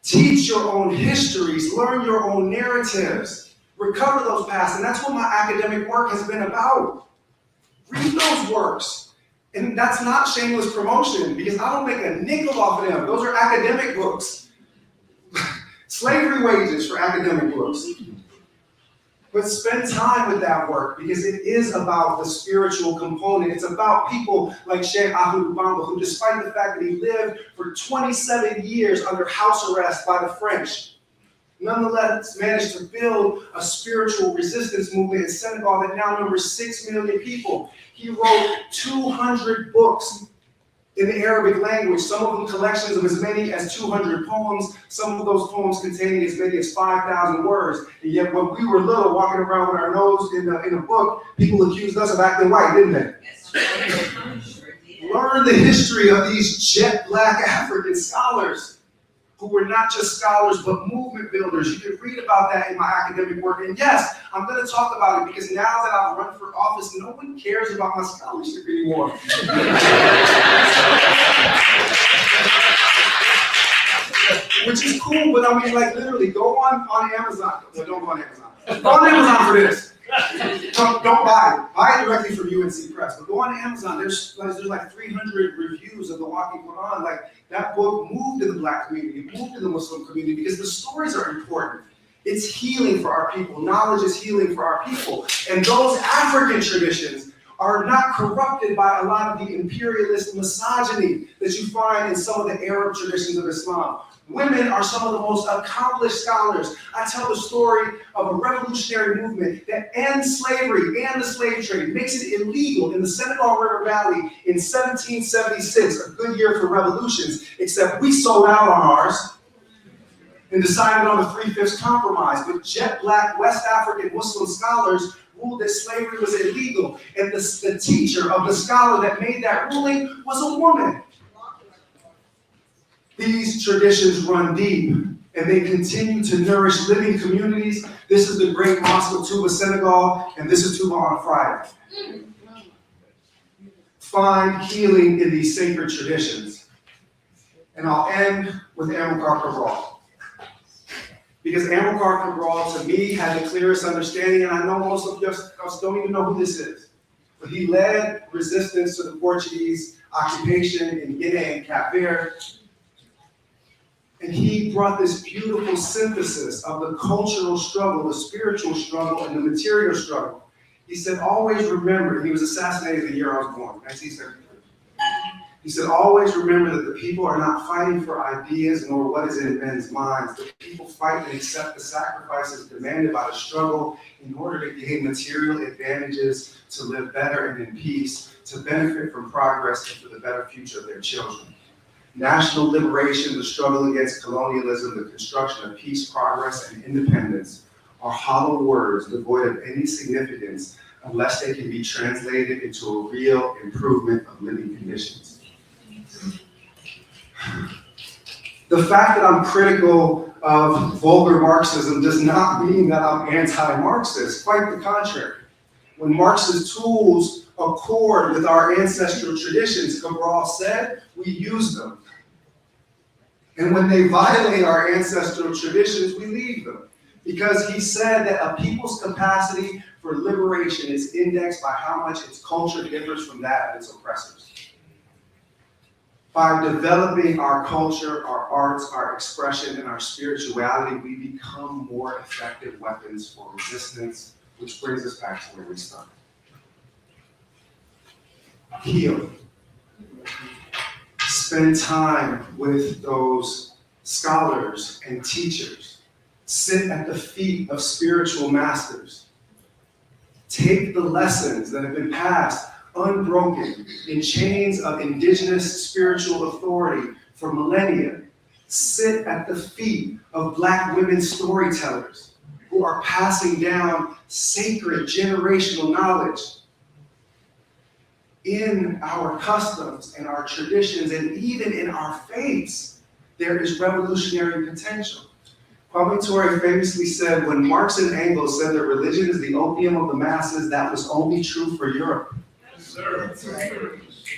Teach your own histories, learn your own narratives, recover those past, and that's what my academic work has been about. Read those works. And that's not shameless promotion because I don't make a nickel off of them. Those are academic books. Slavery wages for academic books. But spend time with that work because it is about the spiritual component. It's about people like Sheikh Ahmed Bamba, who despite the fact that he lived for 27 years under house arrest by the French, nonetheless managed to build a spiritual resistance movement in Senegal that now numbers 6 million people. He wrote 200 books in the Arabic language, some of them collections of as many as 200 poems, some of those poems containing as many as 5,000 words. And yet when we were little, walking around with our nose in a book, people accused us of acting white, didn't they? Learn the history of these jet black African scholars who were not just scholars, but movement builders. You can read about that in my academic work. And yes, I'm going to talk about it because now that I've run for office, no one cares about my scholarship anymore. Which is cool, but I mean, like, literally, go on Amazon. Well, don't go on Amazon. Go on Amazon for this. Don't buy it. Buy it directly from UNC Press. But go on Amazon. There's like 300 reviews of the Walking Quran. Like, that book moved to the Black community, moved to the Muslim community because the stories are important. It's healing for our people. Knowledge is healing for our people. And those African traditions are not corrupted by a lot of the imperialist misogyny that you find in some of the Arab traditions of Islam. Women are some of the most accomplished scholars. I tell the story of a revolutionary movement that ends slavery and the slave trade, makes it illegal in the Senegal River Valley in 1776, a good year for revolutions, except we sold out on ours and decided on the 3/5 compromise. But jet black West African Muslim scholars ruled that slavery was illegal, and the teacher of the scholar that made that ruling was a woman. These traditions run deep, and they continue to nourish living communities. This is the great mosque of Touba, Senegal, and this is Touba on Friday. Find healing in these sacred traditions. And I'll end with Amilcar Cabral. Because Amilcar Cabral, to me, had the clearest understanding, and I know most of us don't even know who this is. But he led resistance to the Portuguese occupation in Guinea and Cape Verde. And he brought this beautiful synthesis of the cultural struggle, the spiritual struggle, and the material struggle. He said, always remember, he was assassinated the year I was born, 1973. He said, always remember that the people are not fighting for ideas nor what is in men's minds. The people fight and accept the sacrifices demanded by the struggle in order to gain material advantages, to live better and in peace, to benefit from progress and for the better future of their children. National liberation, the struggle against colonialism, the construction of peace, progress, and independence are hollow words devoid of any significance unless they can be translated into a real improvement of living conditions. The fact that I'm critical of vulgar Marxism does not mean that I'm anti-Marxist, quite the contrary. When Marx's tools accord with our ancestral traditions, Cabral said, we use them. And when they violate our ancestral traditions, we leave them. Because he said that a people's capacity for liberation is indexed by how much its culture differs from that of its oppressors. By developing our culture, our arts, our expression, and our spirituality, we become more effective weapons for resistance, which brings us back to where we started. Heal. Spend time with those scholars and teachers. Sit at the feet of spiritual masters. Take the lessons that have been passed unbroken in chains of indigenous spiritual authority for millennia. Sit at the feet of Black women storytellers who are passing down sacred generational knowledge. In our customs and our traditions and even in our faiths, there is revolutionary potential. Kwame Ture famously said, when Marx and Engels said that religion is the opium of the masses, that was only true for Europe.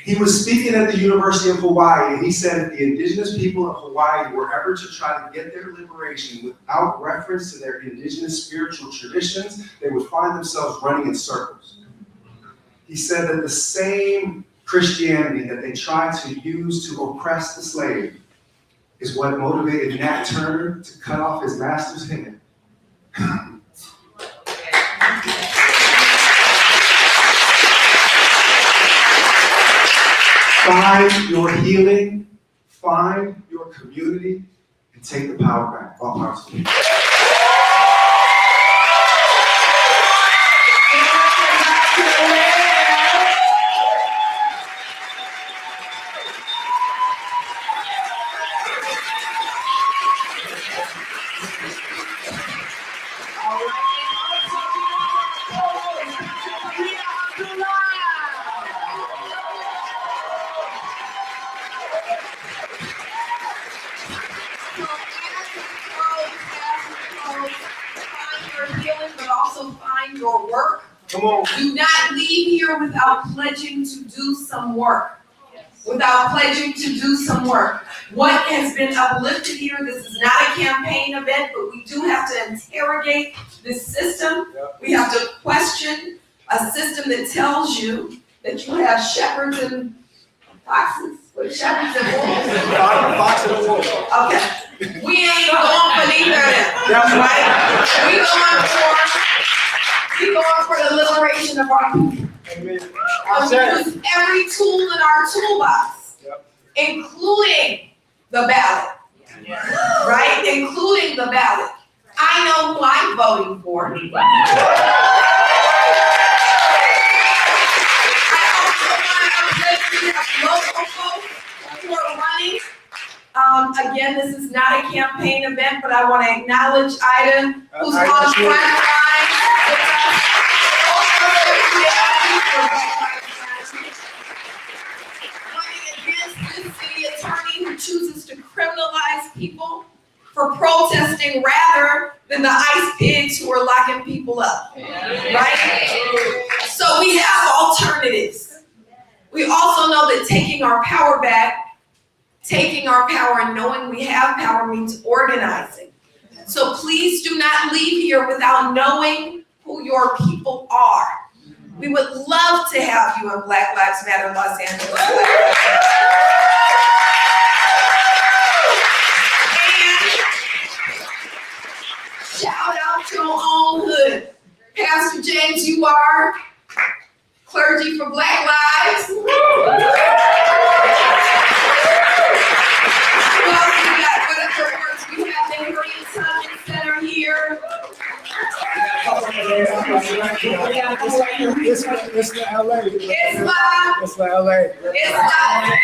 He was speaking at the University of Hawaii, and he said if the indigenous people of Hawaii were ever to try to get their liberation without reference to their indigenous spiritual traditions, they would find themselves running in circles. He said that the same Christianity that they tried to use to oppress the slave is what motivated Nat Turner to cut off his master's hand. Find your healing, find your community, and take the power back. All power to you. Find your work. Come on. Do not leave here without pledging to do some work. Without pledging to do some work. What has been uplifted here, this is not a campaign event, but we do have to interrogate this system. We have to question a system that tells you that you have shepherds and foxes. What, shepherds and wolves? Fox and wolves. Okay. We ain't going for neither of them. That's right. We going for the liberation of our people. We use every tool in our toolbox, including the ballot. Right? Including the ballot. I know who I'm voting for. I also want to local folks who are running. Again, this is not a campaign event, but I want to acknowledge Ida, who's on the front line with us. Running against this city attorney who chooses to criminalize people for protesting rather than the ICE pigs who are locking people up. Right? So we have alternatives. We also know that taking our power back, taking our power and knowing we have power means organizing. So please do not leave here without knowing who your people are. We would love to have you in Black Lives Matter Los Angeles. And shout out to your own hood. Pastor James, you are clergy for Black Lives. We have the Maroon Center here. It's for LA. It's live. It's for LA. It's live.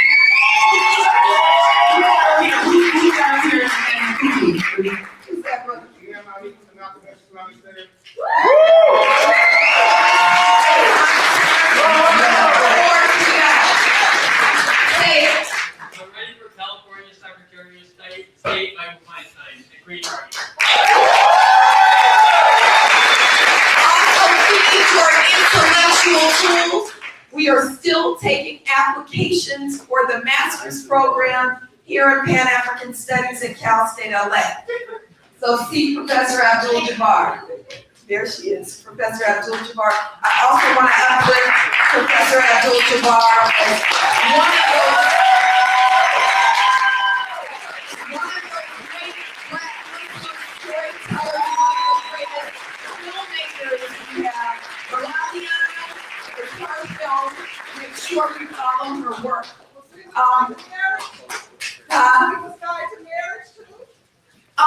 I'm ready for California Secretary of State Michael Feinstein, the Green Party. Intellectual tools. We are still taking applications for the master's program here in Pan-African Studies at Cal State LA. So see Professor Abdul-Jabbar. There she is, Professor Abdul-Jabbar. I also want to uplift Professor Abdul-Jabbar as one of those great Black storytellers, one of those greatest filmmakers we have. Make sure you follow her work.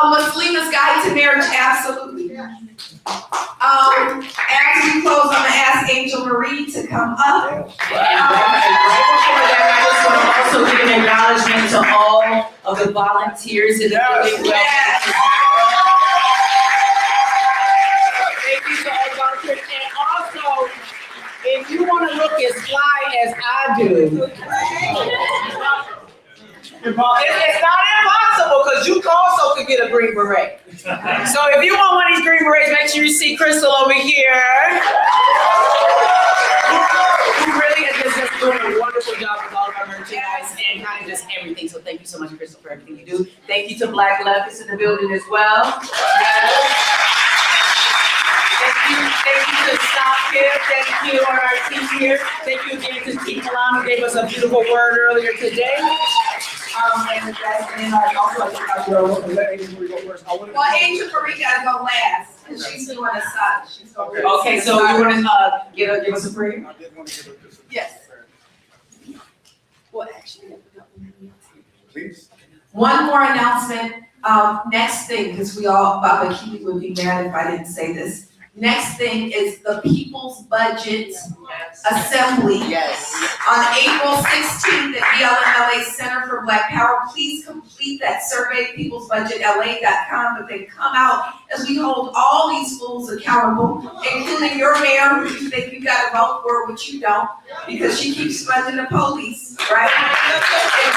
Muslima's Guide to Marriage, absolutely. As we close, I'm gonna ask Angel Marie to come up. Right before that, I just want to also give an acknowledgement to all of the volunteers in the building. Thank you to all volunteers. And also, if you want to look as fly as I do, it's not impossible because you also could get a green beret. So if you want one of these green berets, make sure you see Crystal over here. Who really is just doing a wonderful job with all of our merchandise and kind of just everything. So thank you so much, Crystal, for everything you do. Thank you to Black Leftists in the building as well. Thank you to Stop here. Thank you on our team here. Thank you again to Steve Milan, who gave us a beautiful word earlier today. And then I also, I think I will let Angel Marie go first. Well, Angel Marie gotta go last, because she's doing a side, she's going. Okay, so you wanna, give us a prayer? I did want to give a Yes. Well, actually, please. one more announcement, next thing, because Baba Kiki would be mad if I didn't say this. Next thing is the People's Budget Assembly. Yes. On April 16th at BLMLA Center for Black Power. Please complete that survey, peoplesbudgetla.com, but then come out as we hold all these fools accountable, including your mayor, who you think you gotta vote for, which you don't, because she keeps funding the police, right? If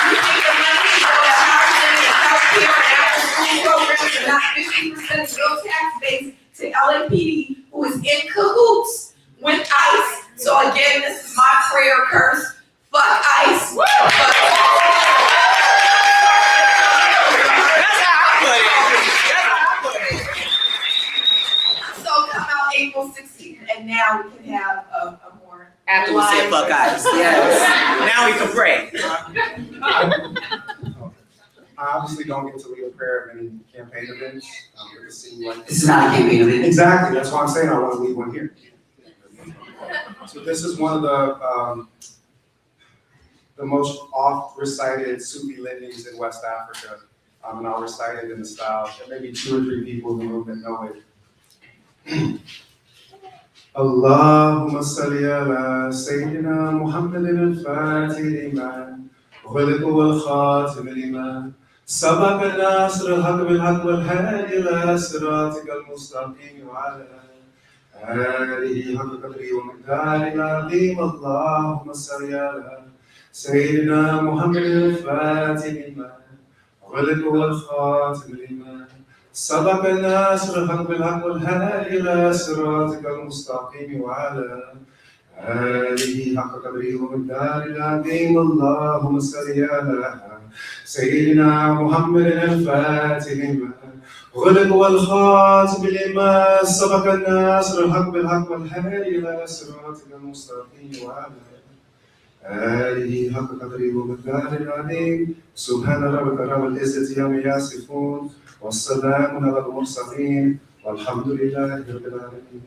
you think the money should go to housing and healthcare and after school programs and not 50% of your tax base to LAPD, who is in cahoots with ICE. So again, this is my prayer curse. Fuck ICE. That's how I put it. So come out April 16th, and now we can have a more. After we say fuck guys, yes. Now we can pray. I obviously don't get to lead a prayer of any campaign events. It seems like This is not a campaign event. exactly. That's why I'm saying I want to lead one here. So this is one of the most oft recited Sufi litanies in West Africa, and I'll recite it in the style. There may be 2 or 3 people in the room that know it. Allahumma salli ala Sayyidina Muhammadin al-Fatih liman خلق والخاتم لما سبق الناصر الحق بالحق والهادي إلى صراطك المستقيم وعلى آله حق قدره ومقداره العظيم اللهم صل على سيدنا محمد الفاتح لما خلق والخاتم لما سبق الناصر الحق بالحق والهادي إلى صراطك المستقيم وعلى آله حق قدره ومقداره العظيم اللهم صل على سيدنا محمد الفاتح لما غلق والخاتم لما سبق الناصر الحق بالحق والهادي إلى صراطك المستقيم وعلى آله حق قدره ومقداره العظيم سبحان ربك رب العزة عما يصفون والسلام على المرسلين والحمد لله رب العالمين.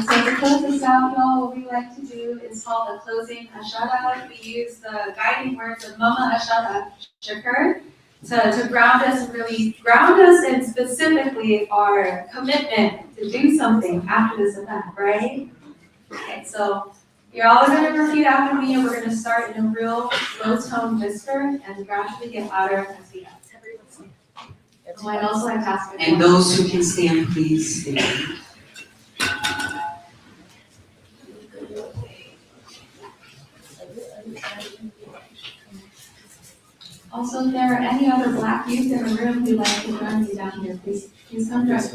So to close this out, y'all, what we like to do is called the closing ashara. We use the guiding words of Mama Ashara Shakur to ground us and really ground us in specifically our commitment to do something after this event, right? Okay, so you're all going to repeat after me, and we're going to start in a real low-tone whisper and gradually get louder as we go. Oh, and also I pass it. And those who can stand, please stand. Also, if there are any other Black youth in the room who'd like to join me down here, please come join us.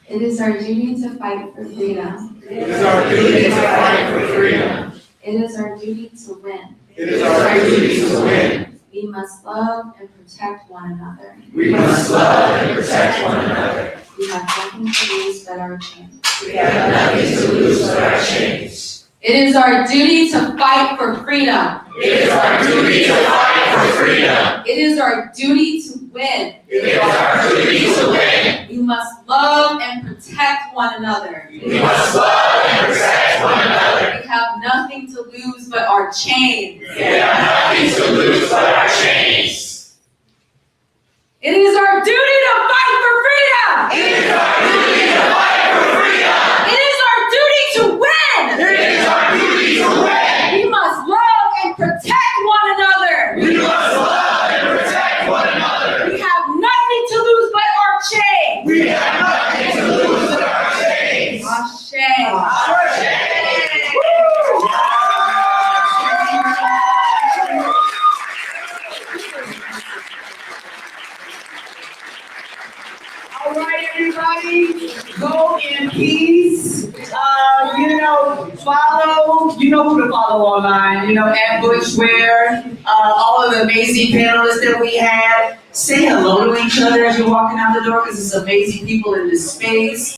It is our duty to fight for freedom. It is our duty to fight for freedom. It is our duty to win. It is our duty to win. We must love and protect one another. We must love and protect one another. We have nothing to lose but our chains. We have nothing to lose but our chains. It is our duty to fight for freedom. It is our duty to fight for freedom. It is our duty to win. It is our duty to win. We must love and protect one another. We must love and protect one another. We have nothing to lose but our chains. We have nothing to lose but our chains. It is our duty to fight for freedom. It is our duty to fight for freedom. It is our duty to win. It is our duty to win. We must love and protect one another. We must love and protect one another. We have nothing to lose but our chains. We have nothing to lose but our chains. All right, everybody, go in peace. Follow, you know who to follow online, at Butch, Ware, all of the amazing panelists that we had. Say hello to each other as you're walking out the door, because it's amazing people in this space.